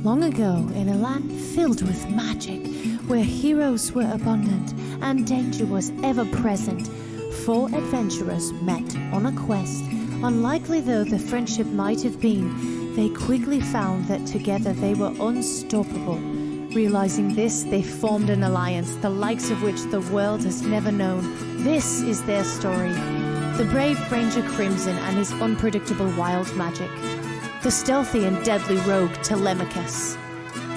Long ago, in a land filled with magic, where heroes were abundant and danger was ever present, four adventurers met on a quest. Unlikely though the friendship might have been, they quickly found that together they were unstoppable. Realizing this, they formed an alliance, the likes of which the world has never known. This is their story. The brave Ranger Crimson and his unpredictable wild magic. The stealthy and deadly rogue Telemachus.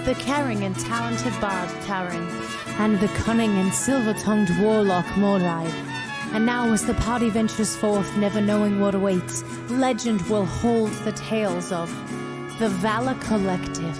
The caring and talented bard Taran. And the cunning and silver-tongued warlock Mordai. And now as the party ventures forth, never knowing what awaits, legend will hold the tales of the Valor Collective.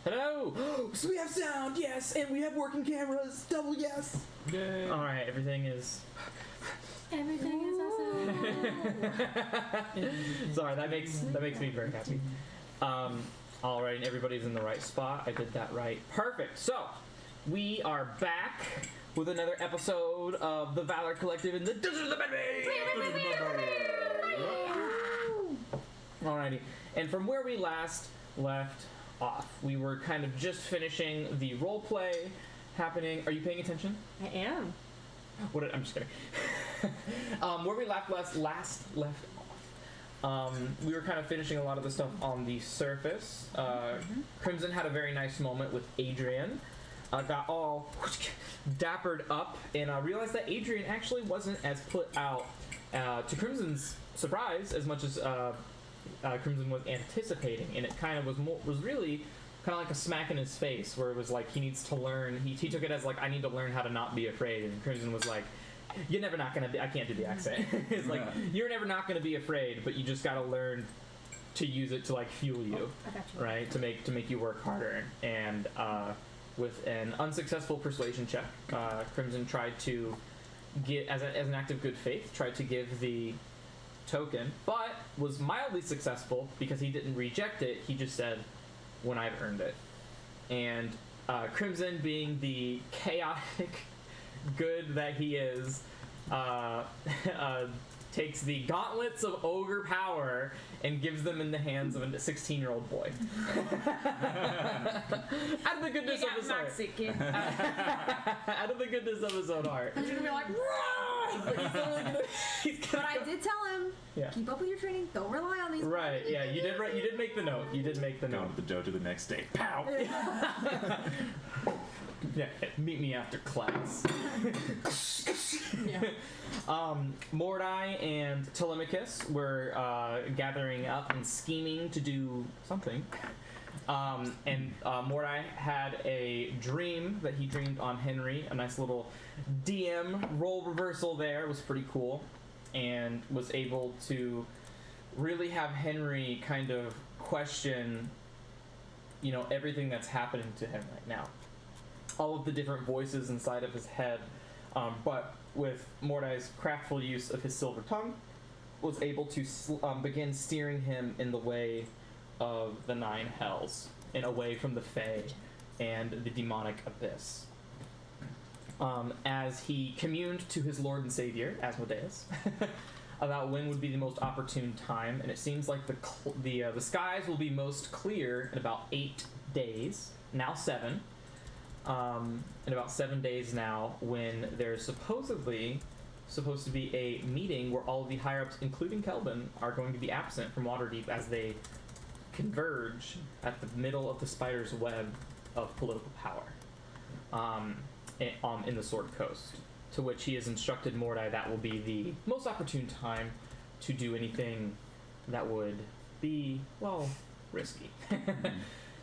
Hello! So we have sound, yes, and we have working cameras, double yes! Yay! Alright, everything is awesome. Sorry, that makes me very happy. Alright, and everybody's in the right spot. I did that right. Perfect. So, we are back with another episode of the Valor Collective in the Desert of the Alrighty, and from where we last left off, we were kind of just finishing the role play happening. Are you paying attention? I am. I'm just kidding. Where we last left off, we were kind of finishing a lot of the stuff on the surface. Crimson had a very nice moment with Adrian. Got all dappered up and realized that Adrian actually wasn't as put out to Crimson's surprise as much as Crimson was anticipating, and it kind of was really kind of like a smack in his face, where it was like he needs to learn. He took it as like, I need to learn how to not be afraid, and Crimson was like, you're never not gonna be. I can't do the accent. It's like, you're never not gonna be afraid, but you just gotta learn to use it to like fuel you, I got you. right? To make you work harder. And with an unsuccessful persuasion check, Crimson tried to get as an act of good faith, tried to give the token, but was mildly successful because he didn't reject it. He just said, when I've earned it. And Crimson, being the chaotic good that he is, takes the gauntlets of ogre power and gives them in the hands of a 16-year-old boy. Out of the goodness of his heart. Out of the goodness of his own heart. He's gonna be like, but I did tell him, keep up with your training. Don't rely on these. Right? Yeah, you did. Right, you did make the note. You did make the note. Go to the dojo the next day. Pow! Yeah, meet me after class. Yeah. Mordai and Telemachus were gathering up and scheming to do something. And Mordai had a dream that he dreamed on Henry. A nice little DM role reversal there. It was pretty cool. And was able to really have Henry kind of question, everything that's happening to him right now. All of the different voices inside of his head. But with Mordai's craftful use of his silver tongue, was able to begin steering him in the way of the Nine Hells, and away from the Fae and the demonic abyss. As he communed to his Lord and Savior, Asmodeus, about when would be the most opportune time, and it seems like the skies will be most clear in about 8 days, now 7. in about 7 days now, when there's supposed to be a meeting where all of the higher-ups, including Kelvin, are going to be absent from Waterdeep as they converge at the middle of the spider's web of political power in the Sword Coast. To which he has instructed Mordai that will be the most opportune time to do anything that would be, well, risky.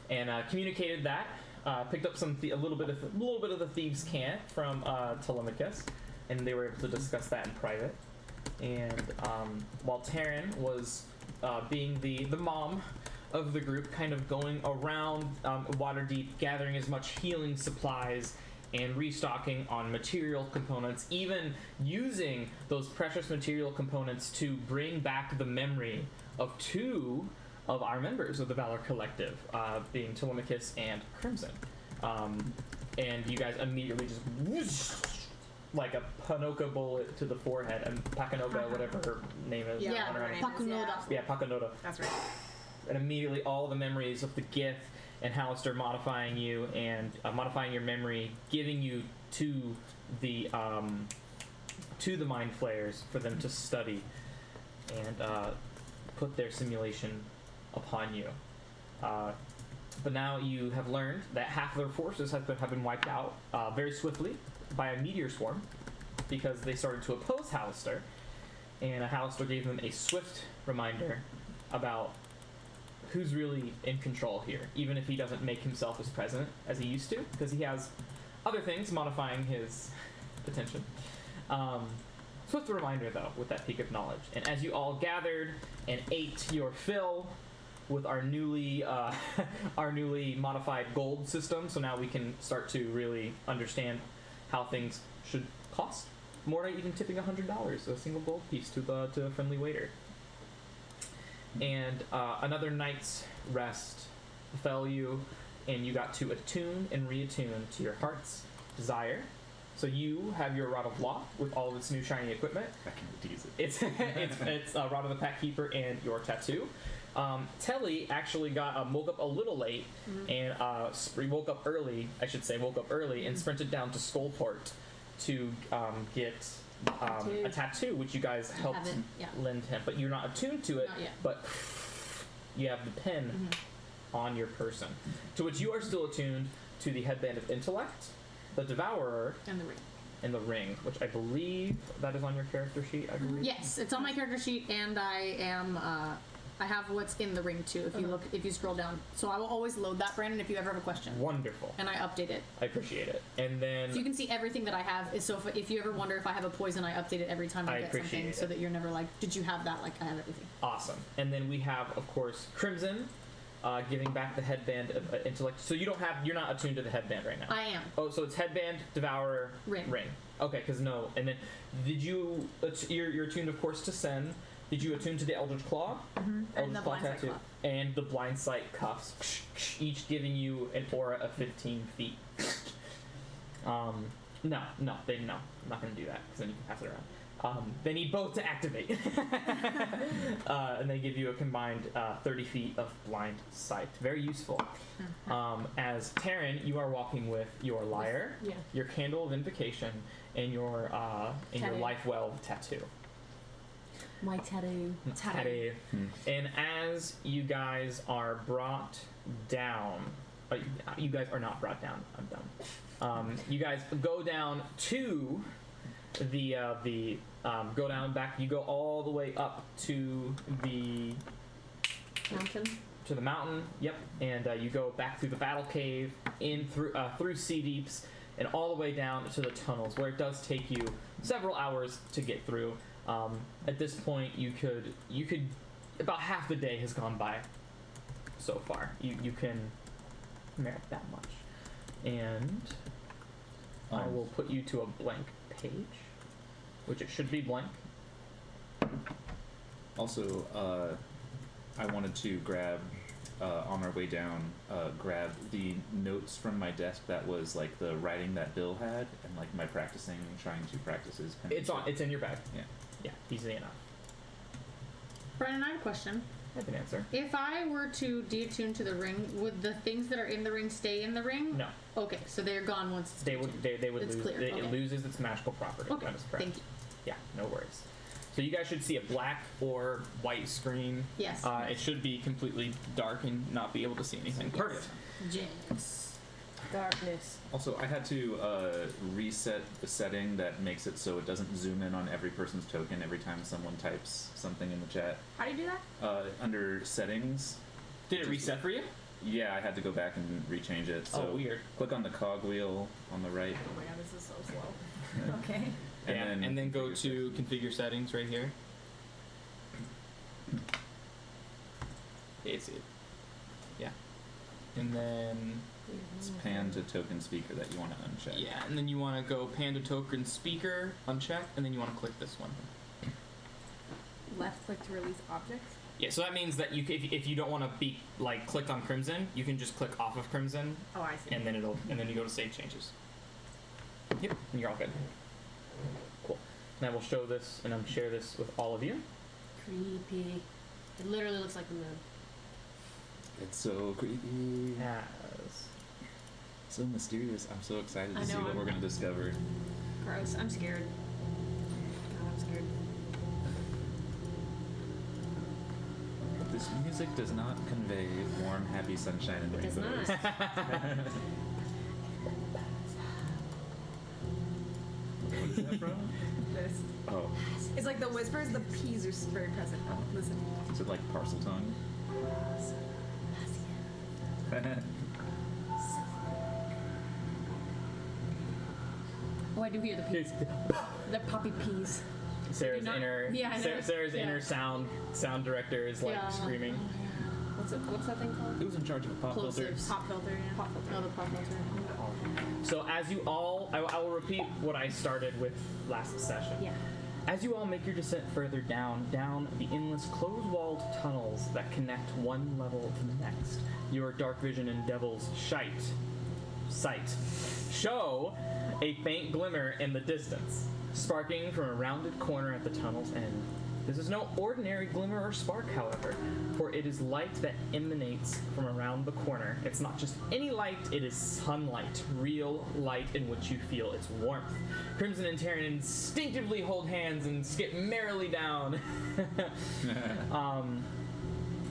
And communicated that. Picked up a little bit of the thieves' cant from Telemachus, and they were able to discuss that in private. And while Taryn was being the mom of the group, kind of going around Waterdeep, gathering as much healing supplies and restocking on material components, even using those precious material components to bring back the memory of 2 of our members of the Valor Collective, being Telemachus and Crimson. And you guys immediately just whoosh, like a Panoka bullet to the forehead, and Pakanoga, whatever her name is. Yeah, Pakunoda. Yeah, Pakanoda. That's right. And immediately all the memories of the Gith and Hallister modifying you and modifying your memory, giving you to the Mind Flayers for them to study and put their simulation upon you. But now you have learned that half of their forces have been wiped out very swiftly by a meteor swarm because they started to oppose Hallister, and Hallister gave them a swift reminder about who's really in control here, even if he doesn't make himself as present as he used to, because he has other things modifying his attention. Swift reminder, though, with that peak of knowledge. And as you all gathered and ate your fill with our newly modified gold system, so now we can start to really understand how things should cost. Mordai even tipping $100, a single gold piece to a friendly waiter. And another night's rest befell you, and you got to attune and reattune to your heart's desire. So you have your Rod of Law with all of its new shiny equipment. I can tease it. It's Rod of the Pack Keeper and your tattoo. Telly actually woke up a little late and woke up early, and sprinted down to Skullport to get a tattoo, which you guys helped lend him. But you're not attuned to it, but you have the pin on your person. To which you are still attuned to the Headband of Intellect, the Devourer, and the ring, which I believe that is on your character sheet, I believe. Yes, it's on my character sheet, and I have what's in the ring too. If you scroll down, so I will always load that, Brandon. If you ever have a question, wonderful, and I update it. I appreciate it, and then so you can see everything that I have. So if you ever wonder if I have a poison, I update it every time I get something, so that you're never like, did you have that? Like I have everything. Awesome, and then we have, of course, Crimson, giving back the Headband of Intellect. So you're not attuned to the headband right now. I am. Oh, so it's Headband, Devourer, Ring. Okay, because no, and then did you? You're attuned, of course, to Sen. Did you attune to the Eldritch Claw? And the Blind Sight Cuff. And the Blind Sight Cuffs, each giving you an aura of 15 feet. No, I'm not going to do that, because then you can pass it around. They need both to activate. And they give you a combined 30 feet of blind sight. Very useful. As Taryn, you are walking with your lyre, your Candle of Invocation, and your Life Well tattoo. My tattoo. And as you guys are brought down, you guys are not brought down. I'm done. You guys go down to go down back. You go all the way up to the Mountain. To the mountain. Yep. And you go back through the battle cave, in through sea deeps, and all the way down to the tunnels, where it does take you several hours to get through. At this point, you could about half the day has gone by so far. You can merit that much, and I will put you to a blank page, which it should be blank. Also, I wanted to grab on our way down, grab the notes from my desk that was like the writing that Bill had, and like my trying to practice his penmanship. It's in your bag. Yeah. Yeah, easily enough. Brandon, I have a question. I can answer. If I were to deattune to the ring, would the things that are in the ring stay in the ring? No. Okay, so they're gone once it's They would It's lose. clear, It okay. loses its magical property. Okay, That is correct. thank you. Yeah, no worries. So you guys should see a black or white screen. Yes. It should be completely dark and not be able to see anything. Yes. Perfect. Jinx. Darkness. Also, I had to reset the setting that makes it so it doesn't zoom in on every person's token every time someone types something in the chat. How do you do that? Under settings, Did it reset for you? yeah, I had to go back and rechange it. So Oh, weird. click on the cog wheel on the right. Oh my god, this is so slow. Okay. And then go to configure settings right here. It's it. Yeah. And then It's pan to token speaker that you want to uncheck. yeah, and then you want to go pan to token speaker, uncheck, and then you want to click this one. Left click to release objects. Yeah, so that means that if you don't want to be like clicked on Crimson, you can just click off of Crimson, Oh, I see. and then you go to save changes. Yep, and you're all good. Cool. And I will show this and share this with all of you. Creepy. It literally looks like the moon. It's so creepy. As So mysterious. I'm so excited to I see know, what I'm- we're going to discover. Gross. I'm scared. God, I'm scared. This music does not convey warm, happy sunshine and It does rainbows. not. What is that from? This. Oh, It's like the whispers, the P's are very present. Oh, listen. is it like parcel tongue? Oh, I do hear the peas. The poppy peas. Sarah's not- inner yeah, I know. Sarah's Yeah. inner sound director is like Yeah. screaming. What's that thing called? Who's in charge of the pop filter? Plosives. Pop filter, yeah. Pop filter. Oh, the pop filter. So as you all, I will repeat what I started with last session. Yeah. As you all make your descent further down the endless closed-walled tunnels that connect one level to the next, your dark vision and devil's sight show a faint glimmer in the distance, sparking from a rounded corner at the tunnel's end. This is no ordinary glimmer or spark, however, for it is light that emanates from around the corner. It's not just any light, it is sunlight, real light in which you feel its warmth. Crimson and Terran instinctively hold hands and skip merrily down.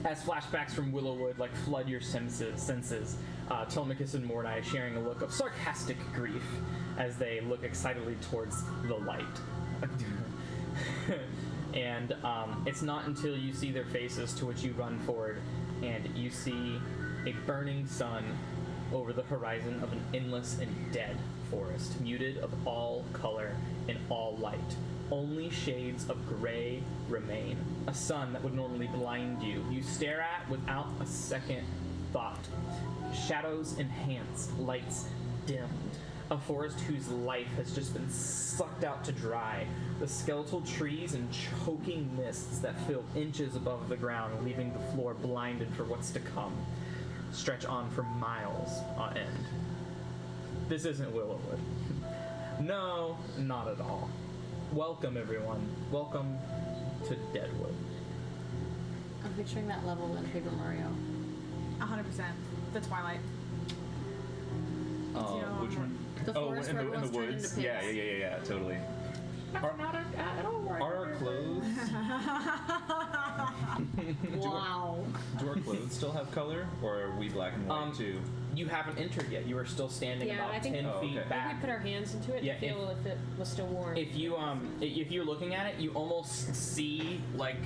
As flashbacks from Willowwood like flood your senses, Telemachus and Mordai sharing a look of sarcastic grief as they look excitedly towards the light. And it's not until you see their faces to which you run forward and you see a burning sun over the horizon of an endless and dead forest, muted of all color and all light. Only shades of gray remain. A sun that would normally blind you, you stare at without a second thought. Shadows enhanced, lights dimmed. A forest whose life has just been sucked out to dry. The skeletal trees and choking mists that fill inches above the ground, leaving the floor blinded for what's to come, stretch on for miles on end. This isn't Willowwood. No, not at all. Welcome, everyone. Welcome to Deadwood. I'm picturing that level in Paper Mario. 100%. The Twilight. Oh, You know, which one? The forest in where the everyone's turned woods. into Yeah, pigs. yeah, totally. Are our clothes? Wow. Do our clothes still have color, or are we black and white too? You haven't entered yet. You are still standing Yeah, about I think- 10 Oh, feet okay. back. If we put our hands into it Yeah, to feel if it was still warm. If you're looking at it, you almost see like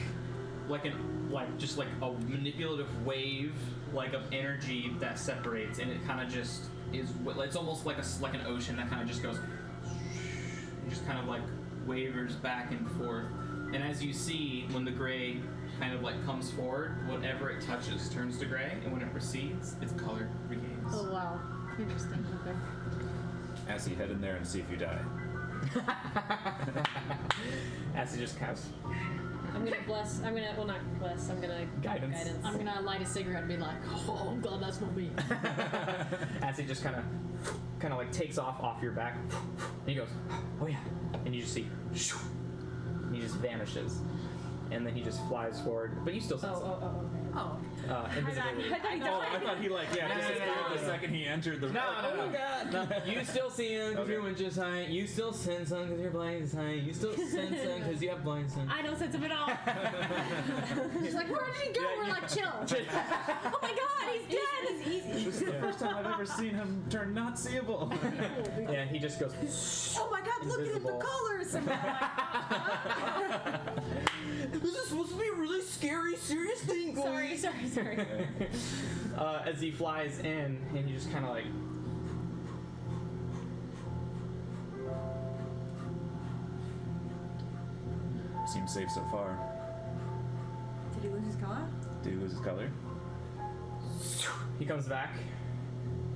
just like a manipulative wave like of energy that separates, and it kind of just is. It's almost like an ocean that kind of just goes, and just kind of like wavers back and forth. And as you see, when the gray kind of like comes forward, whatever it touches turns to gray, and when it recedes, its color regains. Oh wow. Interesting. Okay. Assy, head in there and see if you die. As it just casts. I'm gonna bless. Well, not bless. I'm gonna Guidance. I'm gonna light a cigarette and be like, oh, I'm glad that's not me. As he just kind of like takes off your back, and he goes, "Oh yeah," and you just see, and he just vanishes. and then he just flies forward. But you still sense him. Oh. Invisibility. I thought he Oh, died. I thought he disappeared the second he entered the room. No. You still see him because your winch is high. You still sense him because your blind is high. You still sense him because you have blind sense. I don't sense him at all. She's like, where did he go? We're like, chill. Oh my god, he's dead. He's easy. This is the first time I've ever seen him turn not seeable. Yeah, he just goes. Oh my god, look at Invisible. the colors! And This is supposed to be a really scary, serious thing. Sorry. As he flies in, and he just kind of like. Seems safe so far. Did he lose his color? Did he lose his color? He comes back,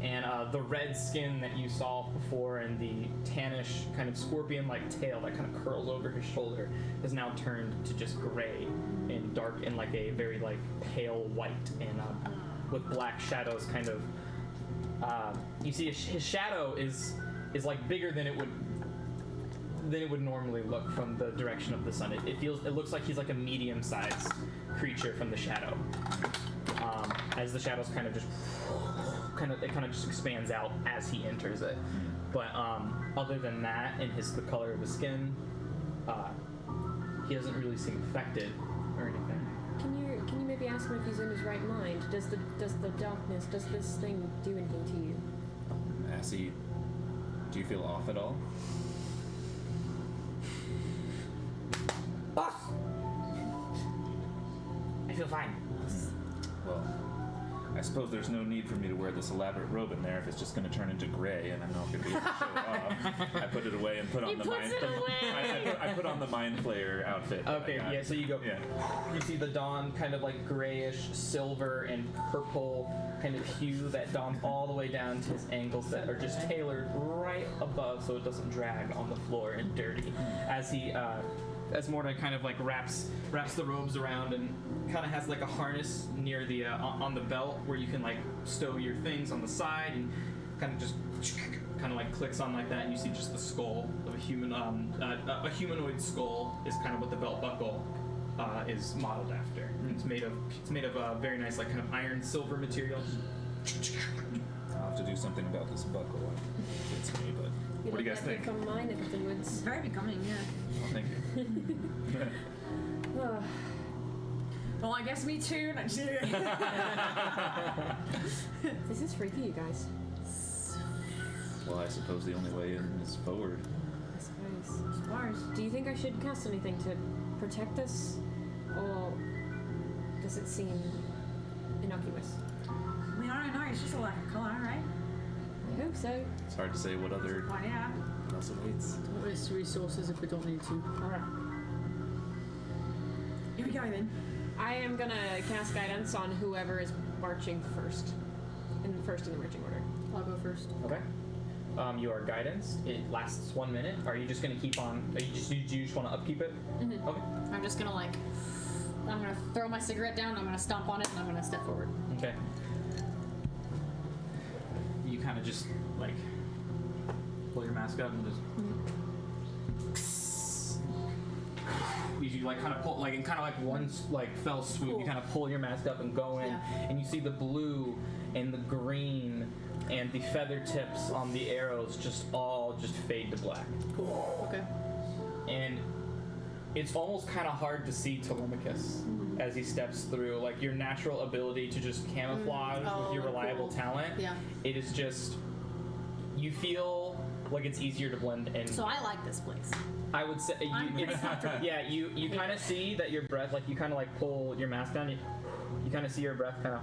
and the red skin that you saw before and the tannish kind of scorpion-like tail that kind of curls over his shoulder has now turned to just gray and dark and like a very like pale white and with black shadows kind of. You see his shadow is like bigger than it would normally look from the direction of the sun. It looks like he's like a medium-sized creature from the shadow. As the shadows kind of just expands out as he enters it. But other than that, and the color of his skin, he doesn't really seem affected or anything. Can you maybe ask him if he's in his right mind? Does the darkness, does this thing do anything to you? Assy, do you feel off at all? Boss! I feel fine. Well, I suppose there's no need for me to wear this elaborate robe in there if it's just going to turn into gray and I'm not going to be able to show it off. I put it away and put on the mind. I put on the mind flayer outfit. Okay, yeah. So you go. Yeah. You see the dawn kind of like grayish silver and purple kind of hue that dawns all the way down to his ankles that are just tailored right above so it doesn't drag on the floor and dirty. As Mordai kind of like wraps the robes around and kind of has like a harness near the on the belt where you can like stow your things on the side and kind of just kind of like clicks on like that and you see just the skull of a human a humanoid skull is kind of what the belt buckle is modeled after. It's made of a very nice like kind of iron silver material. I'll have to do something about this buckle. It fits me, but what do you guys think? From mine afterwards. It's very becoming, yeah. Well, thank you. Well, I guess me too. This is freaky, you guys. Well, I suppose the only way in is forward. I suppose. Bars. Do you think I should cast anything to protect us, or does it seem innocuous? I mean, I don't know. It's just a lack of color, right? I hope so. It's hard to say what other Well, yeah. else awaits. Don't waste resources if we don't need to. Alright. Here we go then. I am gonna cast guidance on whoever is marching first. In the marching order. I'll go first. Okay. You are guidance. It lasts 1 minute. Are you just gonna keep on? Do you just want to upkeep it? Mm-hmm. Okay. I'm just gonna I'm gonna throw my cigarette down, I'm gonna stomp on it, and I'm gonna step forward. Okay. You kind of just like pull your mask up and just. You like kind of pull like in kind of like one like fell swoop. Cool. You kind of pull your mask up and go in, and you see the blue and the green and the feather tips on the arrows just fade to black. Cool. Okay. And it's almost kind of hard to see Telemachus as he steps through. Like your natural ability to just camouflage with your reliable talent. Yeah. It is just you feel like it's easier to blend in. So I like this place. I would say I'm pretty comfortable. yeah, you kind of see that your breath, like you kind of like pull your mask down, you kind of see your breath kind of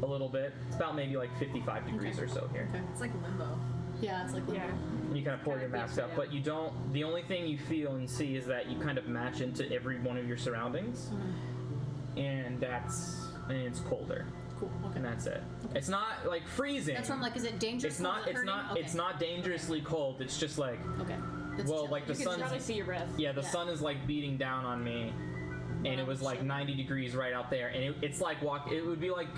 a little bit. It's about maybe like 55 degrees or so here. Okay. It's like limbo. Yeah, it's like Yeah. And you kind of pull your mask up, but you don't. The only thing you feel and see is that you kind of match into every one of your surroundings, and it's colder. Cool. Okay. And that's it. It's not like freezing. That's from like, is it dangerous? It's not. Is it It's hurting? not. Okay. It's not dangerously cold. It's just like. Okay. That's Well, chill. like the You can probably sun's. see your breath. Yeah, the Yeah. sun is like beating down on me, and it was like shit. 90 degrees right out there, and it's like It would be like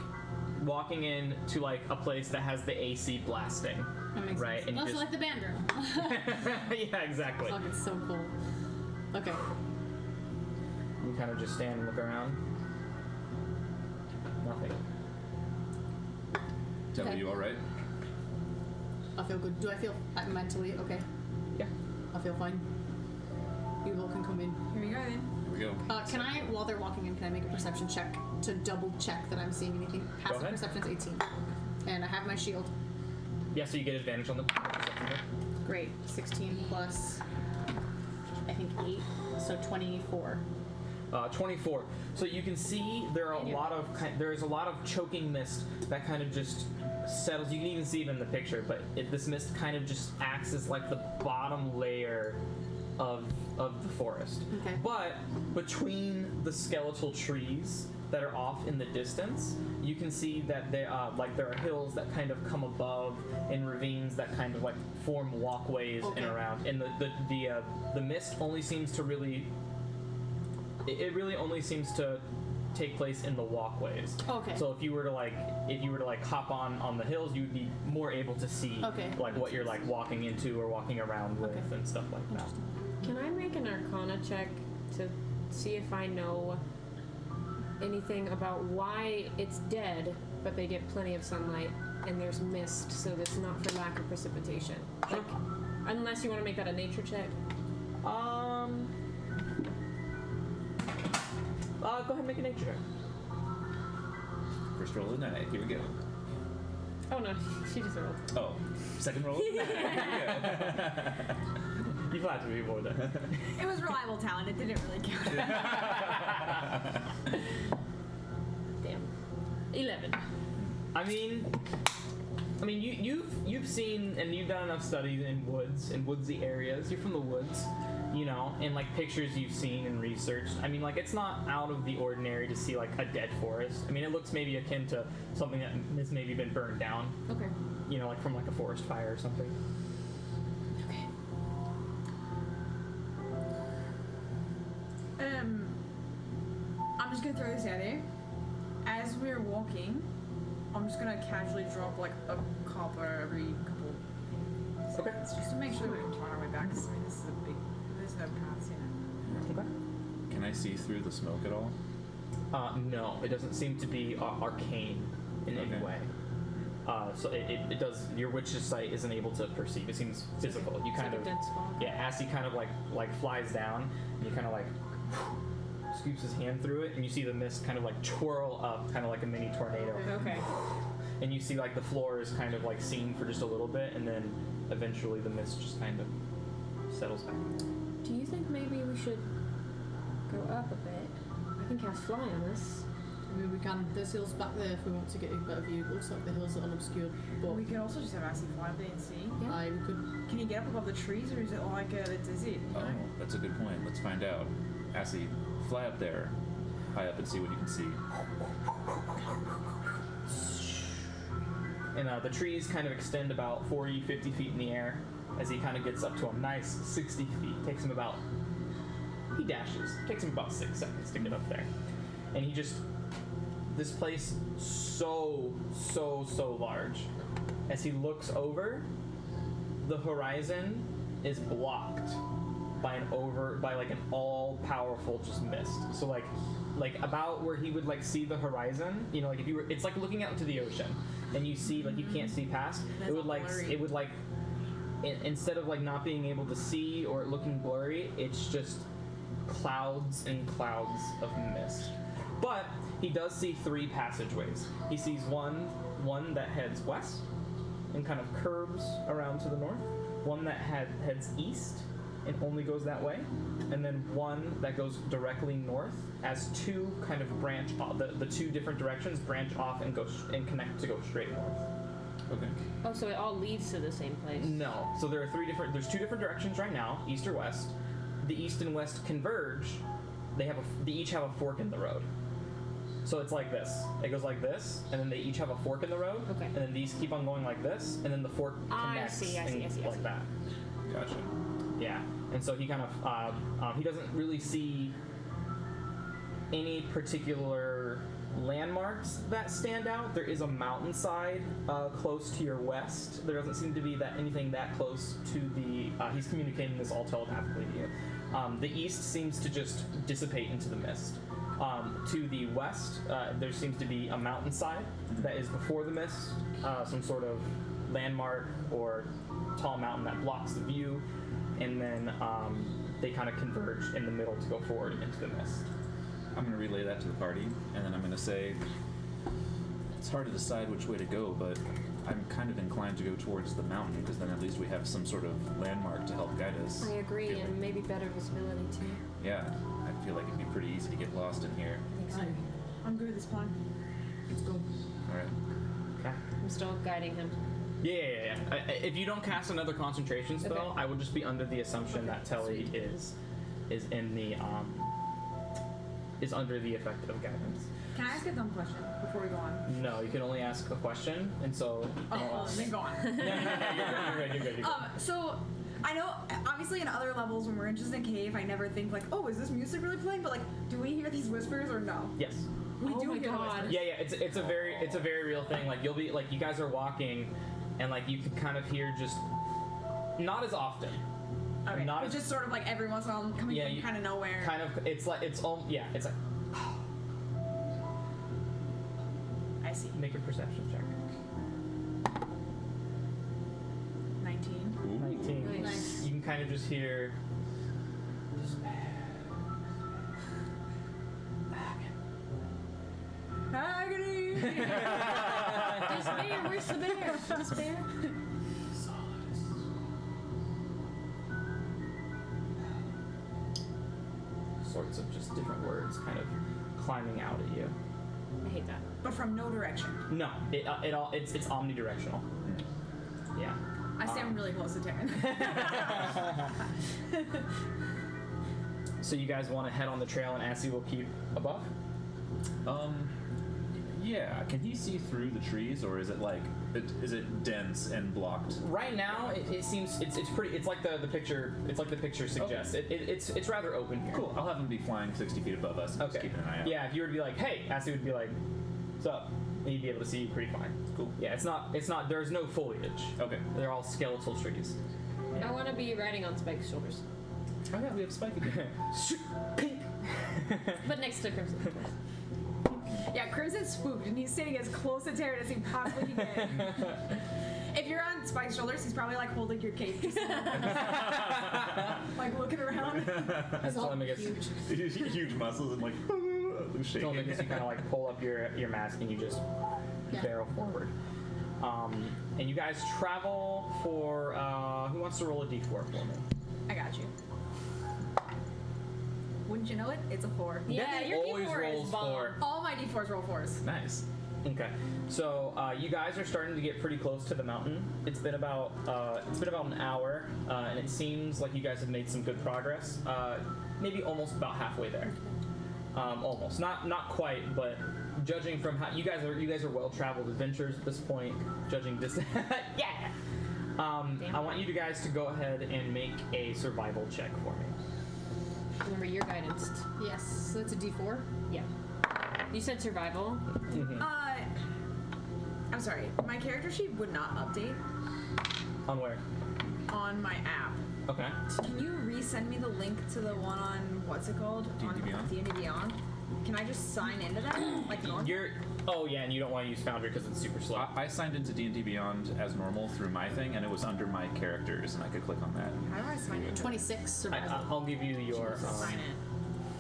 walking in to like a place that has the AC blasting. That makes right, sense. and you Also just- like the band room. Yeah, exactly. Fuck, it's so cool. Okay. You kind of just stand and look around. Nothing. Tell Okay. me, you all right? I feel good. Do I feel mentally okay? Yeah. I feel fine. You all can come in. Here we go then. Here we go. Can I, while they're walking in, can I make a perception check to double check that I'm seeing anything? Passive ahead. perception's 18. And I have my shield. Yeah, so you get advantage on the perception check. Great. 16 plus, I think 8, so 24. 24. So you can see there are there's a lot of choking mist that kind of just settles. You can even see it in the picture, but this mist kind of just acts as like the bottom layer of the forest. Okay. But between the skeletal trees that are off in the distance, you can see that there are hills that kind of come above and ravines that kind of like form walkways and around. And the mist only seems to really. It really only seems to take place in the walkways. Okay. So if you were to hop on the hills, you'd be more able to see like what you're like walking into or walking around with and stuff like that. Can I make an Arcana check to see if I know anything about why it's dead, but they get plenty of sunlight and there's mist, so it's not for lack of precipitation? Sure. Like, unless you want to make that a nature check. Go ahead and make a nature check. First roll of the night. Here we go. Oh no, she just rolled. Oh, second roll of the night. Here we go. You flat to be more than. It was reliable talent. It didn't really count. Damn. 11. I mean, you've seen and you've done enough studies in woodsy areas. You're from the woods, you know, and like pictures you've seen and researched. I mean, like it's not out of the ordinary to see like a dead forest. I mean, it looks maybe akin to something that has maybe been burned down. Okay. You know, like from like a forest fire or something. Okay. I'm just gonna throw this out there. As we're walking, I'm just gonna casually drop like a copper every couple seconds, just to make sure we can find our way back. 'Cause, I mean, this is a big. There's no paths in it. Okay. Can I see through the smoke at all? No, it doesn't seem to be arcane in any Okay. way. So it does. Your witch's sight isn't able to perceive. It seems physical. You It's kind like of a dense fog. yeah. As he kind of like flies down, and you kind of like scoops his hand through it, and you see the mist kind of like twirl up, kind of like a mini tornado. Okay. And you see like the floor is kind of like seen for just a little bit, and then eventually the mist just kind of settles back. Do you think maybe we should go up a bit? I can cast fly on this. I mean, we can. There's hills back there if we want to get a better view. It looks like the hills are unobscured, but We could also just have Assy fly up there and see. I could. Can you get up above the trees, or is it like that's it? You Oh, know? that's a good point. Let's find out. Assy, fly up there, high up, and see what you can see. And the trees kind of extend about 40, 50 feet in the air as he kind of gets up to a nice 60 feet. Takes him about, he dashes. Takes him about 6 seconds to get up there. And he just, this place so large. As he looks over, the horizon is blocked by like an all-powerful just mist. So like about where he would like see the horizon, you know, like if you were, it's like looking out into the ocean and you see like you can't see past. That's all blurry. Instead of like not being able to see or it looking blurry, it's just clouds and clouds of mist. But he does see 3 passageways. He sees one that heads west and kind of curves around to the north, one that heads east and only goes that way, and then one that goes directly north as 2 kind of branch off. The 2 different directions branch off and go and connect to go straight north. Okay. Oh, so it all leads to the same place. No. So there's 2 different directions right now, east or west. The east and west converge. They each have a fork in the road. So it's like this. It goes like this, and then they each have a fork in the road. Okay. And then these keep on going like this, and then the fork connects I see, like that. Gotcha. Yeah. And so he kind of he doesn't really see any particular landmarks that stand out. There is a mountainside close to your west. There doesn't seem to be anything that close to the. He's communicating this all telepathically to you. The east seems to just dissipate into the mist. To the west, there seems to be a mountainside that is before the mist, some sort of landmark or tall mountain that blocks the view, and then they kind of converge in the middle to go forward into the mist. I'm going to relay that to the party, and then I'm going to say, it's hard to decide which way to go, but I'm kind of inclined to go towards the mountain, because then at least we have some sort of landmark to help guide us. I agree, Feel and like- maybe better visibility too. Yeah, I feel like it'd be pretty easy to get lost in here. I think so. I'm good with this plan. Let's go. Alright. Okay. I'm still guiding him. Yeah. If you don't cast another concentration spell, Okay. I will just be under the assumption that Telly is in the is under the effect of guidance. Can I ask a dumb question before we go on? No, you can only ask a question, and so. Oh, well, then go on. You're good. So I know, obviously, in other levels, when we're in just a cave, I never think like, oh, is this music really playing? But like, do we hear these whispers or no? Yes. We Oh do my hear the God. whispers. Yeah. It's a very real thing. Like you'll be like you guys are walking, and like you can kind of hear just not as often. Okay. Not It's as- just sort of like every once in a while coming Yeah, from you- kind of nowhere. Kind of. It's like it's all. Yeah. It's like I see. make a perception check. 19. Ooh. 19. Nice. You can kind of just hear. Agony! Despair, where's the bear? Despair. Sorts of just different words kind of climbing out at you. I hate that. But from no direction. No, it's omnidirectional. Yeah. I stand really close to Taryn. So you guys want to head on the trail and Assy will keep above? Yeah, can he see through the trees, or is it like, is it dense and blocked? Right now, it seems it's pretty. It's like the picture. It's like the picture suggests. It's rather open here. Cool, I'll have him be flying 60 feet above us and just Okay. keeping an eye out. Yeah, if you were to be like, hey, Assy would be like, what's up? And he'd be able to see you pretty fine. Cool. Yeah, it's not. There's no foliage. Okay. They're all skeletal trees. I want to be riding on Spike's shoulders, Oh yeah, we have Spike again. Pink. but next to Crimson. Yeah, Crimson's spooked, and he's staying as close to Taryn as he possibly can get. If you're on Spike's shoulders, he's probably like holding your cape, just like looking around. That's Telemachus. Huge muscles and like shaking. Telemachus, you kind of like pull up your mask and you just barrel forward. And you guys travel for. Who wants to roll a d4 for me? I got you. Wouldn't you know it? It's a 4. Yeah, Debbie your always D4 rolls is bomb. 4. All my D4s roll 4s. Nice. Okay, so you guys are starting to get pretty close to the mountain. It's been about an hour, and it seems like you guys have made some good progress. Maybe almost about halfway there. Almost, not quite, but judging from how you guys are well-traveled adventurers at this point. Judging distance, yeah. I want you guys to go ahead and make a survival check for me. Remember your guidance. Yes, so that's a D4. Yeah. You said survival. I'm sorry. My character sheet would not update On where? on my app. Okay. Can you resend me the link to the one on what's it called? D&D On Beyond? D&D Beyond. Can I just sign into that like normal? Oh yeah, and you don't want to use Foundry because it's super slow. I signed into D&D Beyond as normal through my thing, and it was under my characters, and I could click on that. How do I sign into it? 26 survival. I'll give you your Sign it.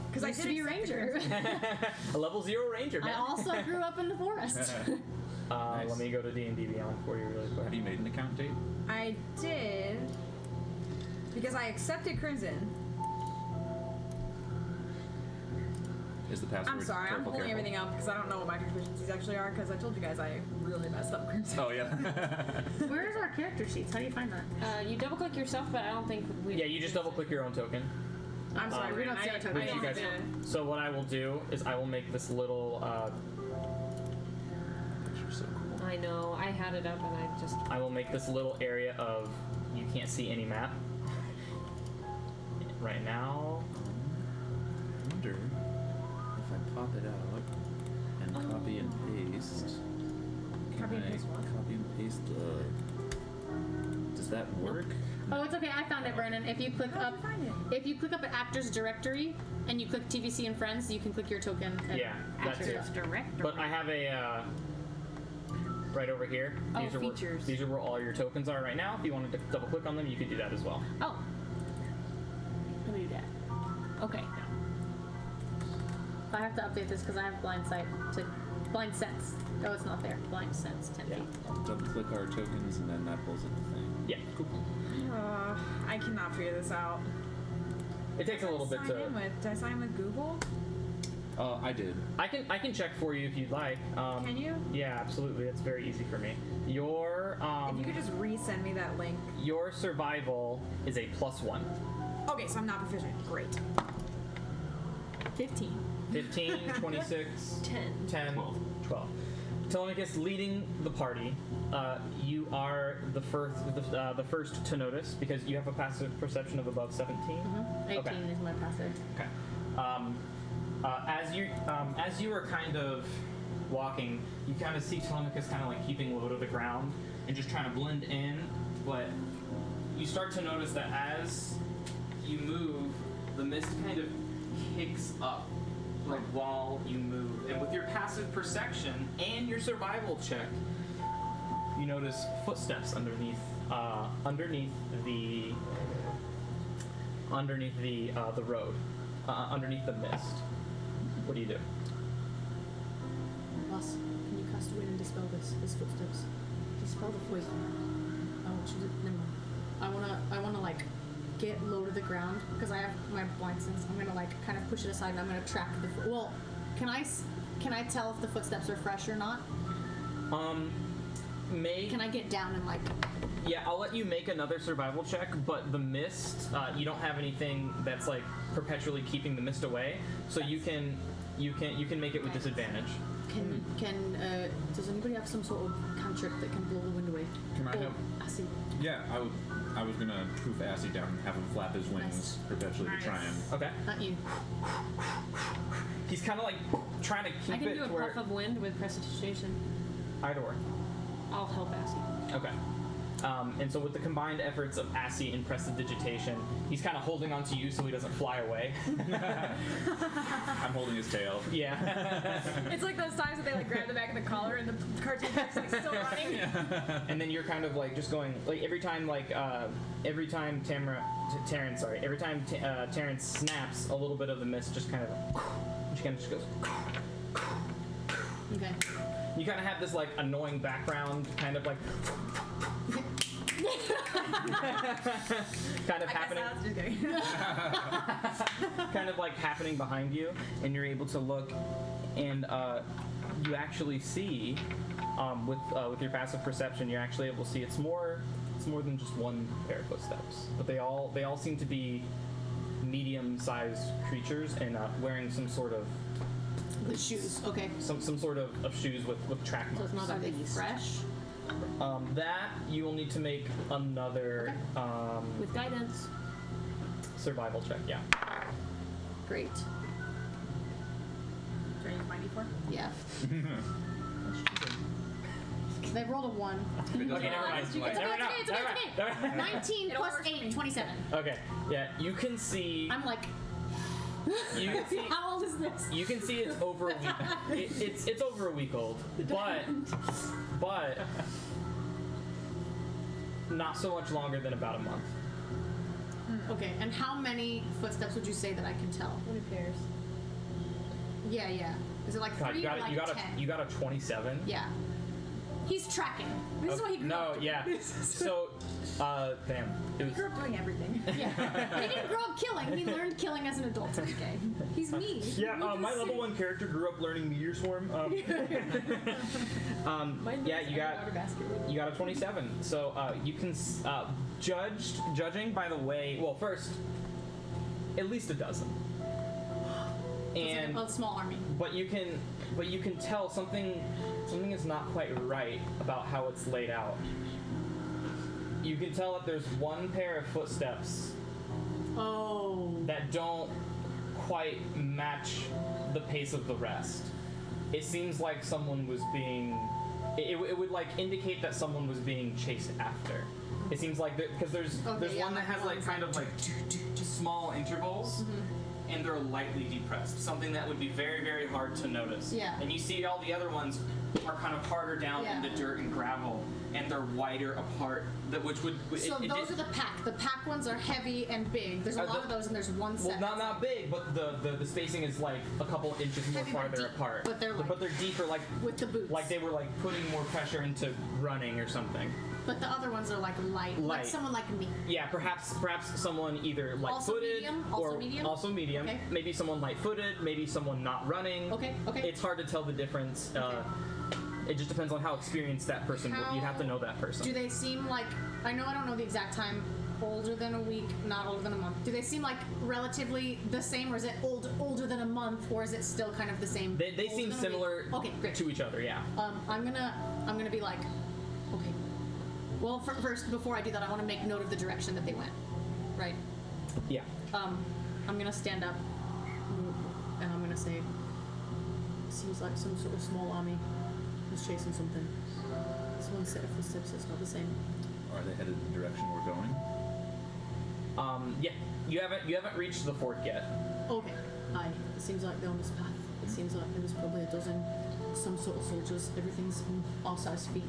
Because I Used did to be a accept the ranger. a level 0 ranger, I man. also grew up in the forest. Nice. Let me go to D&D Beyond for you really quick. Have you made an account, Dave? I did because I accepted Crimson. Is the password? I'm sorry, I'm careful, pulling careful? everything up because I don't know what my proficiencies actually are because I told you guys I really messed up Crimson. Oh yeah. Where's our character sheets? How do you find that? You double click yourself, but I don't think we. Yeah, you just double click your own token. I'm sorry, we don't see our token. Which you guys. So what I will do is I will make this little. You're so cool. I know. I had it up and I just. I will make this little area of you can't see any map. Right now. I wonder if I pop it out and copy and paste. Copy and Can I paste what? Copy and paste the Does that work? Oh, it's okay. I found it, Vernon. If you click up, if you click up at Actors Directory and you click TVC and Friends, you can click your token. And Yeah, that's it. Actors Directory. But I have a right over here. Oh, These are features. These are where all your tokens are right now. If you wanted to double click on them, you could do that as well. Oh. Let me do that. Okay. I have to update this because I have blind sight to blind sense. Oh, it's not there. Blind sense 10 Yeah. feet. Double click our tokens and then that pulls up the thing. Yeah, cool. I cannot figure this out. It takes a little bit to. Did I sign in with Google? I did. I can check for you if you'd like. Can you? Yeah, absolutely. It's very easy for me. Your If you could just resend me that link. your survival is a +1. Okay, so I'm not proficient. Great. 15. 15, 26, 10, 12. Telemachus leading the party. You are the first to notice because you have a passive perception of above 17. 18 Okay. is my passive. Okay. As you are kind of walking, you kind of see Telemachus kind of like keeping low to the ground and just trying to blend in, but you start to notice that as you move, the mist kind of kicks up, like while you move. And with your passive perception and your survival check, you notice footsteps underneath the road, underneath the mist. What do you do? Boss, can you cast wind and dispel his footsteps? Dispel the wait. Oh, never mind. I wanna like get low to the ground because I have my blind sense. I'm gonna like kind of push it aside and I'm gonna track the. Well, can I tell if the footsteps are fresh or not? Can I get down and like? Yeah, I'll let you make another survival check, but the mist, you don't have anything that's like perpetually keeping the mist away, so you can make it with disadvantage. Does anybody have some sort of cantrip that can blow the wind away? Can I have? Acid. Yeah, I was gonna poof Assy down and have him flap his wings Nice. perpetually to try and. Okay. Not you. He's kind of like trying to keep I can it do a to where puff of wind with prestidigitation. either or. I'll help Assy. Okay. And so with the combined efforts of Assy and prestidigitation, he's kind of holding on to you so he doesn't fly away. I'm holding his tail. Yeah. It's like those times that they like grab the back of the collar and the cartoon is like still running. And then you're kind of like just going like every time Terrence snaps, a little bit of the mist just kind of just goes. Okay. You kind of have this like annoying background, kind of like kind of happening, Just kidding. kind of like happening behind you, and you're able to look, and you actually see with your passive perception, you're actually able to see it's more than just one pair of footsteps, but they all seem to be medium-sized creatures and wearing some sort of The shoes. Okay. some sort of shoes with track So marks. it's not a big fresh. That you will need to make another With guidance. survival check. Yeah. Great. Should I use my D4? Yeah. They rolled a 1. Okay, never mind. It's okay, it's okay. 19 It all plus works for 8, me. 27. Okay. Yeah, you can see. I'm like, You can see. how old is this? You can see it's over a week. It's over a week old, but not so much longer than about a month. Okay, and how many footsteps would you say that I can tell? What pairs? Yeah. Is it like 3 God, or like 10? you got a 27. Yeah. He's tracking. This is what he grew up doing. Yeah. So, damn. It I grew up doing everything. Yeah. He didn't grow up killing. He learned killing as an adult. Okay. He's me. Yeah, my level 1 character grew up learning Meteor Swarm. Yeah, you got a 27. So you can judging by the way. Well, first, at least a dozen. And It's like a small army. but you can tell something is not quite right about how it's laid out. You can tell that there's one pair of footsteps Oh. that don't quite match the pace of the rest. It seems like someone was being. It would like indicate that someone was being chased after. It seems like because there's yeah, one that has like kind of like small intervals, and they're lightly depressed. Something that would be very, very hard to notice. Yeah. And you see all the other ones are kind of harder down in the dirt and gravel, and they're wider apart. Which would So those are the pack. The pack ones are heavy and big. There's a lot of those, and there's one set. Well, not big, but the spacing is like a couple inches more Heavy, but farther deep, apart. but they're deeper, like with the boots. like they were like putting more pressure into running or something. But the other ones are like light. Like someone like me. Yeah, perhaps someone either light-footed Also medium? also medium. Okay. Maybe someone light-footed, maybe someone not running. Okay. It's hard to tell the difference. It just depends on how experienced that person. You'd have to know that person. Do they seem like? I know I don't know the exact time. Older than a week, not older than a month. Do they seem like relatively the same, or is it older than a month, or is it still kind of the same? They seem similar to each other. Yeah. I'm gonna be like, okay. Well, first, before I do that, I want to make note of the direction that they went. Right. Yeah. I'm gonna stand up, and I'm gonna say, seems like some sort of small army was chasing something. This one set of footsteps is not the same. Are they headed in the direction we're going? Yeah. You haven't reached the fort yet. Okay. It seems like they're on this path. It seems like there was probably a dozen, some sort of soldiers. Everything's our size feet.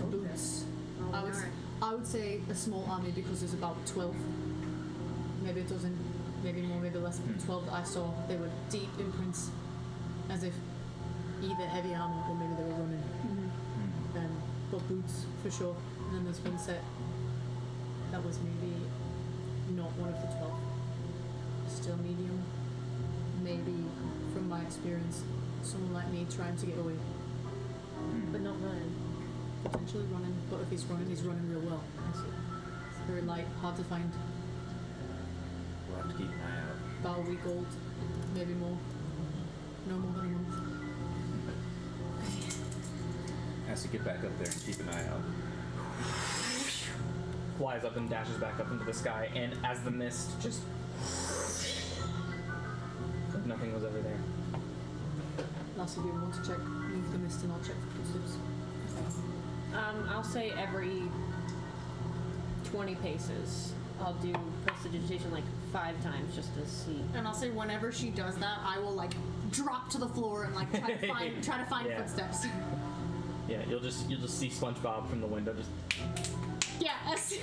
Boots. I would say a small army because there's about 12. Maybe a dozen, maybe more, maybe less. 12 that I saw. They were deep imprints, as if either heavy armor or maybe they were running. But boots for sure. And then there's one set that was maybe not one of the 12. Still medium. Maybe, from my experience, someone like me trying to get away. But not running. Potentially running, but if he's running real well. I see. It's very light, hard to find. We'll have to keep an eye out. About a week old, maybe more. No more than a month. Has to get back up there and keep an eye out. Flies up and dashes back up into the sky, and as the mist just nothing was ever there. Last of you want to check, move the mist and I'll check for footsteps. I'll say every 20 paces. I'll do prestidigitation like 5 times just to see. And I'll say whenever she does that, I will like drop to the floor and like try to find footsteps. Yeah, you'll just see SpongeBob from the window just. Yes.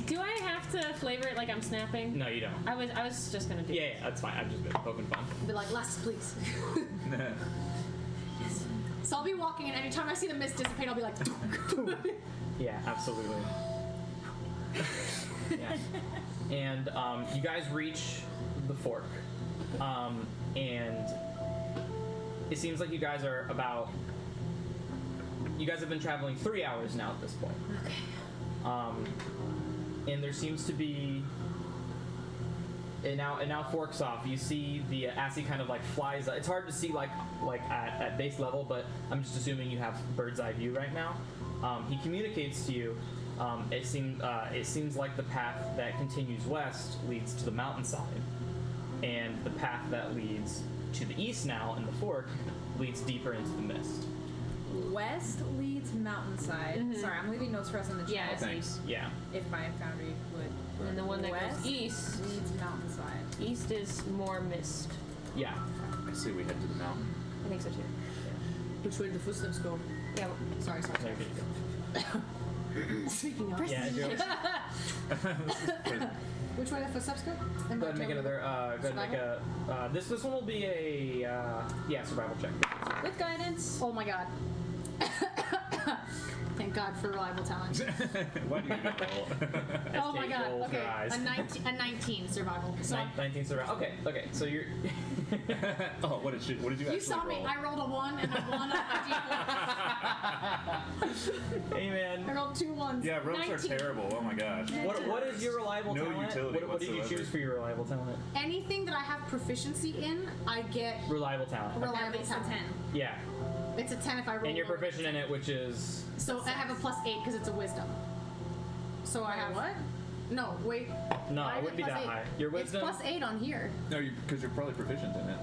Do I have to flavor it like I'm snapping? No, you don't. I was just gonna do. Yeah, that's fine. I've just been poking fun. Be like, last, please. So I'll be walking, and anytime I see the mist dissipate, I'll be like. Yeah, absolutely. Yeah. And you guys reach the fork, and it seems like you guys are about. You guys have been traveling 3 hours now at this point. Okay. And there seems to be. It now forks off. You see the Assy kind of like flies. It's hard to see like at base level, but I'm just assuming you have bird's eye view right now. He communicates to you. It seems like the path that continues west leads to the mountainside, and the path that leads to the east now in the fork leads deeper into the mist. West leads mountainside. Sorry, I'm leaving notes for us in the chat. Yeah, Thanks. Yeah. If my foundry would. And the one that West goes east. leads mountainside. East is more mist. Yeah. I say we head to the mountain. I think so too. Which way did the footsteps go? Yeah. Sorry. So you're good to go. Speaking of. Yeah, Joe. Which way the footsteps go? Go ahead and make another. Go ahead and make a. This one will be a survival check. With guidance. Oh my god. Thank God for reliable talent. Why do you get the roll? Oh my god. rolls her Okay. eyes. A 19 survival. So 19 survival. Okay. So you're. Oh, what did you actually you saw me. roll? I rolled a 1 and a 1 on my d4. Hey man. I rolled 2 ones. Yeah, ropes 19. are terrible. Oh my gosh. What is your reliable No talent? utility What did you whatsoever. choose for your reliable talent? Anything that I have proficiency in, I get Reliable talent. Okay. reliable It's a talent. 10. Yeah. It's a 10 if I roll. And you're lower. proficient in it, which is. So I have a +8 because it's a wisdom. So I have what? No, wait. No, I it have wouldn't be a that +8. high. Your wisdom. It's +8 on here. No, because you're probably proficient in it.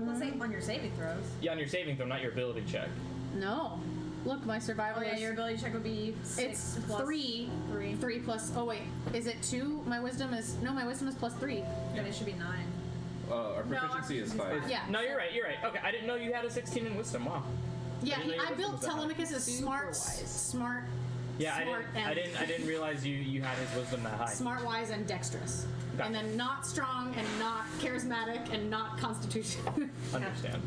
Let's say on your saving throws. Yeah, on your saving throw, not your ability check. No. Look, my survival Oh yeah, is... your ability check would be 6 It's plus 3. 3. 3 plus... Oh, wait. Is it 2? My wisdom is... No, my wisdom is plus 3. Then it should be 9. Our No, proficiency is 5. Yeah. No, you're right. You're right. Okay, I didn't know you had a 16 in wisdom. Wow. Yeah, didn't know your I wisdom built was that high. Telemachus as smart, wise. smart, Yeah, smart I didn't realize you had his wisdom that high. smart, wise, and dexterous. Gotcha. And then not strong, and not charismatic, and not constitution. Understand.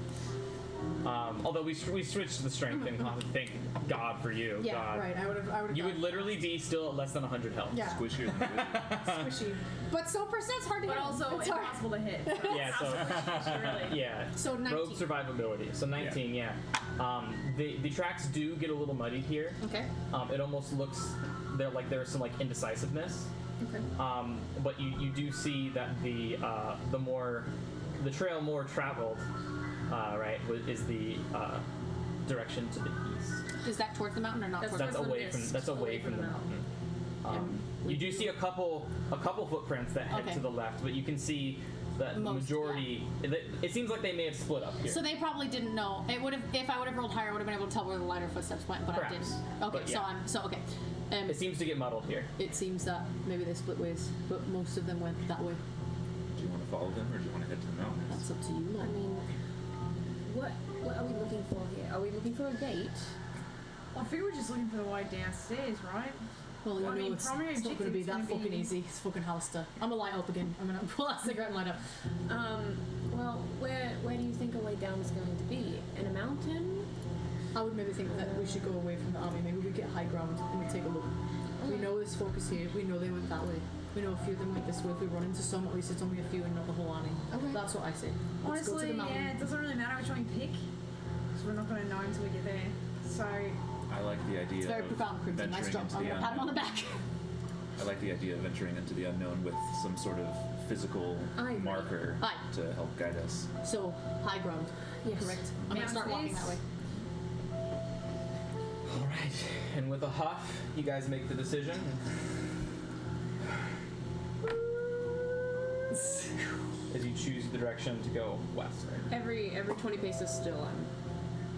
Although we switched the strength and thank God for you. Yeah, God. right. I would have. You would literally be still at less than 100 health. Yeah, Squishier than good. squishy. But so percent's hard to But hit. also It's hard. impossible to hit. Yeah, so Really. yeah. So 19. Rogue survivability. So 19, yeah. The tracks do get a little muddied here. Okay. It almost looks there's some like indecisiveness. Okay. But you do see that the trail more traveled, right, is the direction to the east. Is that towards the mountain or not That's towards That's the away from the mountain. You do see a couple footprints that head Okay. to the left, but you can see that the Most, majority. It seems like they may have split up here. So they probably didn't know. It would have if I would have rolled higher. I would have been able to tell where the lighter footsteps went, but Perhaps. I didn't. Okay, But yeah. so okay. It seems to get muddled here. It seems that maybe they split ways, but most of them went that way. Do you want to follow them or do you want to head to the mountains? That's up to you. I mean, what are we looking for here? Are we looking for a gate? Well, I figure we're just looking for the way downstairs, right? Well, you I know, mean, it's primary not going to be objective's that gonna fucking be- easy. It's fucking Hollister. I'm gonna light up again. I'm gonna pull out a cigarette and light up. Well, where do you think a way down is going to be? In a mountain? I would maybe think that we should go away from the army. Maybe we get high ground and we take a look. We know this folk is here. We know they went that way. We know a few of them went this way. If we run into some, at least it's only a few and not the whole army. Okay. That's what I say. Let's go to Honestly, the mountain. yeah, it doesn't really matter which one we pick, because we're not going to know until we get there. So, I like the idea It's very of profound, Crimson. Nice venturing job. into I'm the gonna pat him on the unknown. back. I like the idea of venturing into the unknown with some sort of physical I agree. marker Aye. to help guide us. So, high ground. Yes. Correct. I'm gonna start walking that way. All right. And with a huff, you guys make the decision. As you choose the direction to go west. Right? Every 20 paces still on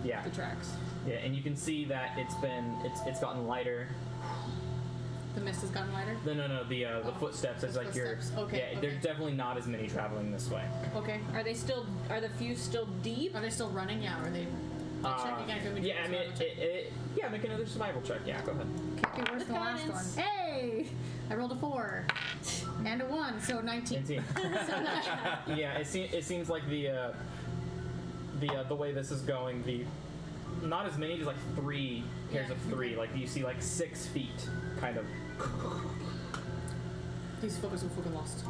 Yeah. the tracks. Yeah, and you can see that it's gotten lighter. The mist has gotten lighter. No, the Oh, footsteps as the like you're. footsteps. Okay, Yeah, okay. there's definitely not as many traveling this way. Okay. Are the few still deep? Are they still running? Yeah. Or are they? Check again. Can we do Yeah, I a mean, survival check? yeah, make another survival check. Yeah, go ahead. Can't be worse than the last one. Guidance. Hey! I rolled a 4 and a 1, so 19. 19. Yeah, it seems like the way this is going, not as many, just like 3 pairs Yeah. of 3. Like you see like 6 feet, kind of. These fuckers are fucking lost.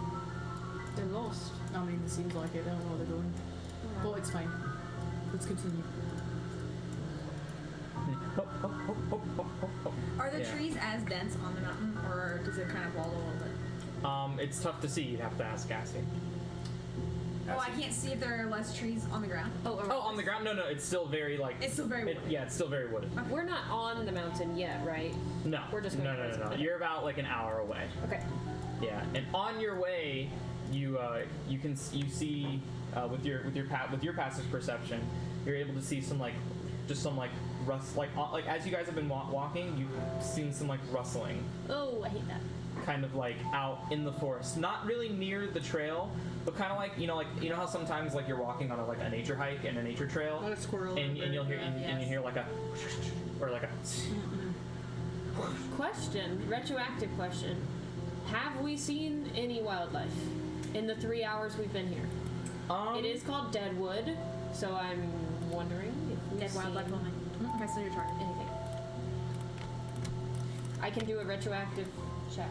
They're lost. I mean, it seems like it. I don't know where they're going. But it's fine. Let's continue. are the Yeah. trees as dense on the mountain, or does it kind of wall a little bit? It's tough to see. You'd have to ask Cassie. Oh, I can't see if there are less trees on the ground. Oh, Oh, on the ground? No, it's still very like. It's still very wooded. Yeah, it's still very wooded. we're not on the mountain yet, right? No, We're just no. going towards it. You're about like an hour away. Okay. Yeah, and on your way, you see with your passive perception, you're able to see some rust like as you guys have been walking, you've seen some like rustling, Oh, I hate that. kind of like out in the forest, not really near the trail, but kind of like you know how sometimes like you're walking on a nature hike and a nature trail, Not a squirrel. and you'll hear and you hear like a or like a Question, retroactive question. Have we seen any wildlife in the 3 hours we've been here? It is called Deadwood, so I'm wondering if we've Dead wildlife seen only. Okay, so you're targeting. anything. I can do a retroactive check.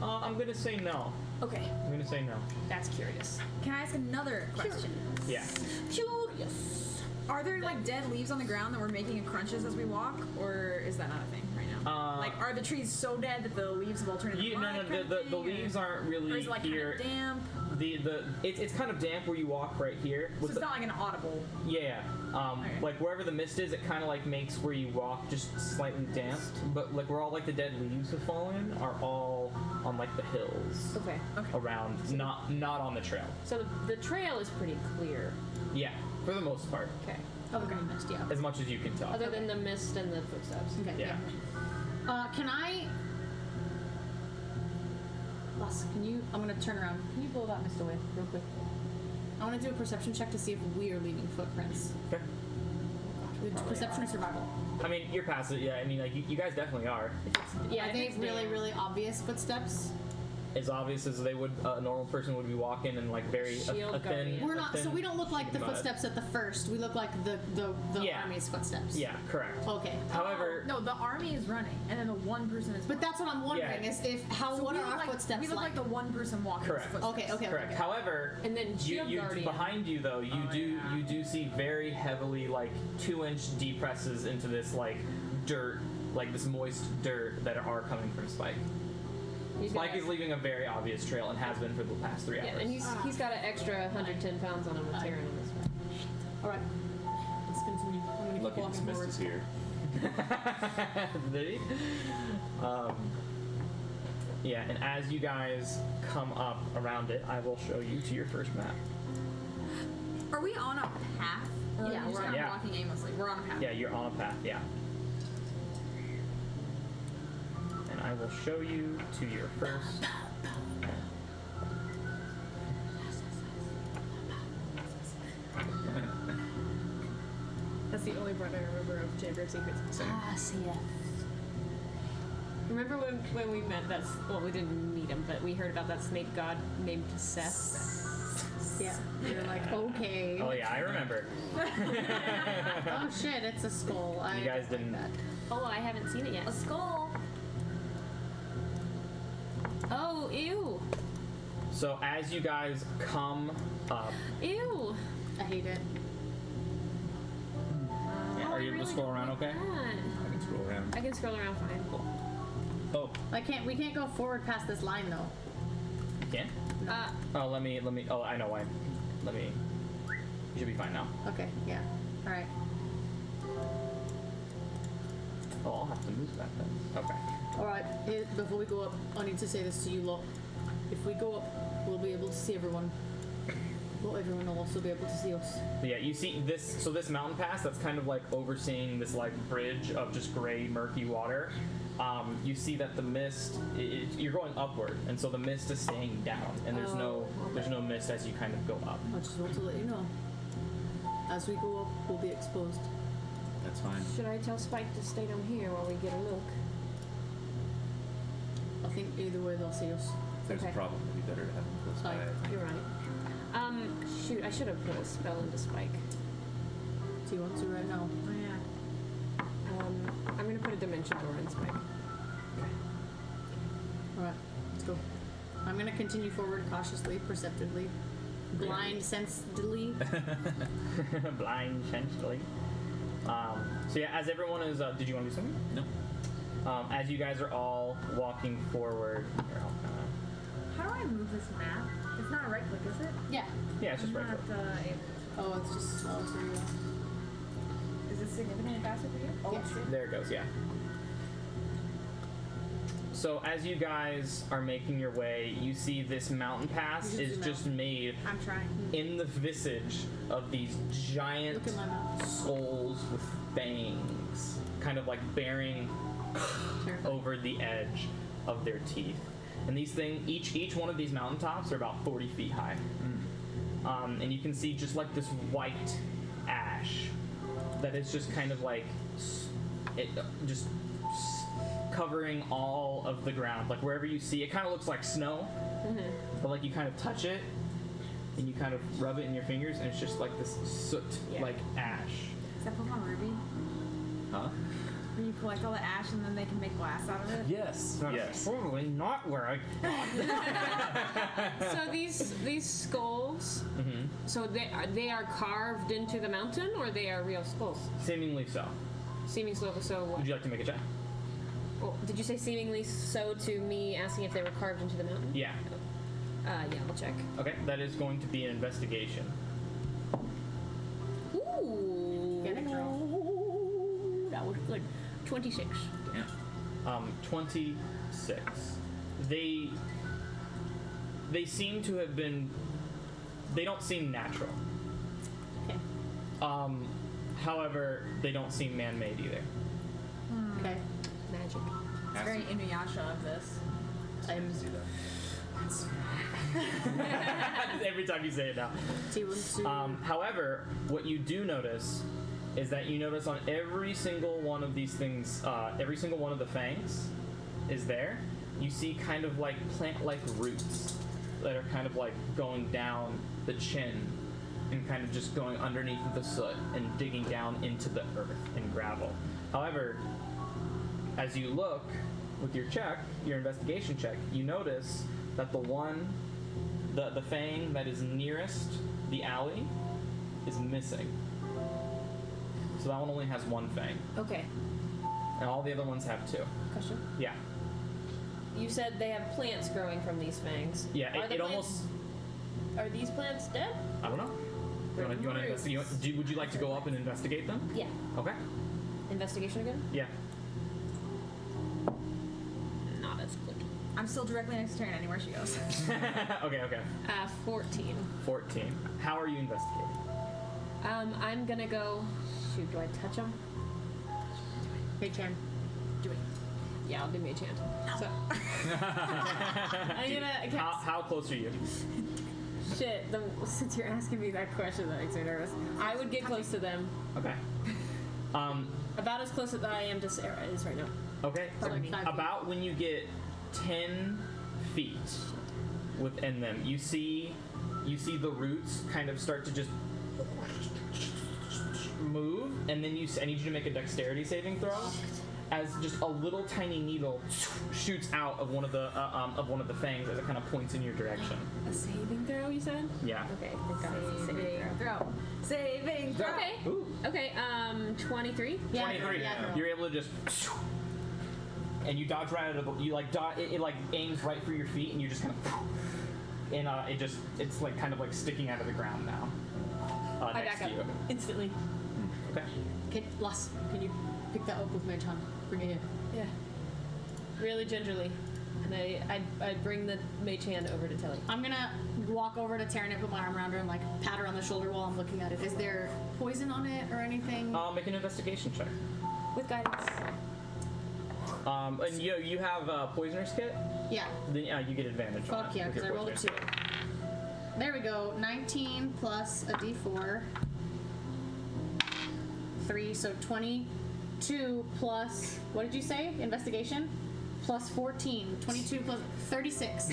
I'm gonna say no. Okay, I'm gonna say no. that's curious. Can I ask another question? Yeah. Curious. Are there like dead leaves on the ground that we're making crunches as we walk, or is that not a thing right now? Like, are the trees so dead that the leaves have all turned into mud kind of the thing, leaves aren't or really is it like here. kind of damp? It's kind of damp where you walk right here. So with it's the- not like an audible. Yeah. Okay. Like wherever the mist is, it kind of like makes where you walk just slightly damp. But like where all like the dead leaves have fallen are all on like the hills Okay. around, not on the trail. So the trail is pretty clear. Yeah. for the most part, Okay. Other than mist, yeah. as much as you can tell. Other than the mist and the footsteps. Okay. Yeah. Can I? Lass, can you? I'm gonna turn around. Can you blow that mist away real quick? I want to do a perception check to see if we are leaving footprints. Okay. Perception or survival? I mean, you're past it. Yeah. I mean, like you guys definitely are. Yeah, Are they really, really obvious footsteps? As obvious as they would a normal person would be walking and like very Shield a thin. guardian. We're not. So we don't look like the mud. footsteps at the first. We look like the Yeah. army's footsteps. Yeah, correct. Okay. However, No, the army is running, and then the one person is. But that's what I'm wondering Yeah. is if how So what we are look our like, footsteps We look like the one person walking. Correct. His footsteps. Okay. correct. However, And then you, shield you guardian. behind you though, you Oh, do yeah. you do see very heavily like 2-inch depresses into this like dirt, like this moist dirt that are coming from Spike. He's Spike got- is leaving a very obvious trail and has been for the past 3 hours. Yeah, and he's got an extra 110 pounds on him with tearing on this one. All right. Let's continue. I'm gonna keep Lucky this walking mist forward. is here. Did he? Yeah, and as you guys come up around it, I will show you to your first map. Are we on a path? Or Yeah, are we just we're- kind of yeah. walking aimlessly? We're on a path. Yeah, you're on a path, yeah. And I will show you to your first. That's the only part I remember of Chamber of Secrets. Ah, see ya. Remember when we met that? Well, we didn't meet him, but we heard about that snake god named Seth. Yeah. You're like, okay. Oh yeah, I remember. Oh shit, it's a skull. I You guys don't like didn't- that. Oh, I haven't seen it yet. A skull. Oh, ew, So as you guys come up, ew. I hate it. are you able to scroll around okay? I can scroll around. I can scroll around fine. Oh, We can't go forward past this line though. you can? Uh, Oh, let me, oh, I know why. You should be fine now. Okay, yeah. Alright. Oh, I'll have to move that then. Okay. Alright, before we go up, I need to say this to you lot. If we go up, we'll be able to see everyone. Not everyone will also be able to see us. But yeah, you see this, so this mountain pass that's kind of like overseeing this like bridge of just gray, murky water. You see that the mist, you're going upward, and so the mist is staying down, and there's no mist as you kind of go up. I just want to let you know. As we go up, we'll be exposed. That's fine. should I tell Spike to stay down here while we get a look? I think either way they'll see us. If there's Okay. a problem, it'd be better to have them close by. Fine. I think. You're right. Shoot, I should have put a spell into Spike. Do you want to right now? Oh yeah. I'm gonna put a dimension door in Spike. Alright, let's go. I'm gonna continue forward cautiously, perceptively. Blind, sensibly. Blind, sensually. So yeah, as everyone is, did you want to do something? No. As you guys are all walking forward, here, I'll kinda, How do I move this map? It's not a right click, is it? Yeah. yeah, it's just right Not, click. Oh, it's just slow for you. Is it significantly faster for you? Oh, Yes. shit. There it goes, yeah. So as you guys are making your way, you see this mountain pass You should is zoom just made I'm trying. in the visage of these giant Look at my mouth. skulls with fangs, kind of like bearing Terrifying. over the edge of their teeth. And these things, each one of these mountaintops are about 40 feet high. And you can see just like this white ash that is just kind of like covering all of the ground. Like wherever you see it, kind of looks like snow, but like you kind of touch it and you kind of rub it in your fingers, and it's just like this soot, like ash. Is that Pokemon Ruby? Huh? Where you collect all the ash and then they can make glass out of it? Yes. That's Yes. probably not where I. So these skulls, so they are carved into the mountain, or they are real skulls? Seemingly so. Seeming so. So what? Would you like to make a check? Oh, did you say seemingly so to me asking if they were carved into the mountain? Yeah. Yeah, I'll check. Okay, that is going to be an investigation. Ooh. Get it, girl. That was good. 26. Yeah. 26. They seem to have been. They don't seem natural. Okay. However, they don't seem man-made either. Okay. Magic. It's very Inuyasha of this. I'm See that? Every time you say it now. T1 However, what you do notice is that you notice on every single one of these things, every single one of the fangs is there. You see kind of like plant-like roots that are kind of like going down the chin and kind of just going underneath the soot and digging down into the earth and gravel. However, as you look with your check, your investigation check, you notice that the fang that is nearest the alley is missing. So that one only has one fang, Okay. and all the other ones have two. Question. Yeah, You said they have plants growing from these fangs. yeah. Are the It plants- almost. Are these plants dead? I don't know. You want to investigate? Would you like to go up and investigate them? Yeah. Okay. Investigation again? Yeah. Not as good. I'm still directly next to Taryn anywhere she goes. Okay. 14. 14. How are you investigating? I'm gonna go. Shoot, do I touch him? Mage hand. Do it. Yeah, I'll do Mage Hand. So, I'm gonna cast. How close are you? Shit, since you're asking me that question, that makes me nervous. I would get close to them. Okay. About as close as I am to Sarah is right now. Okay. So Like 5 feet. about when you get 10 feet within them, you see the roots kind of start to just move, and then I need you to make a dexterity saving throw, as just a little tiny needle shoots out of one of the fangs as it kind of points in your direction. A saving throw, you said? Yeah. Okay, thank God it's a saving throw. Throw. Saving throw. Okay. Ooh. Okay, 23. Yeah, 23. yeah, girl. You're able to just, and you dodge right out of you like it like aims right for your feet, and you just kind of, and it's like kind of like sticking out of the ground now. I Next back to up you. instantly. Okay. Okay, Lass, can you pick that up with Mage hand? Bring it here. Yeah. Really gingerly. And I bring the Mage Hand over to Telly. I'm gonna walk over to Taryn and put my arm around her and like pat her on the shoulder while I'm looking at it. Is there poison on it or anything? Make an investigation check. With guidance. And you have a poisoner's kit. Yeah. Then you get advantage. on Fuck it yeah, with because I your rolled a poisoner. 2. There we go. 19 plus a d4. 3, so 22 plus, what did you say? Investigation? Plus 14. 22 plus 36.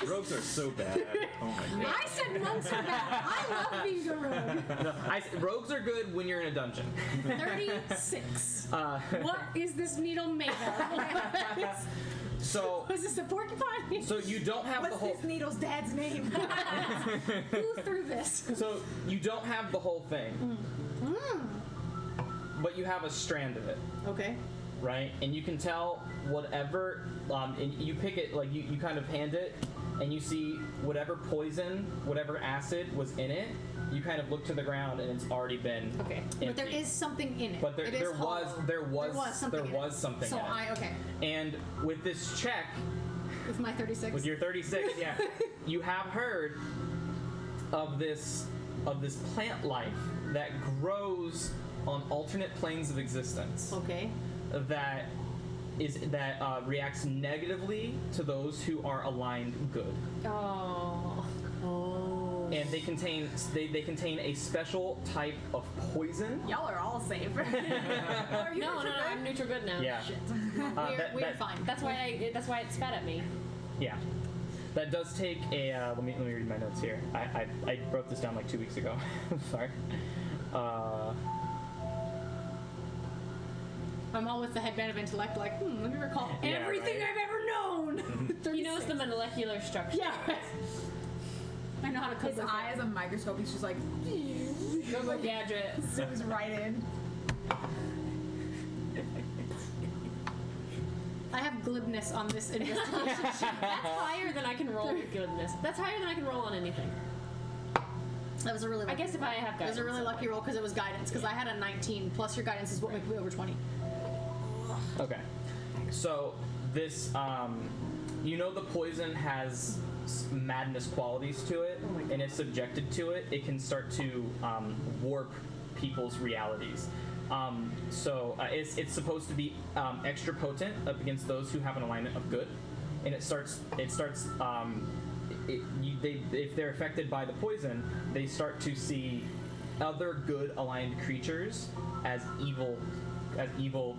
Rogues are so bad. Oh my god. I said monks are bad. I love being a rogue. No, rogues are good when you're in a dungeon. 36. What is this needle made of? So Was this a porcupine? so you don't have the What's whole. this needle's dad's name? Who threw this? So you don't have the whole thing, but you have a strand of it. Okay. Right? And you can tell whatever, and you pick it, like you kind of hand it, and you see whatever poison, whatever acid was in it, you kind of look to the ground and it's already been Okay. But there emptied. is something in it. But there It is was hollow. there was something in it. something So in it. okay. And with this check, With my 36. with your 36, yeah, you have heard of this plant life that grows on alternate planes of existence. Okay. That reacts negatively to those who are aligned good, Oh. Oh. and they contain a special type of poison. Y'all are all safe. Are you No, I'm neutral good now. Yeah, We're fine. That's why it spat at me. yeah. That does take a. Let me read my notes here. I wrote this down like 2 weeks ago. Sorry. I'm all with the headband of intellect, like, let me recall Yeah, everything right. I've ever known. He knows the molecular structure. Yeah. I know how to cook His with eye is a microscope. He's just like Go gadget. zooms right in. I have glibness on this investigation. That's higher than I can roll with goodness. That's higher than I can roll on anything. That was a really I lucky guess if I have It guidance. was a really lucky roll because it was guidance, because I had a 19, plus your guidance is what makes me over 20. Okay. So this, the poison has madness qualities to it, and is subjected to it, it can start to warp people's realities. It's supposed to be extra potent up against those who have an alignment of good, and if they're affected by the poison, they start to see other good aligned creatures as evil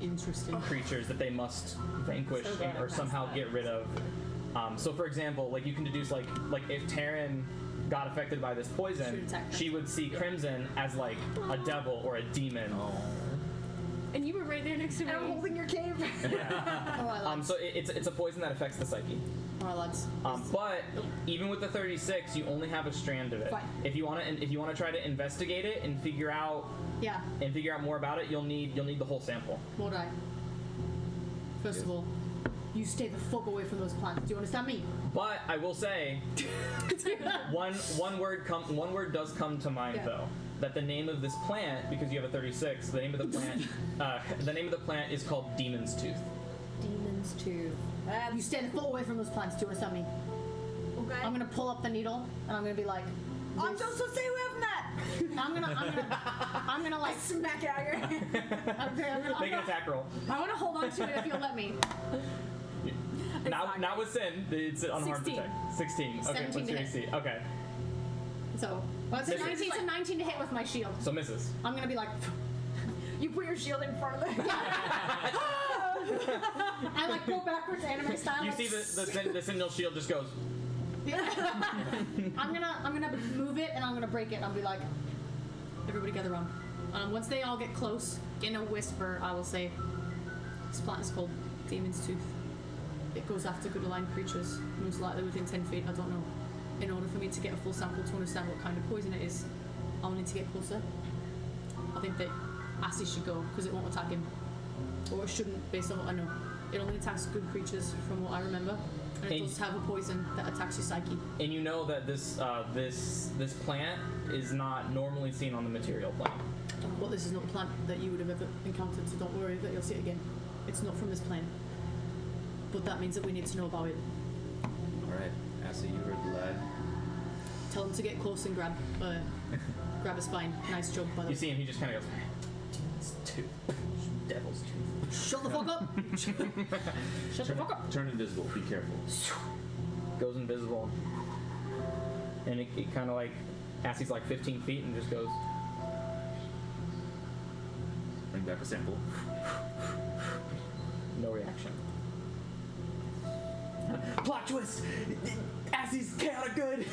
Interesting. creatures that they must vanquish So glad I or passed somehow that. get rid of. So for example, like you can deduce like if Taryn got affected by this She poison, would attack she would see Crimson as like a devil or a demon. And you were right there next to me. And I'm holding your cave. Alright, lads. So it's a poison that affects the psyche. Alright, lads. But even with the 36, you only have a strand of it. Fine. If you want to try to investigate it and figure out Yeah, more about it, you'll need the whole sample. Mordai. First of all, you stay the fuck away from those plants. Do you understand me? But I will say, one word does come to mind Yeah. though. That the name of this plant, because you have a 36, the name of the plant is called Demon's Tooth. Demon's Tooth. You stay the fuck away from those plants. Do you understand me? Okay. I'm gonna pull up the needle and I'm gonna be like, I'm just so stay away from that. I'm gonna like Smack it out of your hand. Make an attack roll. I wanna hold on to it if you'll let me. Not with sin. It's an unharmed 16. attack. 16. Okay, 17 what's to your hit. AC? Okay, So, well, it's a Misses. 19 to 19 to hit with my shield. so misses. I'm gonna be like, You put your shield in front of them. I like go backwards anime style. You like, see the Sentinel shield just goes. I'm gonna move it and I'm gonna break it and I'll be like, everybody gather around. Once they all get close, in a whisper, I will say, this plant is called Demon's Tooth. It goes after good aligned creatures, most likely within 10 feet, I don't know. In order for me to get a full sample to understand what kind of poison it is, I'll need to get closer. I think that Assy should go, because it won't attack him. Or it shouldn't, based on what I know. It only attacks good creatures, from what I remember. And it Hey. does have a poison that attacks your psyche. And you know that this plant is not normally seen on the material plane. But this is not a plant that you would have ever encountered, so don't worry that you'll see it again. It's not from this plane. But that means that we need to know about it. Alright, Assy, you heard the lad. Tell him to get close and grab a spine. Nice job, by the You way. see him, he just kind of goes, Demon's Tooth. Devil's Tooth. Shut the fuck up! Shut the fuck up. Turn invisible, be careful. Goes invisible. And it kind of like, Assy's like 15 feet and just goes, Bring back a sample. no reaction. Plot twist! Assy's chaotic good!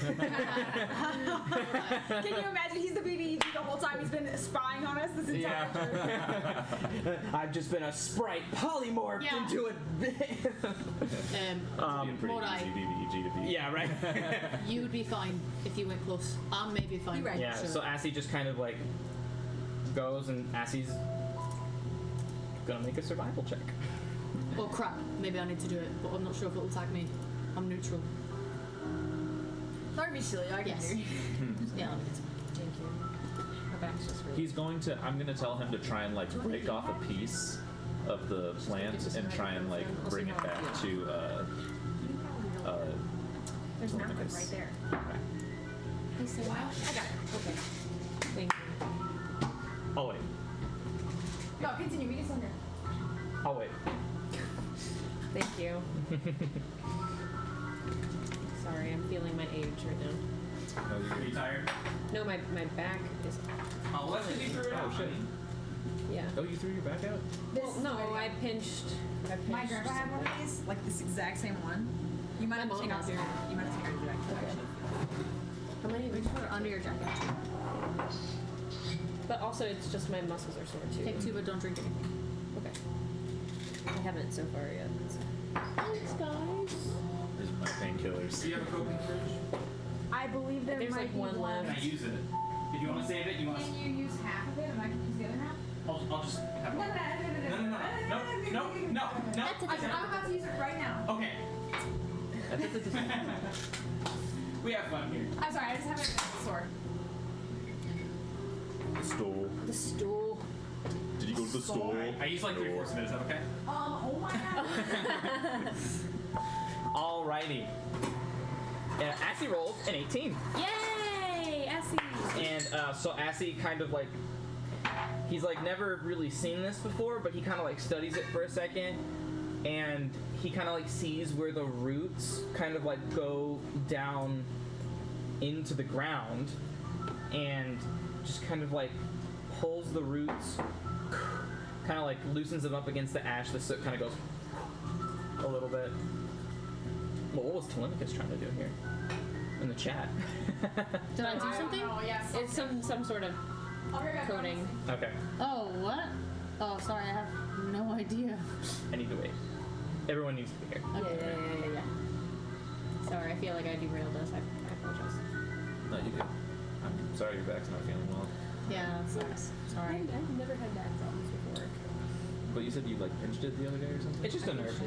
Can you imagine? He's the BB the whole time. He's been spying on us this entire trip. I've just been a sprite polymorphed Yeah. into a. Being pretty Mordai. easy BBEG to beat. Yeah, right? You would be fine if you went close. I may be fine. You're right. Yeah, Sure. so Assy just kind of like goes and Assy's gonna make a survival check. Oh crap, maybe I need to do it, but I'm not sure if it'll attack me. I'm neutral. Don't be silly. I can Yes. hear you. Yeah, I'll need to. Thank you. My back's just really. I'm gonna tell him to try and like break off a piece of the plant and try and like bring it back to There's nothing Telemachus. right there. Hey, so wow. I got it. Okay. Thank you. I'll wait. No, continue. We just under. I'll wait. Thank you. Sorry, I'm feeling my age right now. Are you tired? No, my back is. Oh, let's get you through it out. shit. Yeah. Oh, you threw your back out? Well, no, I pinched. My grandpa had one of these, like this exact same one. You might have My taken mom out has your. it. You might have taken out your jacket. Actually. How many? We just put it under your jacket. But also, it's just my muscles are sore too. Take two, but don't drink anything. Okay. I haven't so far yet. So. Thanks, guys. These are my painkillers. Do you have a Coke in the fridge? I believe there There's might like be one left. Can I use it? If you want to save it, you want to. Can you use half of it and I can use the other half? I'll just have No, it. No. I'm about to use it right now. Okay. We have fun here. I'm sorry, I just have it sore. The stool. The stool. Did you go to the stool? I use like 3/4 minutes. Is that okay? Oh my god. Alrighty. Assy rolled an 18. Yay! Essie! And so Assy kind of like, he's like never really seen this before, but he kind of like studies it for a second, and he kind of like sees where the roots kind of like go down into the ground, and just kind of like pulls the roots, kind of like loosens them up against the ash. The soot kind of goes a little bit. Well, what was Telemachus trying to do here in the chat? Did I do something? Oh, yes. It's some sort of coding. Okay, Oh, what? Oh, sorry, I have no idea. I need to wait. Everyone needs to be here. Yeah. Sorry, I feel like I derailed us. I apologize. No, you good. I'm sorry your back's not feeling well. Yeah, that sucks. Sorry. I've never had back problems before. But you said you like pinched it the other day or something? It's just a nerve.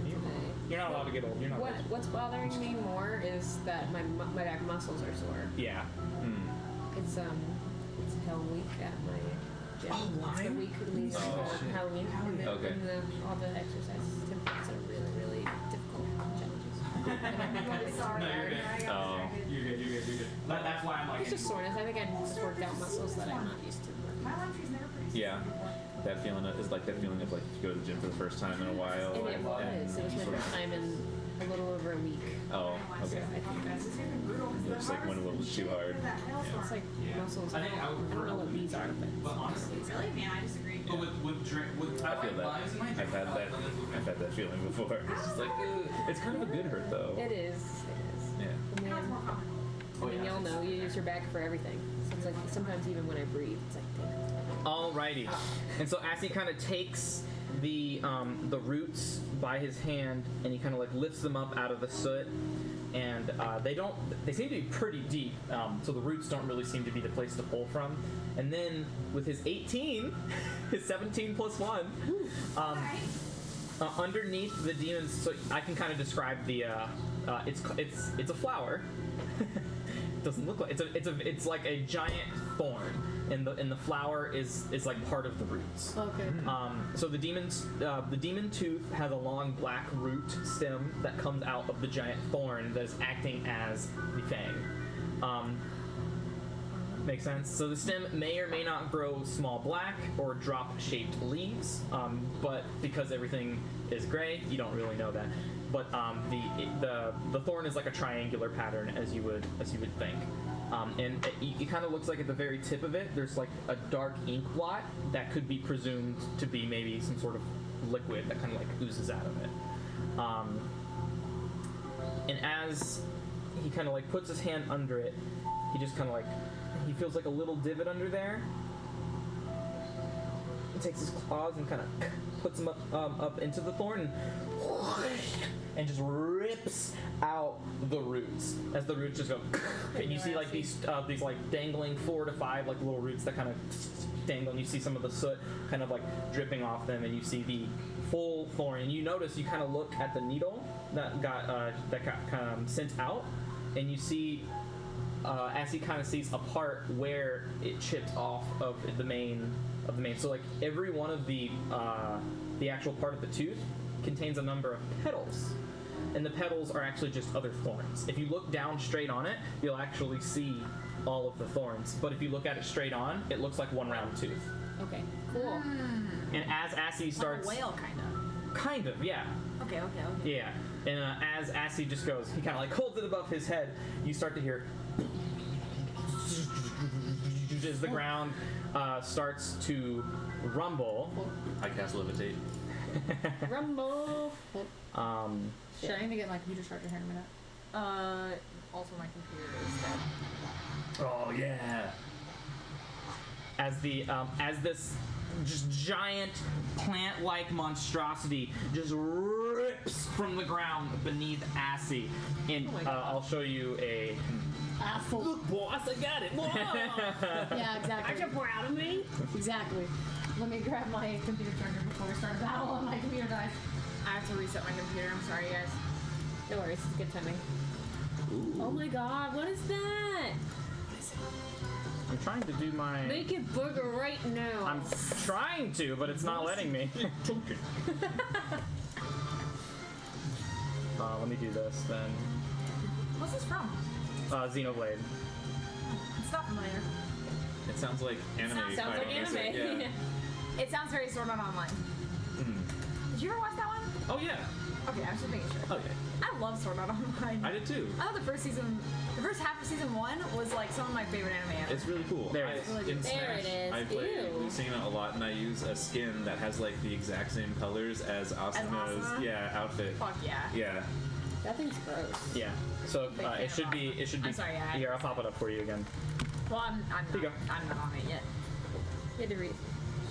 You're not allowed to get old. You're not. What's bothering me more is that my back muscles are sore. Yeah. It's Hell Week at my gym. Oh, It's the week leading Oh, to shit. Halloween. Okay. And all the exercise templates are really, really difficult challenges. Sorry. No, you're good. Oh. You're good. That's why I'm like. It's just soreness. I think I just worked out muscles that I'm not used to. My lime tree's never pretty Yeah. That feeling is like that feeling of like if you go to the gym for the first time in a while. And it was. It was my sort of- first time in a little over a week. Oh, So okay. I think that's It just like went a little too hard. it's like muscles. I think I would don't prefer know what these are, But honestly, Really? Man, I disagree. but with I feel that. I've had that feeling before. It's just like it's kind of a good hurt though. It is. Yeah. And then, Oh, I mean, yeah. y'all know you use your back for everything. So it's like sometimes even when I breathe, it's like. Alrighty. And so Assy kind of takes the roots by his hand, and he kind of like lifts them up out of the soot, and they seem to be pretty deep, so the roots don't really seem to be the place to pull from. And then with his 18, his 17 plus 1, underneath the demons, so I can kind of describe the it's a flower. It doesn't look like it's like a giant thorn, and the flower is like part of the roots. Okay. So the demon tooth has a long black root stem that comes out of the giant thorn that is acting as the fang. Makes sense. So the stem may or may not grow small black or drop-shaped leaves, but because everything is gray, you don't really know that. But the thorn is like a triangular pattern, as you would think. And it kind of looks like at the very tip of it, there's like a dark ink blot that could be presumed to be maybe some sort of liquid that kind of like oozes out of it. And as he kind of like puts his hand under it, he just kind of like, he feels like a little divot under there. He takes his claws and kind of puts them up into the thorn and just rips out the roots. As the roots just go, and you see like these like dangling 4 to 5 like little roots that kind of dangle, and you see some of the soot kind of like dripping off them, and you see the full thorn. And you notice, you kind of look at the needle that got kind of sent out, and you see as he kind of sees a part where it chipped off of the main. So like every one of the actual part of the tooth contains a number of petals, and the petals are actually just other thorns. If you look down straight on it, you'll actually see all of the thorns. But if you look at it straight on, it looks like one round tooth. Okay, cool. And as Assy starts, Like a whale, kind kind of, yeah. of. Okay. Yeah, and as Assy just goes, he kind of like holds it above his head. You start to hear as the ground starts to rumble. I cast levitate. Rumble. Shit, I need to get my computer charger here in a minute. Also my computer is dead. Oh yeah. As this just giant plant-like monstrosity just rips from the ground beneath Assy, and I'll show you a. Look, boss, I got it. Yeah, exactly. Aren't you proud of me? Exactly. Let me grab my computer charger before we start a battle on my computer dies. I have to reset my computer. I'm sorry, guys. No worries, it's good timing. Ooh. Oh my god, what is that? I'm trying to do my. Make it booger right now. I'm trying to, but it's not letting me. Let me do this then. What's this from? Xenoblade. It's not familiar. It sounds like anime. Sounds Sounds like fighting, anime. isn't it? Yeah. It sounds very Sword Art Online. Did you ever watch that one? Oh yeah. Okay, I was just making sure. Okay. I love Sword Art Online. I did too. I thought the first half of season 1 was like some of my favorite anime ever. It's really cool. There it is. In There Smash, it is. I play Ew. Lucina a lot, and I use a skin that has like the exact same colors as Asuna's Asuna? outfit. Fuck yeah. Yeah. That thing's gross. Yeah. So Big fan it should of be. It should be. I'm sorry, yeah, Here, I'll pop it up for you again. Well, I'm Here you not on it yet. You had to read.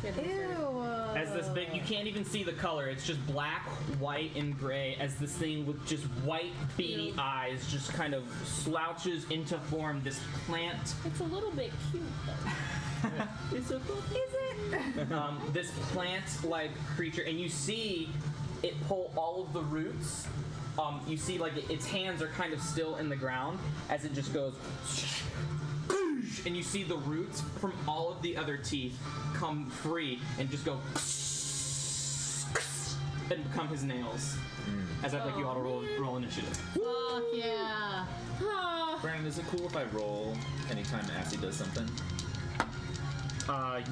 She had to research. As this big, you can't even see the color. It's just black, white, and gray. As this thing with just white, beady eyes just kind of slouches into form. This plant. It's a little bit cute though. Is it? This plant-like creature, and you see it pull all of the roots. You see, like its hands are kind of still in the ground as it just goes. And you see the roots from all of the other teeth come free and just go and become his nails. As I'd like you all to roll initiative. Fuck yeah. Brandon, is it cool if I roll anytime Assy does something?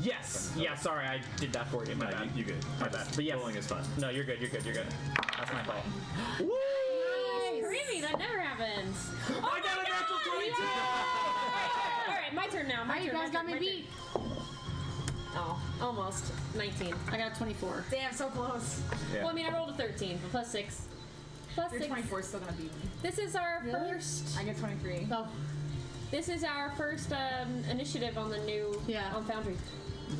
Yes. Yeah, sorry, I did that for you. My bad. You good. My bad. But yes. Rolling is fun. No, you're good. You're good. You're good. That's my fault. Woo! Creamy, that never happens. I got a natural 22! Alright, my turn now. My You turn. guys got me beat. Oh, almost. 19. I got 24. Damn, so close. Yeah. Well, I mean, I rolled a 13, but plus 6. Plus Your 6. 24 is still gonna beat me. This is our Really? first. I get 23. Oh, This is our first initiative on the new Yeah. on Foundry.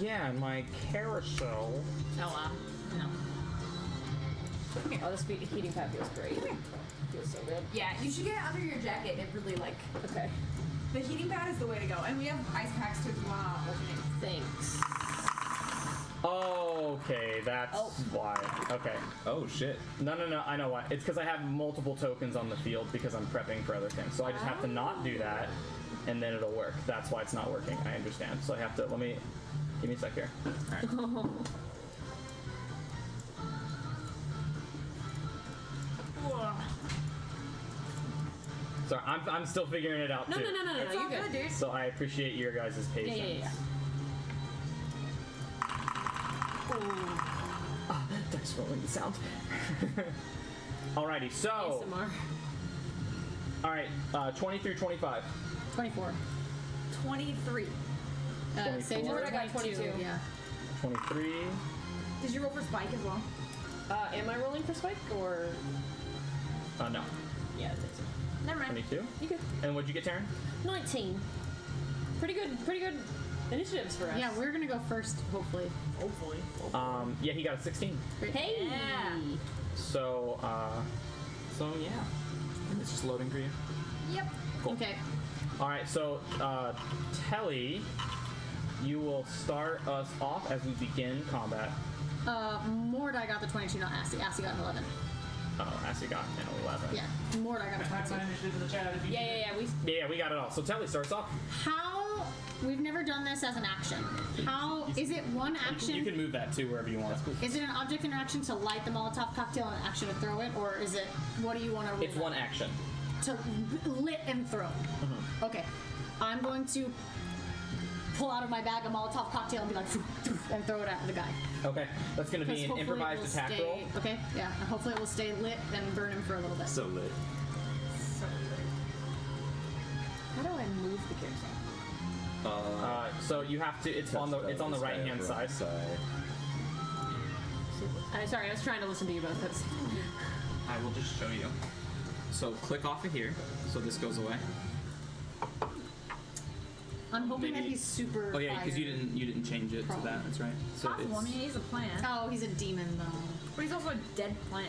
Yeah, and my carousel. Oh wow. No. Oh, this heating pad feels great. Feels so good. Yeah, you should get it under your jacket. It really like Okay. the heating pad is the way to go, and we have ice packs too if you wanna alternate. Thanks. Okay, that's why. Okay. Oh shit. No, I know why. It's because I have multiple tokens on the field because I'm prepping for other things. So I just have to not do that, and then it'll work. That's why it's not working. I understand. So I have to, give me a sec here. Alright. Sorry, I'm still figuring it out No, too. no, It's you're all good. good, dude. So I appreciate your guys' patience. Yeah. Dice rolling the sound. Alrighty, so ASMR. alright, 20 through 25. 24. 23. 24. Sage is I got 22. 22. Yeah. 23. Did you roll for Spike as well? Am I rolling for Spike or? No. Yeah, I think so. Never mind. 22. You good? And what'd you get, Taryn? 19. Pretty good initiatives for us. Yeah, we're gonna go first, hopefully. Hopefully. Yeah, he got a 16. Hey. Yeah. So, yeah. And it's just loading for you. Yep. Cool. Okay. Alright, so, Telly, you will start us off as we begin combat. Mordai got the 22, not Assy. Assy got an 11. Oh, Assy got an 11. Yeah. Mordai got a 22. initiative in the chat if you Yeah. Yeah, we got it all. So Telly starts off. How? We've never done this as an action. How? Is it one action? You can move that too wherever you want. Is it an object interaction to light the Molotov cocktail and an action to throw it? Or is it, what do you want to roll? It's one action. To lit and throw. Okay. I'm going to pull out of my bag a Molotov cocktail and be like, and throw it at the guy. Okay, that's going to be Because an hopefully improvised it will attack stay, roll. Okay, yeah. And hopefully it will stay lit and burn him for a little bit. So lit. How do I move the carousel? So you have to. It's on the right hand side. I'm sorry, I was trying to listen to you both. That's I will just show you. So click off of here. So this goes away. I'm hoping that Maybe- he's super. Oh yeah, because you fire. didn't change it to Probably. that. That's right. So Possible. I mean, he's a plant. Oh, he's a demon though. But he's also a dead plant.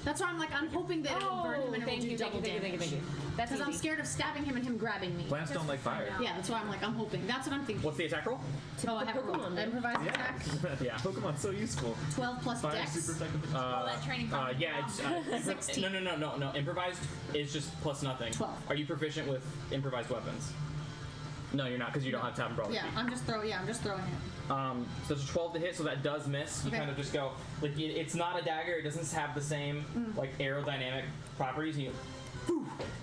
That's why I'm like, I'm hoping that it'll burn him and it will do double damage. Thank you. That's Because I'm easy. scared of stabbing him and him grabbing me. Plants don't like fire. Yeah, that's why I'm like, I'm hoping. That's what I'm thinking. what's the attack roll? Oh, I haven't rolled. Pokemon. Improvised attack. Yeah. Pokemon's so useful. 12 plus Fire dex. super effective. All that training from Yeah, it's 16. No. Improvised is just plus nothing. 12. Are you proficient with improvised weapons? No, you're not, because you don't have Tap Umbrella. Yeah, I'm just throwing it. So it's a 12 to hit, so that does miss. You Okay. kind of just go, like, it's not a dagger. It doesn't have the same, like, aerodynamic properties. You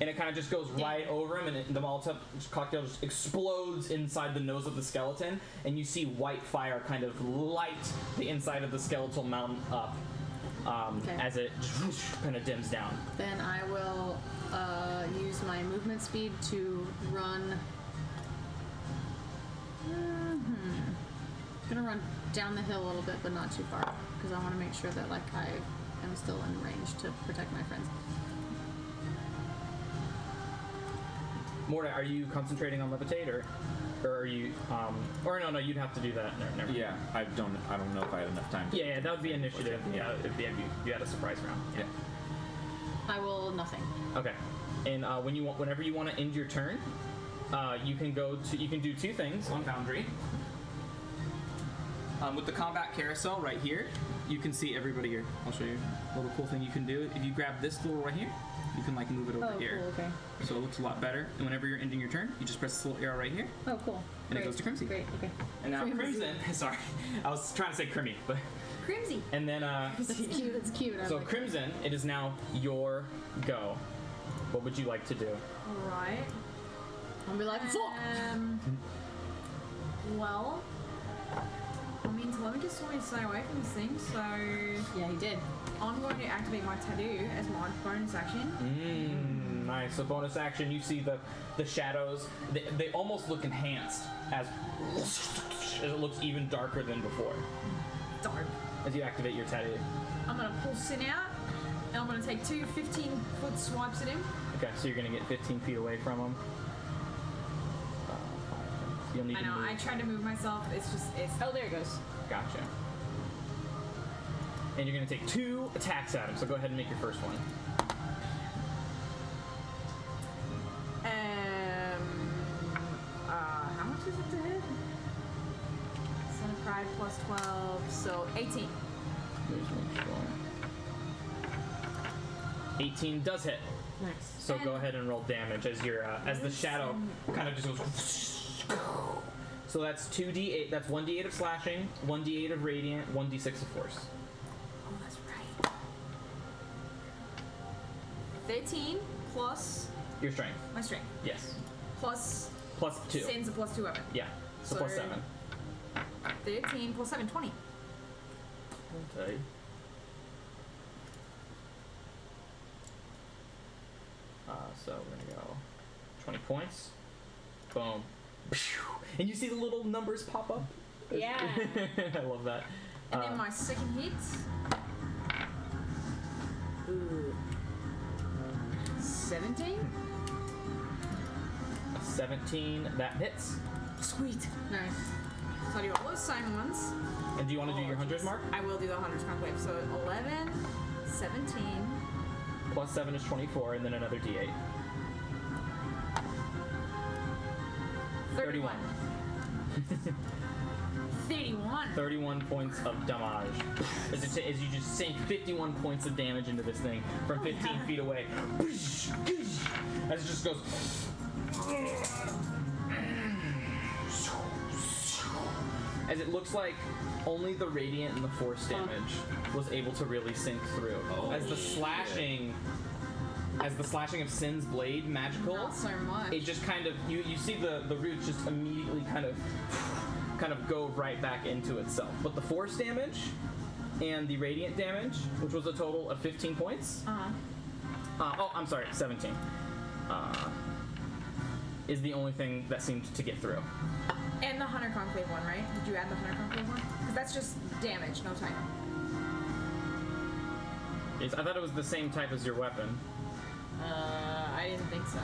and it kind of just goes right over him, and the Molotov cocktail just explodes inside the nose of the skeleton, and you see white fire kind of light the inside of the skeletal mountain up as it kind of dims down. Then I will use my movement speed to run. I'm gonna run down the hill a little bit, but not too far, because I want to make sure that like I am still in range to protect my friends. Morta, are you concentrating on levitate, or are you or no, you'd have to do that. Never. Yeah, I don't know if I had enough time to. Yeah, that would be initiative. Yeah, if you had a surprise round. Yeah. I will nothing. Okay, and whenever you want to end your turn, you can do two things on Foundry. With the combat carousel right here, you can see everybody here. I'll show you a little cool thing you can do. If you grab this little right here, you can like move it over here. Cool, okay. So it looks a lot better. And whenever you're ending your turn, you just press this little arrow right here, Oh, cool. and Great. it goes to Crimson. Great, okay. And now Crimson. Crimson. Sorry, I was trying to say Crimmy, but Crimsy. and then That's cute, that's cute. I so like Crimson, it is now your go. What would you like to do? Alright. it. I'll be like, fuck! Well, I mean, Telemachus told me to stay away from this thing, so Yeah, he did. I'm going to activate my tattoo as my bonus action. Nice. So bonus action, you see the shadows. They almost look enhanced as it looks even darker than before Dark. as you activate your tattoo. I'm going to pull Sin out, and I'm going to take two 15-foot swipes at him. Okay, so you're gonna get 15 feet away from him. You'll need I know, to move. I tried to move myself, it's Oh, there it goes. Gotcha. And you're gonna take 2 attacks at him. So go ahead and make your first one. How much is it to hit? Son of Pride plus 12, so 18. 18 does hit. Nice. So go ahead and roll damage as your as the shadow kind of just goes. So that's 2d8. That's 1d8 of slashing, 1d8 of radiant, 1d6 of force. Oh, that's right. 13 plus Your strength. my strength. Yes. Plus Plus 2. Sin's a plus 2 weapon. Yeah. So So- plus 7. 13 plus 7, 20. Okay. So we're gonna go 20 points. Boom. And you see the little numbers pop up. Yeah. I love that. And then my second hit. Ooh. 17? 17, that hits. Sweet. Nice. So I do all those same ones. And do you want to do your 100 mark? I will do the 100 conclave. So 11, 17. Plus 7 is 24, and then another d8. 31. 31. 31 points of damage. As you just sink 51 points of damage into this thing from 15 feet away. As it just goes. As it looks like only the radiant and the force damage was able to really sink through. As the slashing of Sin's blade magical, Not so much. it just kind of you see the roots just immediately kind of go right back into itself. But the force damage and the radiant damage, which was a total of 15 points. Oh, I'm sorry, 17. Is the only thing that seemed to get through. And the Hunter Conclave one, right? Did you add the Hunter Conclave one? Because that's just damage, no type. I thought it was the same type as your weapon. I didn't think so.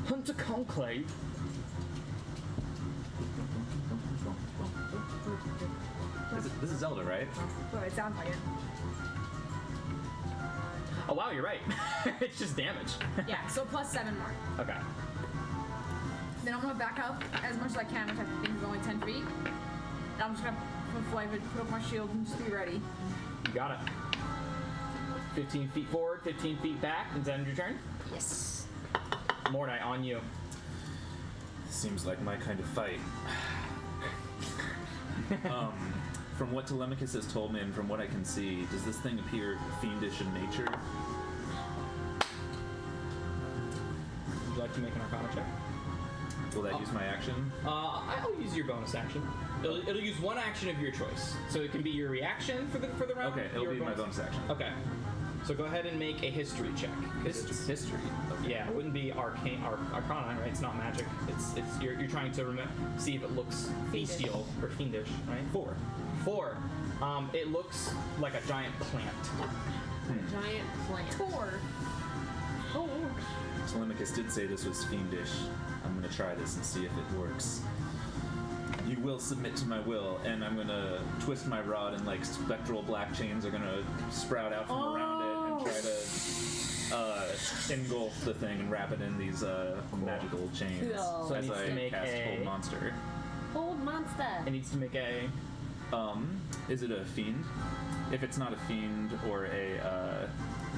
Hunter Conclave. This is Zelda, right? Well, it sounds like it. Oh wow, you're right. It's just damage. Yeah, so plus 7 more. Okay. Then I'm gonna back up as much as I can, which I think is only 10 feet. And I'm just gonna put up my shield and just be ready. You got it. 15 feet forward, 15 feet back. Is that your turn? Yes. Mordai, on you. Seems like my kind of fight. From what Telemachus has told me and from what I can see, does this thing appear fiendish in nature? Would you like to make an Arcana check? Will that use my action? I'll use your bonus action. It'll use one action of your choice, so it can be your reaction for the round. Okay, it'll be my bonus action. Okay, so go ahead and make a history check. History. Okay. Yeah, it wouldn't be Arcana, right? It's not magic. It's you're trying to see if it looks bestial or fiendish, right? 4. It looks like a giant plant. Giant plant. Tor. Oh. Telemachus did say this was fiendish. I'm gonna try this and see if it works. You will submit to my will, and I'm gonna twist my rod, and like spectral black chains are gonna sprout out from around it and try to engulf the thing and wrap it in these magical chains Cool. So it as needs I to make cast a- Hold Monster. Old monster. It needs to make a. Is it a fiend? If it's not a fiend or a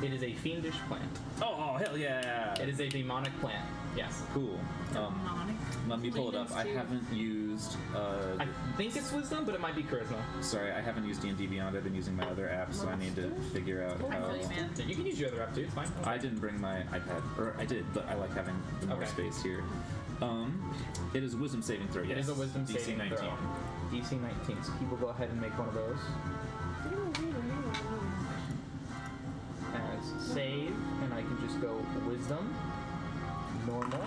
It is a fiendish plant. oh hell yeah! It is a demonic plant. Yes. Cool. Demonic. Let me pull it up. I Demons, too. haven't used. I think it's wisdom, but it might be charisma. Sorry, I haven't used D&D Beyond. I've been using my other app, so I need to figure out I how. feel you, man. You can use your other app too. It's fine. I didn't bring my iPad, or I did, but I like having the more Okay. space here. It is a wisdom saving throw. Yes. It is a wisdom DC saving 19. throw. DC 19. So people go ahead and make one of those as save, and I can just go wisdom, normal,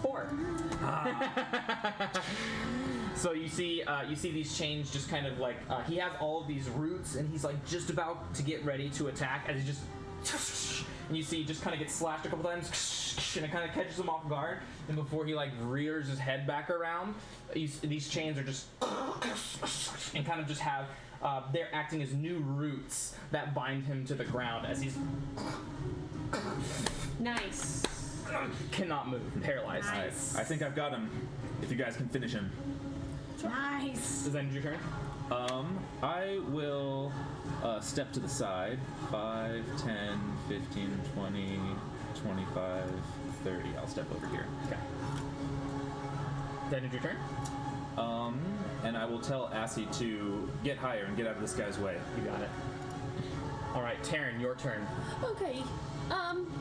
4. So you see these chains just kind of like he has all of these roots, and he's like just about to get ready to attack as he just and you see he just kind of gets slashed a couple times, and it kind of catches him off guard. And before he like rears his head back around, these chains are just and kind of just have they're acting as new roots that bind him to the ground as he's Nice. cannot move, paralyzed. Nice. I think I've got him. If you guys can finish him. Nice. Is that your turn? I will step to the side. 5, 10, 15, 20, 25, 30. I'll step over here. Okay. Is that your turn? And I will tell Assy to get higher and get out of this guy's way. You got it. All right, Taryn, your turn. Okay.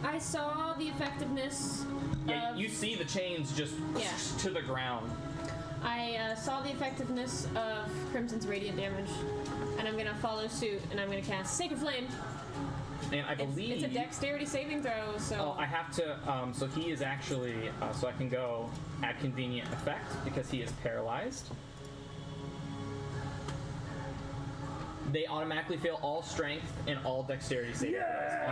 I saw the effectiveness. Yeah, of, you see the chains just Yeah. to the ground. I saw the effectiveness of Crimson's radiant damage, and I'm gonna follow suit, and I'm gonna cast Sacred Flame. And I believe It's a dexterity saving throw, so. Oh, I have to. So he is actually. So I can go at convenient effect because he is paralyzed. They automatically fail all strength and all dexterity saving throws.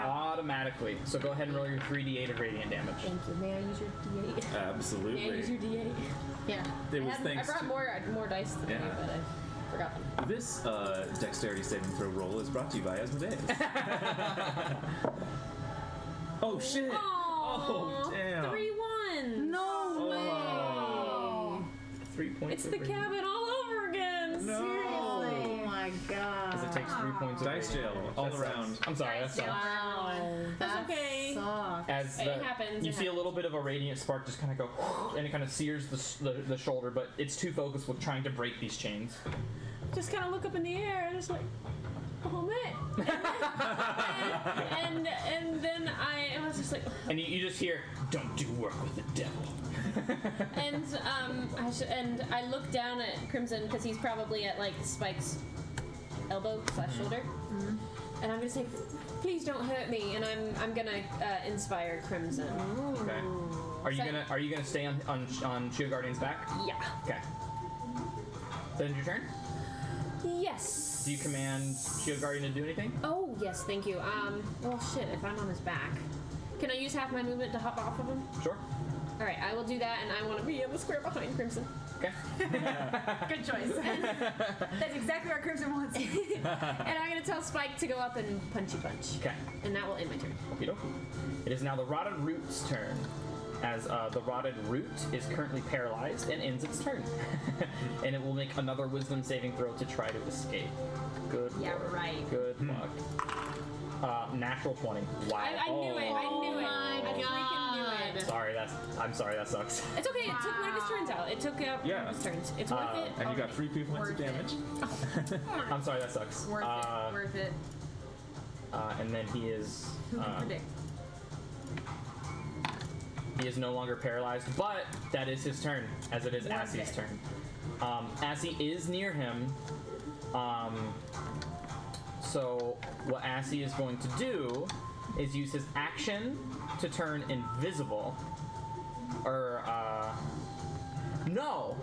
Automatically. So go ahead and roll your 3d8 of radiant damage. Thank you. May I use your D8? Absolutely. May I use your D8? Yeah. It was I thanks brought to- more dice than you, Yeah. but I forgot them. This dexterity saving throw roll is brought to you by Asmodeus. Oh shit! Oh, damn. 3-1. No way. 3 points. It's the of radiant- cabin all over again. No. Oh my god. Because it takes 3 points of Dice radiant jail damage. all That sucks. around. I'm sorry, that Dice sucks. jail. Wow. That's okay. Sucks. As It the, happens, you it see a little bit of a radiant spark just kind of go, and it kind of sears the shoulder, but it's too focused with trying to break these chains. Just kind of look up in the air and just like, oh man. and then I was just like, And you just hear, "Don't do work with the devil." and I look down at Crimson because he's probably at like Spike's elbow / shoulder, and I'm gonna say, please don't hurt me, and I'm gonna inspire Crimson. Okay. Are you gonna stay on Shield Guardian's back? Yeah. Okay. Then your turn. Yes. Do you command Shield Guardian to do anything? Oh yes, thank you. Well shit, if I'm on his back, can I use half my movement to hop off of him? Sure. All right, I will do that, and I want to be in the square behind Crimson. Okay. Good choice. That's exactly what Crimson wants. And I'm gonna tell Spike to go up and punchy punch. Okay. And that will end my turn. Okie dokie. It is now the Rotted Root's turn, as the Rotted Root is currently paralyzed and ends its turn. And it will make another Wisdom saving throw to try to escape. Good Yeah, lord. right. Good luck. Natural 20. Wow. I knew it. I knew it. my I freaking knew it. dead. I'm sorry, that sucks. It's okay. It took one of his turns out. It took out one of his turns. It's worth it. And you got 3 points of damage. I'm sorry, that sucks. Worth it. Worth it. And then he is. Who can predict? He is no longer paralyzed, but that is his turn, as it is Assie's turn. Assie is near him. So what Assie is going to do is use his action to turn invisible. No,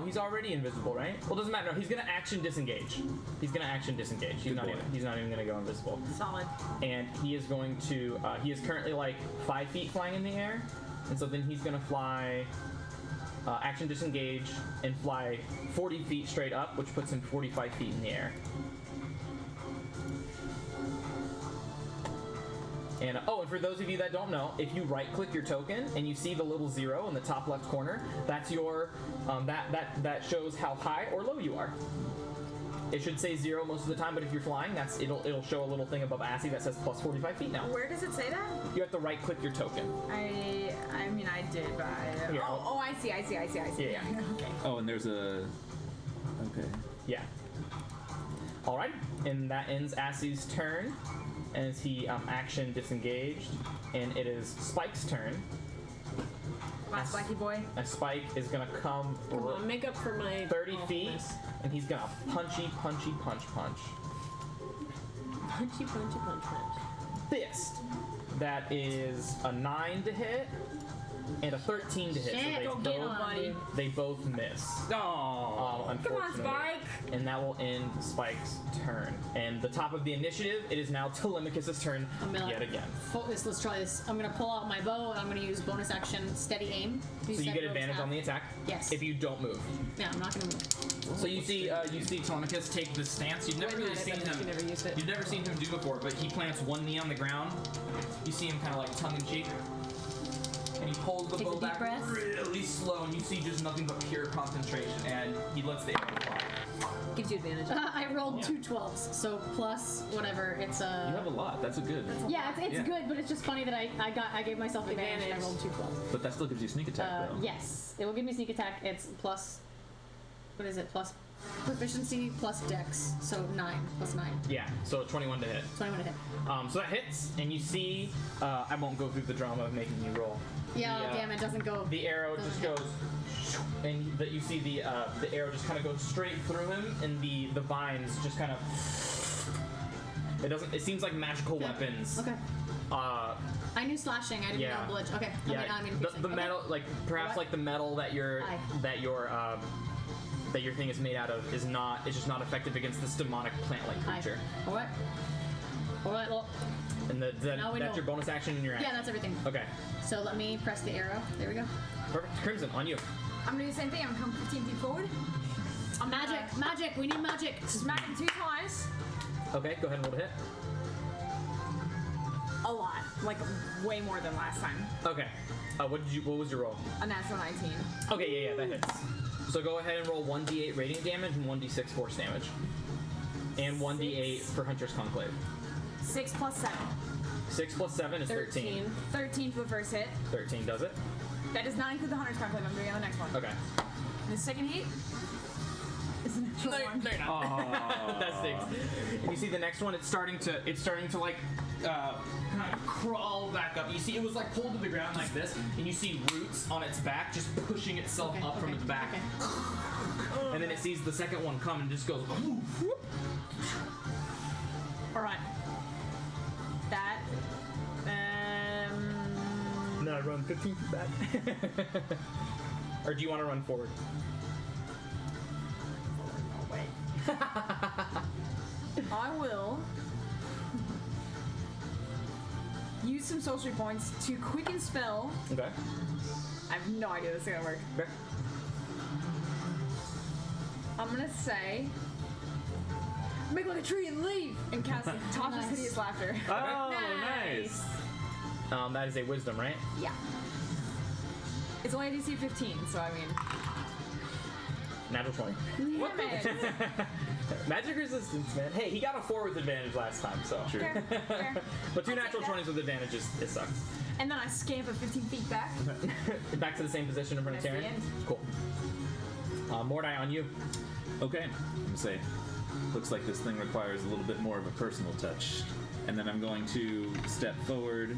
he's already invisible, right? Well, doesn't matter. No, he's gonna action disengage. He's not even gonna go invisible. Solid. And he is going to. He is currently like 5 feet flying in the air, and so then he's gonna fly. Action disengage and fly 40 feet straight up, which puts him 45 feet in the air. And and for those of you that don't know, if you right-click your token and you see the little 0 in the top left corner, that's your that shows how high or low you are. It should say 0 most of the time, but if you're flying, it'll show a little thing above Assie that says plus 45 feet now. Where does it say that? You have to right-click your token. I mean, I did, but I... Here, I see. Yeah. Okay. Oh, and there's a... Okay. Yeah. All right, and that ends Assie's turn as he action disengaged, and it is Spike's turn. Last Spiky boy. A Spike is gonna come on, make up for my 30 feet, awfulness. and he's gonna punch. Punchy, punch, punch. Fist. That is a 9 to hit and a 13 to hit. Shit, So they both miss. Oh, Come on, Unfortunately. Spike! And that will end Spike's turn. And the top of the initiative, it is now Telemachus' turn yet again. Let's try this. I'm gonna pull out my bow and I'm gonna use bonus action steady aim. So you get advantage on the attack. Yes. If you don't move. Yeah, I'm not gonna move. So you see Telemachus take this stance. You've never really seen him. You never used it. You've never seen him do before, but he plants one knee on the ground. You see him kind of like tongue in cheek. And he pulls the bow back really slow, and you see just nothing but pure concentration, and he lets the arrow fly. Gives you advantage. I rolled 2 12s, so plus whatever. It's a. you have a lot. That's a good. Yeah, it's good, but it's just funny that I gave myself advantage and I rolled 2 12s. But that still gives you sneak attack, though. Yes, it will give me sneak attack. It's plus. What is it? Plus proficiency plus dex, so 9 plus 9. Yeah, so 21 to hit. 21 to hit. So that hits, and you see, I won't go through the drama of making you roll. Yeah, damn, it doesn't go. The arrow just goes, and that you see the arrow just kind of goes straight through him, and the vines just kind of. It seems like magical weapons. Okay. I knew slashing. I didn't know bludge. Okay. Yeah. I mean, the metal, like perhaps like the metal that your thing is made out of is not. It's just not effective against this demonic plant-like creature. All right. Well. And that's your bonus action in your action. Yeah, that's everything. Okay. So let me press the arrow. There we go. Perfect. Crimson, on you. I'm gonna do the same thing. I'm gonna come 15 feet forward. Magic. We need magic. Smack him 2 times. Okay, go ahead and roll to hit. A lot. Like, way more than last time. Okay. What was your roll? A natural 19. Okay, yeah, that hits. So go ahead and roll 1d8 radiant damage and 1d6 force damage. And 1d8 for Hunter's Conclave. 6 plus 7. 6 plus 7 is 13. 13 for the first hit. 13 does it? That does not include the Hunter's Conclave. I'm doing on the next one. Okay. And the second hit is an actual 1. No, you're not. That stinks. And you see the next one, it's starting to like kind of crawl back up. You see it was like pulled to the ground like this, and you see roots on its back just pushing itself up from its back. Okay. And then it sees the second one come and just goes whoop. Alright. That No, I run 15 feet back. Or do you want to run forward? Oh, wait. I will use some sorcery points to quicken spell. Okay. I have no idea this is gonna work. Okay. I'm gonna say, make like a tree and leave, and cast Tasha's Hideous Laughter. Oh, nice. That is a wisdom, right? Yeah. It's only a DC 15, so I mean. Natural 20. Damn it. Magic resistance, man. Hey, he got a 4 with advantage last time, so. Sure. Fair, fair. But 2 I'll take natural that. 20s with advantage it sucks. And then I scamper 15 feet back. Back to the same position in front of That's the Taryn. end. Cool. Mordai on you. Okay, I'm gonna say, looks like this thing requires a little bit more of a personal touch. And then I'm going to step forward.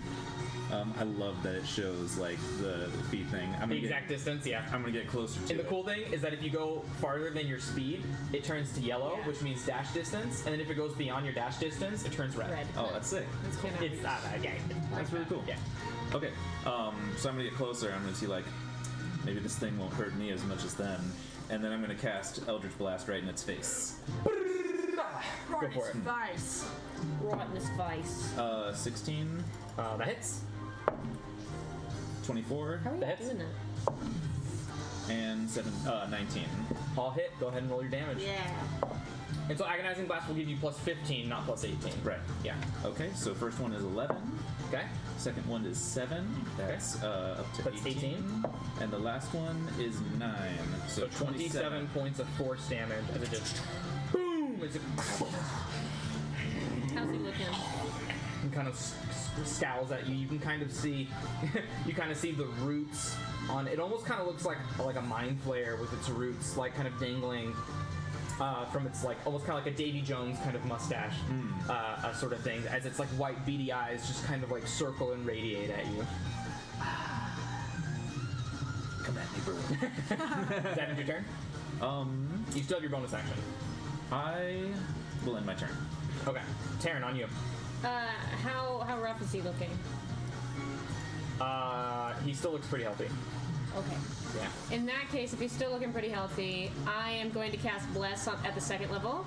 I love that it shows like the feet thing. The exact distance, yeah. I'm gonna get closer to And the it. cool thing is that if you go farther than your speed, it turns to yellow, Yeah. which means dash distance. And then if it goes beyond your dash distance, it turns red. Red. Oh, that's sick. It's yeah. That's really cool. Yeah. Okay, so I'm gonna get closer. I'm gonna see like maybe this thing won't hurt me as much as them, and then I'm gonna cast Eldritch Blast right in its face. Go for it. Vice. Rottenness vice. 16, That hits. 24, How are you That hits. doing that? and 19. All hit. Go ahead and roll your damage. Yeah. And so Agonizing Blast will give you plus 15, not plus 18. Right. Yeah. Okay, so first one is 11. Okay. Second one is 7. That's up to That's 18. And the last one is 9. So 27 points of force damage as it just boom. As it How's he looking? kind of scowls at you. You can kind of see, you kind of see the roots on. It almost kind of looks like a mind flare with its roots, like kind of dangling from its like almost kind of like a Davy Jones kind of mustache, sort of thing. As its like white beady eyes just kind of like circle and radiate at you. Come at me, bro. Is that end your turn? You still have your bonus action. I will end my turn. Okay, Taryn, on you. How rough is he looking? He still looks pretty healthy. Okay. Yeah. In that case, if he's still looking pretty healthy, I am going to cast Bless at the second level.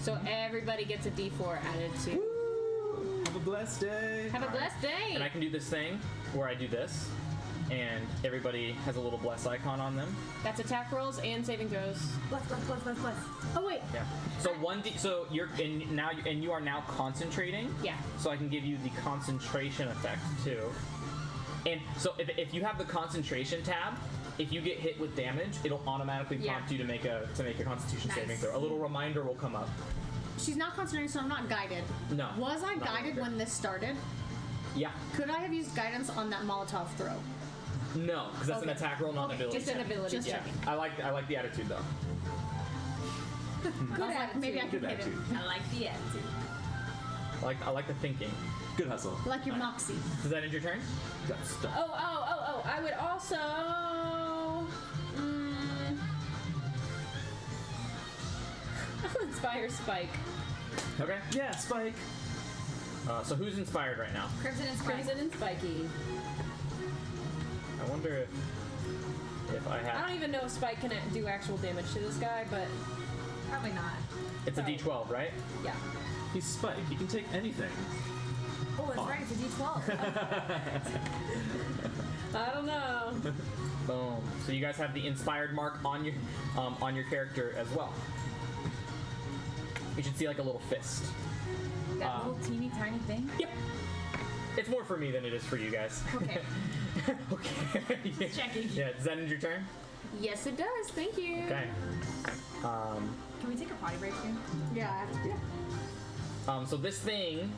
So everybody gets a D4 added to. Have a blessed day. Have a blessed day! And I can do this thing where I do this, and everybody has a little bless icon on them. That's attack rolls and saving throws. Bless. Oh wait. Yeah. So so you're and you are now concentrating. Yeah. So I can give you the concentration effect too. And so if you have the concentration tab, if you get hit with damage, it'll automatically prompt you to make a Constitution saving Nice. throw. A little reminder will come up. She's not concentrating, so I'm not guided. No. Was I not guided either. when this started? Yeah. Could I have used guidance on that Molotov throw? No, because that's an Okay. attack roll, not an ability. Just an check. ability Just check. Yeah. I like the attitude though. Good attitude. Maybe I could Good hit attitude. him. I like the attitude. I like the thinking. Good hustle. Like your moxie. Does that end your turn? Got stuff. Oh, I would also... I'll inspire Spike. Okay. Yeah, Spike. So who's inspired right now? Crimson and Spike. Crimson and Spiky. I wonder if I I have. don't even know if Spike can do actual damage to this guy, but Probably not. It's a D12, right? yeah. He's Spike. He can take anything. Oh, that's right. It's a D12. I don't know. Boom. So you guys have the inspired mark on your character as well. You should see like a little fist. That little teeny tiny thing. Yep. It's more for me than it is for you guys. Okay. Okay. Yeah. Checking. Yeah. Does that end your turn? Yes, it does. Thank you. Okay. Can we take a potty break soon? Yeah, I have to. So this thing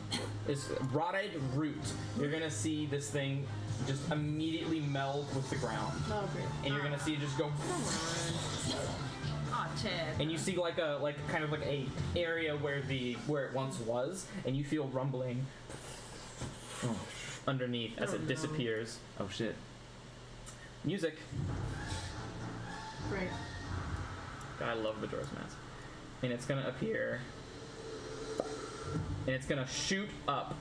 is rotted root. You're gonna see this thing just immediately meld with the ground, Oh, great. and you're gonna see it just go. Aw, Chad. And you see like a area where it once was, and you feel rumbling underneath as it disappears. Oh shit. Music. Great. God, I love Majora's Mask. And it's gonna appear, and it's gonna shoot up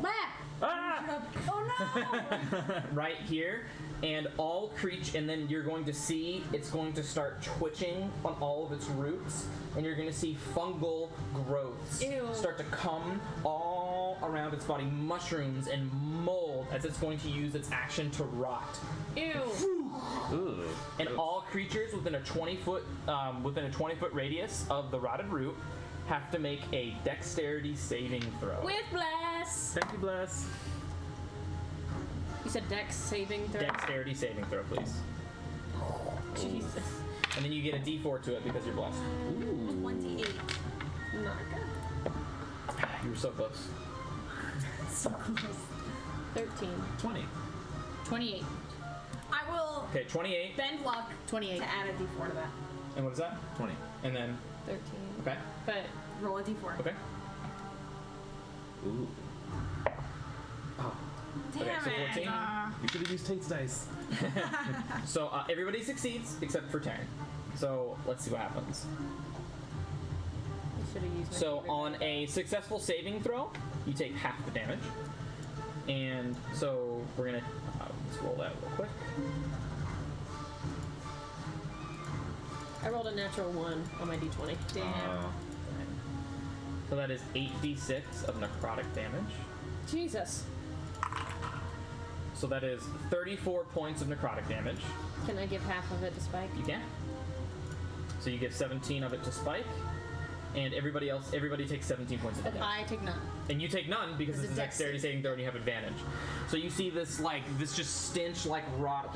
Bah! Ah! Oh no! right here, and and then you're going to see it's going to start twitching on all of its roots, and you're going to see fungal growths Ew. start to come all around its body, mushrooms and mold, as it's going to use its action to rot. Ew. Ooh. And all creatures within a 20-foot radius of the rotted root have to make a dexterity saving throw. With Bless. Thank you, bless. You said Dex saving throw? Dexterity saving throw, please. Jesus. And then you get a D4 to it because you're blessed. Ooh. 28. Not good. You were so close. So close. 13. 20. 28. I will Okay, 28. bend luck 28. to add a d4 to that. And what is that? 20. And then 13. okay, But Roll a d4. okay. Ooh. Oh, Damn Okay, so it. 14. you should have used Tate's dice. So everybody succeeds except for Taryn. So let's see what happens. I should have used my So favorite on die. a successful saving throw, you take half the damage. And so we're gonna let's roll that real quick. I rolled a natural 1 on my d20. Oh. So that is 8d6 of necrotic damage. Jesus. So that is 34 points of necrotic damage. Can I give half of it to Spike? You can. So you give 17 of it to Spike, and everybody takes 17 points of damage. I take none. And you take none because It's this a is dex dexterity saving throw and you have advantage. So you see this this just stench like rot,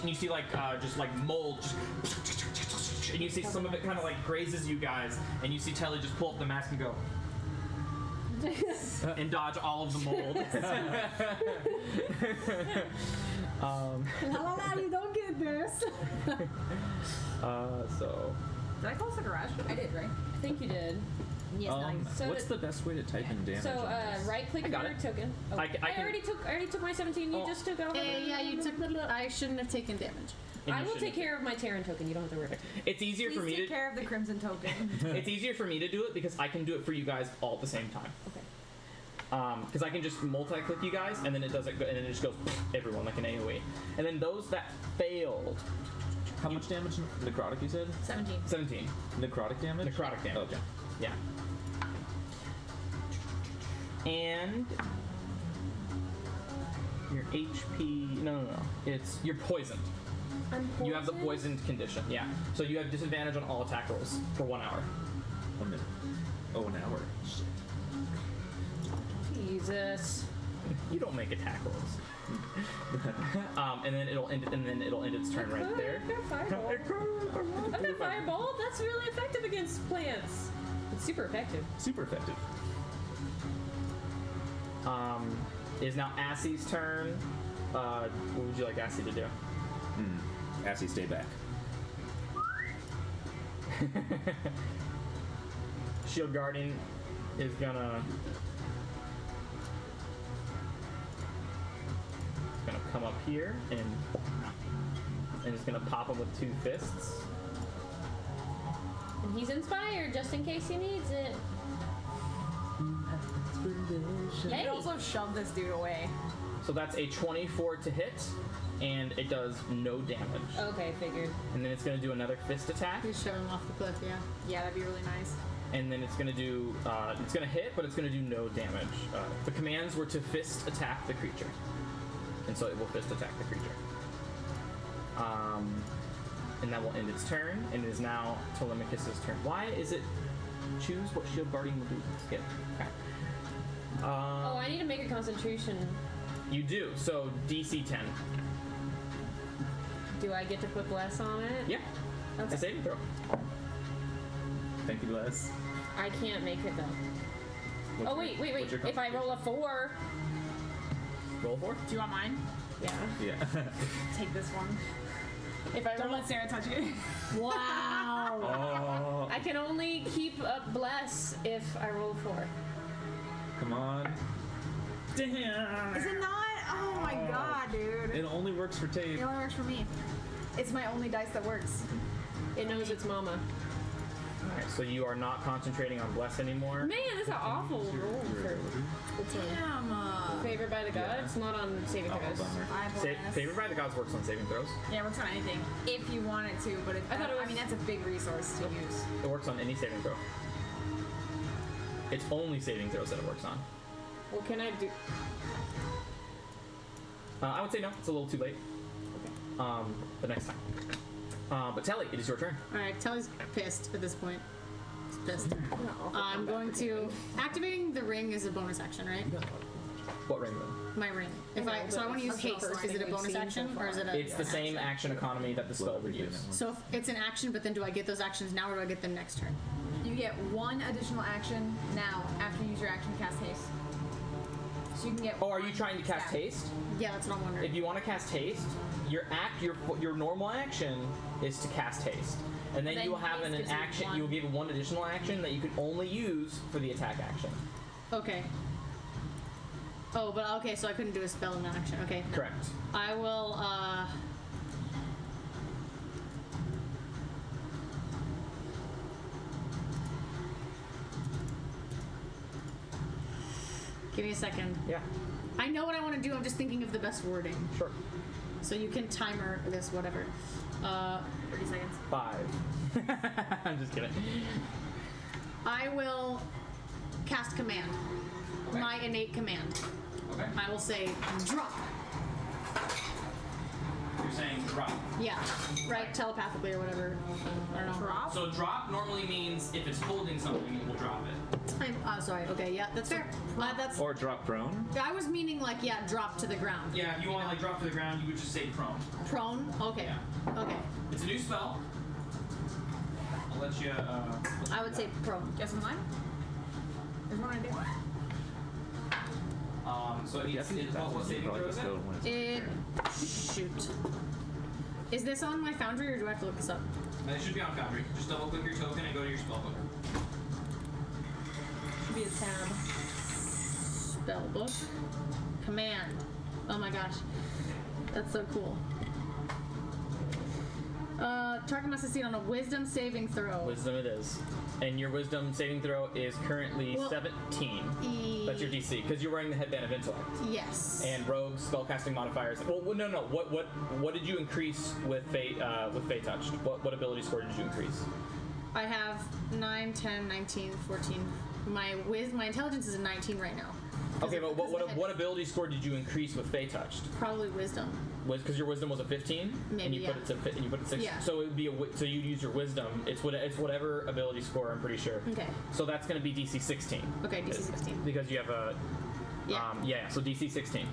and you see just like mold, and you see some of it kind of like grazes you guys, and you see Telly just pull up the mask and go. And dodge all of the mold. La la la, you don't get this. So Did I close the garage? I did, right? I think you did. Yes, nice. So What's the best way to type in damage? So on this? right click I got your it. token. Oh, I can- I already took my 17. You Oh. just took over. Yeah, you took. I shouldn't have taken damage. and I you will shouldn't- take care of my Terran token. You don't have to worry. It's easier Please for me take to. care of the crimson token. It's easier for me to do it because I can do it for you guys all at the same time. Okay. Because I can just multi-click you guys, and then it doesn't go, and then it just goes everyone like an AOE. And then those that failed, How much damage? Necrotic, you said? 17. 17 Necrotic damage? necrotic damage. Okay. Yeah. And your HP. No. It's you're poisoned. I'm You have the poisoned condition. Yeah. So you have disadvantage on all attack rolls for 1 hour. 1 minute. Oh, an hour. Shit. Jesus. You don't make attack rolls. And then it'll end. And then it'll end its turn right there. I've got fireball. I've got fireball. That's really effective against plants. It's super effective. Super effective. It is now Assie's turn. What would you like Assie to do? Assy, stay back. Shield Guardian is gonna come up here and is gonna pop him with 2 fists. And he's inspired just in case he needs it. You Hey. could also shove this dude away. So that's a 24 to hit, and it does no damage. Okay, figured. And then it's gonna do another fist attack, You shove him off the cliff, yeah. Yeah, that'd be really nice. and then it's gonna do it's gonna hit, but it's gonna do no damage. The commands were to fist attack the creature, and so it will fist attack the creature. And that will end its turn, and it is now Telemachus's turn. Why is it choose what Shield Guardian will do? Skip. Okay. Oh, I need to make a concentration. You do. So DC 10. Do I get to put bless on it? Yeah. It's a Okay. saving throw. Thank you, Les. I can't make it though. What's Oh your- wait. what's your If I roll a 4. Roll 4. Do you want mine? Yeah. Yeah. Take this one. If I Don't roll let Sarah touch it. Wow. Oh, I can only keep a bless if I roll 4. come on. Damn. Is it not? Oh my god, dude. It only works for Tate. It only works for me. It's my only dice that works. It knows its mama. Alright, so you are not concentrating on bless anymore. Man, that's an awful roll for it's a Damn. favored by the gods, not on saving Oh, throws. bummer. I Favored by the gods works on saving throws. Yeah, it works on anything. If you wanted to, but I thought it I was- mean, that's a big resource to use. It works on any saving throw. It's only saving throws that it works on. What can I do? I would say no. It's a little too late. But next time. But Telly, it is your turn. Alright, Telly's pissed at this point. He's pissed. I'm going to. Activating the ring is a bonus action, right? What ring then? My ring. If I so I want to use haste. Is it a bonus action or is it a? It's the same action economy that the spell would use. So if it's an action, but then do I get those actions now or do I get them next turn? You get one additional action now after you use your action to cast haste. So you can get. Oh, are you trying to cast haste? Yeah, that's what I'm wondering. If you want to cast haste, your normal action is to cast haste, and then Then you will have haste an gives you action. one. You will give one additional action that you can only use for the attack action. Okay. Oh, but okay, so I couldn't do a spell in that action. Okay. Correct. I will, give me a second. Yeah. I know what I want to do, I'm just thinking of the best wording. Sure. So you can timer this, whatever. 30 seconds. 5. I'm just kidding. I will cast command. Okay. My innate command. Okay. I will say, drop. You're saying drop. Yeah, right, telepathically or whatever. I don't know. Drop? So drop normally means if it's holding something, it will drop it. Sorry, okay, yeah, that's fair. That's. Or drop prone. I was meaning like, yeah, drop to the ground. Yeah, if you want to like drop to the ground, you would just say prone. Prone? Okay. Yeah. Okay. It's a new spell. I'll let you. I would say prone. Guess I'm mine? There's one idea. So it needs what saving throw is it? Shoot. Is this on my foundry or do I have to look this up? It should be on Foundry. Just double click your token and go to your spellbook. Should be a tab. Spellbook. Command. Oh my gosh. That's so cool. Target must succeed on a wisdom saving throw. Wisdom it is. And your wisdom saving throw is currently 17. That's your DC, because you're wearing the headband of intellect. Yes. And rogue spellcasting modifiers. Well, no. What did you increase with Fate Touched? What ability score did you increase? I have 9, 10, 19, 14. My intelligence is a 19 right now. Okay, but what ability score did you increase with Fate Touched? Probably wisdom. Because your wisdom was a 15, Maybe, and you put it to and you put it 6. Yeah. So it would be so you use your wisdom. It's whatever ability score. I'm pretty sure. Okay. So that's going to be DC 16. Okay, DC 16. Because you have a. Yeah. Yeah. So DC 16.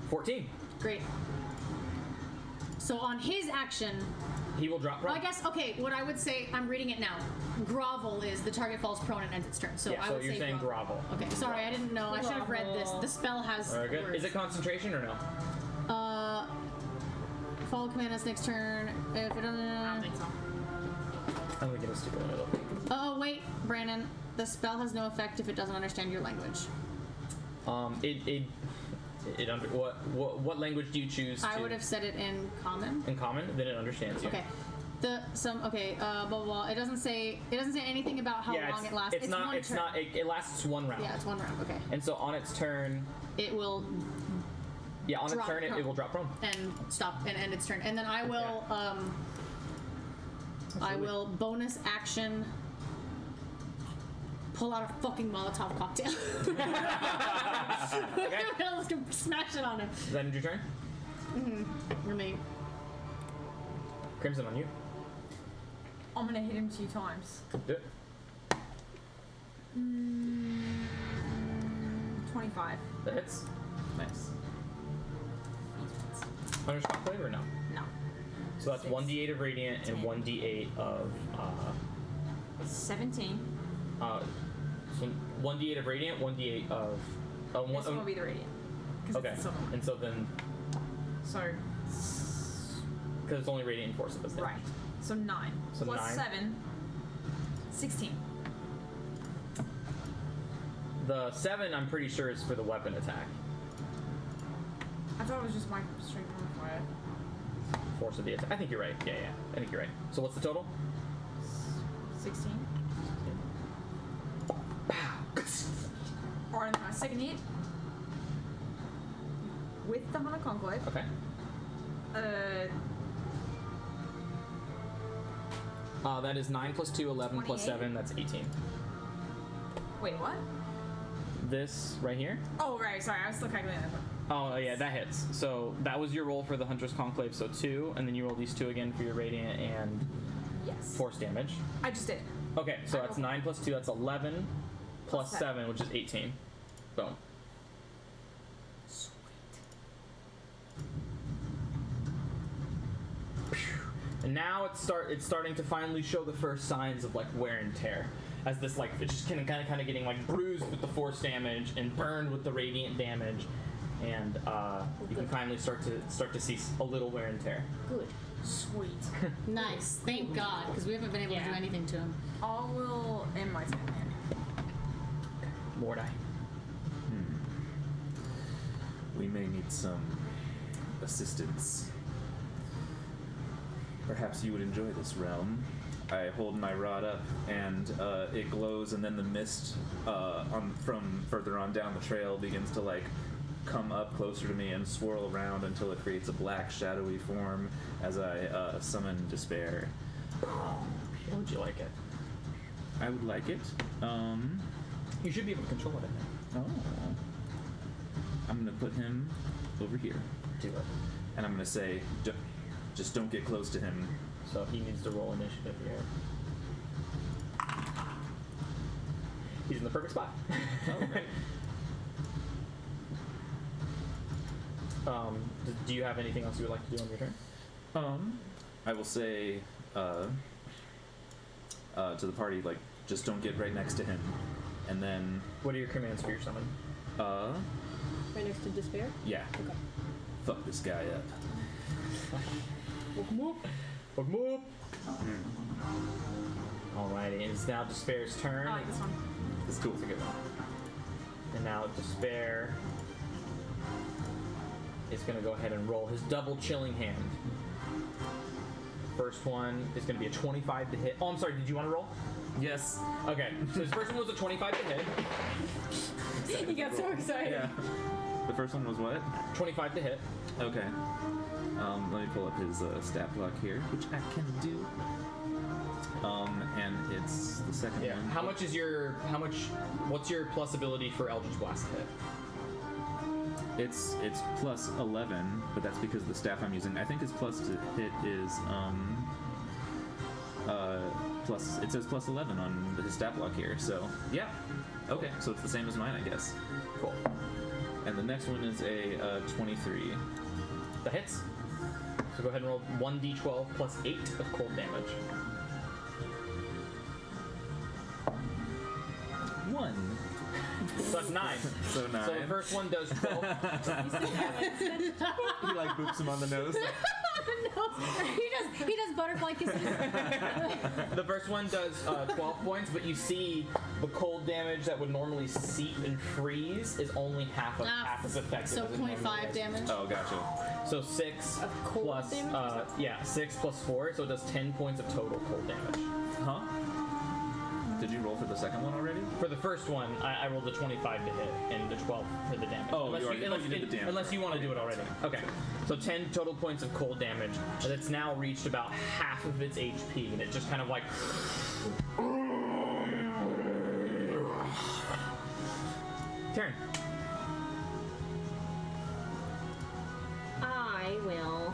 14. Great. So on his action, He will drop. well, I guess, okay, what I would say, I'm reading it now. Grovel is the target falls prone and ends its turn. So Yeah, I so would you're say saying grovel. Okay, sorry, I didn't know. I should have read this. The spell has Very good. words. Is it concentration or no? Follow command us next turn. If it doesn't... I don't think so. I'm gonna get a stupid one. Oh, wait, Brandon. The spell has no effect if it doesn't understand your language. It under what language do you choose? I would have said it in common. in common. Then it understands you. Okay. Blah blah blah. It doesn't say anything about how Yeah, long it lasts. it's not. one It's turn. not. It lasts one round. Yeah, it's one round. Okay. And so on its turn, It will yeah, on its Drop turn, it prone. will drop prone. and stop and end its turn, and then I will I will bonus action pull out a fucking Molotov cocktail. Okay. Let's go smash it on him. Does that end your turn? Let me. Crimson on you. I'm gonna hit him 2 times. Do it. 25. That hits. Nice. Hunter's Conclave or no? No. So that's 1d8 of radiant and 1d8 of 17. So 1d8 of radiant, 1d8 of This one will be the radiant. 'Cause okay. It's the silver one. And so then So, because it's only radiant force of this thing. right. So 9. So Plus 9. 7. 16. The 7 I'm pretty sure is for the weapon attack. I thought it was just my strength modifier. Force of the attack. I think you're right. Yeah. I think you're right. So what's the total? 16. Alright, my second hit. With the Hunter Conclave. Okay. That is 9 plus 2, 11 plus 28. 7. That's 18. Wait, what? This right here. Oh, right. Sorry, I was still calculating that. Oh yeah, that hits. So that was your roll for the Hunter's Conclave. So 2, and then you roll these 2 again for your radiant and Yes. force damage. I just did. Okay, so that's 9 plus 2. That's 11 plus Plus 7, which is 18. Boom. Sweet. And now it's starting to finally show the first signs of like wear and tear. as this like it's just kind of getting like bruised with the force damage and burned with the radiant damage, and you can finally start to see a little wear and tear. Good. Sweet. Nice. Thank God, because we haven't been able to do anything to him. I will end my turn then. Mordai. We may need some assistance. Perhaps you would enjoy this realm. I hold my rod up, and it glows, and then the mist from further on down the trail begins to like come up closer to me and swirl around until it creates a black, shadowy form as I summon despair. How would you like it? I would like it. You should be able to control it in there. Oh. I'm gonna put him over here, Do it. and I'm gonna say, just don't get close to him. So he needs to roll initiative here. He's in the perfect spot. Oh, great. Do you have anything else you would like to do on your turn? I will say to the party, like, just don't get right next to him. And then, What are your commands for your summon? Right next to despair? yeah. Okay. Fuck this guy up. Alrighty, it's now Despair's turn. I like this one. It's cool. That's a good one. And now Despair is going to go ahead and roll his double chilling hand. First one is going to be a 25 to hit. Oh, I'm sorry, did you want to roll? Yes. Okay, so his first one was a 25 to hit. You got so excited. Yeah. The first one was what? 25 to hit. Okay. Let me pull up his stat block here, which I can do. And it's the second Yeah. one. What's your plus ability for Eldritch Blast to hit? It's plus 11, but that's because of the staff I'm using. I think his plus to hit is plus. It says plus 11 on his stat block here. So yeah. Okay, so it's the same as mine, I guess. Cool. And the next one is a 23. That hits. So go ahead and roll 1d12 plus 8 of cold damage. 1. So that's 9. So 9. So the first one does 12. He like boops him on the nose. He does butterfly kisses. The first one does 12 points, but you see the cold damage that would normally seep and freeze is only half as effective. So as it normally 0.5 is. damage. Oh, gotcha. So 6 cold plus damage? 6 plus 4, so it does 10 points of total cold damage. Huh? Did you roll for the second one already? For the first one, I rolled a 25 to hit and the 12 for the damage. Oh, you did the damage. Unless you want to do it already. Okay. So 10 total points of cold damage. And it's now reached about half of its HP, and it just kind of like. Turn. I will.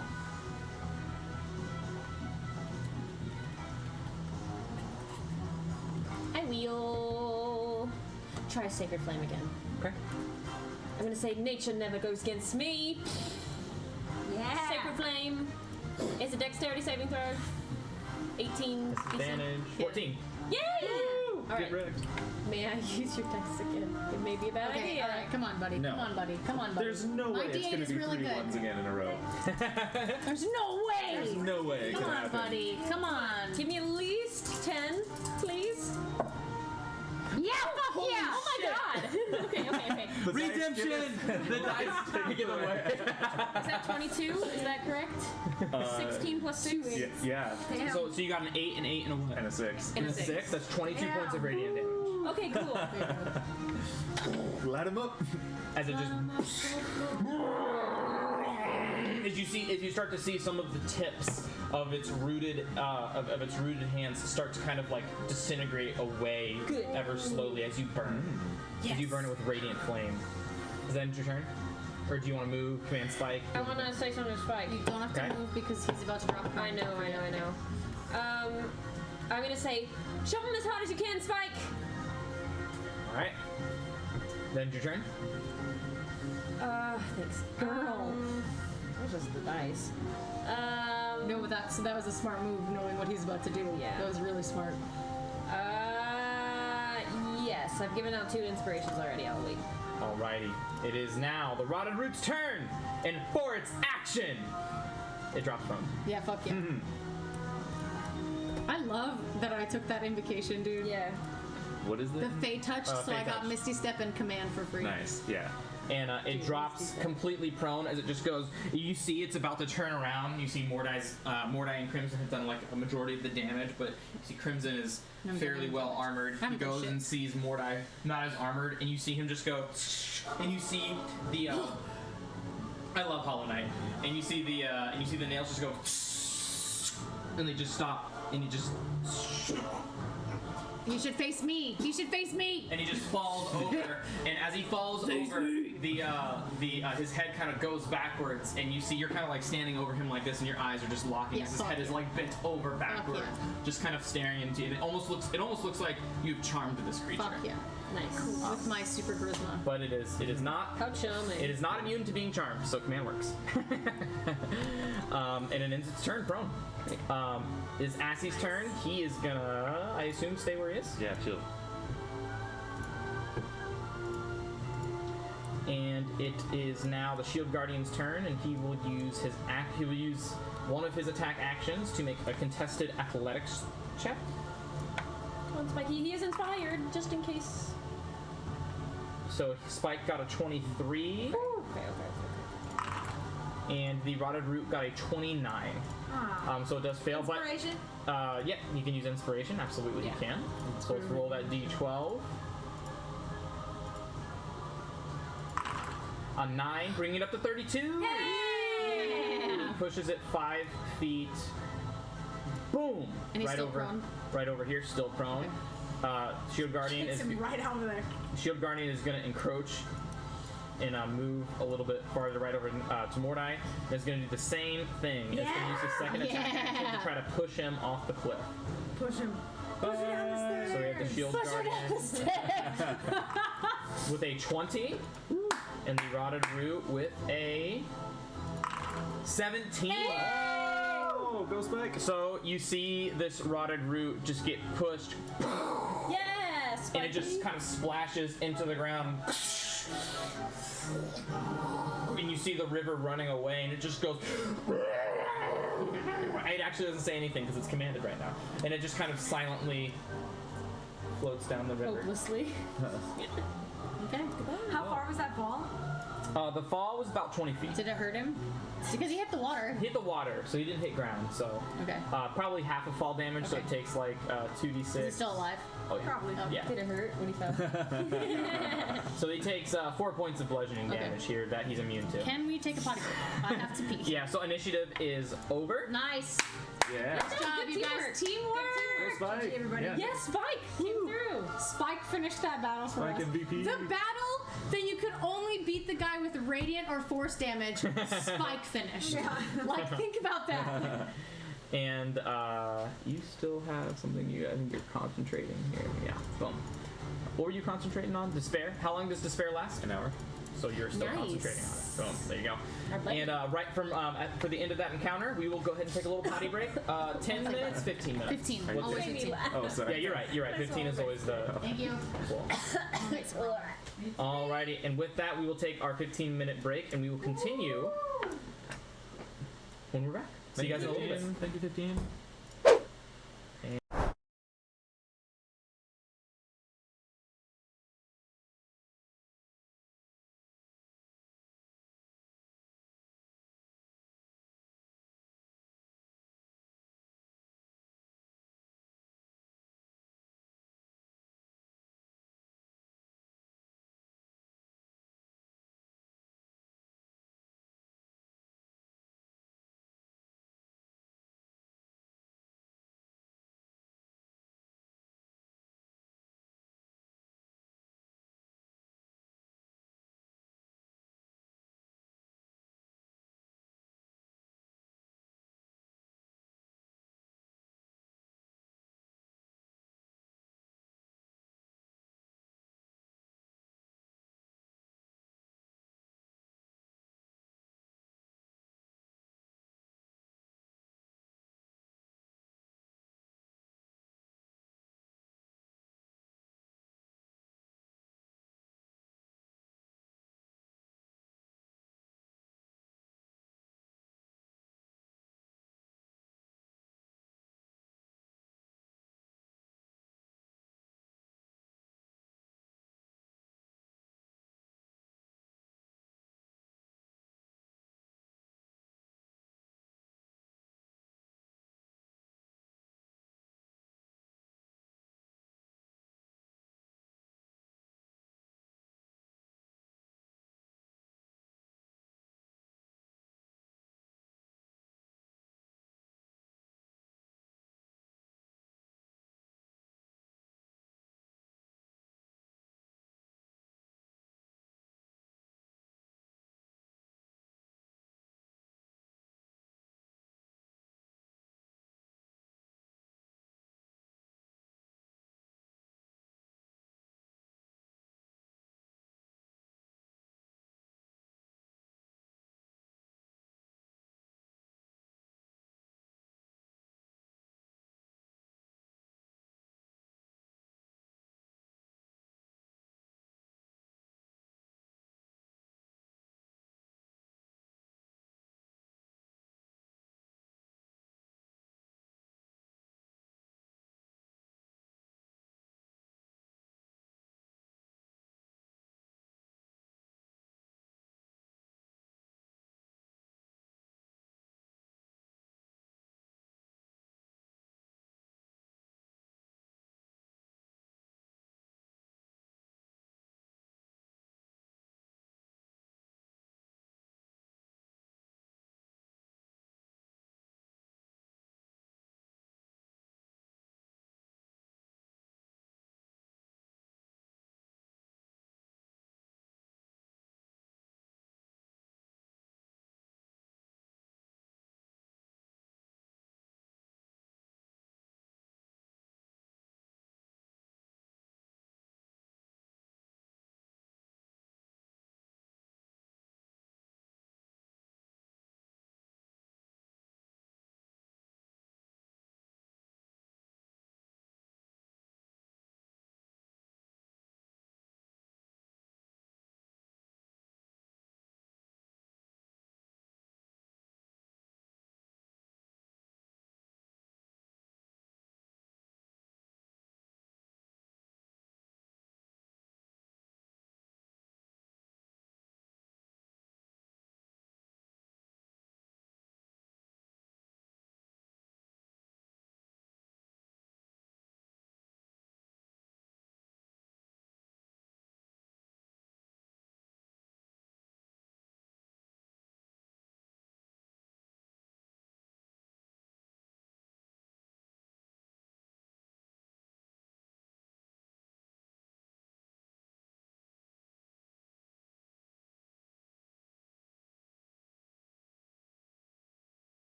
I will try Sacred Flame again. Okay. I'm gonna say nature never goes against me. Yeah. Sacred Flame is a dexterity saving throw. 18. Disadvantage. Yeah. 14. Yay! Alright. Get wrecked. May I use your dex again? It may be a bad Okay, idea. all right, come on, buddy. No. Come on, buddy. Come on, buddy. There's no My way it's D8 going to is be really 3 good. ones again in a row. There's no way. There's no way it Come can on, happen. buddy. Come on. Give me at least 10, please. Yeah, fuck yeah. Oh my god! okay. Redemption! The dice take it away. Is that 22? Is that correct? 16 plus 6? Yeah. Damn. So you got an 8, an 8, and a what? And a 6. And And a a 6. That's 22 points of radiant damage. Okay, cool. Light him up. As it just. As you start to see some of the tips of its rooted of its rooted hands start to kind of like disintegrate away Good. ever slowly as you burn. As you burn it with radiant flame. Is that your turn? Or do you want to move, command spike? I want to say something to Spike. You don't have to Okay. move because he's about to drop a I know. I'm gonna say, shove him as hard as you can, Spike! Alright. Then your turn? Thanks. Girl. That was just the dice. No, but that was a smart move, knowing what he's about to do. Yeah. That was really smart. Yes, I've given out 2 inspirations already. I'll wait. Alrighty. It is now the Rotted Root's turn, and for its action, it drops prone. Yeah, fuck yeah. I love that I took that invocation, dude. Yeah. What is The that? Fey touched, so Fey I got touch. Misty Step and Command for free. Nice. Yeah. And it drops completely prone as it just goes. You see it's about to turn around. You see Mordai and Crimson have done like a majority of the damage, but you see Crimson is fairly well armored. He Haven't done goes shit. and sees Mordai not as armored, and you see him just go, and you see the. I love Hollow Knight, and you see the nails just go, and they just stop, and you just. You should face me. You should face me. And he just falls over, and as he falls over, his head kind of goes backwards, and you see you're kind of like standing over him like this, and your eyes are just locking Yeah, as his fuck head is yeah. like bent over backward, yeah. just kind of staring into you. And it almost looks like you've charmed this creature. Fuck yeah. Nice. With my super charisma. But it is not. How charming. It is not immune to being charmed, so command works. And it ends its turn prone. Is Assie's turn. He is gonna, I assume, stay where he is. Yeah, chill. And it is now the Shield Guardian's turn, and he will use he will use one of his attack actions to make a contested athletics check. Come on, Spikey. He is inspired, just in case. So Spike got a 23, Okay. and the Rotted Root got a 29. So it does fail, Inspiration. but yeah, you can use inspiration. Absolutely, you can. So let's roll that d12. A 9, bringing it up to 32. He pushes it 5 feet. Boom! And he's still prone? Right over here, still prone. Shield Guardian Hits is him right over there. Shield Guardian is going to encroach and move a little bit farther right over to Mordai. And it's going to do the same thing. It's going to use his second attack action to try to push him off the cliff. Push him. Push it down the stairs. So we have the Shield Guardian with a 20, and the Rotted Root with a 17. Oh, go Spike. So you see this Rotted Root just get pushed, Yes. and it just kind of splashes into the ground. And you see the river running away, and it just goes. It actually doesn't say anything because it's commanded right now, and it just kind of silently floats down the river. Hopelessly. Okay. How far was that ball? The fall was about 20 feet. Did it hurt him? It's because he hit the water. Hit the water, so he didn't hit ground. So Okay. probably half of fall damage, so it Okay. takes like 2d6. Is he still alive? Oh, yeah. Probably. Yeah. Did it hurt when he fell? So he takes 4 points of bludgeoning Okay. damage here that he's immune to. Can we take a potty break? I have to pee. Yeah, so initiative is over. Nice. Yeah. Good job, Good you teamwork. guys. Teamwork. Go Spike. everybody. Yeah. Yes, Spike came through. Spike finished that battle for Spike us. MVP. The battle that you could only beat the guy with radiant or force damage. Spike finished. Like, think about that. And you still have something I think you're concentrating here. Yeah, boom. What were you concentrating on? Despair? How long does despair last? An hour. So you're still Nice. concentrating on it. Boom. There you go. I'd like And right from for the end of that encounter, we will go ahead and take a little potty break. 10 minutes, 15 minutes. 15. Are you Always kidding? 15. Oh, sorry. Yeah, you're right. 15 is always the Thank you. cool. Alrighty, and with that, we will take our 15-minute break, and we will continue when we're back. See you guys in a little bit. Thank you, 15.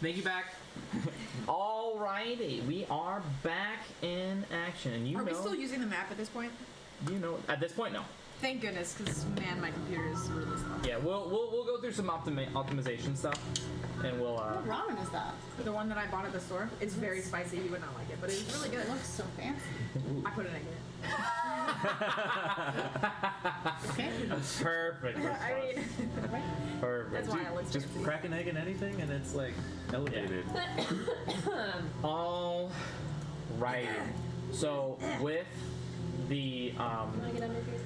Thank you back. Alrighty, we are back in action. And you Are know, we still using the map at this point? at this point, no. Thank goodness, because man, my computer is really slow. Yeah, we'll go through some optimization stuff, and we'll. What ramen is that? The one that I bought at the store, it's very spicy. You would not like it, but it's really good. It looks so fancy. I put an egg in it. Okay. Perfect. I mean, Perfect. that's why I look Just fancy. crack an egg in anything, and it's like elevated. All right. So with the Can I get under here?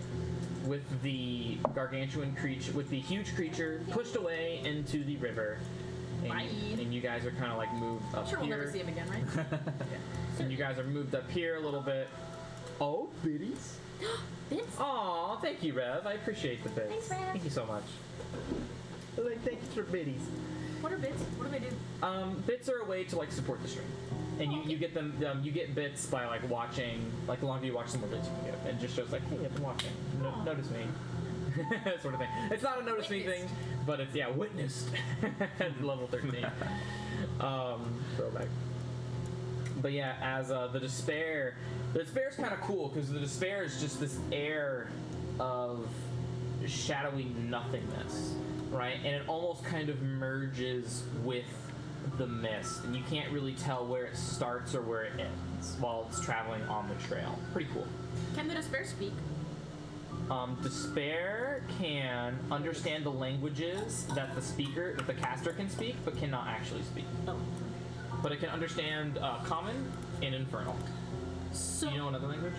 with the gargantuan creature, with the huge creature pushed away into the river, Bye. and you guys are kind of like moved up Sure, we'll here. never see him again, right? And you guys are moved up here a little bit. Oh, biddies. Bits? Aw, thank you, Rev. I appreciate the bits. Thanks, Rev. Thank you so much. Thanks for biddies. What are bits? What do they do? Bits are a way to like support the stream, and you get them. You get bits by like watching. Like the longer you watch, the more bits you can get. It just shows like, hey, I've been watching. Notice me, sort of thing. It's not a notice me thing, but it's witnessed at level 13. Throwback. But yeah, as the despair's kind of cool because the despair is just this air of shadowy nothingness, right? And it almost kind of merges with the mist, and you can't really tell where it starts or where it ends while it's traveling on the trail. Pretty cool. Can the despair speak? Despair can understand the languages that the caster can speak, but cannot actually speak. Oh. But it can understand Common and Infernal. So, Do you know another language?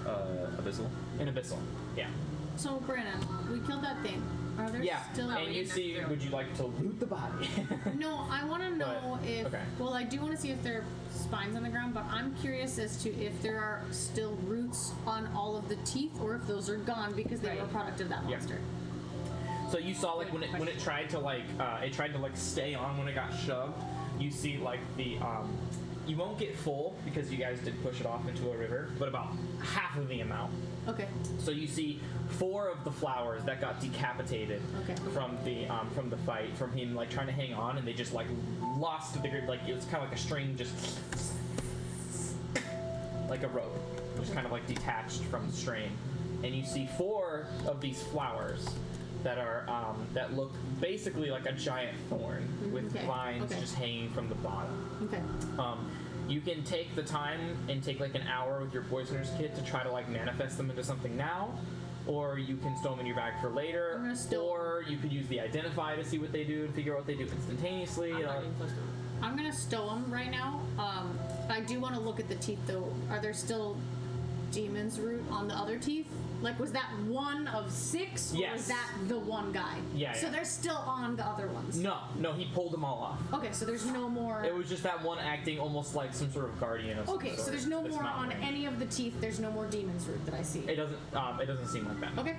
Abyssal. And Abyssal. Yeah. so Brandon, we killed that thing. Are there still? And you see, would you like to loot the body? No, I want to know if. okay. Well, I do want to see if there are spines on the ground, but I'm curious as to if there are still roots on all of the teeth, or if those are gone because they were a product of that Yeah. monster. So you saw like when it tried to stay on when it got shoved. You see like the you won't get full because you guys did push it off into a river, but about half of the amount. Okay. So you see 4 of the flowers that got decapitated Okay. from the fight, from him like trying to hang on, and they just like lost the grip. Like it was kind of like a string, just like a rope, just kind of like detached from the string. And you see 4 of these flowers that are that look basically like a giant thorn with Okay. vines Okay. just hanging from the bottom. Okay. You can take the time and take like an hour with your poisoner's kit to try to like manifest them into something now, or you can stow them in your bag for later, I'm gonna stow or you could use the identify to see what they do and figure out what they do instantaneously. I'm not even close to it. I'm gonna stow them right now. I do want to look at the teeth though. Are there still demon's root on the other teeth? Like, was that one of 6, or Yes. was that the one guy? Yeah, So yeah. they're still on the other ones. No, he pulled them all off. Okay, so there's no more. It was just that one acting almost like some sort of guardian of some Okay, so sort. there's no This more mountain on range. any of the teeth. There's no more demon's root that I see. It doesn't seem like that. Okay.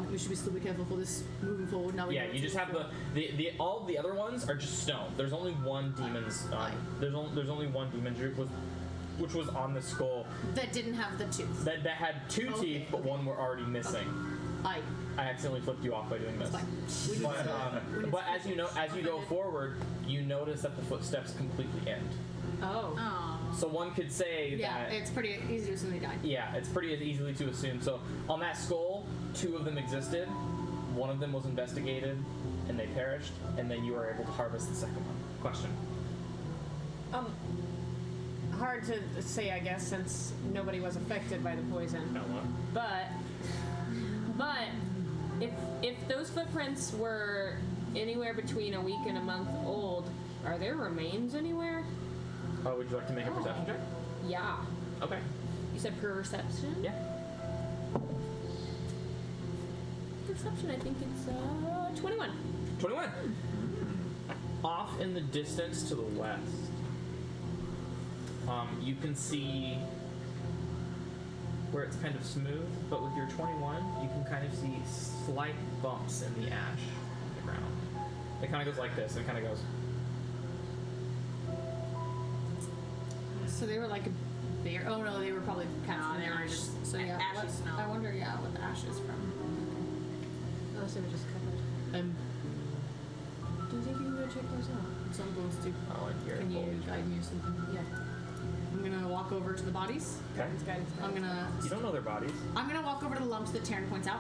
We should still be careful for this moving forward. Now we know Yeah, what you to just look have for. the all of the other ones are just stone. There's only one demon's. There's only one demon's root which was on the skull that didn't have the tooth. that had 2 Okay, teeth, but okay. one were already missing. I. I accidentally flipped you off by doing this. Fine. We need But, to- we need but to as you know, as you go forward, you notice that the footsteps completely end. Oh. Oh. So one could say Yeah, that. it's pretty easy to assume they died. Yeah, it's pretty easily to assume. So on that skull, 2 of them existed. One of them was investigated, and they perished. And then you were able to harvest the second one. Question. Hard to say, I guess, since nobody was affected by the poison. No one. But if those footprints were anywhere between a week and a month old, are there remains anywhere? Oh, would you like to make a perception check? Yeah. Okay. You said perception? Yeah. Perception, I think it's 21. 21. Off in the distance to the west, you can see where it's kind of smooth, but with your 21, you can kind of see slight bumps in the ash on the ground. It kind of goes like this. It kind of goes. So they were like a bear. Oh no, they were probably captured they in were ash. just So yeah, ashy what- snow. I wonder, what the ash is from. Unless it was just covered. Do you think you can go check those out? So I'm going to. Oh, and you're Can you full. guide me or something? Yeah. I'm gonna walk over to the bodies. Okay. Guidance. I'm gonna know their bodies. walk over to the lumps that Taryn points out,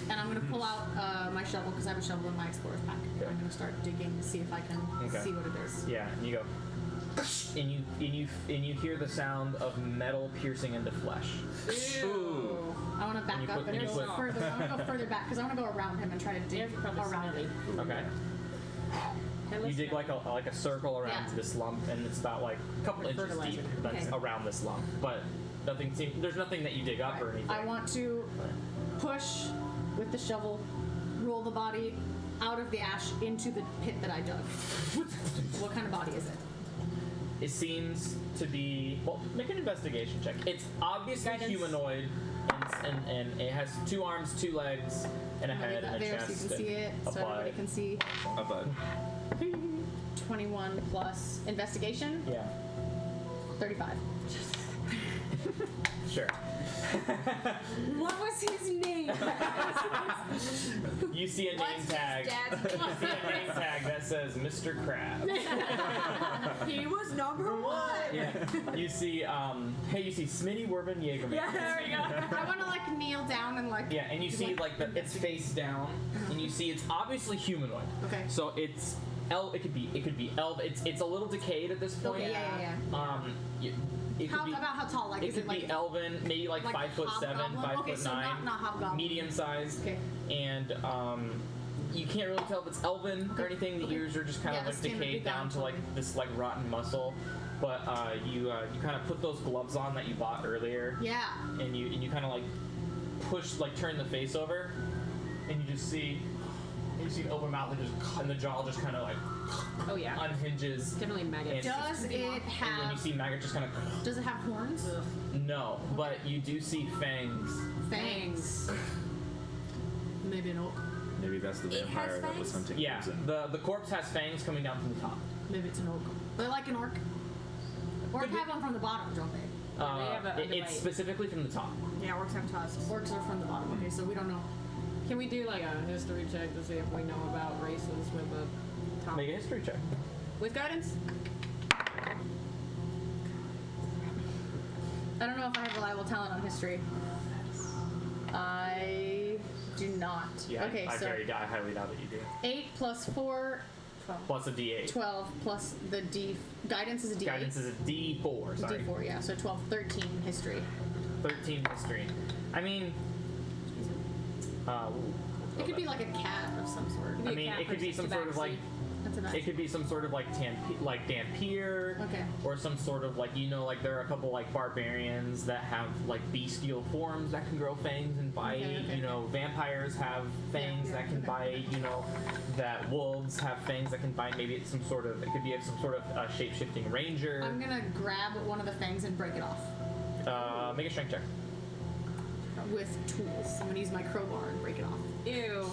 and I'm gonna pull out my shovel because I have a shovel in my explorer's pack. Okay. I'm gonna start digging to see if I can Okay. see what it is. Yeah, and you go, and you hear the sound of metal piercing into flesh. Ew. I want to back And you up put- and and you go put- further. I want to go further back because I want to go around him and try to dig Yeah, probably around smelly. it. Okay. You dig like a circle around Yeah. this lump, and it's about like a couple Like inches fertilizer. deep. That's Okay. around this lump, but there's nothing that you dig up or anything. I want to push with the shovel, roll the body out of the ash into the pit that I dug. What kind of body is it? It seems to be make an investigation check. It's obviously Guidance. humanoid, and it has 2 arms, 2 legs, and a I'm gonna head leave and a that there chest. so you can see it, and a so everybody butt. can see. A bud. 21 plus investigation, Yeah, 35. sure. What was his name? You see a name What's his tag. dad's You see a name tag that says Mr. Krabs. He was number 1. Yeah. You see, you see Smitty Werben Jaegerman. Yeah, there we go. I want to like kneel down and like. Yeah, and you see like it's face down, and you see it's obviously humanoid. Okay. So it's it could be elf. It's a little decayed at this point. Okay, yeah. It could be. About how tall? Like, It is could it like be elven, maybe like 5'7", hobgoblin? 5'9", So not hobgoblin. medium sized, Okay. and you can't really tell if it's elven or anything. The ears are just kind Yeah, of the like skin would be decayed down gone to like totally. this like rotten muscle. But you kind of put those gloves on that you bought earlier, Yeah. and you kind of like turn the face over, and you just see an open mouth and the jaw just kind of like Oh yeah. unhinges. Definitely maggots. And- Does it And then you have? see maggot just kind of Does it have horns? no, but you do see fangs. Fangs. Maybe an oak. Maybe that's the It has vampire that was fangs? hunting Yeah, Crimson. the corpse has fangs coming down from the top. Maybe it's an orc. They like an orc. Orc Could be. have them from the bottom, don't they? Yeah, they have a It's underbite. specifically from the top. Yeah, orcs have tusks. Orcs are from the bottom. Okay, so we don't know. Can we do like a history check to see if we know about races with a top? Make a history check. With guidance? I don't know if I have reliable talent on history. I do not. Yeah, Okay, I so highly doubt that you do. 8 plus 4, Plus a D8. 12 plus the D. Guidance is a D8. Guidance is a D4. Sorry. D4, yeah. So 12, 13 history. 13 history. I mean, It could be like a cat of some sort. I mean, it could be some sort of like. That's a nice. It could be some sort of like Dampier, Okay. or some sort of like like there are a couple like barbarians that have like bestial forms that can grow fangs and bite. Okay. Vampires have fangs that can bite. That wolves have fangs that can bite. Maybe it's it could be some sort of shape-shifting ranger. I'm gonna grab one of the fangs and break it off Make a strength check. with tools. I'm gonna use my crowbar and break it off. Ew.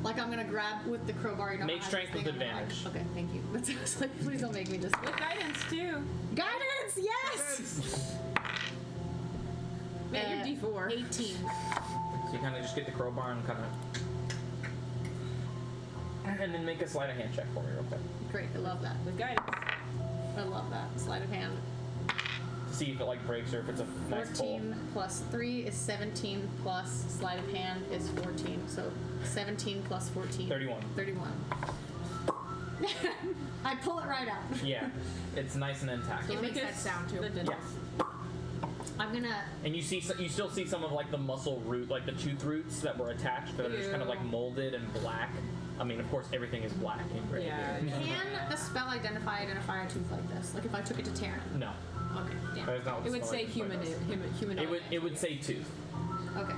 Like I'm gonna grab with the crowbar. Make strength with advantage. Okay, thank you. That's I was like, please don't make me just. With guidance too. Guidance, yes. Man, you're D4. 18. So you kind of just get the crowbar and kind of, and then make a sleight of hand check for me real quick Great, I love that. With guidance. I love that. Sleight of hand. to see if it like breaks or if it's a nice pull. 14 plus 3 is 17 plus sleight of hand is 14. So 17 plus 14. 31. 31. I pull it right out. Yeah, it's nice and intact. It makes that Lucas, sound too. the dentist. I'm gonna. And you still see some of like the muscle root, like the tooth roots that were attached that are just kind of like molded and black. I mean, of course, everything is black and gray. Yeah. Can the spell identify a tooth like this? Like if I took it to Taryn? No, Okay, damn. that is not what It the would spell say identifier does. humanoid. It would say tooth. Okay.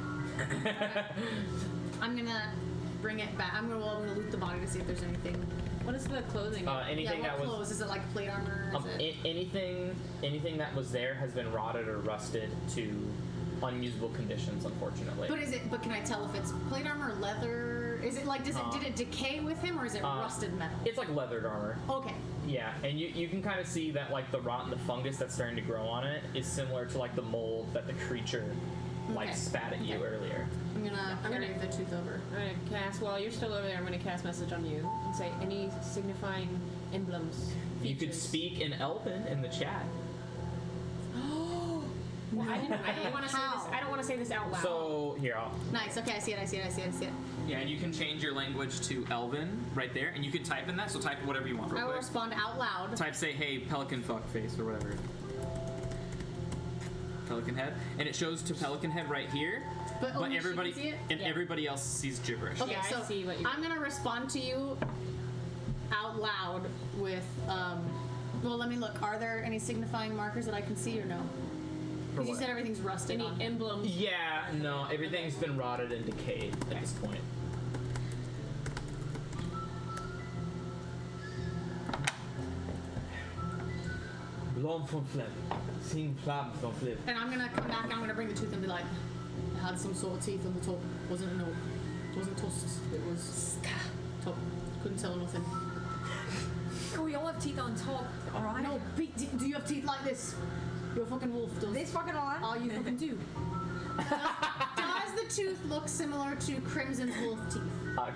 I'm gonna bring it back. I'm gonna loot the body to see if there's anything. What is the clothing? Anything yeah, what that was clothes? Is it like plate armor? Is it? anything that was there has been rotted or rusted to unusable conditions, unfortunately. But can I tell if it's plate armor, leather? Is it like did it decay with him or is it rusted metal? It's like leathered armor. Okay. Yeah, and you can kind of see that like the rot and the fungus that's starting to grow on it is similar to like the mold that the creature like Okay. spat at you Okay. earlier. I'm I'm gonna carry the tooth over. I'm gonna cast, while you're still over there, I'm gonna cast message on you and say any signifying emblems. You could features. speak in Elven in the chat. Well, I don't want to say How? this. I don't want to say this out loud. So here, Nice. Okay, I see it. yeah, and you can change your language to Elven right there, and you can type in that. So type whatever you want. I Real will quick. respond out loud. Type say, hey, pelican fuck face or whatever. Pelican head, and it shows to pelican head right here. But only she everybody can see it? and Yeah. everybody else sees gibberish. Okay, Yeah, I so see what you I'm gonna respond to you out loud with well, let me look. Are there any signifying markers that I can see or no? Because you what? said everything's rusted any on. emblems. Yeah, no, everything's been rotted and decayed at this point. Blom from Flem. Sing Flam from Flem. And I'm gonna come back and I'm gonna bring the tooth and be like, it had some sort of teeth on the top. Wasn't a note. Wasn't tusks. It was top. Couldn't tell nothing. Oh, we all have teeth on top. Alright. No, do you have teeth like this? You're a fucking wolf. Does This fucking on. Oh, you fucking do. Does the tooth look similar to Crimson's wolf teeth?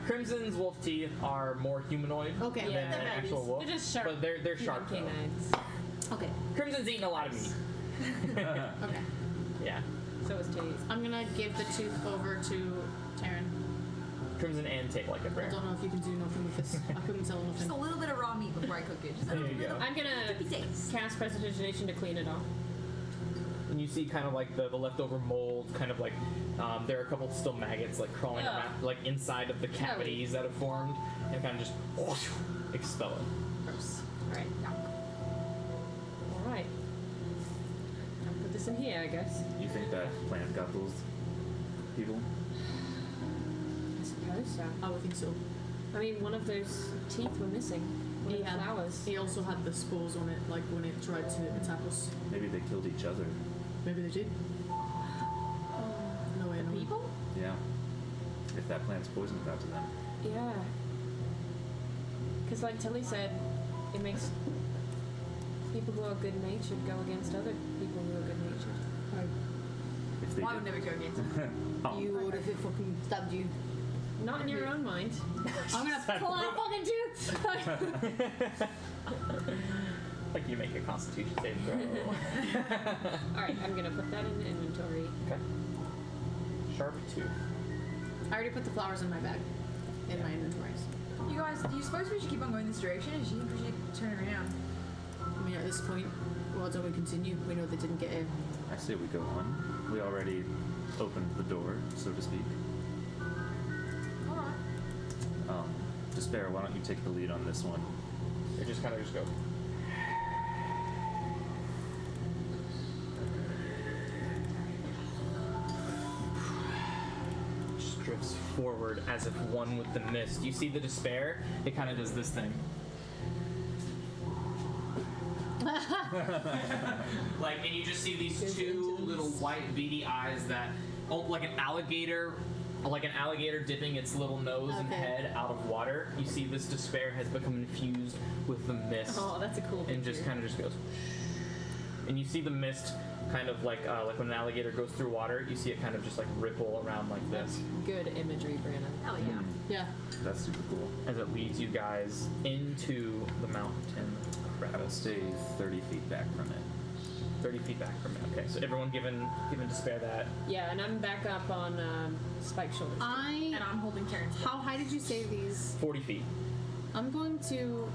Crimson's wolf teeth are more humanoid Okay. than Yeah, an they're actual babies. wolf. They're just sharp. But they're sharp. though. Canines. Okay. Crimson's eating a lot of meat. Okay. Yeah. So is Tate. I'm gonna give the tooth over to Taryn. Crimson and take like a I prayer. don't know if you can do nothing with this. I couldn't tell Just a nothing. little bit of raw meat before I cook it. Just a There you little go. I'm gonna taste. cast prestidigitation to clean it off. And you see kind of like the leftover mold, kind of like there are a couple still maggots like crawling Ugh. around, like inside of the cavities that have formed, and kind of just expel it. Gross. Alright. Alright. I'll put this in here, I guess. You think that plant got those people? I suppose so. I would think so. I mean, one of those teeth were missing. One of the flowers. He also had the spores on it, like when it tried to attack us. Maybe they killed each other. Maybe they did. No way, no. People? Yeah. If that plant's poisoned out to them. Yeah. Because, like Tilly said, it makes people who are good-natured go against other people who are good-natured. If they I would did. never go against it. Oh. You would if it fucking stabbed you. Not in your own mind. I'm gonna pull out fucking tooth! Like you make a Constitution saving throw. Alright, I'm gonna put that in the inventory. Okay. Sharp tooth. I already put the flowers in my bag. In my inventories. You guys, do you suppose we should keep on going this direction, or do you think we should turn around? I mean, at this point, why don't we continue? We know they didn't get in. I say we go on. We already opened the door, so to speak. Alright. Despair, why don't you take the lead on this one? It just kind of just goes. Just drifts forward as if one with the mist. You see the despair? It kind of does this thing. Like, and you just see these two little white beady eyes that, like an alligator dipping its little nose and Okay. head out of water. You see this despair has become infused with the mist. Oh, that's a cool And just kind of just goes. And you see the mist kind of like when an alligator goes through water, you see it kind of just like ripple around like this Good imagery, Brandon. Hell yeah. Yeah. That's super cool. as it leads you guys into the mountain I'll crevice. stay 30 feet back from it. 30 feet back from it. Okay, so everyone given despair that. Yeah, and I'm back up on Spike shoulders. And I'm holding Terrence. How high did you say these? 40 feet. I'm going to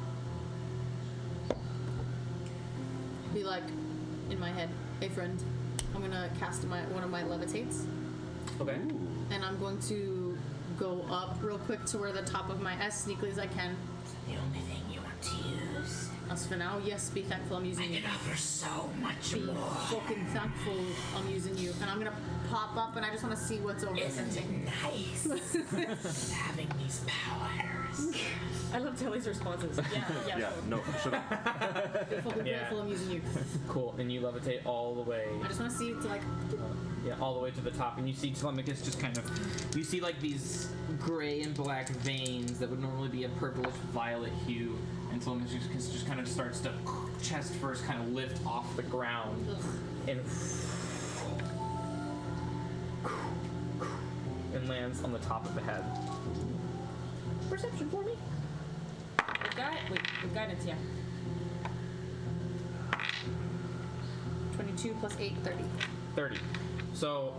be like in my head, hey friend, I'm gonna cast one of my levitates, Okay. and I'm going to go up real quick to where the top of my as sneakily as I can. The only thing you want to use. As for now, yes, be thankful I'm using I you. can offer so much Be more. fucking thankful I'm using you, and I'm gonna pop up, and I just want to see what's over Isn't there. it nice having these powers? I love Tilly's responses. Yeah, Yeah, no, shut up. Be fucking Yeah. grateful I'm using you. Cool. And you levitate all the way. I just want to see to like. Yeah, all the way to the top, and you see Telemachus just kind of, you see like these gray and black veins that would normally be a purplish violet hue, and Telemachus just kind of starts to chest first kind of lift off the ground, and and lands on the top of the head. Perception for me. With guidance, yeah. 22 plus 8, 30. 30. So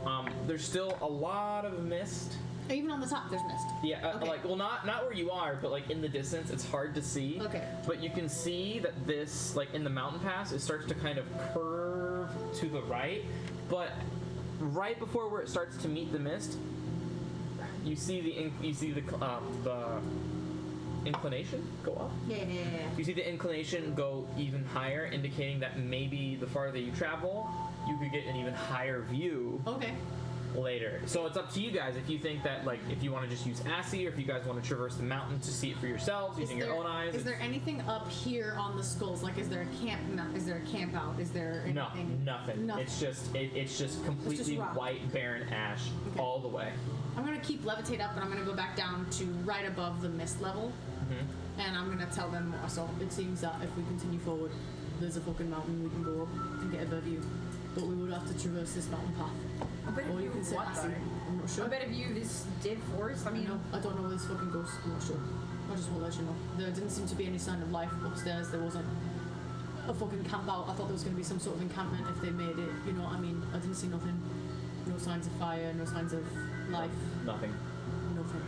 there's still a lot of mist. Even on the top, there's mist. Yeah, Okay. like, well, not where you are, but like in the distance, it's hard to see. Okay. But you can see that this, like in the mountain pass, it starts to kind of curve to the right. But right before where it starts to meet the mist, you see the inclination go up. Yeah. You see the inclination go even higher, indicating that maybe the farther you travel, you could get an even higher view Okay. later. So it's up to you guys if you think that, like, if you want to just use ASCII or if you guys want to traverse the mountain to see it for yourselves using your own eyes. Is there anything up here on the skulls? Like, is there a camp? Is there a camp out? Is there anything? No, nothing. It's just completely rock. white, barren ash all the way. I'm gonna keep levitate up, and I'm gonna go back down to right above the mist level, and I'm gonna tell them. So it seems that if we continue forward, there's a fucking mountain we can go up and get a better view, but we would have to traverse this mountain path. But Or if you can say what ASCII. though? I'm not sure. I bet if you this dead forest, I mean, I don't know where this fucking goes. I'm not sure. I just want to let you know. There didn't seem to be any sign of life upstairs. There wasn't a fucking camp out. I thought there was going to be some sort of encampment if they made it. You know what I mean? I didn't see nothing. No signs of fire, no signs of life, Nothing. nothing.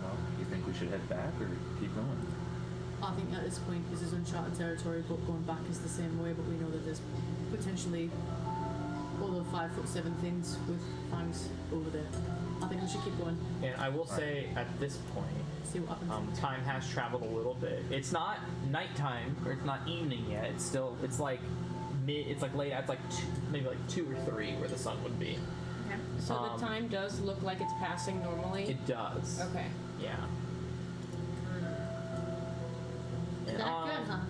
Well, you think we should head back or keep going? I think at this point this is uncharted territory, but going back is the same way, but we know that there's potentially other 5'7" things with fangs over there. I think we should keep going, And I will say at this point, see what happens. time has traveled a little bit. It's not nighttime or it's not evening yet. It's like late. It's like maybe like 2 or 3 where the sun would be. okay. So the time does look like it's passing normally. It does. Okay. Yeah. And, That good, huh?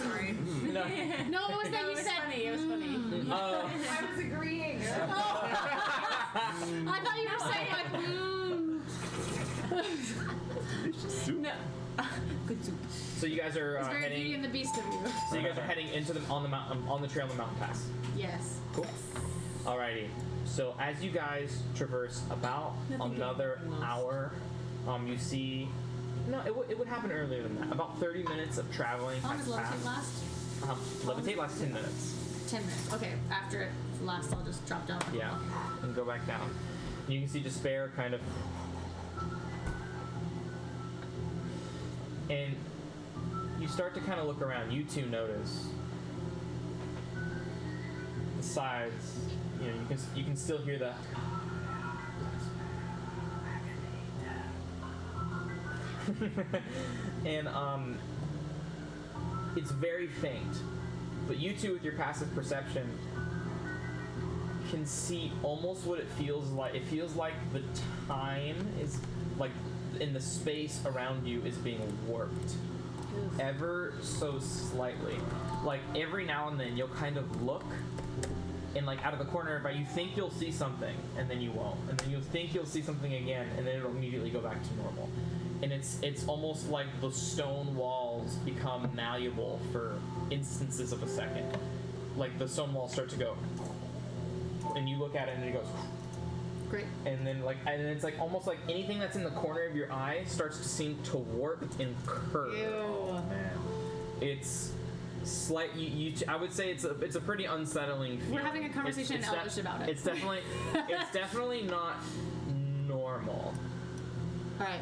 Sorry. No. No, what was that you said? Funny. It was funny. I was agreeing. I thought you were saying like, No. Good soup. So you guys are it's very Beauty heading. and the Beast of you. So you guys are heading into on the trail on the mountain pass. Yes. Cool. Alrighty. So as you guys traverse about another hour, you see. No, it would happen earlier than that. About 30 minutes of traveling How long has does levitate passed. last? Levitate lasts 10 minutes. 10 minutes. Okay, after it lasts, I'll just drop down. Yeah, and go back down. You can see despair kind of. And you start to kind of look around. You two notice the sides. You know, you can still hear the. And it's very faint, but you two with your passive perception can see almost what it feels like. It feels like the time is like in the space around you is being warped ever so slightly. Like every now and then you'll kind of look and like out of the corner of your eye, you think you'll see something and then you won't, and then you'll think you'll see something again and then it'll immediately go back to normal. And it's almost like the stone walls become malleable for instances of a second. Like the stone walls start to go, and you look at it and it goes, Great. and then it's like almost like anything that's in the corner of your eye starts to seem to warp and curve. Ew. Man. It's slight. I would say it's a pretty unsettling feeling. We're having a conversation in Elvish about it. It's definitely not normal. Alright.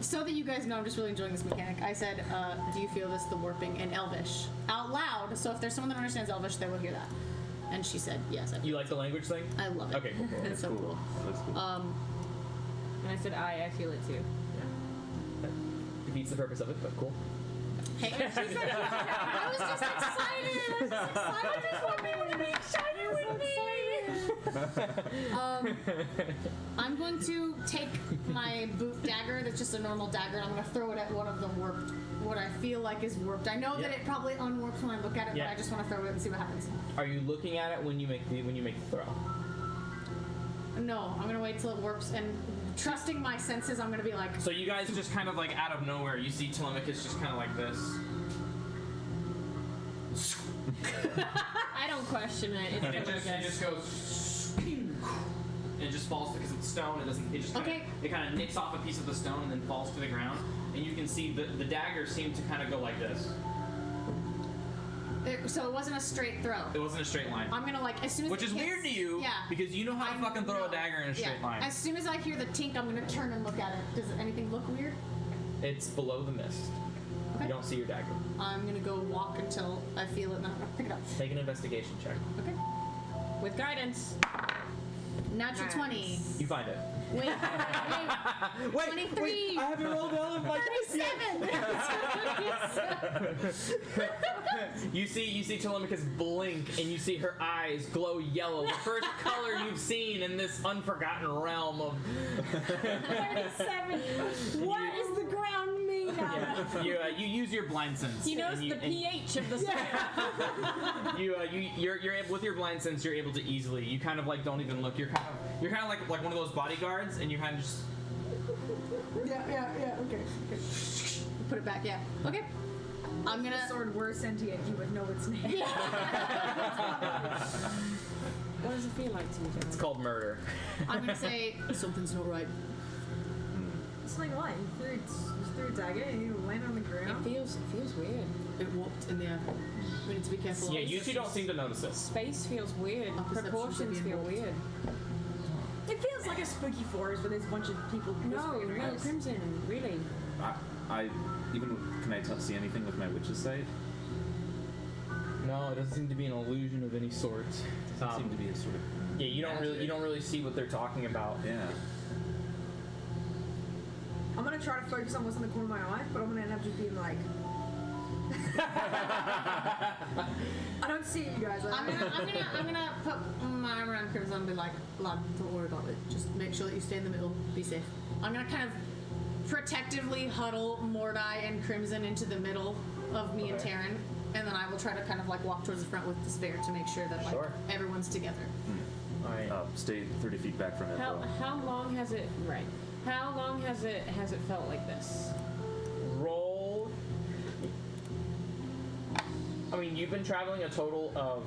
So that you guys know, I'm just really enjoying this mechanic. I said, do you feel this, the warping, in Elvish? Out loud, so if there's someone that understands Elvish, they will hear that. And she said, yes, I feel You like the language thing? I love it. Okay, cool. It's so cool. That's cool. And I said, I feel it too. Yeah. That defeats the purpose of it, but cool. Hey. I was just excited. I just want people to be excited with me. I'm going to take my boot dagger, that's just a normal dagger, and I'm going to throw it at one of the warped, what I feel like is warped. I know that it probably unwarps when I look at it, Yeah. but I just want to throw it and see what happens. Are you looking at it when you make the throw? No, I'm going to wait till it warps, and trusting my senses, I'm going to be like, So you guys just kind of like out of nowhere, you see Telemachus just kind of like this. I don't question it. It's It okay. just goes just falls because it's stone. It doesn't. It just kind of Okay. it kind of nicks off a piece of the stone and then falls to the ground. And you can see the dagger seemed to kind of go like this. So it wasn't a straight throw. It wasn't a straight line. I'm gonna like as soon as Which it is hits, weird to you, Yeah. because you know how to fucking throw know. a dagger in a straight line. As soon as I hear the tink, I'm gonna turn and look at it. Does anything look weird? It's below the mist. Okay. You don't see your dagger. I'm gonna go walk until I feel it, and then I'm gonna pick it up. Make an investigation check. Okay. With guidance. Natural Nice. 20. You find it. Wait. Wait, 23. I haven't rolled all of my 37. You see Telemachus blink, and you see her eyes glow yellow. The first color you've seen in this unforgotten realm of. 37. What is the ground made out of? You use your blind sense. He knows and the you, and pH of the soil. you're able, with your blind sense, you're able to easily. You kind of like don't even look. You're kind of like one of those bodyguards, and you kind of just. Yeah. Okay. Put it back. Yeah. Okay. I'm If gonna. the sword were sentient, you would know its name. What does it feel like to you, Dylan? It's called murder. I'm gonna say something's not right. It's like what? You threw a dagger and you landed on the It ground? feels weird. It walked in the air. We need to be careful. Yeah, you two don't seem to notice this. Space feels weird. Our perceptions are Proportions being feel warped. weird. It feels like a spooky forest where there's a bunch of people No, whispering no, around. Crimson, really. I even can I see anything with my witch's sight? No, it doesn't seem to be an illusion of any sort. Doesn't seem to be a sort of Yeah, you don't really see what they're talking about. yeah. I'm gonna try to focus on what's in the corner of my eye, but I'm gonna end up just being like. I don't see you guys. I'm gonna put my arm around Crimson and be like, lad, don't worry about it. Just make sure that you stay in the middle. Be safe. I'm gonna kind of protectively huddle Mordai and Crimson into the middle of me and Okay. Taryn, and then I will try to kind of like walk towards the front with Despair to make sure that like Sure. everyone's together. Alright. Stay 30 feet back from it. How though. how long has it How long has it felt like this? Roll. I mean, you've been traveling a total of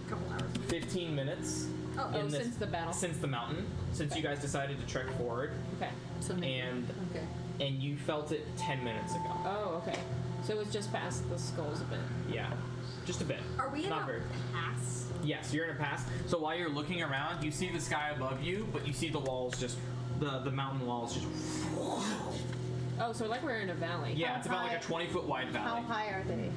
a couple hours. 15 minutes. Oh, in this- since the battle. Since the mountain. Since you guys decided to trek forward. Okay. So maybe, And okay. and you felt it 10 minutes ago. Oh, okay. So it was just past the skulls a bit. Yeah. Just a bit. Are we in Not a very. pass? Yes, you're in a pass. So while you're looking around, you see the sky above you, but you see the walls just the mountain walls just. Oh, so like we're in a valley. Yeah, it's about like a high- 20-foot wide How valley. high are they?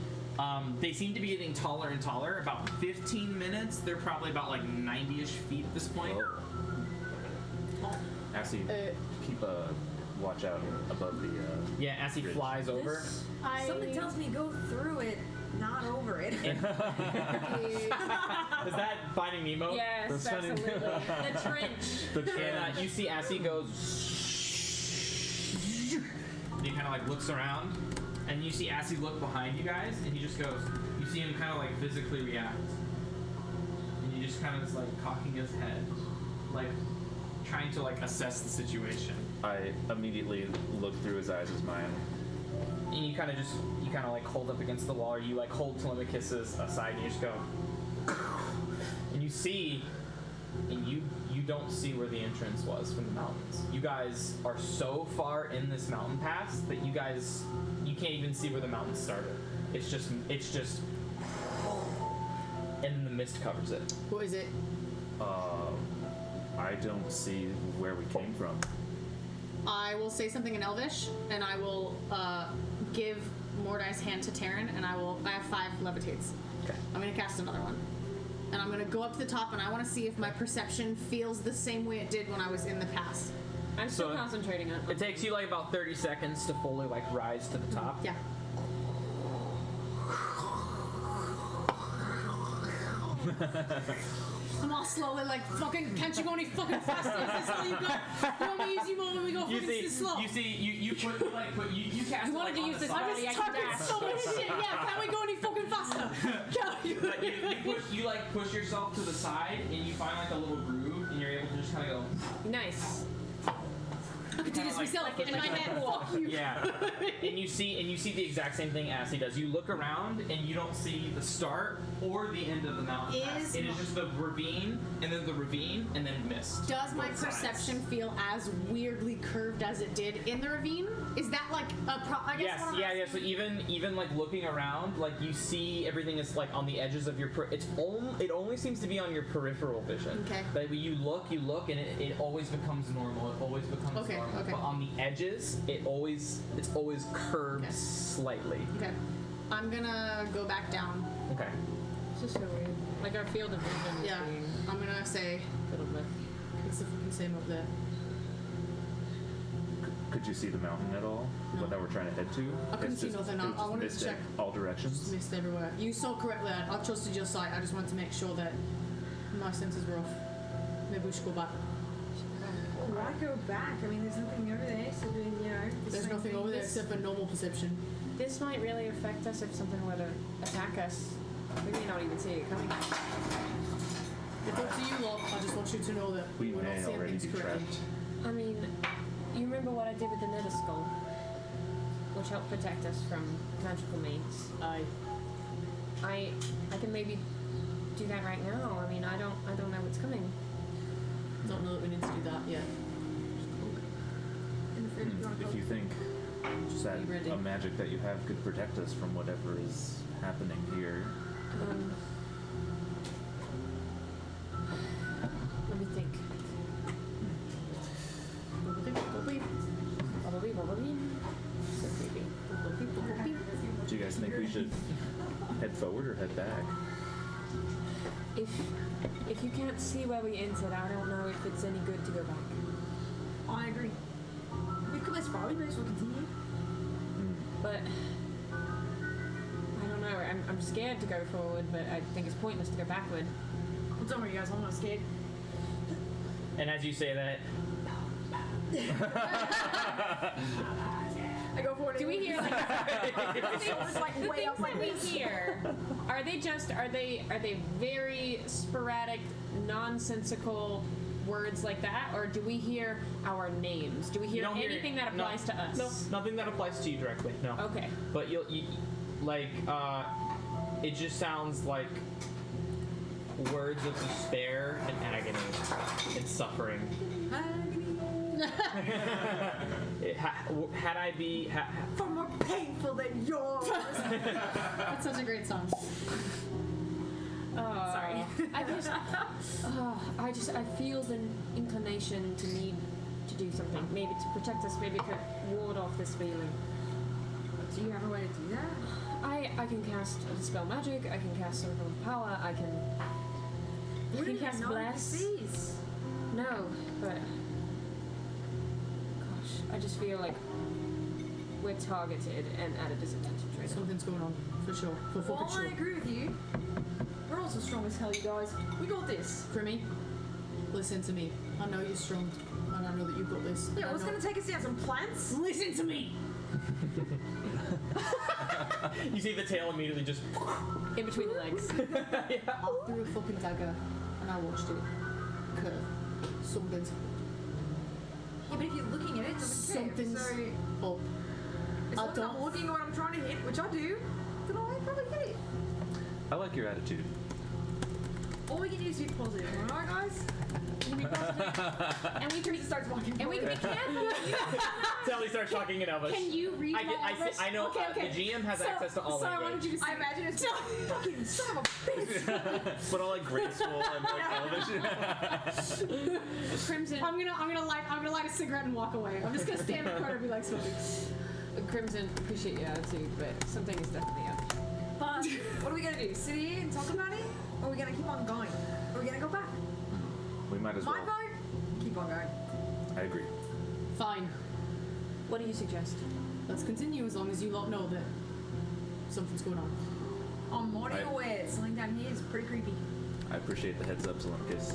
They seem to be getting taller and taller. About 15 minutes, they're probably about like 90-ish feet at this point. Actually, Uh, keep a watch out above the. Yeah, as he Bridge. flies over. Something tells me go through it, not over it. Is that Finding Nemo? Yes, That's funny. absolutely. The trench. And you see as he goes, and he kind of like looks around, and you see as he look behind you guys, and he just goes. You see him kind of like physically react, and he just kind of is like cocking his head, like trying to like assess the situation. I immediately look through his eyes as mine. And you kind of like hold up against the wall, or you like hold Telemachus's aside, and you just go, and you see, and you don't see where the entrance was from the mountains. You guys are so far in this mountain pass that you can't even see where the mountain started. It's just, and the mist covers it. What is it? I don't see where we came from. I will say something in Elvish, and I will give Mordai's hand to Taryn, and I have 5 levitates. Okay. I'm gonna cast another one. And I'm gonna go up to the top, and I wanna see if my perception feels the same way it did when I was in the past. I'm still So- concentrating on It takes you like about 30 seconds to fully like rise to the top. Yeah. I'm all slowly like, fucking, can't you go any fucking faster? Is this all you got? You want me to use you more when we go You fucking see, slow? you cast You it, wanted like, to on use the this side. I body, was I can talking dash. so much shit. Yeah, can't we go any fucking faster? But you push yourself to the side, and you find like a little groove, and you're able to just kind of go. I Nice. could do this like, myself in my head. Fuck you. yeah, and you see the exact same thing as he does. You look around and you don't see the start or the end of the mountain pass. It is just the ravine and then the ravine and then mist. Does my Both sides. perception feel as weirdly curved as it did in the ravine? Is that like a I guess Yes, what I'm yeah. asking- So even like looking around, like you see everything is like on the edges of your. It only seems to be on your peripheral vision. Okay. But when you look, and it always becomes normal. It always becomes Okay, normal. okay. But on the edges, it's always curved Okay. slightly. Okay. I'm gonna go back down. Okay. It's just so weird. Like our field of vision is Yeah. being I'm gonna say fiddled with. it's the fucking same up there. Could you see the mountain at all? No. What that we're trying to head to? I couldn't It's see just- nothing. it was I wanted to misted check. all directions. Missed everywhere. You saw correctly. I trusted your sight. I just wanted to make sure that my senses were off. Maybe we should go back. Why go back? I mean, there's nothing over there, so then, you know. this There's may nothing be over there this- except for normal perception. This might really affect us if something were to attack us. We may not even see it coming. It's up to you lot. I just want you to know that We we're not may seeing already things be correctly. trapped. I mean, you remember what I did with the nether skull, which helped protect us from magical mages. I can maybe do that right now. I mean, I don't know what's coming. Don't know that we need to do that yet. In the fridge, you wanna If go- you think that be ready. a magic that you have could protect us from whatever is happening here, Let me think. Probably. So creepy. do you guys think we should head forward or head back? If you can't see where we entered, I don't know if it's any good to go back. I agree. We've come this far, we may as well continue. But I don't know. I'm scared to go forward, but I think it's pointless to go backward. Well, don't worry, guys, I'm not scared. And as you say that, I go forward. Do we hear like It's like the way things up like that we this. hear? Are they very sporadic, nonsensical words like that, or do we hear our names? Do we you hear don't hear anything that no, applies to us? No, nothing that applies to you directly. No. Okay. But you like it just sounds like words of despair and agony and suffering. Had I be Far more painful than yours. That's such a great song. Sorry. I feel the inclination to need to do something. Maybe to protect us. Maybe to ward off this feeling. Do you have a way to do that? I can cast a dispel magic. I can cast some form of power. I can cast bless. No, but gosh, I just feel like we're targeted and at a disadvantage right now. Something's going on, for sure. For fucking Well, I sure. agree with you. We're also strong as hell, you guys. We got this. Grimmy, listen to me. I know you're strong, and I know that you've got this. Yeah, I what's know- gonna take us down? Some plants? Listen to me! you see the tail immediately just In between the legs. I threw a fucking dagger, and I watched it curve. Something's Yeah, but if you're looking at it, it doesn't Something's curve. So, up. as I long as I'm don't- looking at what I'm trying to hit, which I do, then I'll probably hit it. I like your attitude. All we can do is be positive, alright, guys? And we can Starts walking and we can be careful. Sally starts talking in Elvish. Can you read I know Okay. the GM has access to all So I language. wanted you to I imagine it's fucking son of a bitch. But all like graceful and like elvish. Crimson. I'm gonna light a cigarette and walk away. I'm just gonna stand in the corner and be like smoking. Crimson, appreciate your attitude, but something is definitely up. But what are we gonna do? Sit here and talk about it? Or are we gonna keep on going? Or are we gonna go back? We might as My well. vote? Keep on going. I agree. Fine. What do you suggest? Let's continue as long as you lot know that something's going on. I'm already Right. aware something down here is pretty creepy. I appreciate the heads up, Solemnicus.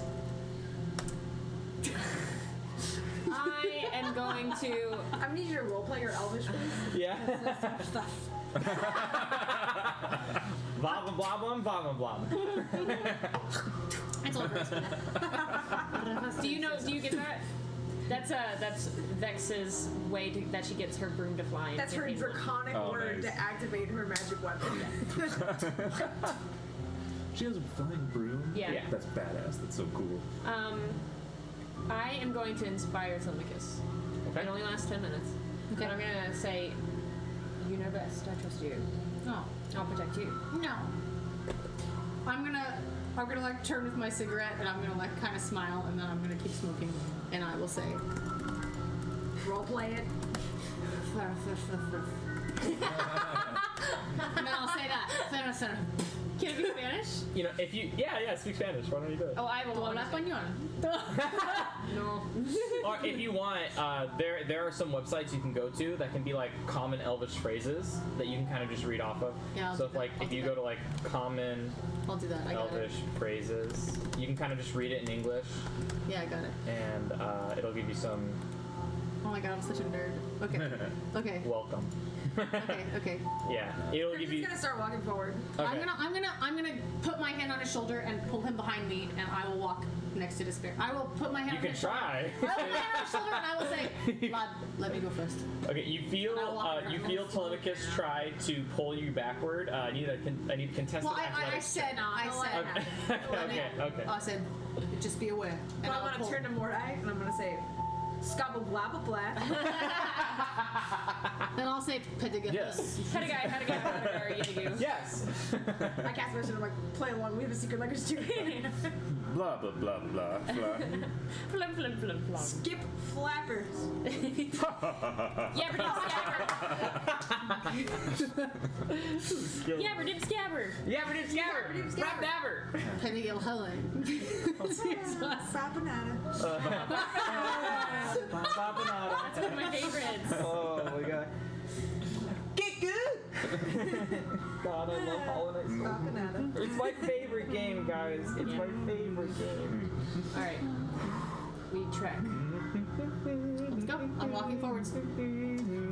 I am going to. I'm gonna need you to roleplay your Elvish, please. Yeah. Blah blah blah blah blah blah. It's all great. Do you get that? That's Vex's way that she gets her broom to fly. That's her draconic word nice. to activate her magic weapon. She has a flying broom? Yeah. That's badass. That's so cool. I am going to inspire Telemachus. Okay. It only lasts 10 minutes. Okay. But I'm gonna say, you know best. I trust you. No. I'll protect you. No. I'm gonna like turn with my cigarette and I'm gonna like kind of smile and then I'm gonna keep smoking and I will say, Roleplay it. and then I'll say that. Can it be Spanish? You know, if you speak Spanish. Why don't you do it? Oh, I will. Habla español. No. Or if you want, there are some websites you can go to that can be like common Elvish phrases that you can kind of just read off of. Yeah, I'll So do if like that. if you go to like common I'll do that. I got it. Elvish phrases, you can kind of just read it in English, Yeah, I got it. and it'll give you some Oh my god, I'm such a nerd. Okay. Okay. welcome. Okay. Yeah, it'll We're give just you. gonna start walking forward. Okay. I'm gonna put my hand on his shoulder and pull him behind me, and I will walk next to Despair. I will put my hand. You on can his shoulder. try. I will put my hand on his shoulder and I will say, "Lad, let me go first." Okay, you feel And I'll walk you around. feel Telemachus try to pull you backward. I need a contested Well, I athletics check. Okay. I said, just be aware. But I'm gonna turn to Mordai and I'm gonna say, "Scabble blah blah blah." Then I'll say, "Pediga." Yes. Pedigai, Yidigu. Yes. I cast Mission. I'm like, play along. We have a secret language too. Blah, blah, blah, blah, blah. Flim, flim, flim, flum. Skip flappers. Yabber dip scabber. Yabber dip scabber. Rap dabber. Pediga Helen. Sapanada. Babanada. That's one of my favorites. Oh my god. Get good! God, I love Hollow Knight. Sapanada. It's my favorite game, guys. It's my favorite game. Alright. We trek. Let's go. I'm walking forwards.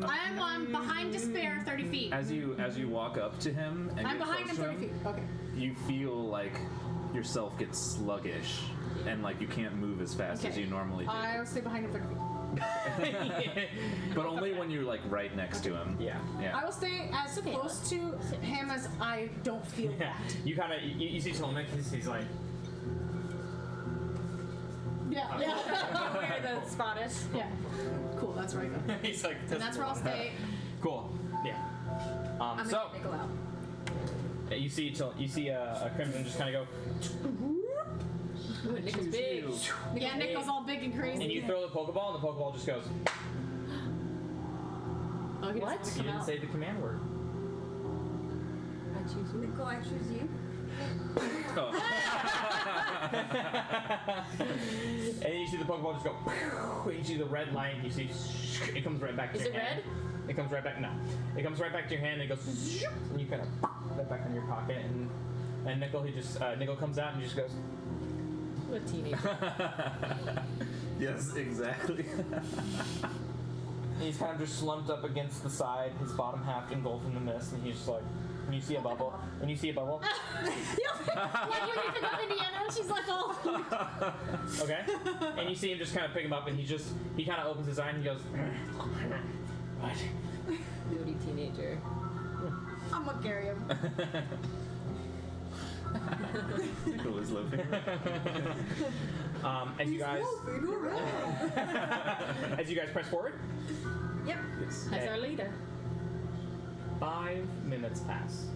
I'm behind Despair 30 feet. As you walk up to him and I'm get behind him close 30 to feet. Okay. you feel like yourself get sluggish and like you can't move as fast as Okay. you normally do. I'll stay behind him 30 feet. But only when you're like right next to him. Yeah. Yeah. I will stay as close to him as I don't feel Yeah. that. You kind of you see Telemachus. He's like. Yeah. Where the Scottish. Yeah. Cool. That's where I go. He's like. And that's where I'll stay. Cool. Yeah. I'm So gonna Nickel out. you see a Crimson just kind of go, Ooh, Nick is big. Yeah, Nick goes all big and crazy. and you throw the Pokeball, and the Pokeball just goes. Oh, he doesn't What? wanna You come didn't out. say the command word. I choose you. Nickel, I choose you. Oh. And then you see the Pokeball just go. And you see the red light. You see it comes right back to Is your it hand. It comes right back. No, it comes right back to your hand and it goes. And you kind of put it back in your pocket. And Nickel, Nickel comes out and he just goes. A teenager. Yes, exactly. And he's kind of just slumped up against the side, his bottom half engulfed in the mist, and he's just like. When you see a bubble. Yeah, when you pick up Indiana, she's like, oh. Okay. And you see him just kind of pick him up, and he kind of opens his eye and he goes. What? Moody teenager. I'm gonna carry him. Nickel is loafing. As you guys press forward, Yep. Yes. As our leader. 5 minutes pass,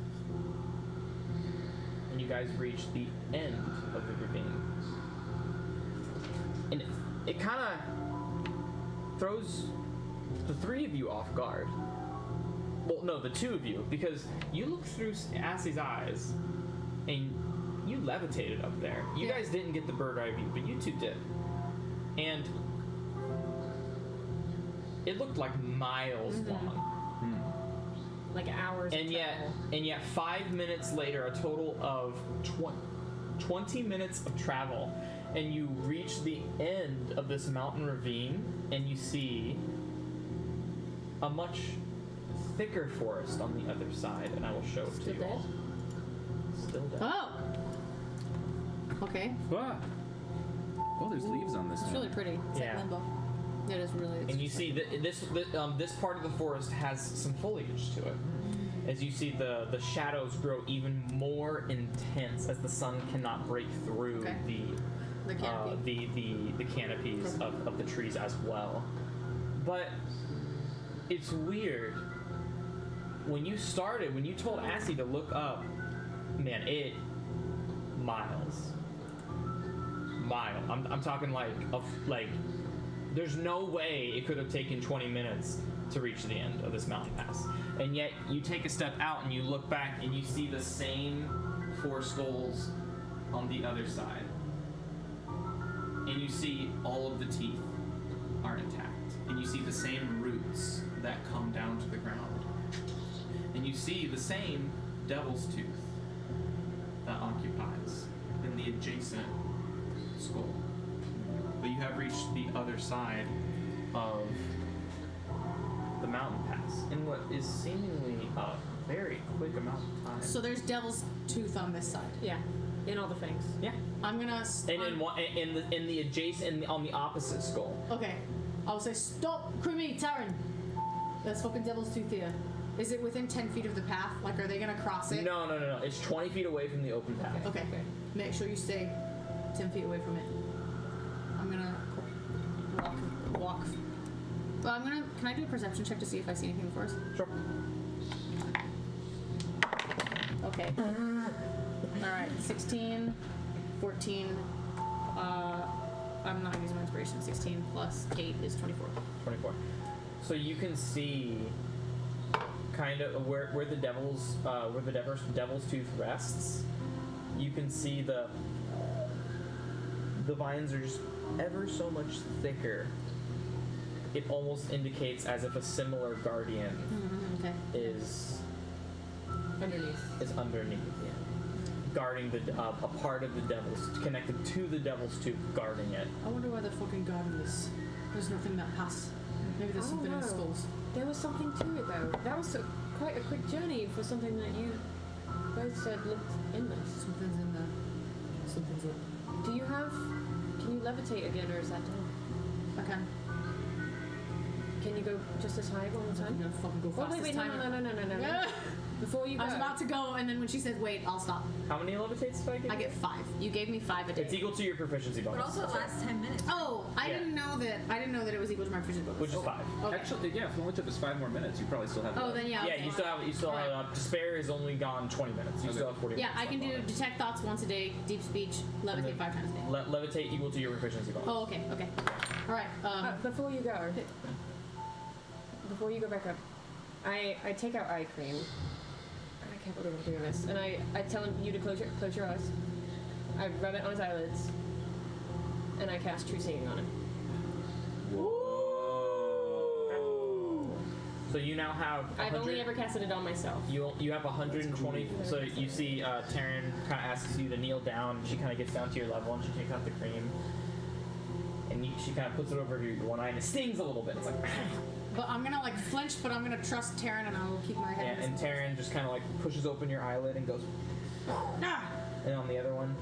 and you guys reach the end of the ravine, and it kind of throws the three of you off guard. Well, no, the two of you, because you look through Assie's eyes, and you levitated up there. You guys didn't get the bird eye view, but you two did, and it looked like miles long. Like hours. And of yet, travel. 5 minutes later, a total of 20 minutes of travel, and you reach the end of this mountain ravine, and you see a much thicker forest on the other side, and I will show it to Still you dead? all. Still dead. Oh. Okay. Ah. Oh, there's leaves on this It's one. really pretty. It's Yeah. like limbo. It is really. And you see that this part of the forest has some foliage to it. As you see the shadows grow even more intense as the sun cannot break through The canopy. the canopies of the trees as well. But it's weird. When you told Assy to look up, man, miles. I'm talking like there's no way it could have taken 20 minutes to reach the end of this mountain pass. And yet you take a step out and you look back and you see the same 4 skulls on the other side. And you see all of the teeth are intact. And you see the same roots that come down to the ground. And you see the same devil's tooth that occupies in the adjacent skull. But you have reached the other side of the mountain pass in what is seemingly a very quick amount of time. So there's devil's tooth on this side. Yeah, in all the things. Yeah. I'm gonna. In the adjacent on the opposite skull. Okay. I'll say stop, Krumi, Taryn. There's fucking devil's tooth here. Is it within 10 feet of the path? Like, are they gonna cross it? No. It's 20 feet away from the open path. Okay. Make sure you stay 10 feet away from it. I'm gonna walk. Well, can I do a perception check to see if I see anything first? Sure. Okay. Alright, 16, 14, I'm not using my inspiration, 16 plus 8 is 24. 24. So you can see kind of where the devil's tooth rests. You can see the vines are just ever so much thicker. It almost indicates as if a similar guardian Okay. is Underneath. Yeah. Guarding a part of the devil's, connected to the devil's tooth, guarding it. I wonder why they're fucking guarding this. There's nothing that passed. Maybe there's something in the skulls. There was something to it though. That was quite a quick journey for something that you both said looked endless. Something's in there. Something's up. Can you levitate again, or is that done? I can. Can you go just as high one more I'm time? gonna fucking go fast Wait, this no. time. Before you go. I was about to go, and then when she said wait, I'll stop. How many levitates do I get? I get 5. You gave me 5 a day. It's equal to your proficiency bonus. But also it lasts 10 minutes. Oh, I Yeah. didn't know that it was equal to my proficiency bonus. Which is 5. Okay. Actually, yeah, if it only took us 5 more minutes, you probably still have. Oh, then yeah. Yeah, okay. you still have Alright. despair is only gone 20 minutes. You Okay. still have 40 Yeah, minutes. I can do left on it. detect thoughts once a day, deep speech, levitate 5 times a day. Levitate equal to your proficiency bonus. Oh, okay. All right. Before you go back up, I take out eye cream. I can't believe I'm doing this. And I tell you to close your eyes. I rub it on his eyelids. And I cast True Seeing on him. So you now have. I've only ever casted it on myself. You have 120. So you see, Taryn kind of asks you to kneel down. She kind of gets down to your level and she takes out the cream, and she kind of puts it over your one eye and it stings a little bit. It's like. But I'm gonna flinch, but I'm gonna trust Taryn and I will keep my head. And Taryn just kind of pushes open your eyelid and goes. Ah! And on the other one.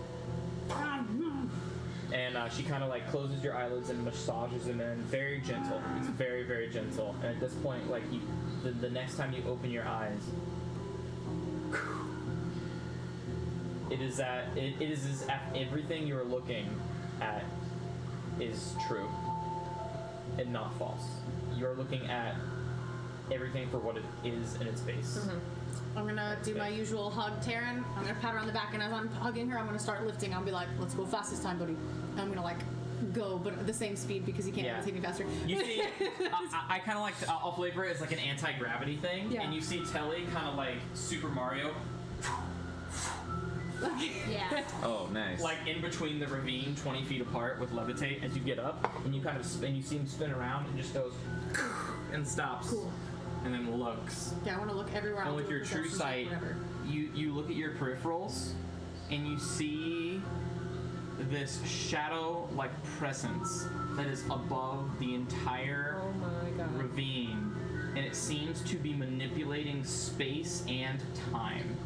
And she kind of closes your eyelids and massages them in, very gentle. It's very, very gentle. And at this point, the next time you open your eyes, it is as if everything you are looking at is true and not false. You're looking at everything for what it is in its base. Mm-hmm. I'm gonna do my usual hug Taryn. I'm gonna pat her on the back, and as I'm hugging her, I'm gonna start lifting. I'll be like, let's go fast this time, buddy. And I'm gonna go, but at the same speed because he can't Yeah. take me faster. You see, I kind of I'll flavor it as an anti-gravity thing, Yeah. and you see Telly kind of Super Mario, Yeah. Oh, nice. in between the ravine, 20 feet apart with levitate as you get up, and you kind of spin. You see him spin around and just goes and stops, Cool. and then looks. Yeah, I want to look everywhere. And I'll with do a your true perception check, sight, whatever. you look at your peripherals, and you see this shadow-like presence that is above the entire Oh my god. ravine, and it seems to be manipulating space and time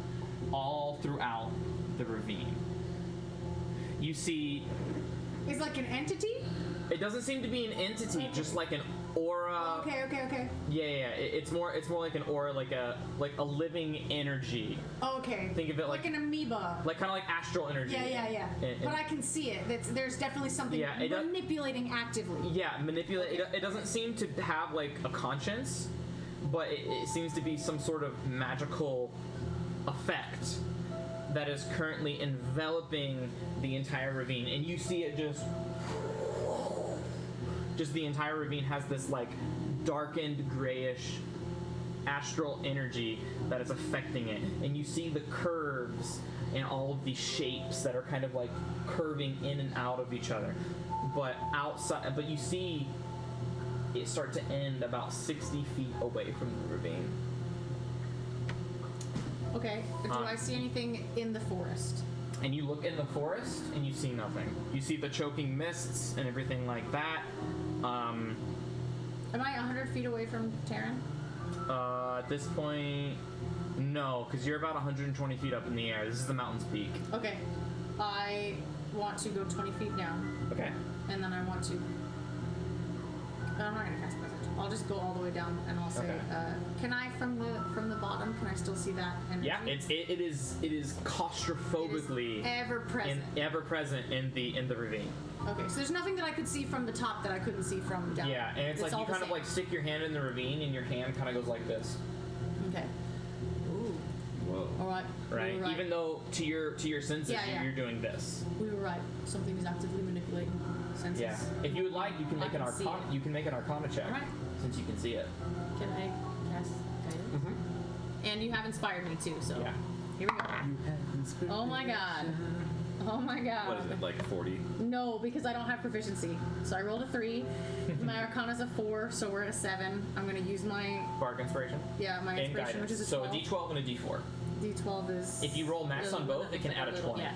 all throughout the ravine. You see, It's like an entity. It doesn't seem to be an entity, just like an aura. Okay. Yeah. It's more like an aura, like a living energy. Okay. Think of it like an amoeba. like kind of like astral energy. Yeah. But I can see it. There's definitely something manipulating actively. Yeah, manipulate. It doesn't seem to have like a conscience, but it seems to be some sort of magical effect that is currently enveloping the entire ravine, and you see it just the entire ravine has this like darkened grayish astral energy that is affecting it, and you see the curves and all of these shapes that are kind of like curving in and out of each other, but you see it start to end about 60 feet away from the ravine. Okay. Do I see anything in the forest? And you look in the forest and you see nothing. You see the choking mists and everything like that. Am I 100 feet away from Taryn? At this point, no, because you're about 120 feet up in the air. This is the mountain's peak. Okay. I want to go 20 feet down. Okay. And then I want to... I'm not going to cast Presence. I'll just go all the way down and I'll say, Okay. can I, from the bottom, can I still see that energy? Yeah, it is claustrophobically ever present. in the ravine. Okay, so there's nothing that I could see from the top that I couldn't see from down. Yeah, and it's like all you the kind of same. like stick your hand in the ravine and your hand kind of goes like this. Okay. Ooh. Whoa. All right. Right? We were right. Even though to your senses Yeah. you're doing this. We were right. Something is actively manipulating senses. Yeah. If you would like, you can make an can see arcana. it. You can make an arcana check. All right. Since you can see it. Can I cast guidance? Mm-hmm. And you have inspired me too, so Yeah. here we go. Oh my god. Oh my god. What is it, like 40? No, because I don't have proficiency. So I rolled a 3. My arcana's a 4, so we're at a 7. I'm gonna use my Bark inspiration. my And inspiration, which guidance. is a So 12. a D12 and a D4. D12 is. If you roll max on both, it can add a 20. Yeah.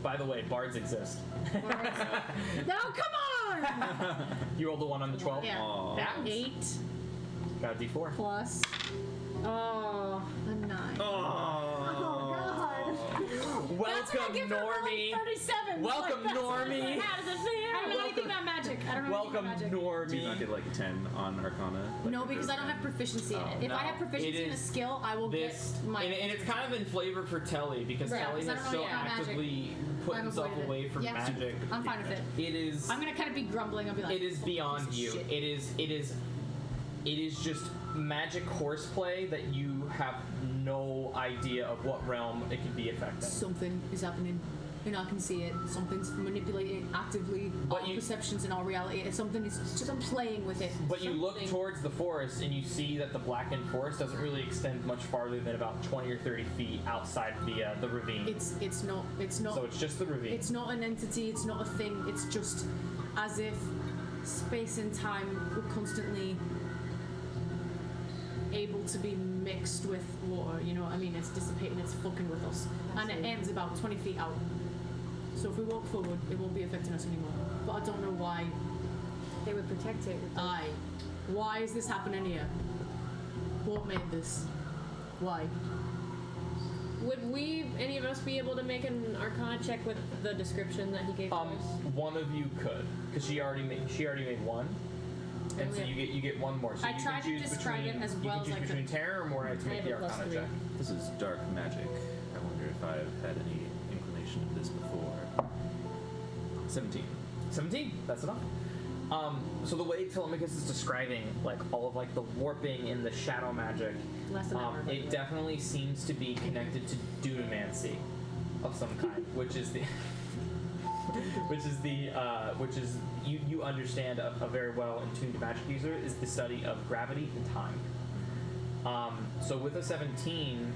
By the way, bards exist. No, come on! You rolled the 1 on the 12? Yeah. Aw. That 8 got a D4. plus Oh. a 9. Oh. Welcome, Normie. 37. Welcome, Normie. How does it feel? I don't know anything about magic. I don't know Welcome, anything about magic. Do you not Normie. get like 10 on Arcana? Like No, because I don't have proficiency in it. If no. I have proficiency It in a is skill, I will This, get my. and it's kind of in flavor for Telly because Right, Telly because I has don't so know about magic. actively put I've himself avoided it. away from Yeah. magic. I'm fine with it. It is. I'm gonna kind of be grumbling. I'll be like. It is beyond piece you. of shit. It is just magic horseplay that you have no idea of what realm it could be affecting. Something is happening, and I can see it. Something's manipulating actively But all you- perceptions and all reality. Something is just I'm playing with it. But you look Something- towards the forest and you see that the blackened forest doesn't really extend much farther than about 20 or 30 feet outside the ravine. It's not. So it's just the ravine. It's not an entity. It's not a thing. It's just as if space and time were constantly able to be mixed with water. You know what I mean? It's dissipating. It's fucking with us, and it ends about 20 feet out. So if we walk forward, it won't be affecting us anymore. But I don't know why. They would protect it. with the- Aye. Why is this happening here? What made this? Why? Would we, any of us, be able to make an Arcana check with the description that he gave to us? One of you could, because she already made one, and so yeah. you get one more. So I you tried can to choose describe between, it as you well can as choose I could. between Terror or Morite to I make have the a plus Arcana 3. check. This is dark magic. I wonder if I've had any inclination of this before. 17. 17. That's enough. So the way Telemachus is describing like all of like the warping and the shadow magic, Less than an hour. it definitely seems to be connected to dunamancy of some kind, which is you understand a very well attuned magic user is the study of gravity and time. So with a 17,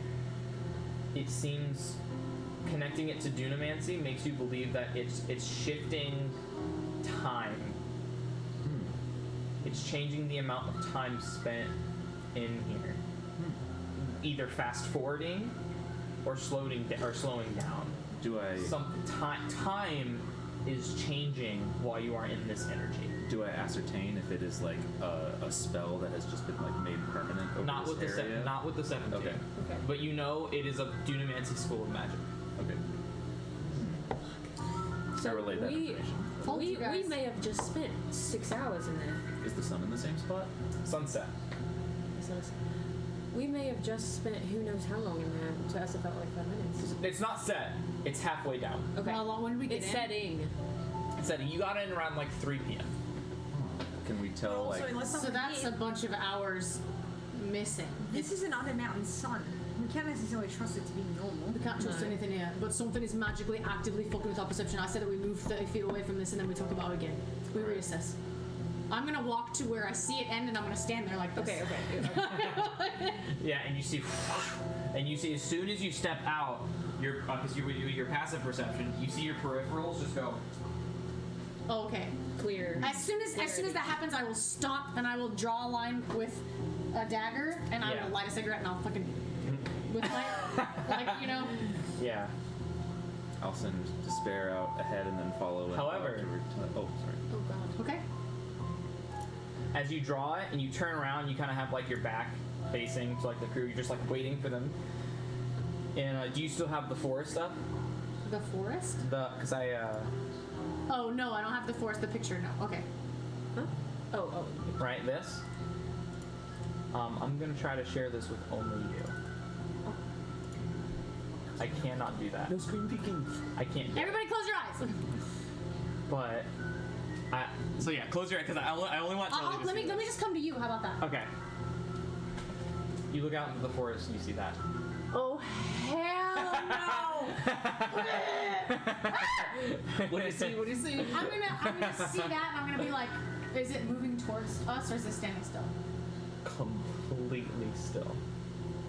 it seems connecting it to dunamancy makes you believe that it's shifting time. It's changing the amount of time spent in here. Either fast forwarding or slowing down. Do I Time is changing while you are in this energy. do I ascertain if it is like a spell that has just been like made permanent over Not this with the area? not with the 17. Okay. Okay. But you know it is a dunamancy school of magic. Okay. So I relay that we, information. told you guys. We may have just spent 6 hours in there. Is the sun in the same spot? Sunset. We may have just spent who knows how long in there. To us, it felt like 5 minutes. It's not set. It's halfway down. Okay. How long? When did we get It's in? setting. It's setting. You got in around like 3 p.m. Can we tell, Also, like... unless So someone that's a did- bunch of hours missing. This is an under-mountain sun. We can't necessarily trust it to be normal. We can't trust anything here, but something is magically actively fucking with our perception. I said that we move 30 feet away from this and then we talk about it again. We reassess. I'm gonna walk to where I see it end and I'm gonna stand there like this. Okay. Yeah, and you see as soon as you step out, because your passive perception, you see your peripherals just go. Oh, okay. Clear. As soon as that happens, I will stop and I will draw a line with a dagger and I Yeah. will light a cigarette and I'll fucking with my like Yeah. I'll send Despair out ahead and then follow. And However- oh, sorry. Oh god. Okay. As you draw it and you turn around, you kind of have like your back facing to like the crew. You're just like waiting for them. And do you still have the forest up? The forest? Because I Oh no, I don't have the forest. The picture, no. Okay. Huh? Oh. right this. I'm gonna try to share this with only you. I cannot do that. No screen peeking. I can't. Do it. Everybody, close your eyes. But so yeah, close your eyes because I only want Tully to let see me this. just come to you. How about that? Okay. You look out into the forest and you see that. Oh hell no! What do you see? What do you see? I'm gonna see that and I'm gonna be like, is it moving towards us or is it standing still? Completely still.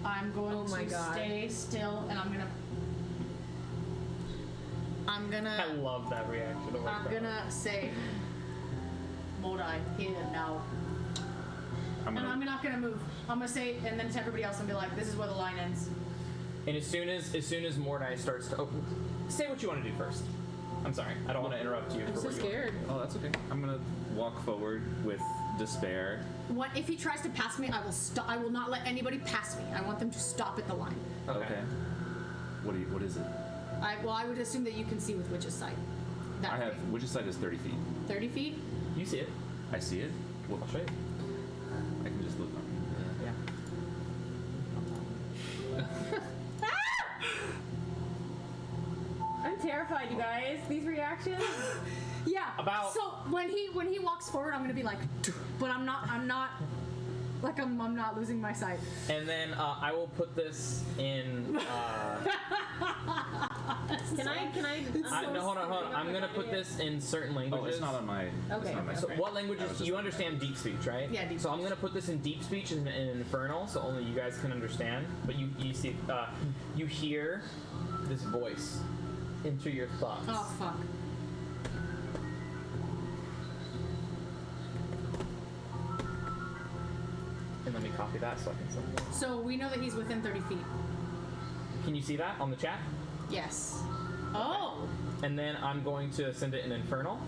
I'm going Oh my to God. stay still and I'm I gonna love that reaction. Oh my I'm God. gonna say Modai here now. I'm And gonna. I'm not gonna move. I'm gonna say and then to everybody else and be like, this is where the line ends. And as soon as Mordai starts to open, say what you want to do first. I'm sorry, I don't want to interrupt you. I'm for so what you wanna scared. Oh, that's okay. I'm gonna walk forward with Despair. What if he tries to pass me? I will stop. I will not let anybody pass me. I want them to stop at the line. do. Okay. What is it? I would assume that you can see with Witch's sight. That I have. thing. Which side is 30 feet? 30 feet. You see it. I see it. Well, I'll show you. I can just look on. Yeah. I'm terrified, you guys. These reactions. Yeah. About- So when he walks forward, I'm gonna be like, but I'm not like I'm not losing my sight. And then I will put this in. Can I? No, hold on. I'm gonna put this in certain Oh, languages. it's not on my. Okay, It's not on my okay. So screen. what I languages? was just You looking. understand deep speech, right? Yeah, deep So I'm speech. gonna put this in deep speech and in infernal, so only you guys can understand. But you see, you hear this voice enter your thoughts. Oh fuck. And let me copy that so I can send it. So we know that he's within 30 feet. Can you see that on the chat? Yes. Oh. And then I'm going to send it in infernal.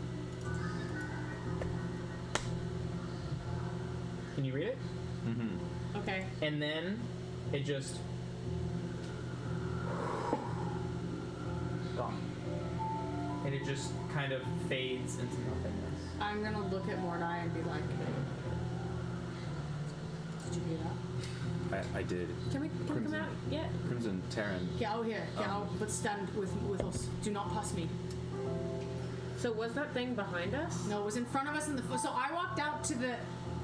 Can you read it? Mm-hmm. Okay. And then it just gone. And it just kind of fades into nothingness. I'm gonna look at Mordai and be like, did you hear that? I did. Can we come Crimson. out? Yeah. Crimson Terran. Get out here. Get out. But stand with us. Do not pass me. So was that thing behind us? No, it was in front of us in the. So I walked out to the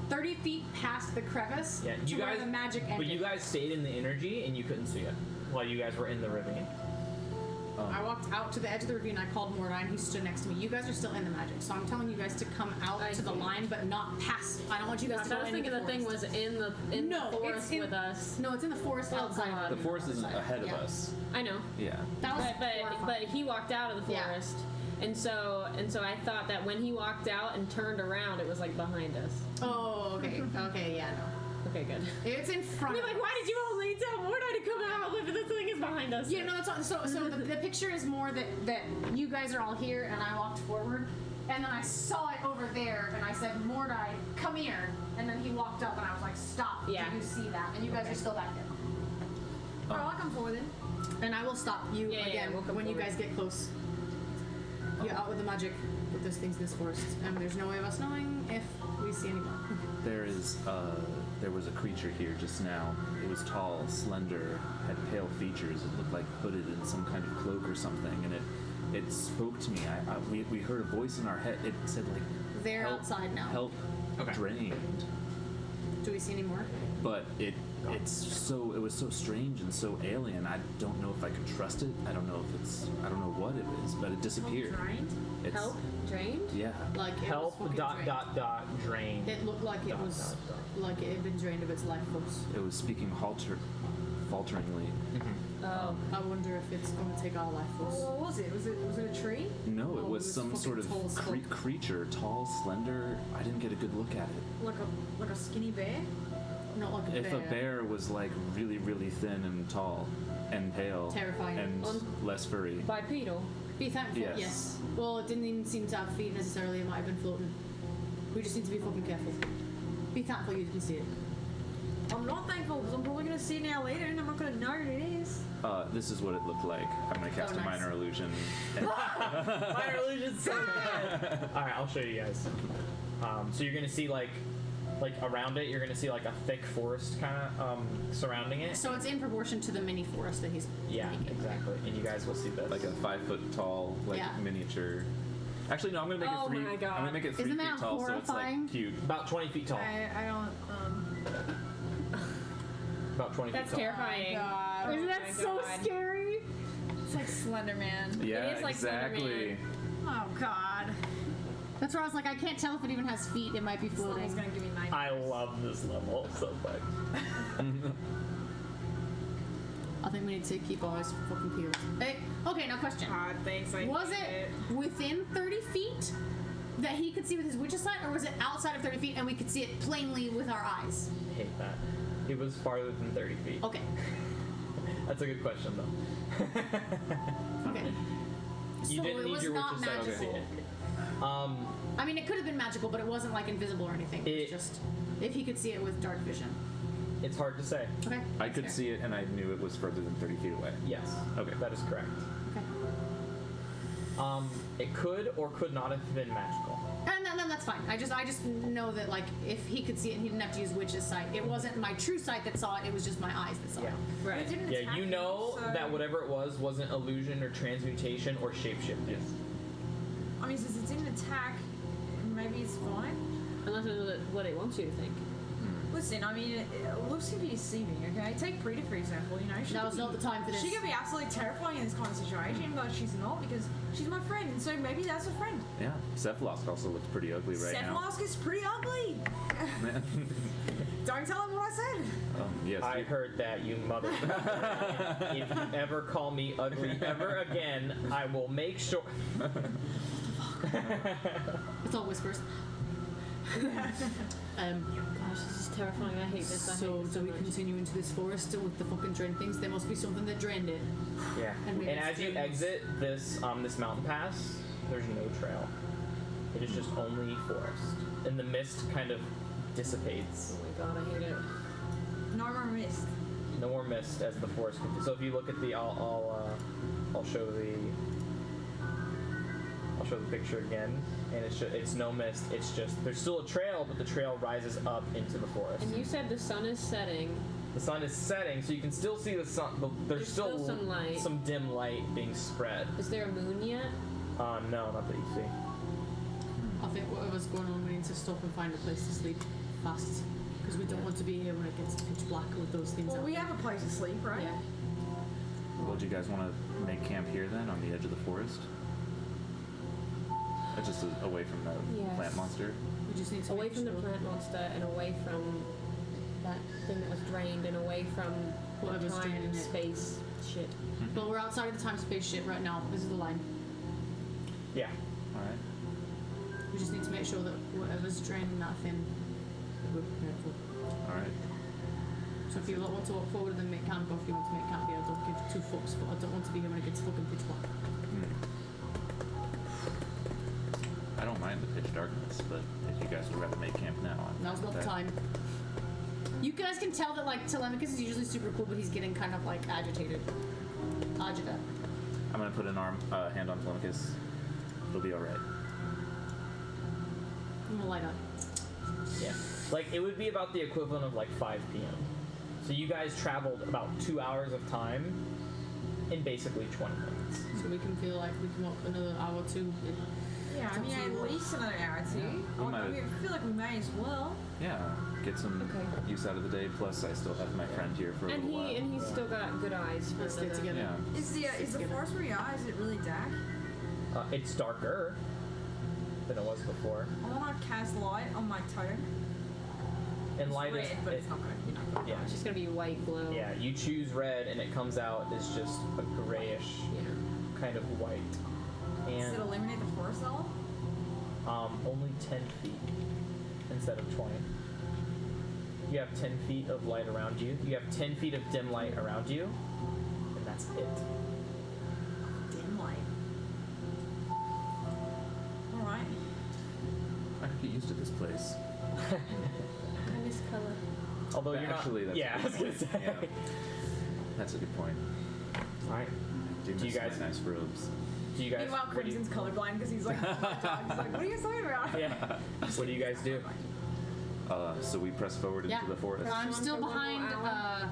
30 feet past the crevice. Yeah, to you where guys. the magic ended. But you guys stayed in the energy and you couldn't see it while you guys were in the ravine. I walked out to the edge of the ravine. I called Mordai, and he stood next to me. You guys are still in the magic, so I'm telling you guys to come out I to the see. line, but not past. I don't want you guys to I go was into thinking the thing forest. was in the No, it's forest in- with us. No, it's in the forest Oh, outside. God. The forest isn't Outside. ahead of Yeah. us. I know. Yeah. That was But horrifying. he walked out of the Yeah. forest, and so I thought that when he walked out and turned around, it was like behind us. Oh, okay. Okay, yeah, no. Okay, good. It's in front We're of like, us. why did you only tell Mordai to come out if this thing is behind us? Yeah, no, that's all, so the picture is more that you guys are all here and I walked forward and then I saw it over there and I said, Mordai, come here. And then he walked up and I was like, stop. Yeah. Do you see that? And you guys are still back there. Alright, I'll come forward then. And I will stop you Yeah, again we'll come when you forward. guys get close. You're out with the magic. with those things in this forest, and there's no way of us knowing if we see any more. There was a creature here just now. It was tall, slender, had pale features. It looked like hooded in some kind of cloak or something, and it spoke to me. We heard a voice in our head. It said like, They're help, outside now. help, Okay. drained. Do we see any more? But it was so strange and so alien. I don't know if I can trust it. I don't know what it is, but it disappeared. Drained? It's, Help? Drained? Yeah. Like it Help was fucking drained. drain. It looked like it Dot, was dot, dot. like it had been drained of its life force. It was speaking falteringly. Oh. I wonder if it's going to take our life force. What was it? Was it a tree? No, Oh, it was this some fucking sort of tall sculk. creature, tall, slender. I didn't get a good look at it. Like a skinny bear? Not like a If a bear was like really, really thin and tall and pale Terrifying. and less furry. Bipedal. Be thankful, Yes. yes. Well, it didn't even seem to have feet necessarily. It might have been floating. We just need to be fucking careful. Be thankful you didn't see it. I'm not thankful because I'm probably going to see it now later and I'm not going to know what it is. This is what it looked like. I'm gonna cast Oh, a nice. minor illusion. And Minor illusion's so good. All right, I'll show you guys. So you're gonna see like around it, you're gonna see like a thick forest kind of surrounding it. So it's in proportion to the mini forest that he's Yeah, making. exactly. And you guys will see this. like a 5 foot tall, like Yeah. miniature. Actually, no. I'm gonna make Oh it 3. my God. I'm gonna make it 3 Isn't feet that tall, so it's horrifying? like cute. about 20 feet tall. I don't, About 20 That's feet tall. terrifying. God. Isn't that my so God. scary? It's like Slender Man. Yeah, is like exactly. Slenderman. Oh, God. That's where I was like, I can't tell if it even has feet. It might be This level's floating. going to give me nightmares. I love this level so much. I think we need to keep our eyes fucking peeled. Hey, okay, now question. God, thanks. I Was hate it within 30 feet that he could see with his witch's sight, or was it outside of 30 feet and we could see it plainly with our eyes? I hate that. It was farther than 30 feet. Okay, That's a good question though. okay. You So didn't it need was your not witch's sight to see magical. it. I mean, it could have been magical, but it wasn't like invisible or anything. It It- was just if he could see it with dark vision. It's hard to say. Okay. I could see it, and I knew it was further than 30 feet away. Yes. Okay. That is correct. Okay. It could or could not have been magical. And then that's fine. I just know that like if he could see it, he didn't have to use witch's sight. It wasn't my true sight that saw it. It was just my eyes that saw Yeah. it. Right. It didn't Yeah, attack you me, know so- that whatever it was wasn't illusion or transmutation or shapeshifting. I mean, since it didn't attack, maybe it's fine. Unless it's what it wants you to think. Listen, I mean, it looks can be deceiving, okay? Take Prita, for example, you know. She Now's could not be- the time for this. She could be absolutely terrifying in this kind of situation, but she's not because she's my friend, and so maybe that's a friend. Yeah. Cephalosk also looks pretty ugly right now. Cephalosk is pretty ugly. Don't tell him what I said. Yes. I heard that, you motherfucker. If you ever call me ugly ever again, I will make sure. It's all whispers. Gosh, this is terrifying. I hate this. I hate So this do so we much. continue into this forest with the fucking drain things? There must be something that drained it. Yeah. And maybe And it's as you dreams. exit this this mountain pass, there's no trail. It is just only forest, and the mist kind of dissipates. Oh my god, I hate it. No more mist. No more mist as the forest continues. So if you look at the, I'll show the picture again, and it's no mist. It's just there's still a trail, but the trail rises up into the forest. And you said the sun is setting. The sun is setting, so you can still see the sun. There's still some light. some dim light being spread. Is there a moon yet? No, not that you see. I think whatever's going on, we need to stop and find a place to sleep fast. Because we don't want to be here when it gets pitch black with those things Well, out we there. have a place to sleep, right? Yeah. Well, do you guys want to make camp here then, on the edge of the forest? Just away from the Yes. plant monster. We just need to Away make from the sure plant monster and away from that thing that was drained and away from Whatever's time draining and it. space shit. But we're outside of the time-space shit right now. This is the line. Yeah. All right. We just need to make sure that whatever's draining that thing, that we're prepared for. All right. So if you want to walk forward and then make camp, or if you want to make camp here, I don't give two fucks, but I don't want to be here when it gets fucking pitch black. I don't mind the pitch darkness, but if you guys would rather make camp now, Now's not the time. You guys can tell that, like, Telemachus is usually super cool, but he's getting kind of, like, agitated. Agita. I'm gonna put an hand on Telemachus. It'll be all right. I'm gonna light up. Yeah. Like, it would be about the equivalent of like 5 p.m. So you guys traveled about 2 hours of time in basically 20 minutes. So we can feel like we can walk another hour or two. Yeah, I mean, at least another hour or two. we I might- mean, I feel like we may as well. Yeah, get some Okay. use out of the day. Plus, I still have my friend here for a And little while. he's still got good eyes for Let's stay another- together. Yeah. Is the forest where you are, is it really dark? It's darker than it was before. I want to cast light on my totem. And It's light red, is. but it's not going to, Yeah. It's just gonna be white glow. Yeah, you choose red and it comes out as just a grayish Yeah. kind of white. Does it And illuminate the forest level? only 10 feet instead of 20. You have 10 feet of light around you. You have 10 feet of dim light around you. And that's it. Dim light. Alright. I could get used to this place. I miss color. Although But you're actually, not. that's Yeah, a I was good gonna say. point. Yeah. That's a good point. Alright. Do Do you miss guys- my nice robes? Do you guys. Meanwhile, what do you- Crimson's colorblind because he's like, oh my God. He's like, what are you guys talking about? Yeah. What do you guys do? So we press forward into Yeah. the forest. I'm still For one more behind. hour?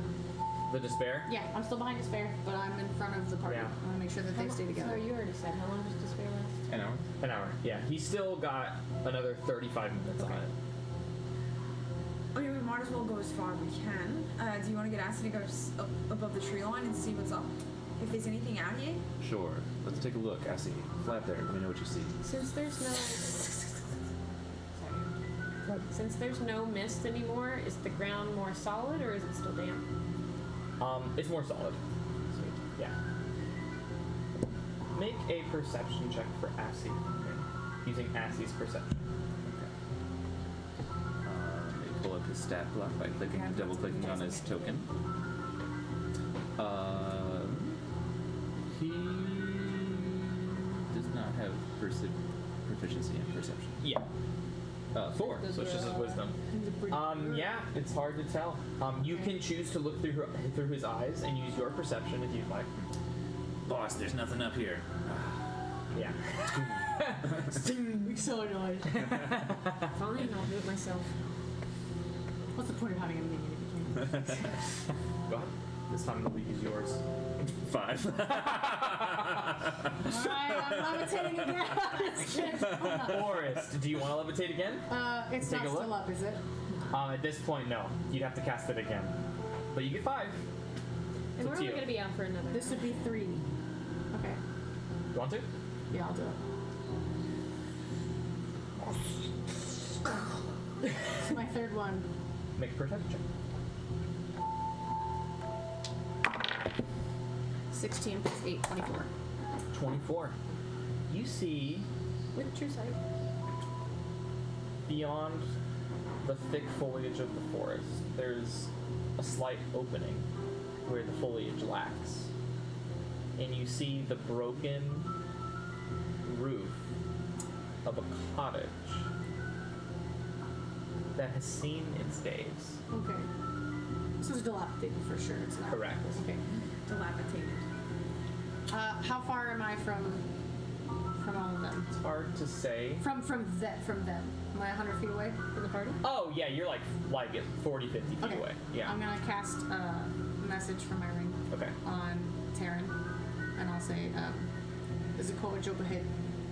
The despair? Yeah, I'm still behind Despair, but I'm in front of the party. Yeah. I want to make sure that they stay together. Sorry, you already said. How long does despair last? An hour? An hour. Yeah. He's still got another 35 minutes on it. I mean, we might as well go as far as we can. Do you want to get Acid to go up above the tree line and see what's up? If there's anything out here? Sure. Let's take a look. Assie, fly up there. Let me know what you see. Since there's no Since there's no mist anymore, is the ground more solid or is it still damp? It's more solid. Sweet. Yeah. Make a perception check for Assie. Using Assie's perception. Let me pull up his stat block by clicking, double clicking on his token. He does not have proficiency in perception. Yeah. 4, so it's just his wisdom. Yeah, it's hard to tell. You can choose to look through his eyes and use your perception if you'd like. Boss, there's nothing up here. Yeah. I'm so annoyed. Fine, I'll do it myself. What's the point of having a minion if you can't? Go ahead. This time it'll use yours. 5. Alright, I'm levitating again. Forrest, do you want to levitate again? It's Take not a look. still up, is it? At this point, no. You'd have to cast it again. But you get 5. And we're up to only you. going to be out for another. This would be 3. Okay. You want to? Yeah, I'll do it. It's my third one. Make a perception check. 16 plus 8, 24. 24. You see With true sight. beyond the thick foliage of the forest, there's a slight opening where the foliage lacks. And you see the broken roof of a cottage that has seen its days. Okay. This is dilapidated for sure. It's not. Correct. Okay. Dilapidated. How far am I from all of them? It's hard to say. From them. Am I 100 feet away from the party? Oh, yeah, you're like 40, 50 feet Okay. away. Yeah. I'm gonna cast a message from my ring Okay. on Taryn, and I'll say, there's a cottage up ahead.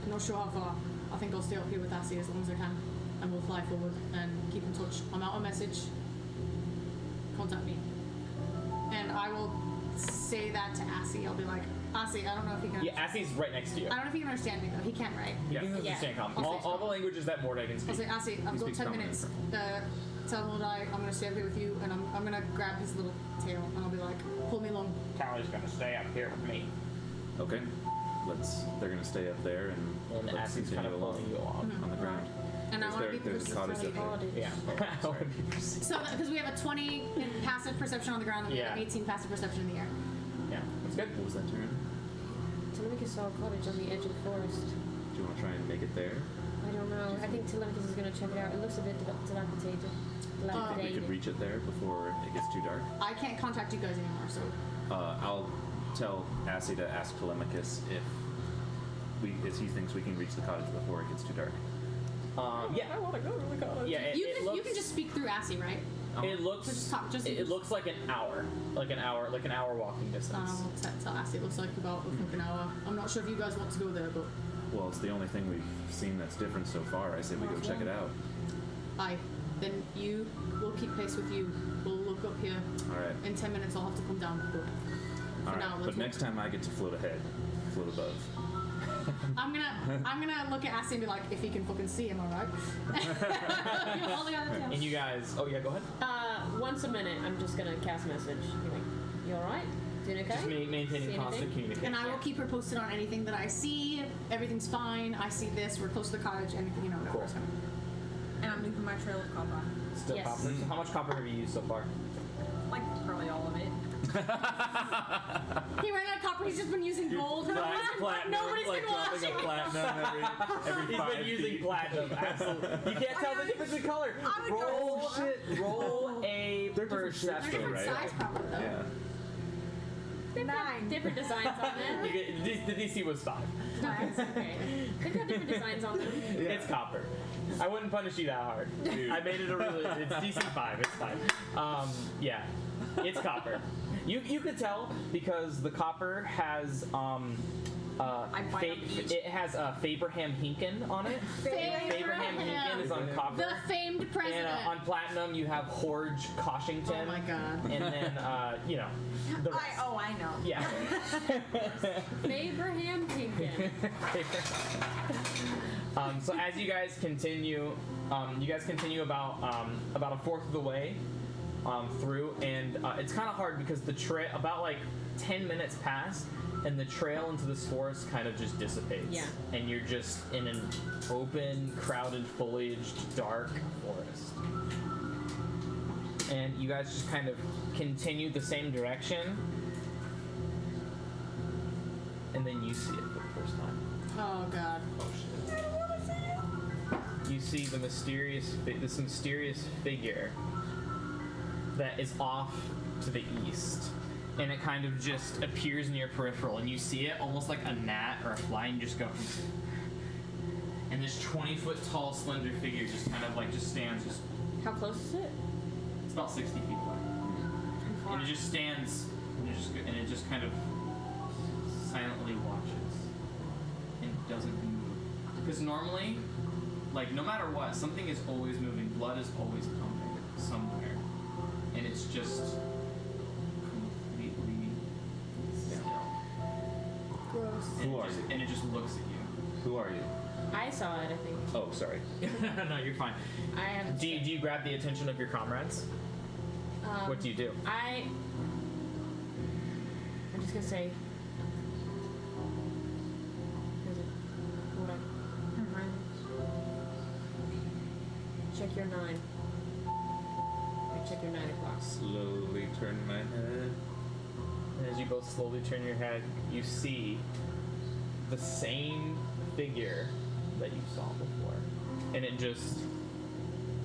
I'm not sure how far. I think I'll stay up here with Assie as long as I can, and we'll fly forward and keep in touch. I'm out a message. Contact me. And I will say that to Assie. I'll be like, Assie, I don't know if he can. Yeah, Assie's right next to you. I don't know if he can understand me though. He can, right? You can Yeah. understand common. I'll All, say all the languages that Mordai can I'll speak. say, Assie, I've got speaks 10 common minutes. Tell Mordai I'm gonna stay up here with you, and I'm gonna grab his little tail, and I'll be like, pull me along. Tally's gonna stay up here with me. Okay. They're gonna stay up there and And let's Assie's kind continue of pulling you along. on the ground. And I Is want to there- be there's a cottage persistent. up there. Yeah. I wanna be precise. So, because we have a 20 in passive perception on the ground, and we have an Yeah. 18 passive perception in the air. Yeah, that's good. What was that turn? Telemachus saw a cottage on the edge of the forest. Do you want to try and make it there? I don't know. I think Telemachus is going to check it out. It looks a bit dilapidated. Do you think we could reach it there before it gets too dark? I can't contact you guys anymore, so I'll tell Assie to ask Telemachus if he thinks we can reach the cottage before it gets too dark. Yeah. I want to go to the college. Yeah. You can just speak through Assy, right? It looks. Just talk. Just It looks like an hour, like an hour walking distance. Tell Assy. It looks like about a fucking hour. I'm not sure if you guys want to go there, but Well, it's the only thing we've seen that's different so far. I say we go check it out. aye. Then we'll keep pace with you. We'll look up here. All right. In 10 minutes, I'll have to come down. But All for right. now, let's But next time I get to float ahead, float above. I'm gonna look at Assy and be like, if he can fucking see, am I right? You're holding on the tail. And you guys. Oh yeah, go ahead. Once a minute, I'm just gonna cast message. Be like, you alright? Doing okay? Just maintaining See constant anything? communication. And I will keep her posted on anything that I see. Everything's fine. I see this. We're close to the cottage. Anything, Cool. whatever. And I'm leaving my trail of copper. Still Yes. copper. How much copper have you used so far? Like, probably all of it. He ran out of copper. He's just been using gold. Nobody's been watching. platinum every He's been using platinum. Absolutely. You can't tell the difference in color. I'm a Roll girl. Roll a They're different shapes, They're perception. different right? size, probably though. Yeah. They've got different designs on them. The DC was 5. That's okay. They've got different designs on them. It's copper. I wouldn't punish you that hard. Dude. I made it a really. It's DC 5. It's fine. Yeah, it's copper. You could tell because the copper has it has Fabraham Hinken on it. Fabraham Hinken is on copper. The famed president. And on platinum you have Horge Coshington. Oh my god. And then the rest. I know. Yeah. Abraham Tinkin. So as you guys continue about a fourth of the way through, and it's kind of hard because the trail about like 10 minutes pass, and the trail into this forest kind of just dissipates. Yeah. And you're just in an open, crowded, foliaged, dark forest. And you guys just kind of continue the same direction, and then you see it for the first time. Oh god. Oh shit. You see this mysterious figure that is off to the east, and it kind of just appears in your peripheral, and you see it almost like a gnat or a fly, and you just go. And this 20-foot tall, slender figure just kind of like just stands. How close is it? It's about 60 feet away, and it just stands, and it just kind of silently watches and doesn't move. Because normally, like no matter what, something is always moving. Blood is always pumping somewhere, and it's just completely still. Gross. Who are you? And it just looks at you. Who are you? I saw it, I think. Oh, sorry. No, you're fine. I haven't. Do you grab the attention of your comrades? What do you do? I'm just gonna say. Where's it? What check your 9. Check your 9 o'clock. Slowly turn my head. And as you both slowly turn your head, you see the same figure that you saw before. And it just,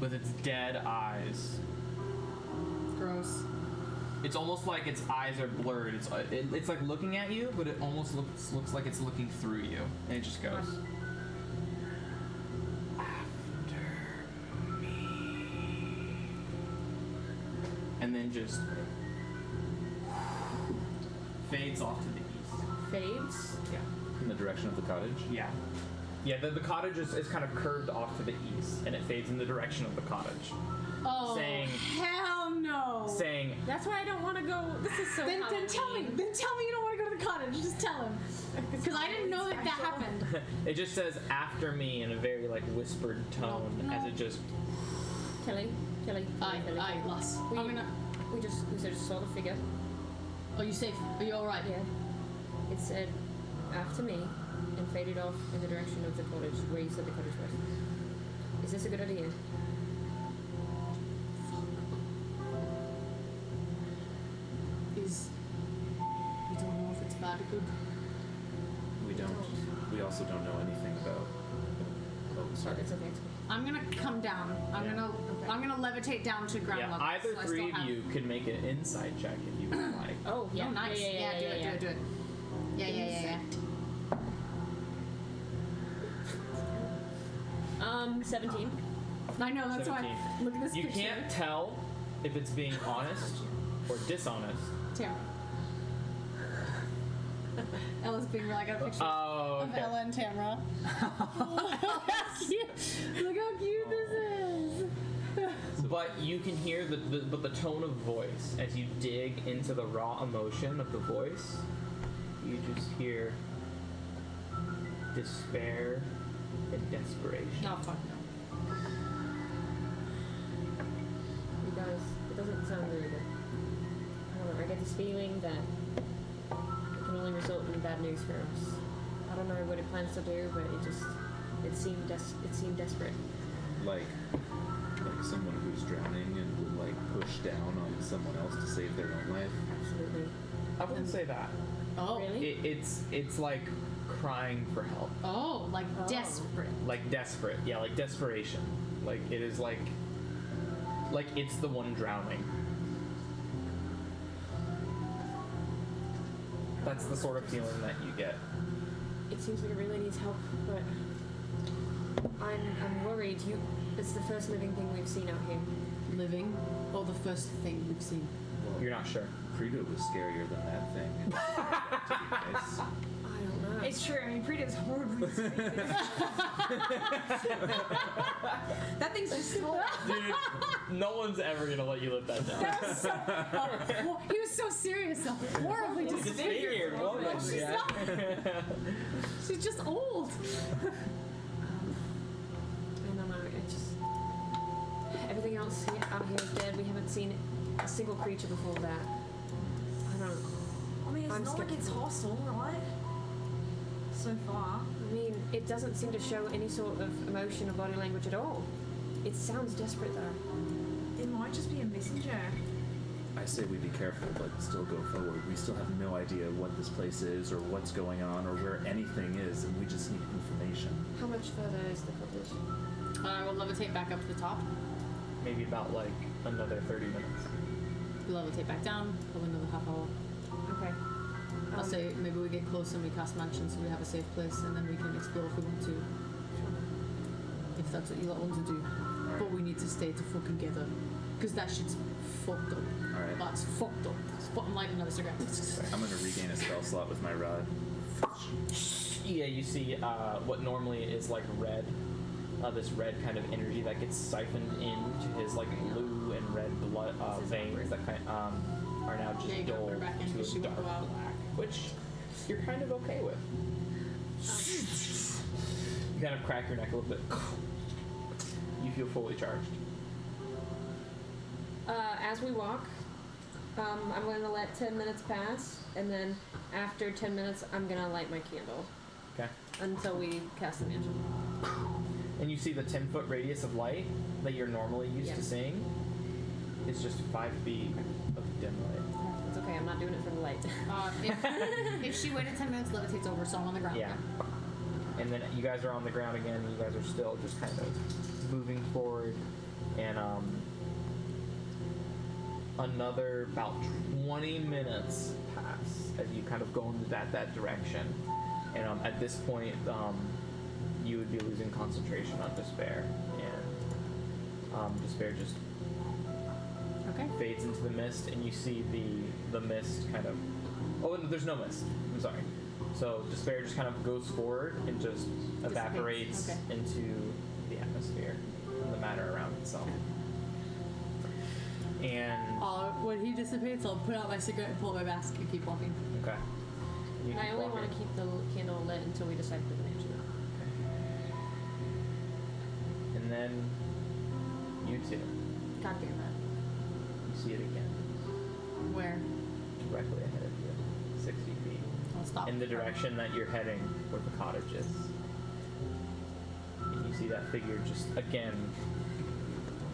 with its dead eyes, Gross. it's almost like its eyes are blurred. It's like looking at you, but it almost looks like it's looking through you. And it just goes, after me. And then just fades off to the east. Fades. Yeah. In the direction of the cottage? Yeah. Yeah, the cottage is kind of curved off to the east, and it fades in the direction of the cottage. Oh, Saying- hell no. Saying, That's why I don't want to go. This is so. Then tell me. Then tell me you don't want to go to the cottage. Just tell him. Because I didn't know that happened. it just says after me in a very like whispered tone No. as it just. Kelly. Aye, lass. We just saw the figure. Are you safe? Are you alright? Yeah. It said after me and faded off in the direction of the cottage where you said the cottage was. Is this a good idea? We don't know if it's bad or good. We don't. We also don't know anything about. Oh, sorry. It's okay. I'm gonna come down. I'm gonna levitate down to ground Yeah, level. either so I three still of have- you could make an insight check if you would like. Oh, yeah. Oh, nice. Yeah, do it. Yeah. 17. I know, that's 17. why. Look at this You picture. can't tell if it's being honest or dishonest. Tamara. Ella's being real. I got a picture Oh, of okay. Ella and Tamara. Look how cute this is. But you can hear the tone of voice as you dig into the raw emotion of the voice. You just hear despair and desperation. No, fuck no. It doesn't sound very good. I don't know, I get this feeling that it can only result in bad news for us. I don't know what it plans to do, but it seemed desperate. Like someone who's drowning and will like push down on someone else to save their own life. Absolutely. I wouldn't say that. Oh. Really? It's like crying for help. Oh, like desperate. Like desperate. Yeah, like desperation. Like it is like it's the one drowning. That's the sort of feeling that you get. It seems like it really needs help, but I'm worried. It's the first living thing we've seen out here. Living? Oh, the first thing we've seen. You're not sure. Frida was scarier than that thing. Nice. I don't know. It's true. I mean, Prita's horribly stupid. That thing's just so. Dude, no one's ever gonna let you live that down. That was so. He was so serious, so horribly disfigured. woman. She's Yeah. not. She's just old. I don't know. It just everything else out here is dead. We haven't seen a single creature before that. I don't know. I mean, it's I'm not like it's skeptical. hostile, right? So far. I mean, it doesn't seem to show any sort of emotion or body language at all. It sounds desperate though. It might just be a messenger. I say we be careful, but still go forward. We still have no idea what this place is, or what's going on, or where anything is, and we just need information. How much further is the footage? I will levitate back up to the top. Maybe about like another 30 minutes. Levitate back down. Probably another half hour. Okay. I'll say maybe we get close and we cast mansion so we have a safe place and then we can explore if we want to. If that's what you lot want to do. But we need to stay fucking together. Because that shit's fucked up. Alright. That's fucked up. I'm lighting another cigarette. I'm gonna regain a spell slot with my rod. Yeah, you see what normally is like red, this red kind of energy that gets siphoned into his like blue and red blood veins that kind are now just Yeah, you gotta put her dulled back in to because a she won't dark go out. black, which you're kind of okay with. You kind of crack your neck a little bit. You feel fully charged. As we walk, I'm going to let 10 minutes pass, and then after 10 minutes, I'm going to light my candle Okay. until we cast the mansion. And you see the 10-foot radius of light that you're normally used to Yeah. seeing is just 5 feet of dim light. It's okay, I'm not doing it for the light. If she waited 10 minutes, levitate's over, so I'm on the ground. Yeah. And then you guys are on the ground again, and you guys are still just kind of moving forward. And another about 20 minutes pass as you kind of go in that direction. And at this point, you would be losing concentration on despair. And despair just Okay. fades into the mist, and you see the mist kind of... Oh, there's no mist. I'm sorry. So despair just kind of goes forward and just evaporates Okay. into the atmosphere and the matter around itself. And When he dissipates, I'll put out my cigarette and pull out my mask and keep walking. okay. You And I keep only walking. want to keep the candle lit until we decide to put the mansion up. And then you two, God damn it. you see it again, Where? directly ahead of you, 60 feet, I'll stop. in the direction that you're heading, where the cottage is. And you see that figure just again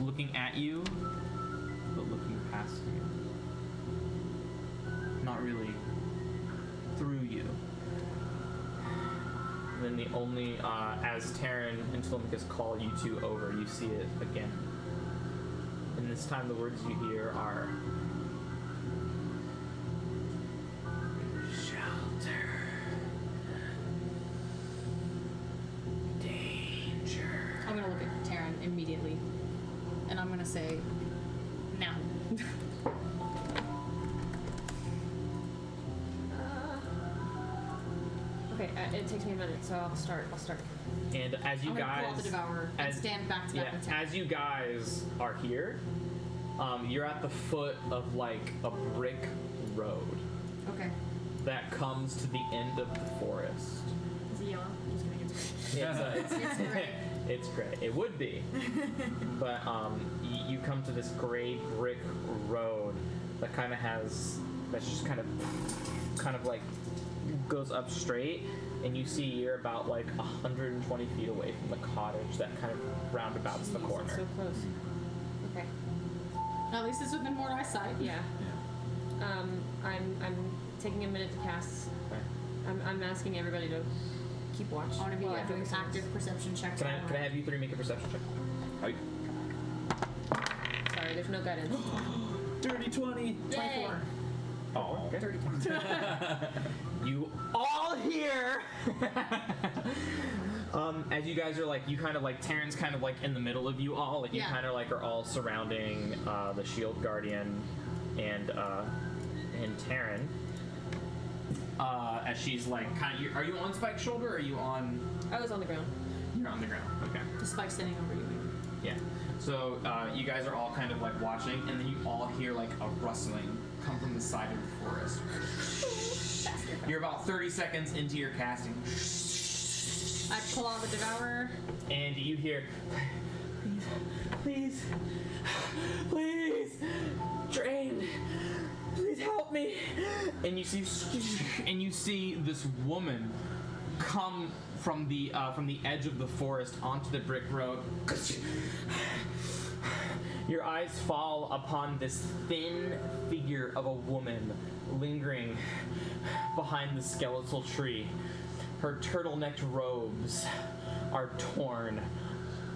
looking at you, but looking past you. Not really through you. And then the only, as Taryn and Telemachus call you two over, you see it again. And this time the words you hear are... Shelter. Danger. I'm gonna immediately. And I'm gonna say, now. Okay, it takes me a minute, so I'll start. And as you I'm gonna pull out guys, the Devourer and stand back to back and attack. as you guys are here, you're at the foot of like a brick road Okay. that comes to the end of the forest. Is it yellow? Just kidding, it's gray. It's gray. it's gray. It would be, but you come to this gray brick road that kind of has that's just kind of like goes up straight, and you see you're about like 120 feet away from the cottage that kind of roundabouts the Jeez, corner. it's so close. Okay. At least it's within more eyesight. Yeah. I'm taking a minute to cast. Okay. I'm asking everybody to keep watch. I want to be while I'm doing an active perception check. Can I have you three make a perception check? Sorry, there's no guidance. Dirty 20. 24. Oh, okay. 30. You all hear as you guys are like, you kind of like, Terran's kind of like in the middle of you all, and you Yeah. kind of like are all surrounding the shield guardian and Terran. As she's like kind of, are you on Spike's shoulder or are you on? I was on the ground. You're on the ground. Okay. The spike standing over you. Yeah. So you guys are all kind of like watching, and then you all hear like a rustling come from the side of the forest. You're about 30 seconds into your casting, I pull out the Devourer. and you hear, please, Drain, please help me. And you see this woman come from the edge of the forest onto the brick road. Your eyes fall upon this thin figure of a woman lingering behind the skeletal tree. Her turtlenecked robes are torn,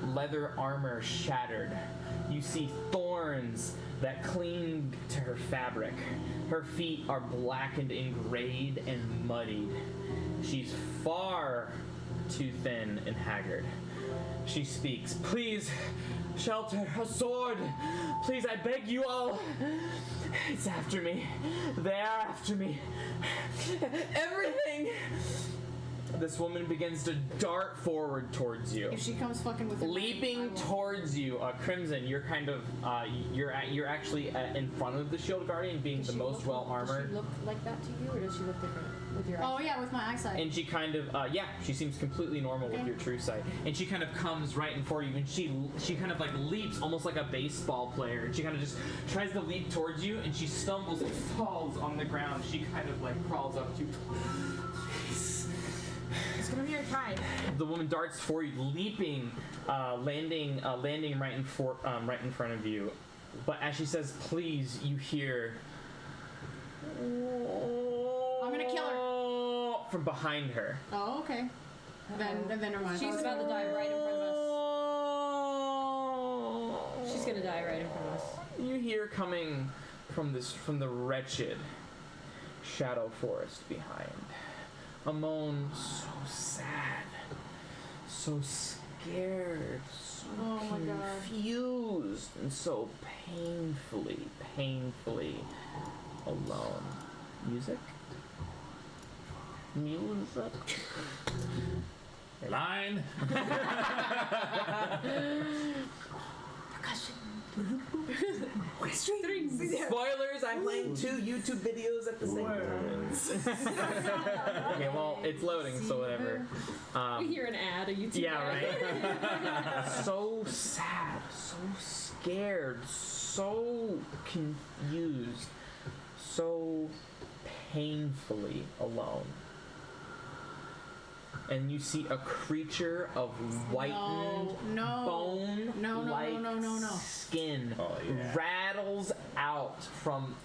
leather armor shattered. You see thorns that cling to her fabric. Her feet are blackened and grayed and muddied. She's far too thin and haggard. She speaks, please, shelter, a sword. Please, I beg you all. It's after me. They are after me. Everything. This woman begins to dart forward towards you. If she comes fucking with Leaping towards you, Crimson, you're kind of, you're actually in front of the shield guardian, being the most well Does armored. she look like that to you, or does she look different with your eyes? Oh yeah, with my eyesight. And she kind of, she seems completely normal with your true sight. And she kind of comes right in for you, and she kind of like leaps almost like a baseball player. And she kind of just tries to leap towards you, and she stumbles and falls on the ground. She kind of like crawls up to you. It's gonna be your pride. The woman darts for you, leaping, landing right in front of you. But as she says, "Please," you hear. I'm gonna kill her. From behind her. Oh, okay. Then never mind. She's about to die right in front of us. She's gonna die right in front of us. You hear coming from the wretched shadow forest behind. A moan so sad, so scared, so Oh my God. confused, and so painfully alone. Music? Line. Spoilers, I'm playing 2 YouTube videos at the same time. Okay, well, it's loading, so whatever. We hear an ad, a YouTube Yeah, ad. right? So sad, so scared, so confused, so painfully alone. And you see a creature of whitened bone like skin rattles out from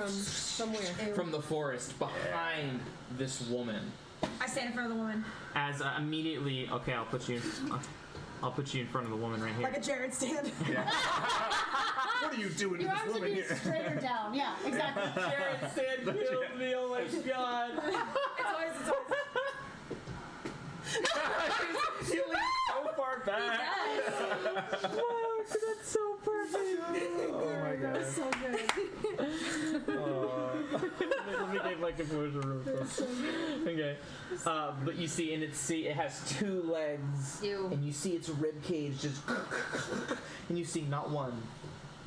somewhere. from the forest behind this woman. I stand in front of the woman. As immediately, okay, I'll put you in front of the woman right here. Like a Jared stand. What are you doing Your to this arms would woman be here? straight or down. Yeah, exactly. Jared Sand killed me, oh my god. It's always. He leans so far back. That's so perfect. Oh my god. So good. Let me get my composure real quick. Okay. But you see, and it has 2 legs. Ew. And you see its rib cage just. And you see not 1,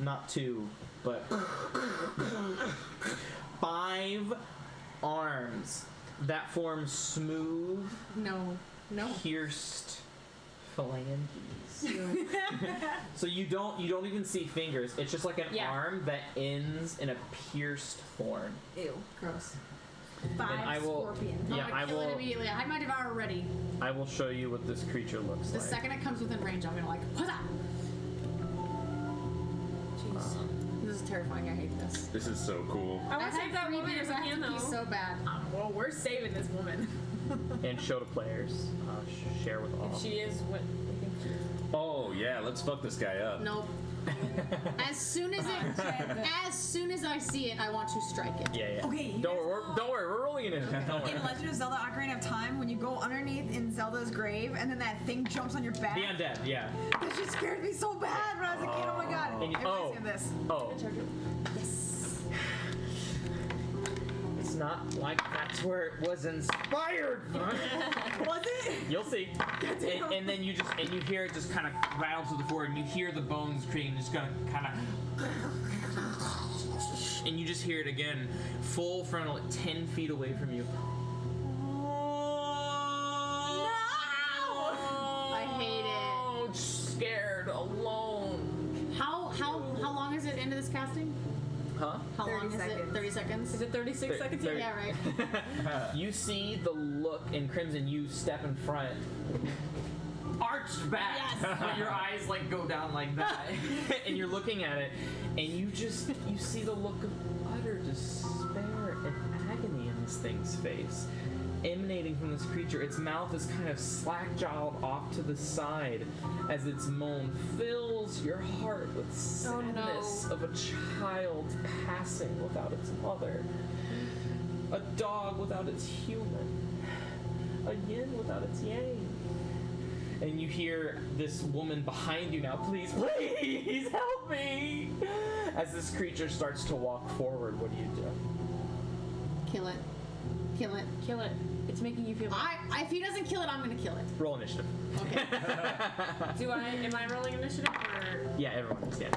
not 2, but 5 arms that form smooth, No. pierced phalanges. So you don't even see fingers. It's just like an arm that ends in a pierced thorn. Ew. Gross. 5 And I will. scorpions. Yeah, I'm gonna kill it immediately. I had my Devour ready. I will show you what this creature looks The like. second it comes within range, I'm gonna like, what's that? Jeez. This is terrifying. I hate this. This is so cool. I want I've to save had that 3 woman if beers. we I have can, to pee though. so bad. Well, we're saving this woman. And show to players. Share with all. If she is what we think she is. Oh yeah, let's fuck this guy up. Nope. As soon as I see it, I want to strike it. Yeah. Okay, you Don't guys worry. Don't worry. We're rolling it in. Don't worry. In Legend of Zelda Ocarina of Time, when you go underneath in Zelda's grave and then that thing jumps on your back, The undead. Yeah. that shit scared me so bad when I was a kid. Oh my god. And you- It reminds me of this. Oh. It's not like that's where it was inspired. Was it? You'll see. And then you hear it just kind of rattle to the floor, and you hear the bones creaking, just gonna kind of, and you just hear it again, full frontal, 10 feet away from you. I hate it. Scared, alone. How long is it into this casting? Huh? How 30 long is it? seconds. 30 seconds? Is it 36 seconds? There- Yeah, right. You see the look in Crimson. You step in front, arched back, but your eyes like go down like that, and you're looking at it, and you see the look of utter despair and agony in this thing's face, emanating from this creature. Its mouth is kind of slack-jawed off to the side as its moan fills your heart with sadness of a child passing without its mother, a dog without its human, a yin without its yang. And you hear this woman behind you now, please help me! As this creature starts to walk forward, what do you do? Kill it. Kill it. Kill it. It's making you feel. If he doesn't kill it, I'm gonna kill it. Roll initiative. Okay. Am I rolling initiative or? Yeah, everyone is, yeah.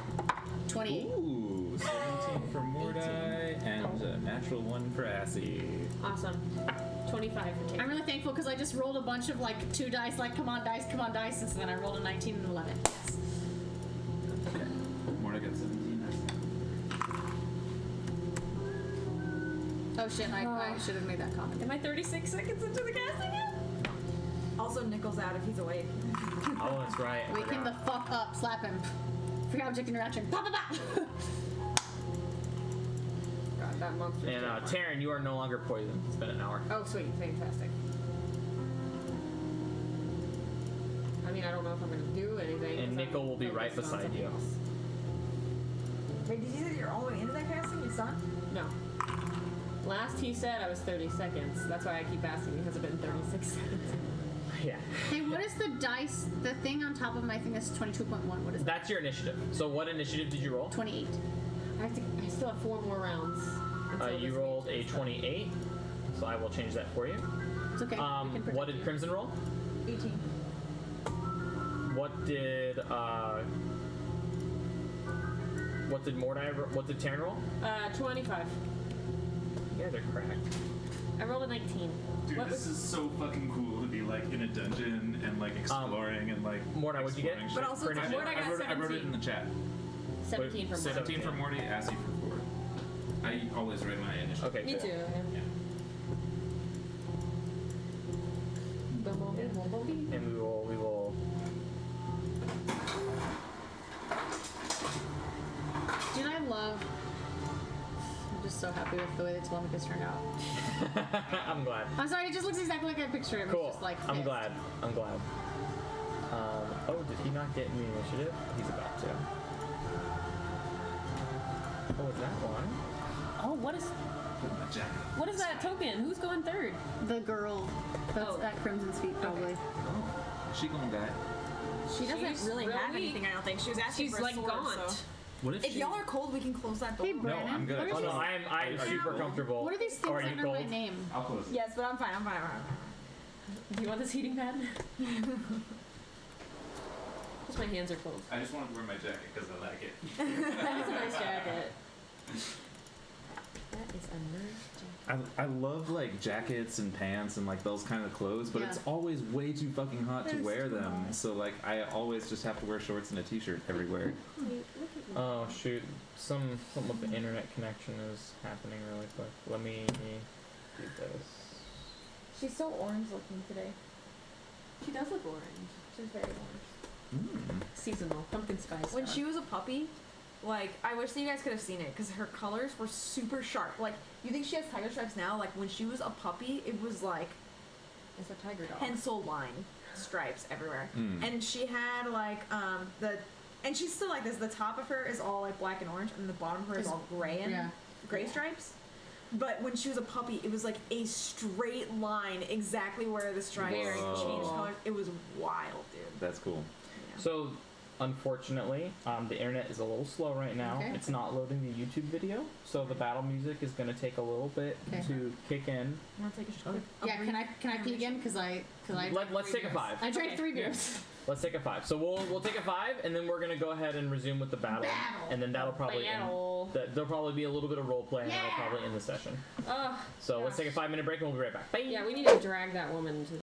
28. Ooh, 17 for Mordai and a natural 1 for Assy. Awesome. 25 for Kate. I'm really thankful because I just rolled a bunch of like 2 dice, like come on dice, and so then I rolled a 19 and 11. Yes. Okay. Mordai got 17. Oh shit, I should have made that comment. Am I 36 seconds into the casting yet? Also, Nickel's out if he's awake. Oh, that's right. I Wake him the forgot. fuck up, slap him. Free object interaction. Pop, pop, pop. God, that monster. And Taryn, you are no longer poisoned. It's been an hour. Oh, sweet. Fantastic. I mean, I don't know if I'm going to do anything. And 'cause Nickel I'm will be right focused on beside something you. else. Wait, did you say you're all the way into that casting? It's done? No. Last he said I was 30 seconds. That's why I keep asking. Has it been 36 seconds? Yeah. Hey, what is the dice? The thing on top of my thing is 22.1. What is that? That's your initiative. So what initiative did you roll? 28. I still have 4 more rounds. until You this rolled a meeting's done. 28, so I will change that for you. It's okay. we can protect What did you. Crimson roll? 18. What did Mordai? What did Taryn roll? 25. You guys are cracked. I rolled a 19. Dude, What this was- is so fucking cool to be like in a dungeon and like exploring and like. Mordai, what'd you get? exploring But shit. also, For it's an a Mordai got I wrote it 17. in the chat. 17 for Mordai. 17 for Morty, Assy for 4. I always write my initial. Okay. Me cool. too. Yeah. Bumblebee, bumblebee. And we will. Dude, I love. I'm just so happy with the way the Telemachus turned out. I'm glad. I'm sorry, it just looks exactly like I pictured it. It's Cool. Just like I'm fixed. glad. Oh, did he not get me initiative? He's about to. Oh, is that one? Oh, what is that token? Who's going third? The girl that's Oh. at Crimson's feet, probably. Oh, is she gonna die? She doesn't She's really have really- anything. I don't think she was asking She's for a like sword, gaunt. so- What if If y'all are cold, we can close that door. Hey, No, Brandon. I'm good. What Oh are no, these, I'm Are you super cold? comfortable. what are these things Are you under cold? my name? I'll close it. Yes, but I'm fine. I'm fine. Do you want this heating pad? Just my hands are cold. I just wanted to wear my jacket because I like it. That is a nice jacket. That is a nice jacket. I love like jackets and pants and like those kind of clothes, but it's Yeah. always way too fucking hot to They're wear so them. hot. So like I always just have to wear shorts and a t-shirt everywhere. Wait, look at me. Oh shoot! Something with the internet connection is happening really quick. Let me do this. She's so orange looking today. She does look orange. She's very orange. Seasonal. Pumpkin spice. When she was a puppy, like, I wish that you guys could have seen it because her colors were super sharp. Like, you think she has tiger stripes now? Like, when she was a puppy, it was like It's a tiger dog. pencil line stripes everywhere. Mm. And she had like and she's still like this. The top of her is all like black and orange, and the bottom of her is all gray and Yeah. gray stripes. But when she was a puppy, it was like a straight line exactly where the stripes Whoa. changed colors. It was wild, dude. That's cool. So, unfortunately, the internet is a little slow right now. Okay. It's not loading the YouTube video, so the battle music is going to take a little bit Okay. to kick in. You want to take a quick? Yeah, can I pee again? Because I Let's take a 5. I drank Okay. 3 beers. Let's take a 5. So we'll take a 5, and then we're gonna go ahead and resume with the battle, and then that'll probably Battle. there'll probably be a little bit of role play, and that'll Yeah. probably end the session. Ugh. So let's take a 5-minute break, and we'll be right back. Bye. Yeah, we need to drag that woman to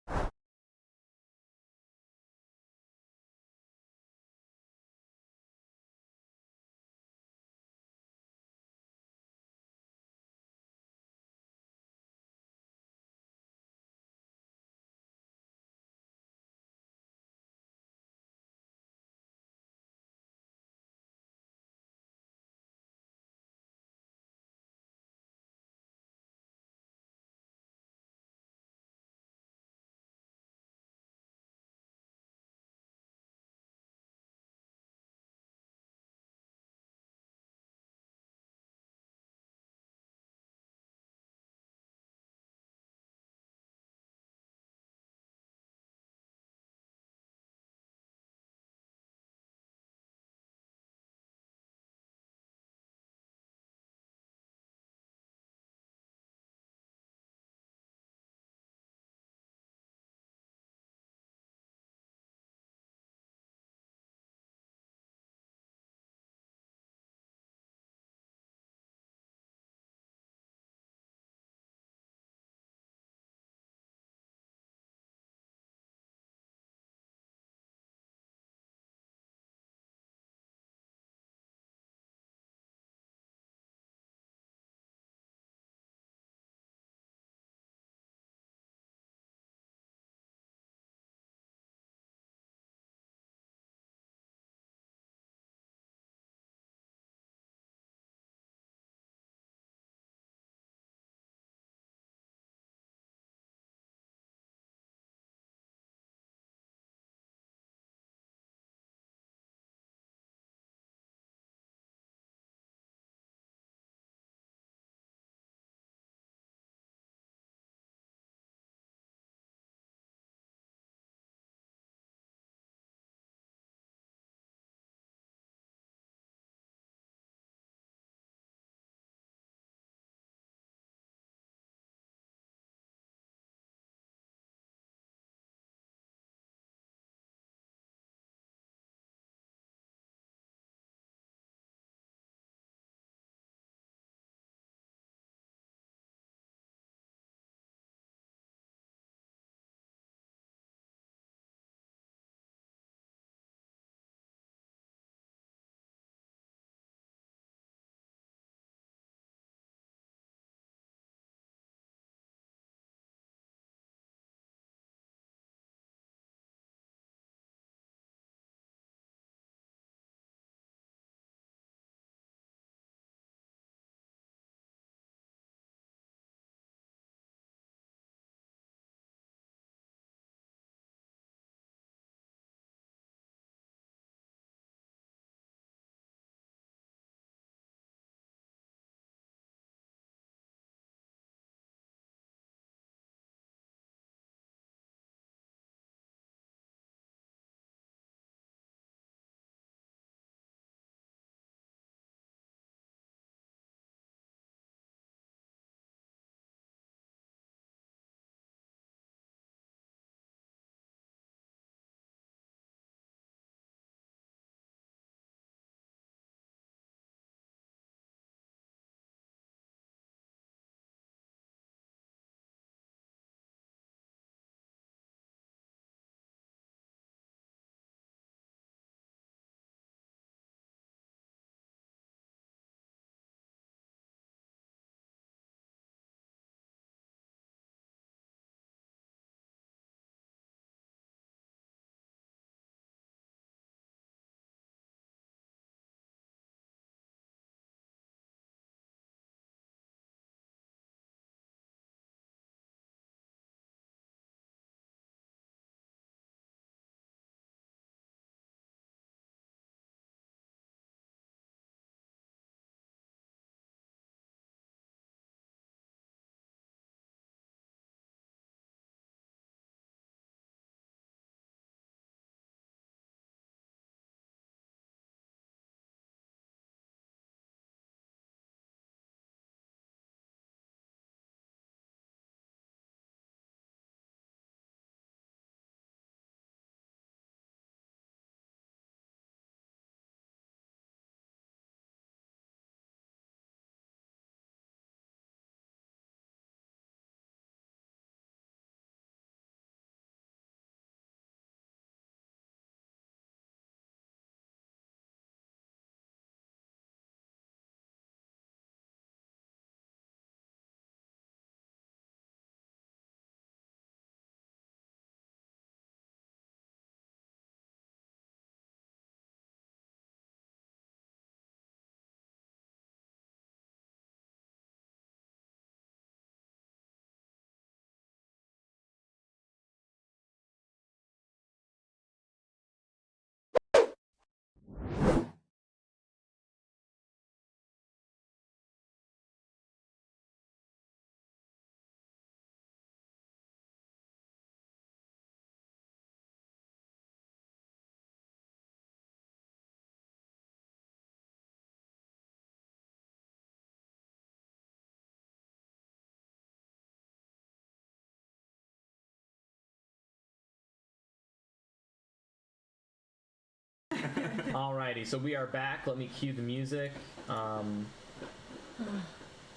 Alrighty, so we are back. Let me cue the music.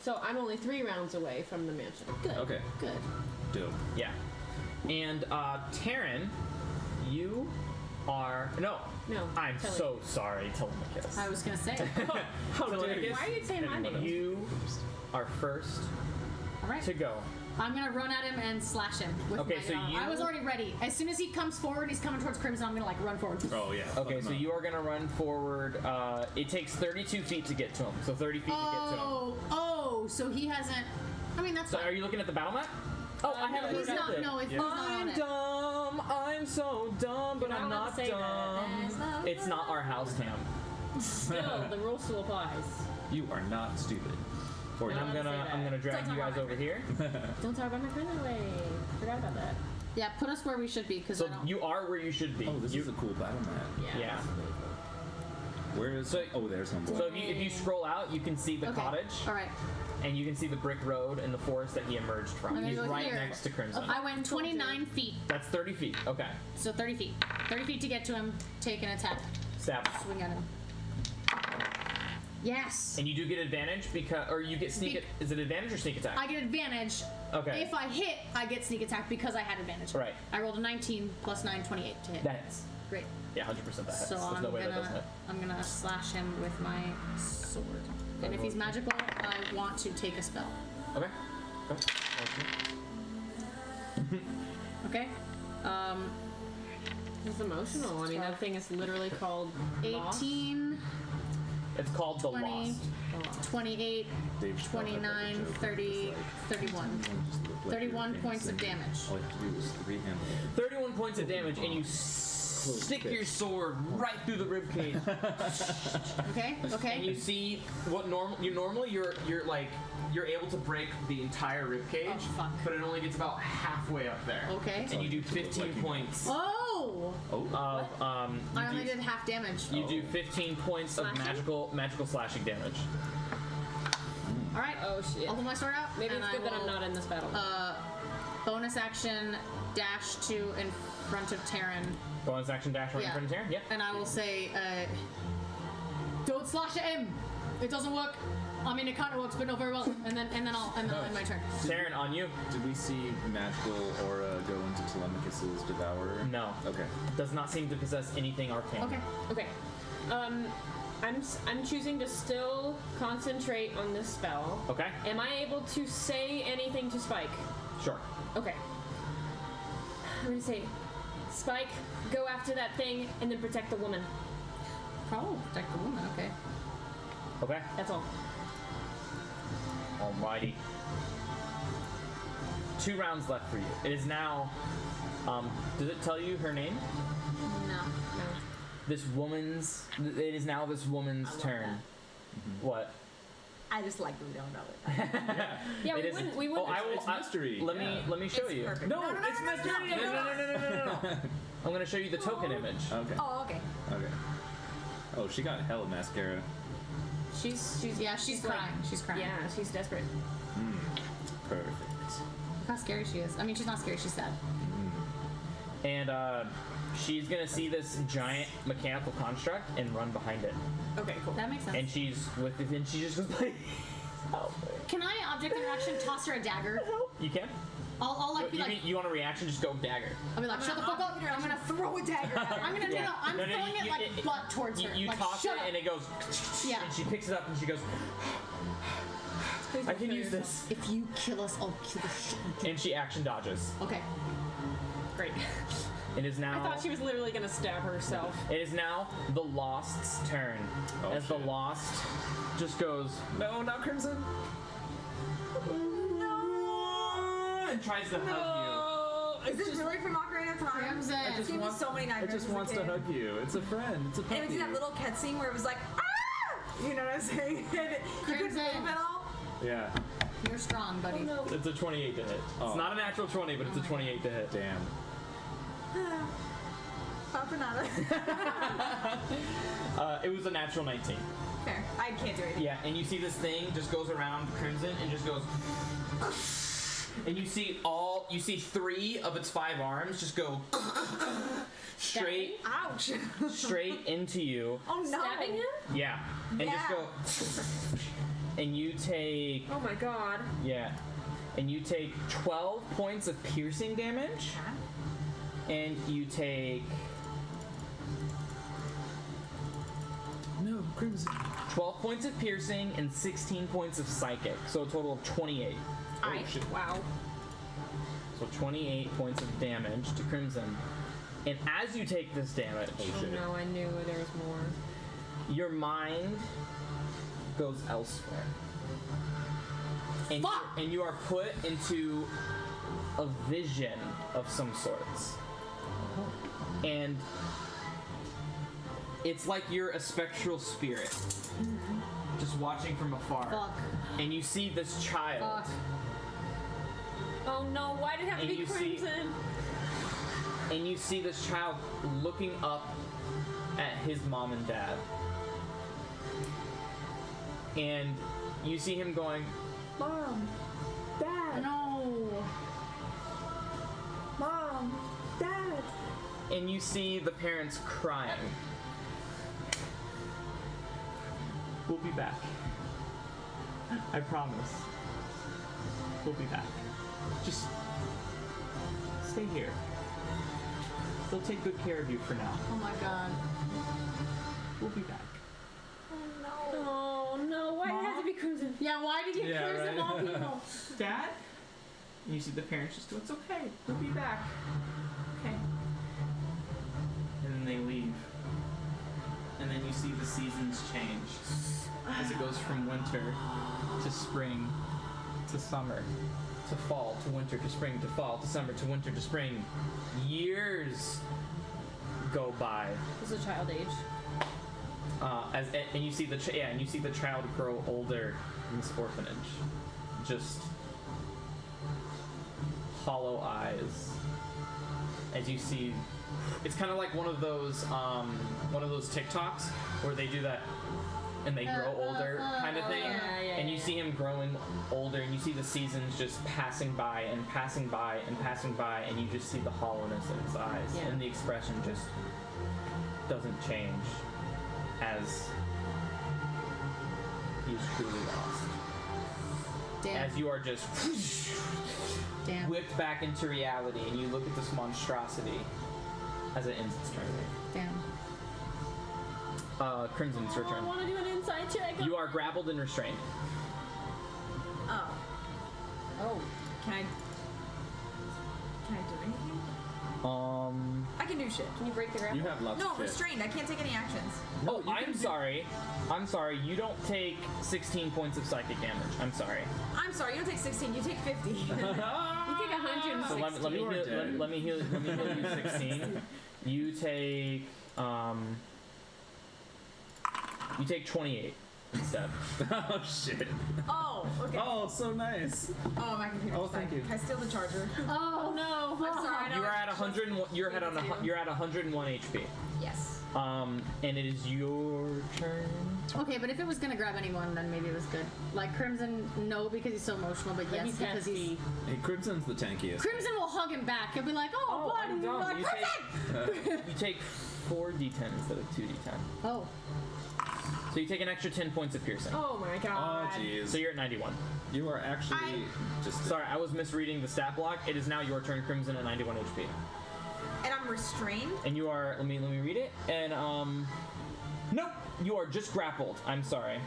So I'm only 3 rounds away from the mansion. Good. Okay. Good. Dope. Yeah. And Taryn, you are No. I'm Telly. so sorry, Telemachus. I was gonna say. How dare you? Why are you saying my name? You are first All right. to go. I'm gonna run at him and slash him with Okay, my so arm. you- I was already ready. As soon as he comes forward, he's coming towards Crimson. I'm gonna like run forward. Oh yeah. Okay, fuck so him you up. are gonna run forward. It takes 32 feet to get to him, so 30 feet to get to him. Oh, so he hasn't. I mean, that's So fine. are you looking at the battle map? Oh, I haven't He's looked at not. it. No, he's not on I'm it. dumb. I'm so dumb, but You're I'm not allowed not to say that. dumb. It's not our house, Tam. Still, the rule still applies. You are not stupid. Or And Don't I'm say gonna that. drag you guys over here. Don't talk about my friend that way. Forgot about that. Yeah, put us where we should be because So I don't. you are where you should be. Oh, this is a cool battle map. Yeah. Where is? So- oh, there's homeboy. So if you scroll out, you can see the Okay. cottage, All right. and you can see the brick road and the forest that he emerged from. I'm gonna He's go right here. next to Crimson. I went 29 feet, That's 30 feet. Okay. so 30 feet. 30 feet to get to him. Take an attack. Stab. Swing at him. Yes. And you do get advantage because, or you get sneak. Is it advantage or sneak attack? I get advantage. Okay. If I hit, I get sneak attack because I had advantage. Right. I rolled a 19 plus 9, 28 to hit. That hits. Great. Yeah, 100% that hits. So There's no way that doesn't hit. I'm gonna slash him with my sword. And if he's magical, I want to take a spell. Okay. Okay. It's emotional. I mean, that thing is literally called Lost. 18, It's called the 20, Lost. 28, Dave Chappelle had, like, a 29, joke. 30, It's 31. just looked like 31 you were points of famous damage. and all you have to do was 3 handle. 31 points of damage, and you stick your sword right through the ribcage. Okay. And Okay. you see what normally you're able to break the entire ribcage, Oh, fuck. but it only gets about halfway up there. Okay. And you do 15 points Oh! Oh. of I only did half damage. you do 15 points of Slashing? magical slashing damage. All right. Oh shit. I'll pull my sword out. Maybe and it's good I that I'm will, not in this battle. Bonus action dash to in front of Taryn, Bonus action dash right Yeah. in front of Taryn. Yep. and I will say, "Don't slash at him. It doesn't work. I mean, it kind of works, but not very well." And then I'll end my turn. Taryn, on you. Did we see magical aura go into Telemachus's devourer? No. Okay. Does not seem to possess anything arcane. Okay. Okay. I'm choosing to still concentrate on this spell. Okay. Am I able to say anything to Spike? Sure. Okay. I'm gonna say, Spike, go after that thing and then protect the woman. Probably protect the woman. Okay. Okay. That's all. Alrighty. 2 rounds left for you. It is now. Does it tell you her name? No. It is now this woman's turn. What? I just like that we don't know it. Yeah, It we is- wouldn't. We wouldn't. Oh, I will. It's mystery. Let me show It's you. perfect. No, it's mystery. No. I'm gonna show you the token image. Okay. Oh, okay. Okay. Oh, she got hella mascara. She's Yeah, she's like- crying. She's crying. Yeah, she's desperate. Perfect. Look how scary she is. I mean, she's not scary. She's sad. And she's gonna see this giant mechanical construct and run behind it. Okay, cool. That makes sense. And she's with it, and she just goes like, "Help me." Can I object interaction toss her a dagger? You can. I'll like be like, You want a reaction? Just go dagger. I'll be like, shut the fuck up. I'm gonna throw a dagger at her. I'm gonna Yeah. no, I'm No, no, throwing it like butt towards her. You like, toss shut it up. and it goes. Yeah. And she picks it up and she goes, Please I don't can kill use yourself. this. If you kill us, I'll kill the shit. out of you. And she action dodges. Okay. Great. It is now. I thought she was literally gonna stab herself. It is now the Lost's turn. Oh, as the shit. Lost just goes, No, not Crimson. and tries to hug Is this really from Ocarina of Time? Crimson. I just Gave me want- so many It nightmares just as a wants to kid. hug you. It's a friend. It's a puppy. And we did that little cutscene where it was like, ah! You know what I'm saying? And you couldn't Crimson. move at all. Yeah. You're strong, buddy. you. It's a 28 to hit. Oh. It's not a natural 20, but it's a 28 to hit. Damn. Papanada. It was a natural 19. Fair. I can't do anything. Yeah, and you see this thing just goes around Crimson and just goes and you see 3 of its 5 arms just go straight Ouch! straight into you. Oh no! Stabbing him? Yeah. And just go and you take Oh my god. and you take 12 points of piercing damage. And you take No, Crimson. 12 points of piercing and 16 points of psychic. So a total of 28. Wow. So 28 points of damage to Crimson. And as you take this damage, Oh no, I knew there was more. your mind goes elsewhere. And you are put into a vision of some sorts. And it's like you're a spectral spirit. Just watching from afar. Fuck. And you see this child. Fuck. Oh no, why did it have to And be you see- Crimson? And you see this child looking up at his mom and dad. And you see him going, Mom, Dad, No. Mom, Dad. And you see the parents crying. We'll be back. I promise. We'll be back. Just stay here. They'll take good care of you for now. Oh my god. We'll be back. Oh no, why did it have to be Crimson? Yeah, why did you curse of all people? Dad? And you see the parents just go, it's okay. We'll be back. Okay. And then they leave. And then you see the seasons change as it goes from winter to spring to summer to fall to winter to spring to fall to summer to winter to spring. Years go by. This is a child age. And you see the child grow older in this orphanage. Just hollow eyes as you see. It's kind of like one of those TikToks where they do that and they grow older kind of thing. And you see him growing older, and you see the seasons just passing by and passing by and passing by, and you just see the hollowness in his eyes, and the expression just doesn't change as he's truly lost. Damn. As you are just Damn. whipped back into reality, and you look at this monstrosity as it ends its turn. Damn. Crimson, it's your I turn. want to do an inside check. You are grappled and restrained. Oh. Oh. Can I do anything? I can do shit. Can you break the grapple? You have lots No, of shit. restrained. I can't take any actions. Oh, I'm sorry. I'm sorry. You don't take 16 points of psychic damage. I'm sorry. I'm sorry, you don't take 16, you take 50. You take 160. So let me You are heal, dead. let me heal you 16. You take 28 instead. Oh shit. Oh, okay. Oh, so nice. Oh, my computer's Oh, thank back. you. Can I steal the charger? Oh no. I'm sorry, I know. You are at 101. You're at 101 HP. Yes. And it is your turn. Okay, but if it was gonna grab anyone, then maybe it was good. Like Crimson, no, because he's so emotional, but yes, he's because he's. pesky. Hey, Crimson's the tankiest. Crimson will hug him back. He'll be like, "Oh, buddy," I'm you're dumb. like, You "Crimson!" take 4d10 instead of 2d10. Oh, So you take an extra 10 points of piercing. Oh my god. Oh jeez. So you're at 91. You are actually just. Sorry, I was misreading the stat block. It is now your turn, Crimson, at 91 HP. And I'm restrained? And you are, let me read it. And nope, you are just grappled. I'm sorry.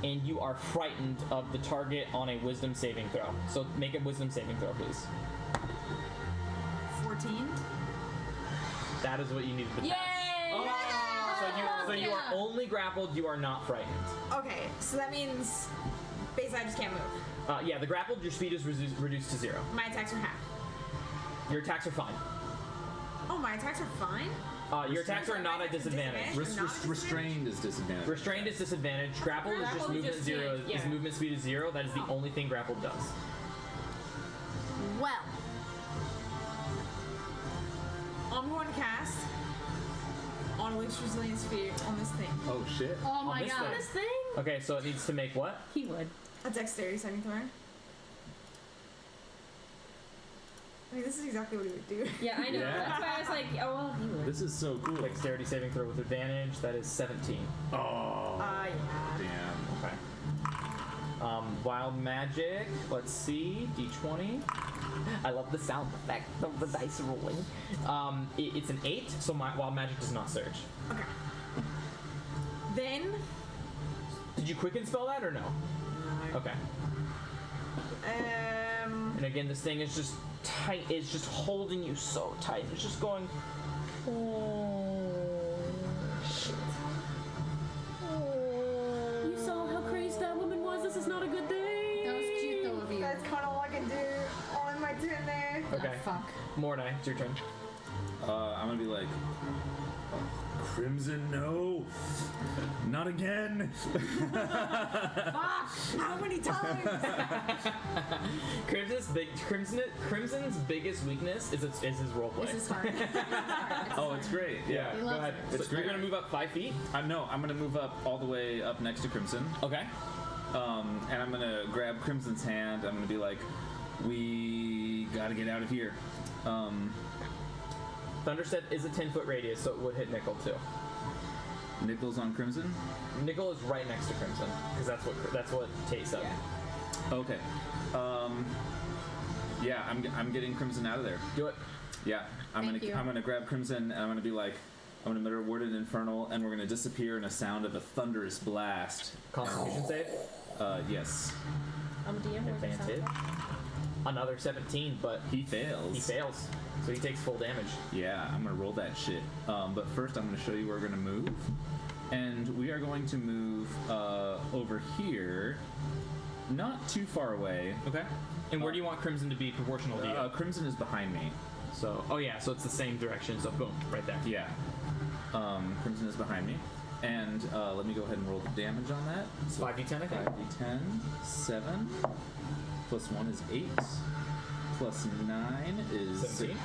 And you are frightened of the target on a wisdom saving throw. So make a wisdom saving throw, please. 14? That is what you needed to pass. Yay! So you are only grappled. You are not frightened. Okay, so that means basically I just can't move. Yeah, the grappled, your speed is reduced to 0. My attacks are half. Your attacks are fine. Oh, my attacks are fine? Your attacks are not at disadvantage. Restrained is disadvantage. Restrained is disadvantage. Grappled is just Grappled movement just 0. changed, yeah. Is movement speed is 0. That is the only thing grappled does. Well. I'm going to cast Unleash Resilience Sphere on this thing. Oh shit. oh my this god. thing. This thing? Okay, so it needs to make what? He would. A dexterity saving throw. mean, this is exactly what he would do. Yeah, I know. Yeah. That's why I was like, oh well, he would. This is so cool. Dexterity saving throw with advantage. That is 17. Oh. Yeah. Damn. Okay. Wild magic. Let's see. D20. I love the sound effect of the dice rolling. It's an 8, so my wild magic does not surge. Okay. Then. Did you quicken spell that or no? No. Okay. And again, this thing is just tight. It's just holding you so tight. It's just going. You saw how crazy that woman was. This is not a good thing. That was cute though of you. That's kind of all I can do on my turn there. Okay. Oh, fuck. Mornay, it's your turn. I'm gonna be like, Crimson, no, not again. How many times? Crimson's biggest weakness is his roleplay. This is hard. Oh, it's great. Yeah. He Go loves ahead. it. It's So you're great. gonna move up 5 feet. I'm gonna move up all the way up next to Crimson. Okay. And I'm gonna grab Crimson's hand. I'm gonna be like, we gotta get out of here. Thunderstep is a 10-foot radius, so it would hit Nickel too. Nichols on Crimson. Nickel is right next to Crimson because that's what Tate said. Okay. Yeah, I'm getting Crimson out of there. Do it. Yeah, Thank you. I'm gonna grab Crimson and I'm gonna be like, I'm gonna mutter word an infernal and we're gonna disappear in a sound of a thunderous blast. Constitution save. Yes. DM was Advantage. Another 17, but He fails. he fails, so he takes full damage. Yeah, I'm gonna roll that shit. But first, I'm gonna show you where we're gonna move, and we are going to move over here, not too far away. Okay. And where do you want Crimson to be proportional to you? Crimson is behind me. So, oh yeah, so it's the same direction. So boom, right there. Yeah. Crimson is behind me, and let me go ahead and roll the damage on that. So 5d10, I think. 5d10, 7, plus 1 is 8, plus 9 is 17.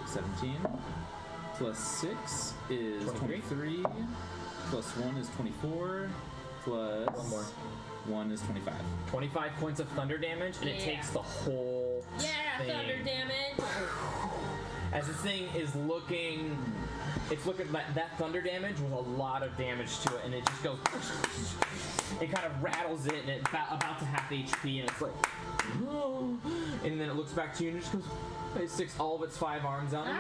17, plus 6 is 23, plus 1 is 24, plus One more. 1 is 25. 25 points of thunder damage, and it Yeah. takes the whole thing. thunder damage. As this thing is looking, it's looking like that thunder damage was a lot of damage to it, and it just goes. It kind of rattles it, and it's about to half HP, and it's like, oh. And then it looks back to you and it just goes. It sticks all of its 5 arms out. And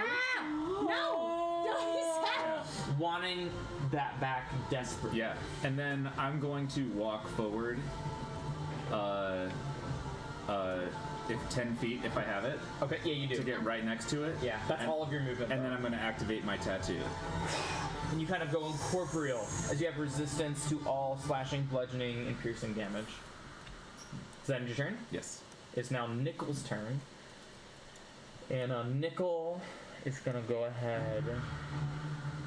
wanting that back desperately. Yeah, and then I'm going to walk forward, if 10 feet if I have it, Okay, yeah, you do. to get right next to it. Yeah, that's and, all of your movement. And then I'm going to activate my tattoo. And you kind of go incorporeal as you have resistance to all slashing, bludgeoning, and piercing damage. Does that end your turn? Yes. It's now Nickel's turn. And Nickel is going to go ahead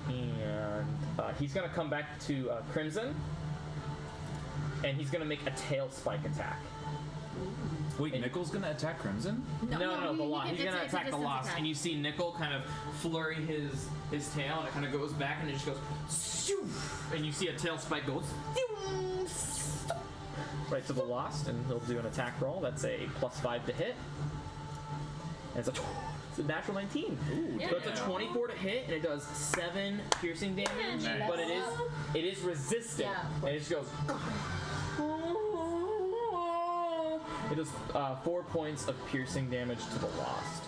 and he's going to come back to Crimson. And he's going to make a tail spike attack. Wait, Nickel's going to attack Crimson? No, the Lost. He's going to it's a attack the distance Lost. attack. And you see Nickel kind of flurry his tail, and it kind of goes back, and it just goes, shoo, and you see a tail spike goes right to the Lost, and he'll do an attack roll. That's a +5 to hit. And it's a natural 19. Ooh, Yeah. So it's a 24 to hit, and it does 7 piercing damage, Nice. but it is resistant. Yeah. And it just goes. It does 4 points of piercing damage to the Lost,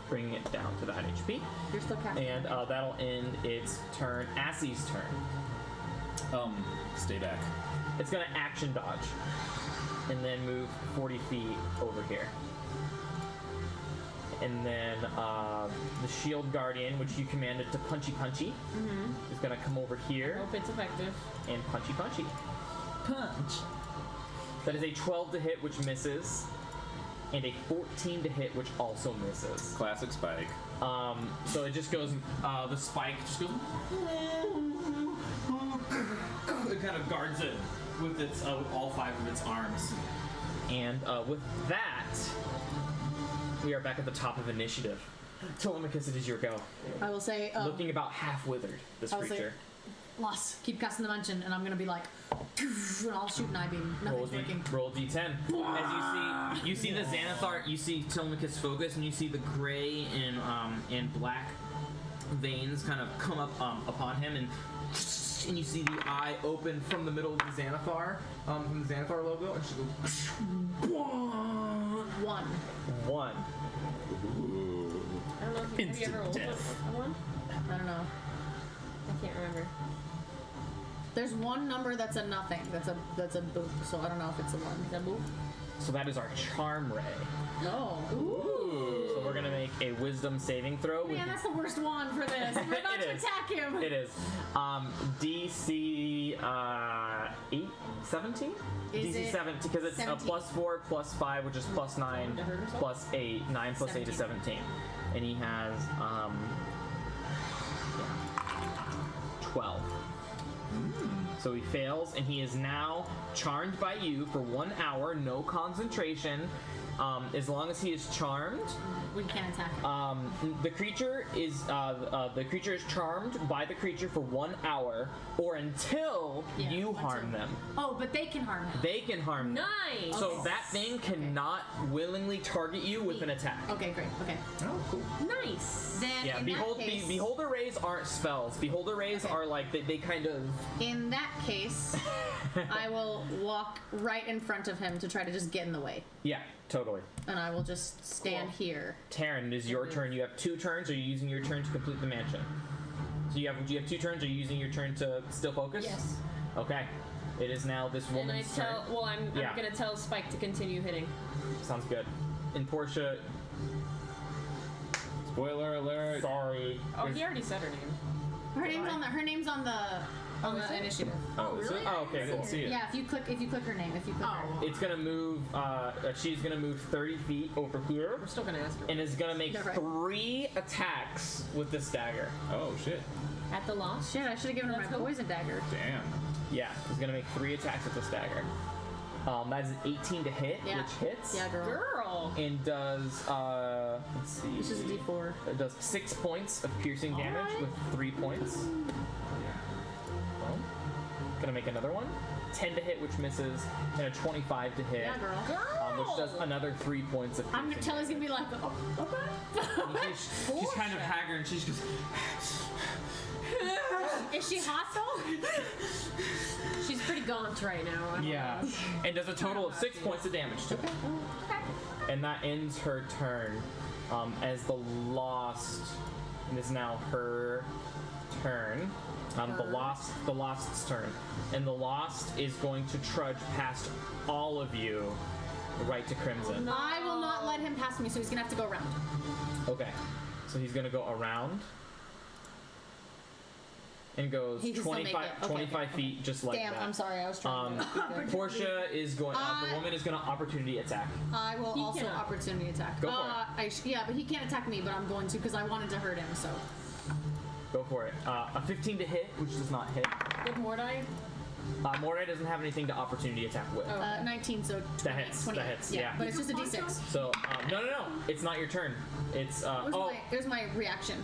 bringing it down to that HP. You're still casting. And that'll end its turn. Assie's turn. Stay back. It's gonna action dodge, and then move 40 feet over here. And then the Shield Guardian, which you commanded to punchy, is gonna come over here Hope it's effective. and punchy. Punch. That is a 12 to hit, which misses, and a 14 to hit, which also misses. Classic Spike. So it just goes, the spike just goes, it kind of guards it with its, with all 5 of its arms. And with that, we are back at the top of initiative. Telemachus, it is your go. I will say, Looking about half withered, this I'll say- creature. Loss, keep casting the mansion, and I'm gonna be like, and I'll shoot an eye beam. Nothing's working. Roll D10. As you see the Xanathar, you see Telemachus focus, and you see the gray and black veins kind of come up upon him, and you see the eye open from the middle of the Xanathar, from the Xanathar logo, and she goes. One. I don't know if have you ever rolled one? I don't know. I can't remember. There's one number that's a nothing. That's a boop. So I don't know if it's a one. Is that boop? So that is our charm ray. No. Ooh. So we're gonna make a wisdom saving throw. Man, that's the worst one for this. We're about to attack him. It is. DC 17? Is DC it 17 because it's 17? a +4 +5, which is +9 +8. 9 + 8 is 17, and he has 12. So he fails, and he is now charmed by you for 1 hour, no concentration. As long as he is charmed, We can't attack him. the creature is charmed by the creature for 1 hour, or until you harm them. Oh, but they can harm him. They can harm them. Nice. So that thing cannot willingly target you with an attack. Okay, great. Okay. Oh, cool. Nice. Then Yeah, in that case, beholder rays aren't spells. Beholder rays are like they kind of. in that case, I will walk right in front of him to try to just get in the way, Yeah, totally. and I will just stand here. Taryn, it is your turn. You have 2 turns. Are you using your turn to complete the mansion? So you have 2 turns. Are you using your turn to still focus? Yes. Okay. It is now this And I woman's tell. turn. Well, I'm gonna tell Spike to continue hitting. Sounds good. And Portia, Spoiler alert. sorry. Oh, he already said her name. Her name's on the initiative. Oh, is it? Oh, okay. I didn't see it. Yeah, if you click her name, if you click her. It's gonna move. She's gonna move 30 feet over here, We're still gonna ask her. and is gonna make Yeah, right. 3 attacks with this dagger. Oh, shit. At the loss. Shit, I should have given her my Let's go. poison dagger. Damn. Yeah, is gonna make 3 attacks with this dagger. That is an 18 to hit, Yeah. which hits. Yeah, girl. Girl. And does let's see. This is a D4. It does 6 points of piercing damage Alright. with 3 points. Well, gonna make another one. 10 to hit, which misses, and a 25 to hit, Yeah, girl. which does another 3 points of piercing. I'm gonna tell he's gonna be like, oh, okay. She's kind of haggard, and she's just. Is she hostile? She's pretty gaunt right now. I don't Yeah, know. and does a total of 6 points of damage to it. And that ends her turn. As the Lost, it is now her turn. The Lost's turn, and the Lost is going to trudge past all of you, right to Crimson. I will not let him pass me, so he's gonna have to go around. Okay, so he's gonna go around. And goes He can still make 25, it. Okay, 25 okay. feet, just like Damn, that. I'm sorry, I was trying to. Portia is going. The woman is going to opportunity attack. I will He also cannot. opportunity attack. Go for it. Yeah, but he can't attack me, but I'm going to because I wanted to hurt him. So Go for it. A 15 to hit, which does not hit. With Mordai. Mordai doesn't have anything to opportunity attack with. 19, so 20, That hits, 28. that hits, yeah. But it's just a D6. So no, it's not your turn. It's It was my reaction.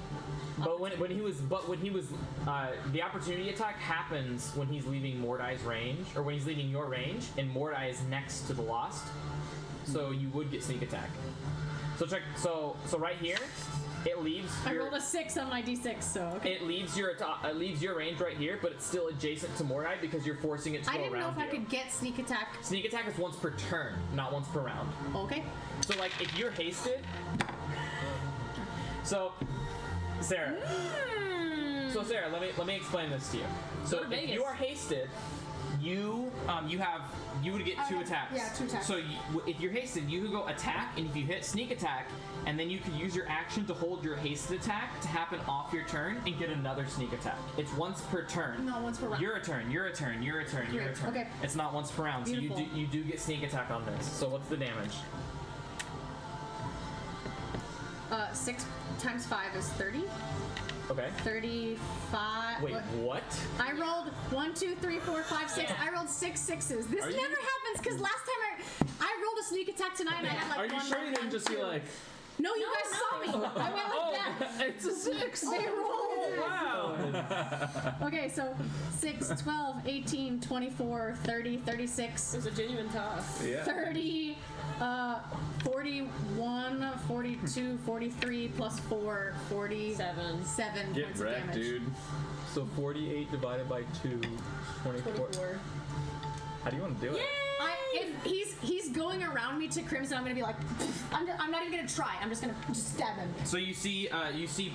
But when he was the opportunity attack happens when he's leaving Mordai's range, or when he's leaving your range, and Mordai is next to the Lost, so you would get sneak attack. So check. So right here, it leaves. I rolled a 6 on my D6, so okay. It leaves your range right here, but it's still adjacent to Mordai because you're forcing it to I go didn't know around if I you. could get sneak attack. Sneak attack is once per turn, not once per round. Okay. So like if you're hasted, so Sarah. So Sarah, let me explain this to you. So Go to if Vegas. you are hasted, you would get 2 attacks. Yeah, 2 attacks. So if you're hasted, you could go attack, and if you hit sneak attack, and then you could use your action to hold your hasted attack to happen off your turn and get another sneak attack. It's once per turn. No, once per round. Your turn. Your turn. Your turn. Your Great, turn. okay. It's not once per round. Beautiful. So you do get sneak attack on this. So what's the damage? 6 times 5 is 30. Okay. 35. Wait, what? I rolled 1, 2, 3, 4, 5, 6. I rolled 6 sixes. This Are never you- happens because last time I rolled a sneak attack tonight and I had like Are you 1, sure you didn't just be like, No, you guys saw me. I went like that. it's a 6? They rolled wow! Okay, so 6, 12, 18, 24, 30, 36, It was a genuine toss. Yeah. 30, 41, 42, 43, plus 4, 47 Seven. points of damage. So 48 divided by 2, 24. 24. How do you want to do it? If he's going around me to Crimson, I'm gonna be like, I'm not even gonna try. I'm just gonna stab him. So you see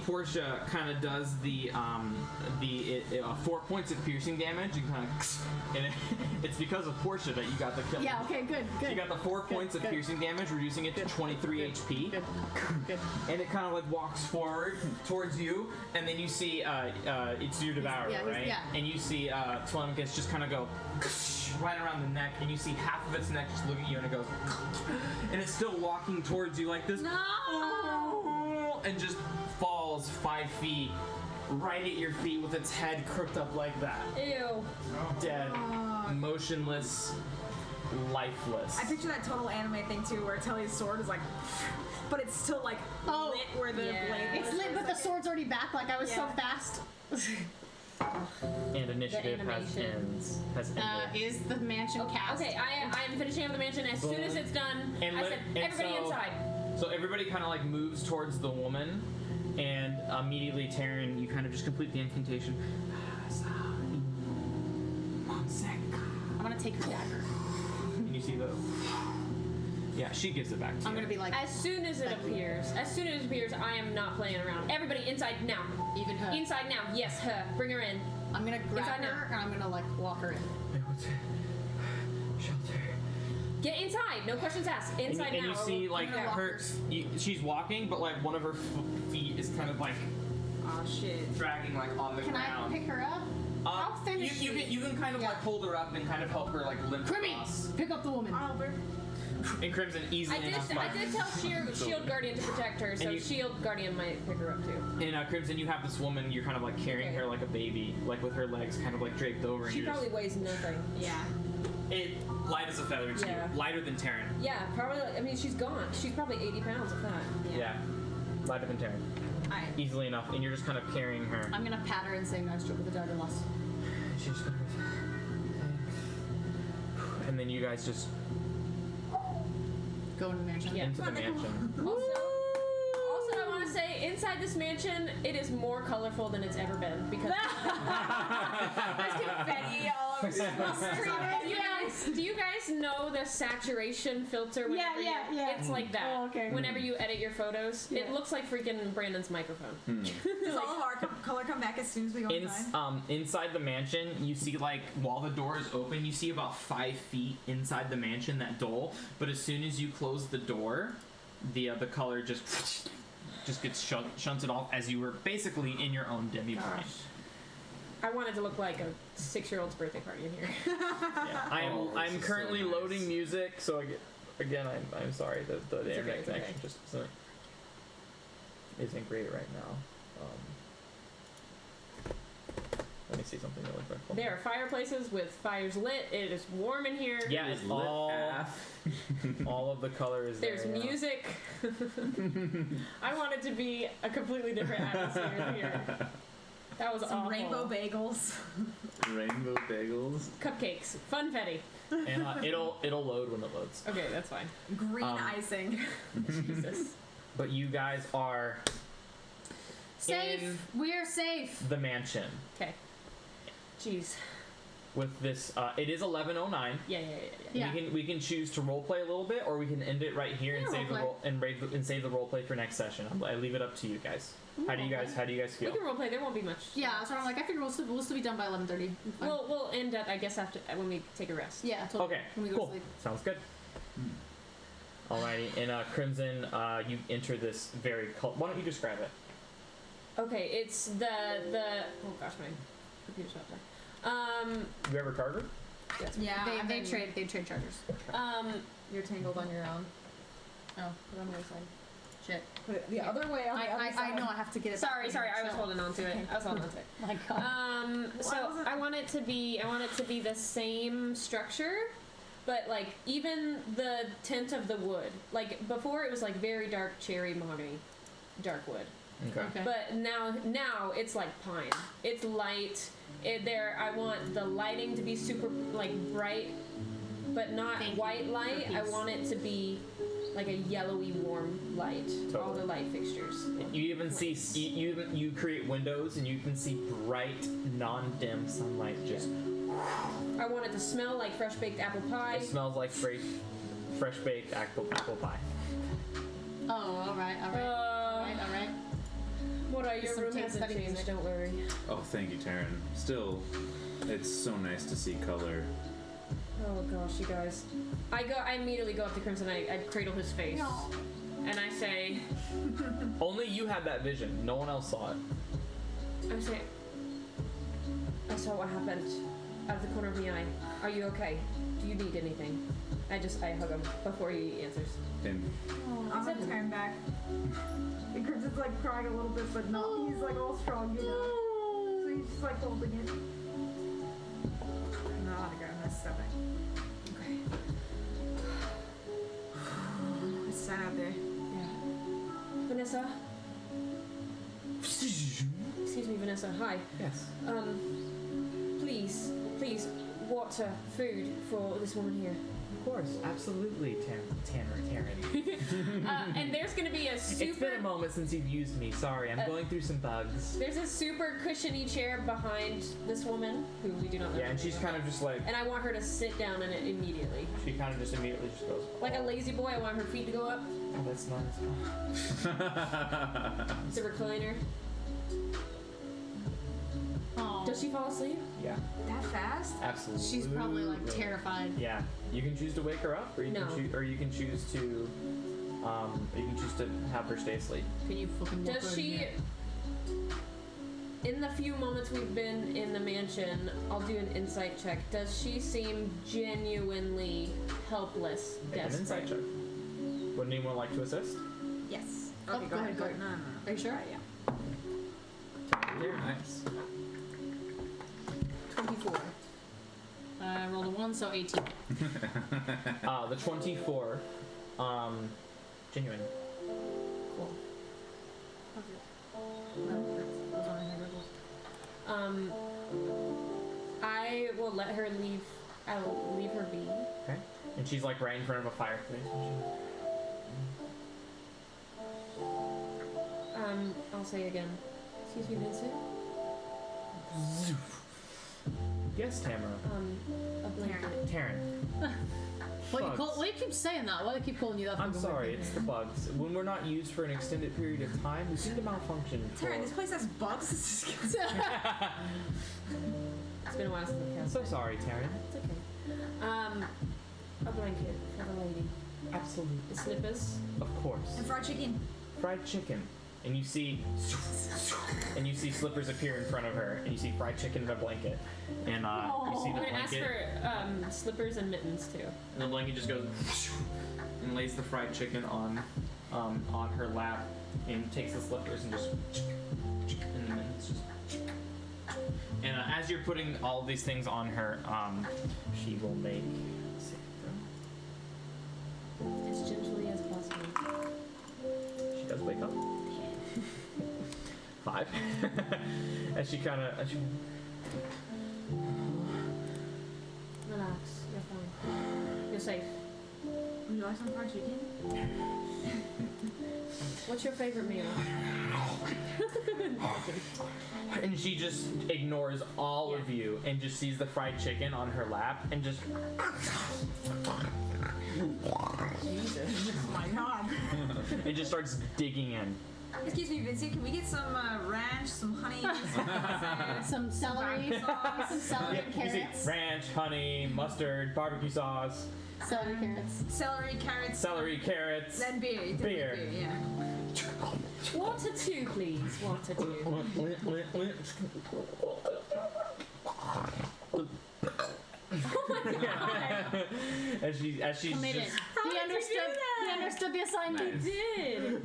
Portia kind of does the 4 points of piercing damage and kind of, and it's because of Portia that you got the kill. Yeah. Okay. Good. You got the 4 points of piercing damage, reducing it to 23 HP. Good. And it kind of like walks forward towards you, and then you see it's your devourer, right? Yeah. And you see Telemachus just kind of go right around the neck, and you see half of its neck just look at you, and it goes, and it's still walking towards you like this, and just falls 5 feet right at your feet with its head crooked up like that, Ew. dead, motionless, lifeless. I picture that total anime thing too, where Telly's sword is like, but it's still like lit where the Yeah. blade. It's is. lit, but the sword's already back. Like I was so Yeah. fast. And initiative has ended. Is the mansion cast? Okay, I am finishing up the mansion. As soon as it's done, And I let- said, and everybody so- inside. So everybody kind of like moves towards the woman, and immediately Taryn, you kind of just complete the incantation. I'm gonna take her dagger. And you see the. Yeah, she gives it back to you. I'm gonna be like, As soon as it appears, I am not playing around. Everybody inside now. even her. Inside now. Yes, her. Bring her in. I'm gonna grab Inside her and I'm gonna like walk her in. Shelter. Get inside. No questions asked. And, Inside and now. you see like gonna walk her. She's walking, but like one of her feet is kind of like Oh shit. dragging like on the Can I ground. pick her up? How thin is you she? can, you can kind of like hold her up and kind of help her like limp Crimmy, across. pick up the woman. And Crimson easily I enough. did tell Shield Guardian to protect her, so And you- Shield Guardian might pick her up too. And Crimson, you have this woman. You're kind of like carrying her like a baby, like with her legs kind of like draped over. And She you're just- probably weighs nothing. Yeah. It light as a feather to Yeah. you, lighter than Taryn. Yeah, probably. I mean, she's gone. She's probably 80 pounds of that. Yeah, lighter than Taryn, Alright. easily enough, and you're just kind of carrying her. I'm gonna pat her and say nice job with the dagger loss. She's just gonna go, "Thanks." And then you guys just Go in the mansion. Yeah. into the mansion. Also, I want to say, inside this mansion, it is more colorful than it's ever been because. There's confetti all over the street. Do you guys know the saturation filter? Whenever yeah. It's like that. Oh, okay. Whenever you edit your photos, it looks like freaking Brandon's microphone. Does all of our color come back as soon as we go inside? Inside the mansion, you see like while the door is open, you see about 5 feet inside the mansion that dull. But as soon as you close the door, the color just gets shunted off as you were basically in your own demi brain. I want it to look like a 6-year-old's birthday party in here. Yeah. Oh, I'm this is currently so nice. loading music, so again I'm sorry the okay, internet it's connection okay. just isn't great right now. Let me see something really quick. Hold There on. are fireplaces with fires lit. It is warm in here. Yeah, it's all of the color is There's there. yeah. music. I want it to be a completely different atmosphere in here. That was Some awful. rainbow bagels. Rainbow bagels. Cupcakes. Funfetti. And it'll load when it loads. Okay, that's fine. Green icing. Jesus. But you guys are Safe. in We're safe. the mansion Okay. Jeez. with this. It is 11:09. Yeah. Yeah. We can choose to roleplay a little bit, or we can end it right here and Yeah, save the roleplay. and save the roleplay for next session. I leave it up to you guys. How do you guys We feel? can roleplay. There won't be much. Yeah, so I'm like, I figure we'll still be done by 11:30. We'll end up, I guess, after when we take a rest. Yeah, totally. Okay, When we go cool. to sleep. Sounds good. Alrighty, and Crimson, you enter this very why don't you describe it? Okay, it's the oh gosh, my computer's not there. You ever Carter? Yeah. They trade chargers. You're tangled on your own. Oh, put it on the other side. Shit. Put it the other way on the other I side. know I have to get it. Sorry, back. I was holding on to it. I was holding on to it. My God. So I want it to be the same structure, but like even the tint of the wood. Like before, it was like very dark cherry mahogany, dark wood. Okay. But now it's like pine. It's light. I want the lighting to be super like bright, but not Thank you white for light. I peace. want it to be like a yellowy warm light. All Totally. the light fixtures. You even see you create windows and you can see bright, non-dim sunlight. Just I want it to smell like fresh baked apple pie. it smells like fresh baked apple pie. Oh, all right. What are your Some room case hasn't study changed? music. Don't worry. Oh, thank you, Taryn. Still, it's so nice to see color. Oh gosh, you guys. I immediately go up to Crimson. I cradle his face, and I say, Only you had that vision. No one else saw it. I saw what happened out of the corner of my eye. Are you okay? Do you need anything? I hug him before he answers. And I'm gonna turn back. And Crimson's like crying a little bit, but not. He's like all strong, you know. So he's just like holding it. No, I'm gonna step back. Okay. It's sad out there. Yeah. Vanessa. Excuse me, Vanessa. Hi. Yes. Please, water, food for this woman here. Of course, absolutely, Taryn. And there's gonna be a super. It's been a moment since you've used me. Sorry, I'm going through some bugs. There's a super cushiony chair behind this woman who we do not know. Yeah, and she's kind of just like And I want her to sit down in it immediately. she kind of just immediately just goes. Like a lazy boy, I want her feet to go up. Oh, that's nice. It's a recliner. Oh. Does she fall asleep? Yeah, That fast? absolutely. She's probably like terrified. Yeah, you can choose to wake her up, or you No. can choose to have her stay asleep. Can you fucking walk Does over she? here? In the few moments we've been in the mansion, I'll do an insight check. Does she seem genuinely helpless, Make an insight check. Would anyone like to assist? Yes. Oh, Okay, go ahead, go ahead. No. Are you sure? Yeah. nice. 24. I rolled a 1, so 18. The 24, genuine. Cool. I will let her leave. I'll leave her be. Okay. And she's like right in front of a fireplace. I'll say again. Excuse me, Vincent. Yes, Tamara. A blanket. Taryn. What you Bugs. keep saying that? Why do you keep calling you that? I'm for sorry, the it's the bugs. When we're not used for an extended period of time, we seem to malfunction. Taryn, this place has bugs. This is It's been a while since I've cast. So sorry, Taryn. It's okay. A blanket for the lady. Absolutely. The slippers. Of course. and fried chicken. Fried chicken. And you see slippers appear in front of her, and you see fried chicken in a blanket. And you see I'm the gonna ask blanket. for slippers and mittens too. And the blanket just goes and lays the fried chicken on her lap, and takes the slippers and just and the mittens just. And as you're putting all these things on her, she will make. As gently as possible. She does wake up. 5. As she kind of. Relax. You're fine. You're safe. Would you like some fried chicken? What's your favorite meal? And she just ignores all of you and just sees the fried chicken on her lap and just. Jesus. Oh my god. and just starts digging in. Excuse me, Vincent, can we get some ranch, some honey, Some celery, sauce? some celery and You see carrots. ranch, honey, mustard, barbecue sauce, Celery carrots. Celery, carrots, celery, carrots. then beer. Beer. Yeah. Water 2, please. Water 2. Oh my god. as she's Committed. just. He understood the assignment. You did.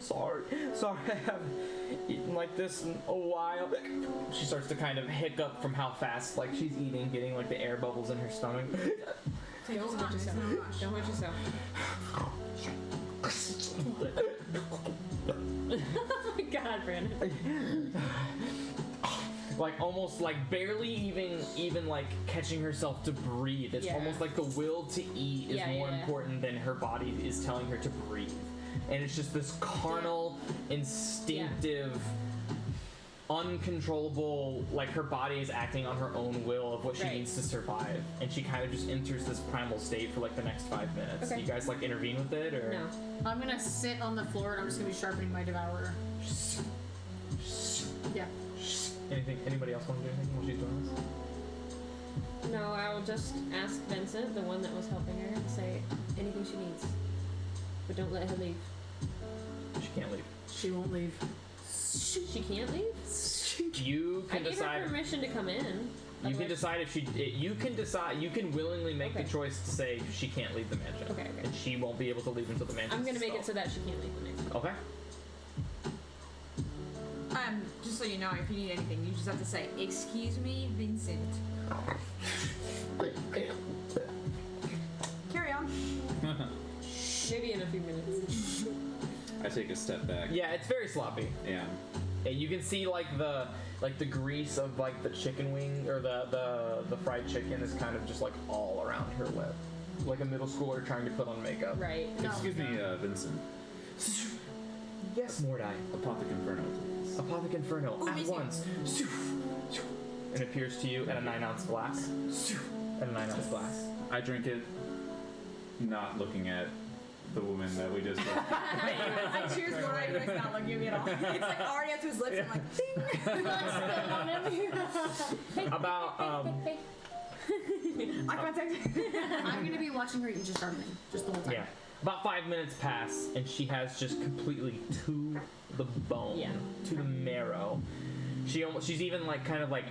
Sorry, I haven't eaten like this in a while. She starts to kind of hiccup from how fast like she's eating, getting like the air bubbles in her stomach. Don't hurt yourself. Don't hurt yourself. Oh my god, Brandon. Like almost like barely even like catching herself to breathe. It's Yeah. almost like the will to eat is Yeah, more yeah. important than her body is telling her to breathe. And it's just this carnal, instinctive, uncontrollable, like her body is acting on her own will of what she Right. needs to survive. And she kind of just enters this primal state for like the next 5 minutes. Okay. You guys like intervene with it or No. I'm gonna sit on the floor and I'm just gonna be sharpening my devourer. Yeah. Anybody else want to do anything while she's doing this? No, I will just ask Vincent, the one that was helping her, and say anything she needs. But don't let her leave. She can't leave. She won't leave. She can't leave? You I can gave decide. her permission to come in. You can Otherwise- decide if she. You can decide. You can willingly make the Okay. choice to say she can't leave the mansion. Okay, okay. And she won't be able to leave until the mansion. I'm gonna make it so that she can't leave the mansion. Okay. Just so you know, if you need anything, you just have to say, "Excuse me, Vincent." Carry on. Maybe in a few minutes. I take a step back. Yeah, it's very sloppy. Yeah. And you can see like the grease of like the chicken wing or the fried chicken is kind of just like all around her lip, like a middle schooler trying to put on makeup. Right. Excuse me, Vincent. Yes, Mordai. Apothic Inferno, please. Apothic Inferno at once. And appears to you at a 9-ounce glass. At a 9-ounce glass. I drink it, not looking at the woman that we just. I choose what I do. It's not looking at me at all. It's like already up to his lips. I'm like, ding. About Eye contact. I'm gonna be watching her eat just sharpening. Just the whole time. yeah. About 5 minutes pass, and she has just completely to the bone, Yeah. to the marrow. She's even like kind of like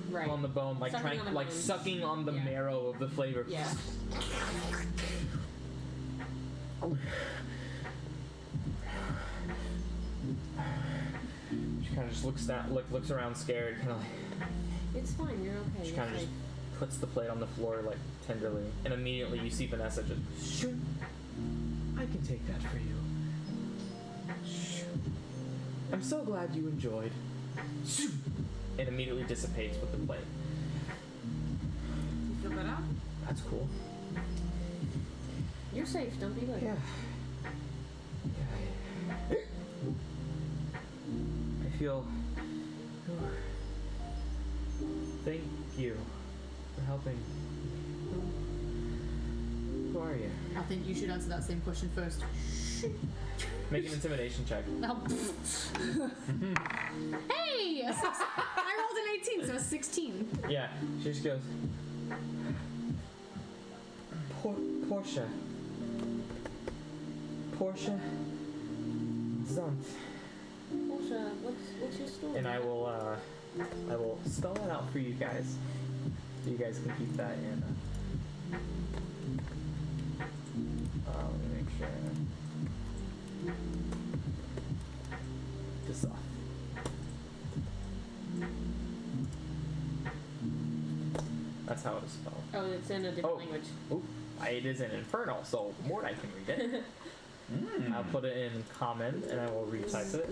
Right. on the bone, like Sucking trying, on the like bones. sucking on the Yeah. marrow of the flavor. Yeah. She kind of just looks down, looks around, scared, kind of like. It's fine. You're okay. She You're kind of just safe. puts the plate on the floor, like tenderly, and immediately you see Vanessa just. Shoo. I can take that for you. Shoo. I'm so glad you enjoyed. Shoo. It immediately dissipates with the plate. You feel better? That's cool. You're safe. Don't be like. Yeah. I feel. Thank you for helping. Who are you? I think you should answer that same question first. Make an intimidation check. No. Hey! I rolled an 18, so a 16. Yeah, she just goes. Portia. Portia. Zunth. Portia, what's your story? And I will spell that out for you guys. So you guys can keep that in. Let me make sure. Just That's how it is spelled. Oh, it's in a different Oh. language. Oop, it is in Infernal, so Mordai can read it. I'll put it in common and I will retype it.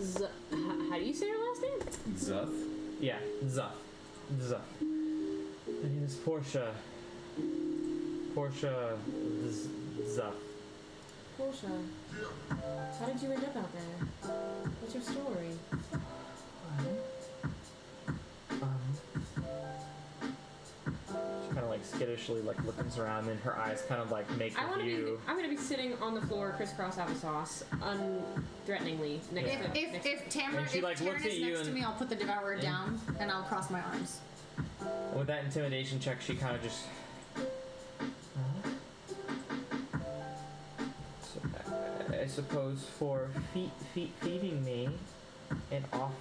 How do you say your last name? Zuth? Yeah, Zuth. Zuth. My name is Portia. Portia Zuth. Portia. How did you end up out there? What's your story? She kind of like skittishly like looks around and her eyes kind of like make I'm a view. gonna be sitting on the floor, crisscross applesauce, unthreateningly next Yeah. to. If Tamara, And she, if like, Taryn looks at is you next to and- me, I'll put the devourer down and I'll cross my arms. With that intimidation check, she kind of just. So, I suppose for feeding me and off.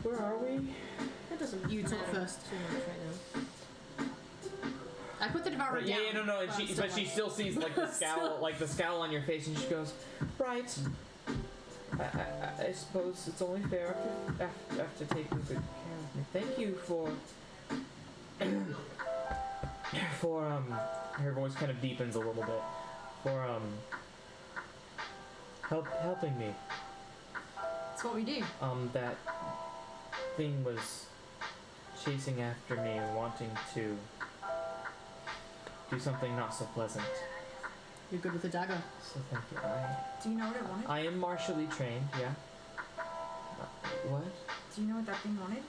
Where are we? That doesn't You talk matter first. too much right now. I put the devourer Yeah, down. no, and but I'm she, still but she like- still sees like the scowl, like the scowl on your face, and she goes, "Right. I suppose it's only fair after taking good care of me. Thank you for her voice kind of deepens a little bit. For helping me. That's what we do. That thing was chasing after me and wanting to do something not so pleasant. You're good with a dagger. So thank you. Do you know what it wanted? I am martially trained, yeah. What? Do you know what that thing wanted?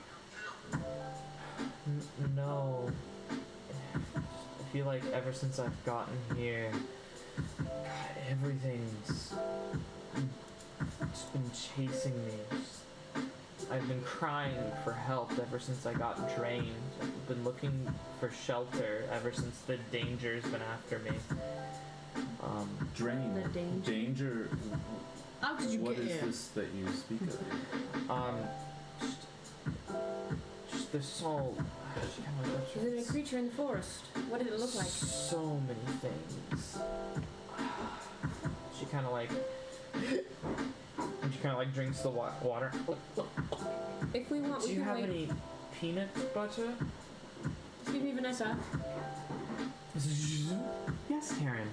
No. I feel like ever since I've gotten here, God, everything's just been chasing me. I've been crying for help ever since I got drained. I've been looking for shelter ever since the danger's been after me. Drain. The danger. Danger. How did you What get is here? this that you speak of? Just this whole. Is it a creature in the forest? What did it look like? So many things. She kind of like. And she kind of like drinks the water. If we want, Do we you can have wait. any peanut butter? Excuse me, Vanessa. Yes, Karen.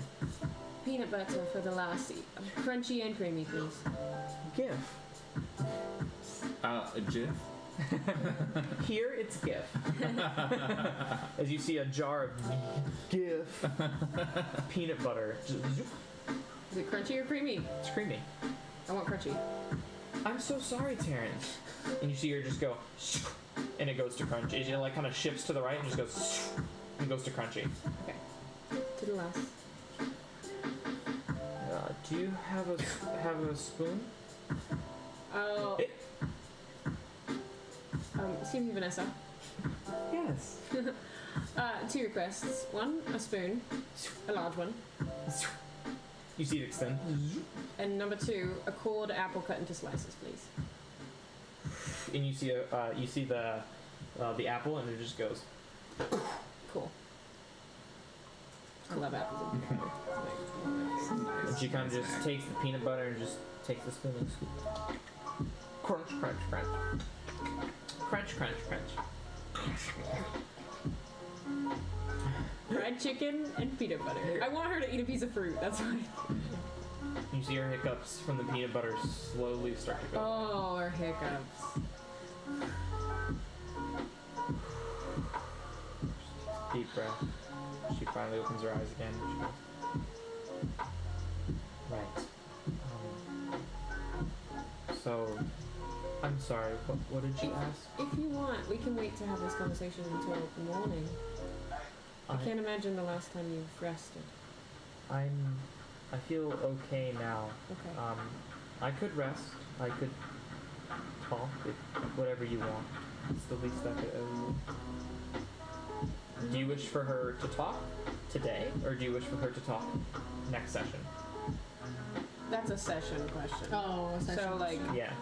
Peanut butter for the lassie. Crunchy and creamy, please. GIF. A GIF? Here it's GIF. As you see a jar of GIF peanut butter. Is it crunchy or creamy? It's creamy. I want crunchy. I'm so sorry, Terrence. And you see her just go, and it goes to crunchy. It like kind of shifts to the right and just goes, and goes to crunchy. Okay. To the last. Do you have a spoon? Oh. Excuse me, Vanessa. Yes. 2 requests. 1, a spoon, a large one. You see it extend. And number 2, a cored apple cut into slices, please. And you see the apple, and it just goes. Cool. I love apples. And she kind of just takes the peanut butter and just takes the spoon and scoop. Crunch, crunch, crunch. Crunch, crunch, crunch. Fried chicken and peanut butter. I want her to eat a piece of fruit. That's why. You see her hiccups from the peanut butter slowly start to go. Oh, her hiccups. Deep breath. She finally opens her eyes again. She goes, right. So, I'm sorry. What did you ask? If you want, we can wait to have this conversation until the morning. I can't imagine the last time you've rested. I feel okay now. Okay. I could rest. I could talk. Whatever you want. It's the least I could owe you. Do you wish for her to talk today, or do you wish for her to talk next session? That's a session question. Oh, a session. So, like, Yeah.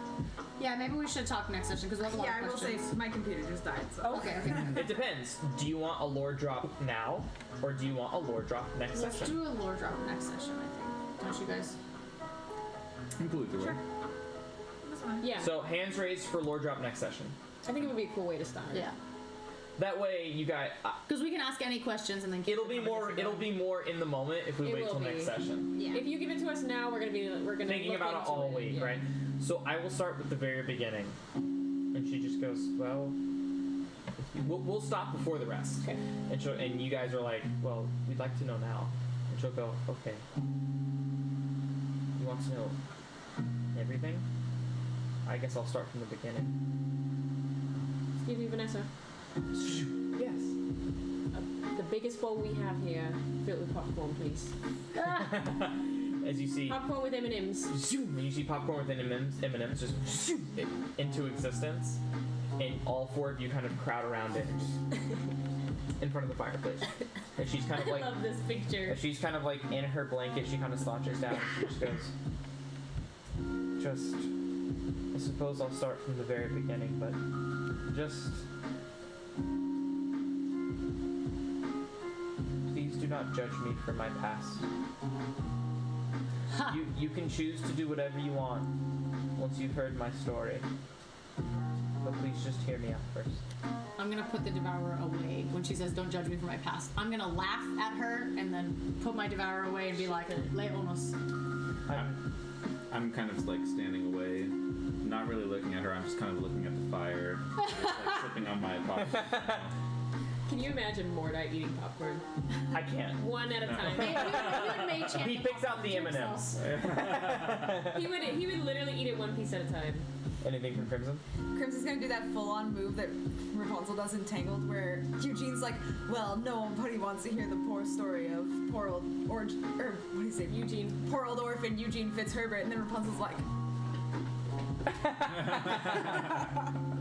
Yeah, maybe we should talk next session because we have a lot Yeah, I of will say questions. my computer just died. So. Okay, okay. It depends. Do you want a lore drop now, or do you want a lore drop next Let's session? do a lore drop next session, I think. Don't you guys? You can either way. That's fine. yeah. So hands raised for lore drop next session. I think it would be a cool way to start. Yeah. That way, you guys. Because we can ask any questions and then keep It'll the be more. conversation It'll going. be more in the moment if we It wait will till be. next session. Yeah. If you give it to us now, we're gonna Thinking look about it into all week, yeah. right? So I will start with the very beginning, and she just goes, "Well, we'll stop before the rest." Okay. And you guys are like, "Well, we'd like to know now." And she'll go, "Okay. You want to know everything? I guess I'll start from the beginning." Excuse me, Vanessa. Yes. The biggest bowl we have here, filled with popcorn, please. As you see, Popcorn with M&Ms. and you see popcorn with M&Ms just into existence, and all 4 of you kind of crowd around it in front of the fireplace. And she's kind of I like, love this picture. she's kind of like in her blanket. She kind of slouches down. And she just goes, I suppose I'll start from the very beginning, but just please do not judge me for my past. Ha! You can choose to do whatever you want once you've heard my story. But please just hear me out first. I'm gonna put the devourer away when she says, "Don't judge me for my past." I'm gonna laugh at her and then put my devourer away and be like, "Leonos." I'm kind of like standing away, not really looking at her. I'm just kind of looking at the fire, just like sipping on my popcorn. Can you imagine Mordai eating popcorn? I can't. One at a time. He picks out the M&Ms. He would literally eat it one piece at a time. Anything from Crimson? Crimson's gonna do that full-on move that Rapunzel does in Tangled, where Eugene's like, "Well, nobody wants to hear the poor story of poor old or what do you say, Eugene. Poor old orphan Eugene Fitzherbert," and then Rapunzel's like,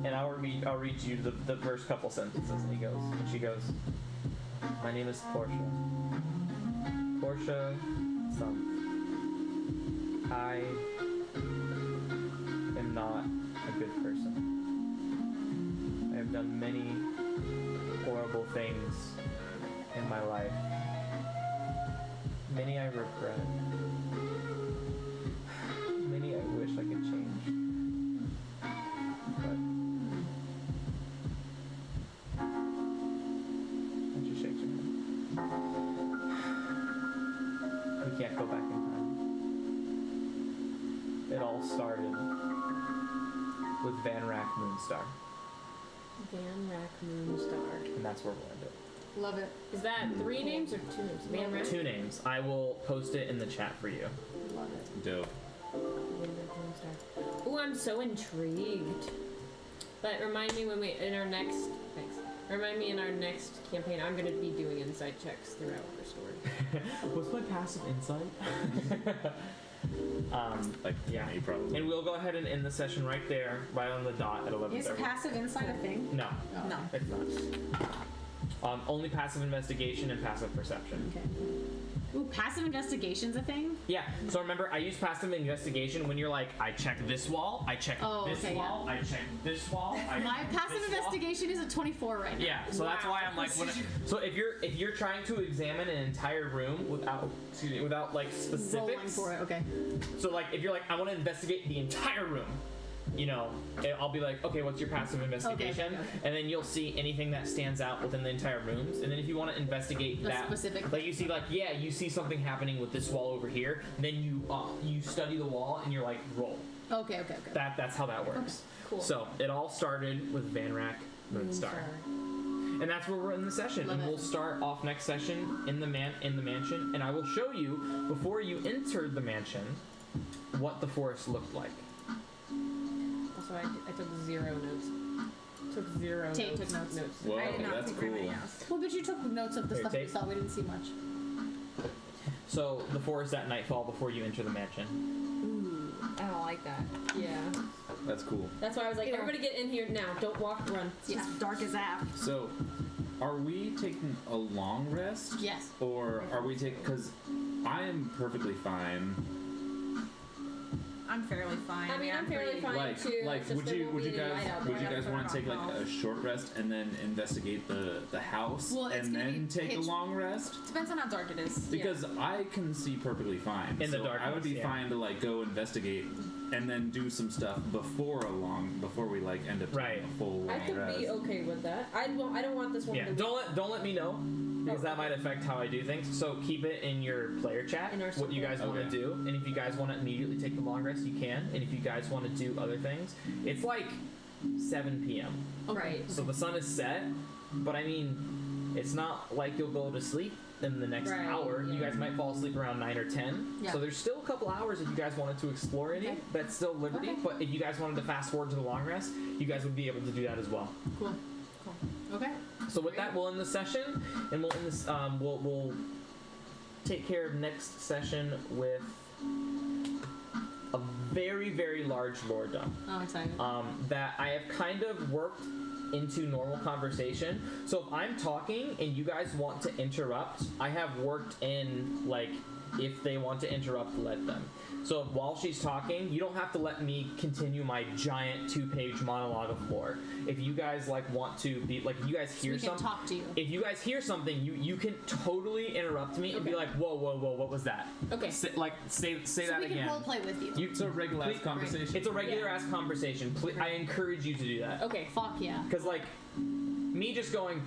And I'll read you the first couple sentences, and she goes, "My name is Portia. Portia Sumph. I am not a good person. I have done many horrible things in my life. Many I regret. Many I wish I could change. But and she shakes her head. We can't go back in time. It all started with Van Rack Moonstar, Van Rack Moonstar. and that's where we'll end it. Love it. Is that 3 names or 2 names? Van Rack? 2 names. I will post it in the chat for you. Love it. Dope. Van Rack Moonstar. Oh, I'm so intrigued. But remind me when in our next campaign, I'm going to be doing insight checks throughout the story. What's my passive insight? Like Yeah. me probably. And we'll go ahead and end the session right there, right on the dot at 11:30. Is passive insight a thing? No, Oh. "No." it's not. Only passive investigation and passive perception. Okay. Ooh, passive investigation's a thing? Yeah. So remember, I use passive investigation when you're like, I check this wall, I check this okay, wall, I check this wall. I My check passive this wall. investigation is a 24 right now. Yeah, so that's why I'm like, so if you're trying to examine an entire room without like Rolling specifics, for it, okay. so like if you're like, I want to investigate the entire room, you know, I'll be like, okay, what's your passive investigation? Okay. And then you'll see anything that stands out within the entire rooms. And then if you want to investigate The that, specific like you see, like you see something happening with this wall over here. Then you study the wall and you're like, roll. Okay. That's how that works. Cool. So it all started with Van Rack Moonstar. And that's where we're in the session. Love and it. we'll start off next session in the mansion, and I will show you before you entered the mansion what the forest looked like. Also, I took 0 notes. Tate took notes. Whoa, I did not that's take very cool. many notes. Well, but you took notes of the Here, stuff you take- saw. We didn't see much. So the forest at nightfall before you enter the mansion. Ooh, I don't like that. yeah. That's cool. That's why I was like, everybody get in here now. Don't walk, run. It's just dark as app. So, are we taking a long rest? Yes. Or are we taking? Because I am perfectly fine. I'm fairly fine. I mean, I'm fairly pretty- fine too. Like, It's just would there you won't be any light out there. would you I guys gotta want to turn take it like off. a short rest and then investigate the house Well, it's and gonna then be take a pitch- long rest? Depends on how dark it is. Because I can see perfectly fine. In the so I would darkness, be yeah. fine to like go investigate and then do some stuff before we like end up taking Right. a full long I could rest. be okay with that. I don't want this one Yeah. to Don't let me know because that might affect how I do things. So keep it in your player chat In our what you guys want to Okay. do, and if you guys want to immediately take the long rest, you can. And if you guys want to do other things, it's like 7 p.m. Right. So the sun is set, but I mean, it's not like you'll go to sleep in the next Right, hour. You yeah. guys might fall asleep around 9 or 10. Yeah. So there's still a couple hours if you guys wanted to explore any. Okay. That's still liberty. Okay. But if you guys wanted to fast forward to the long rest, you guys would be able to do that as well. Cool. Okay. So with that, we'll end the session, and we'll end this. We'll take care of next session with a very, very large lore dump I'm excited. that I have kind of worked into normal conversation. So if I'm talking and you guys want to interrupt, I have worked in like if they want to interrupt, let them. So while she's talking, you don't have to let me continue my giant 2-page monologue of lore. If you guys like want to be like, if you guys hear we can something, talk to you. if you guys hear something, you can totally interrupt me and be like, whoa, what was that? Okay. Say So that we again. can role play with you. You, It's a regular ass please- conversation. It's a regular ass conversation. I encourage you to do that. Okay. Fuck yeah. Because like me just going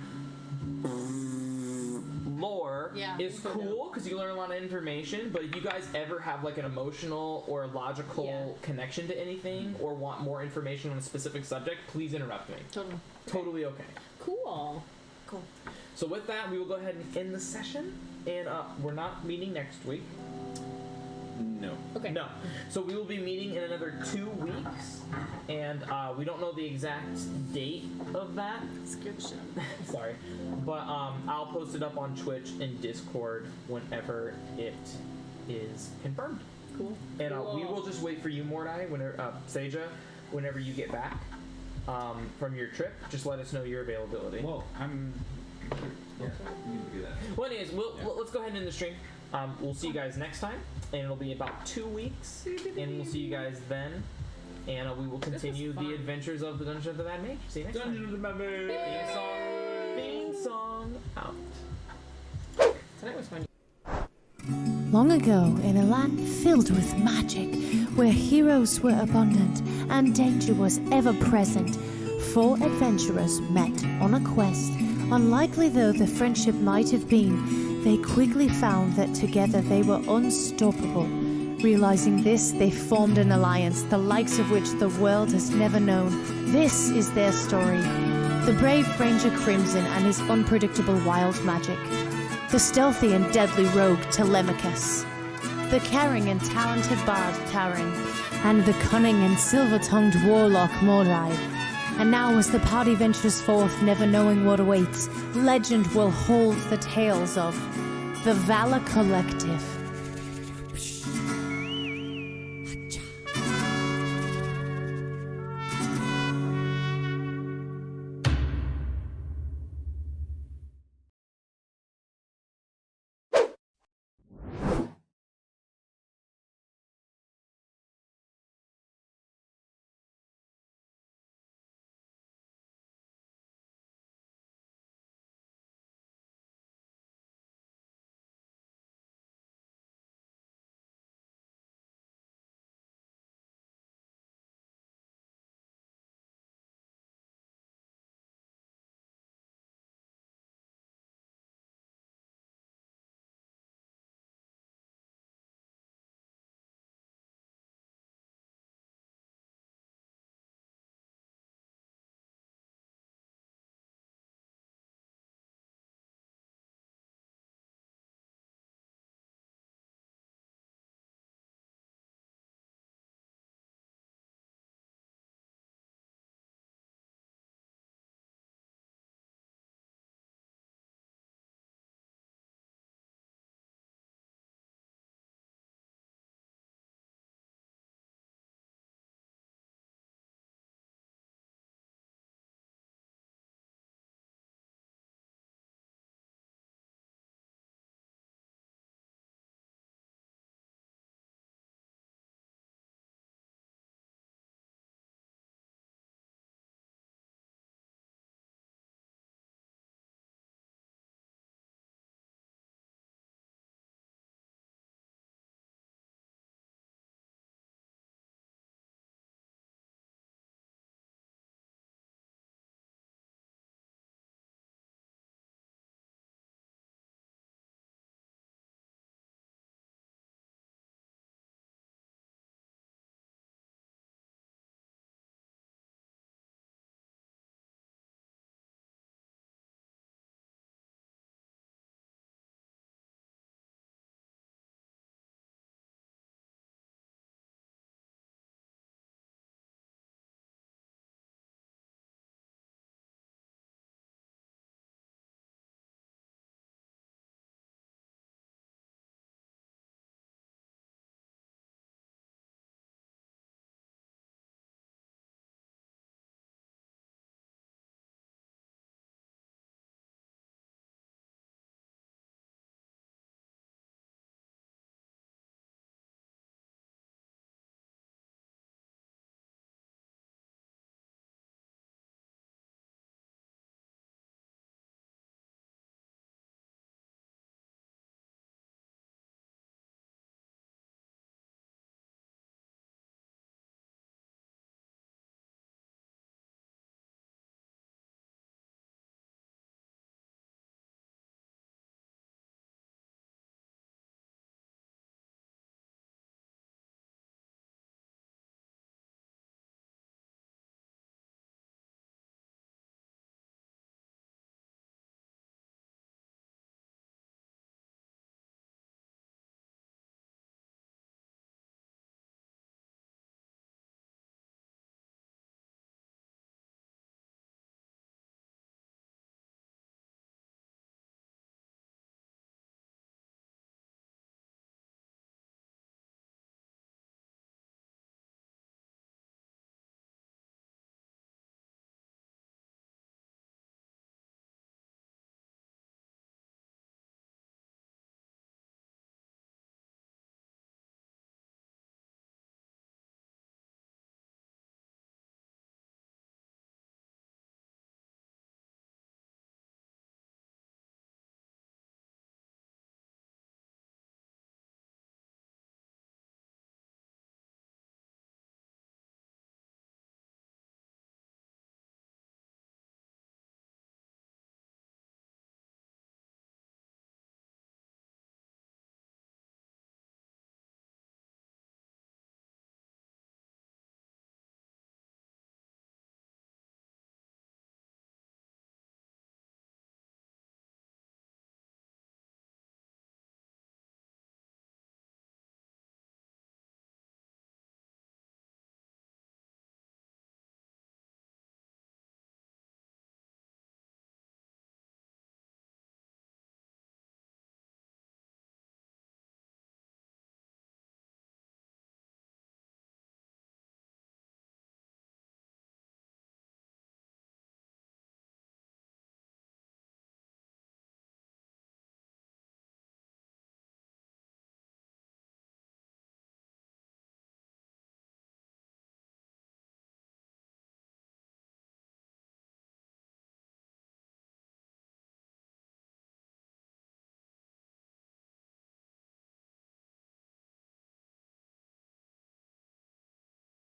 lore Yeah, is so cool because you learn a lot of information, but if you guys ever have like an emotional or logical connection to anything or want more information on a specific subject, please interrupt me. Totally. Totally okay. Cool. Cool. So with that, we will go ahead and end the session, and we're not meeting next week. No. Okay. No. So we will be meeting in another 2 weeks, and we don't know the exact date of that. It's good shit. Sorry. But I'll post it up on Twitch and Discord whenever it is confirmed. Cool. And we Cool. will just wait for you, Mordai, whenever, Seja, whenever you get back from your trip. Just let us know your availability. Well, I'm. Yeah, you can do that. Well, anyways, let's go ahead and end the stream. We'll see you guys next time, and it'll be about 2 weeks, and we'll see you guys then. And we will continue the adventures of the Dungeon of the Mad Mage. See you next time. Dungeon of the Mage. Theme song out. Tonight was fun. Long ago, in a land filled with magic, where heroes were abundant and danger was ever present, 4 adventurers met on a quest. Unlikely though the friendship might have been, they quickly found that together they were unstoppable. Realizing this, they formed an alliance, the likes of which the world has never known. This is their story. The brave Ranger Crimson and his unpredictable wild magic. The stealthy and deadly rogue Telemachus. The caring and talented bard Taran. And the cunning and silver-tongued warlock Mordai. And now as the party ventures forth, never knowing what awaits, legend will hold the tales of the Valor Collective.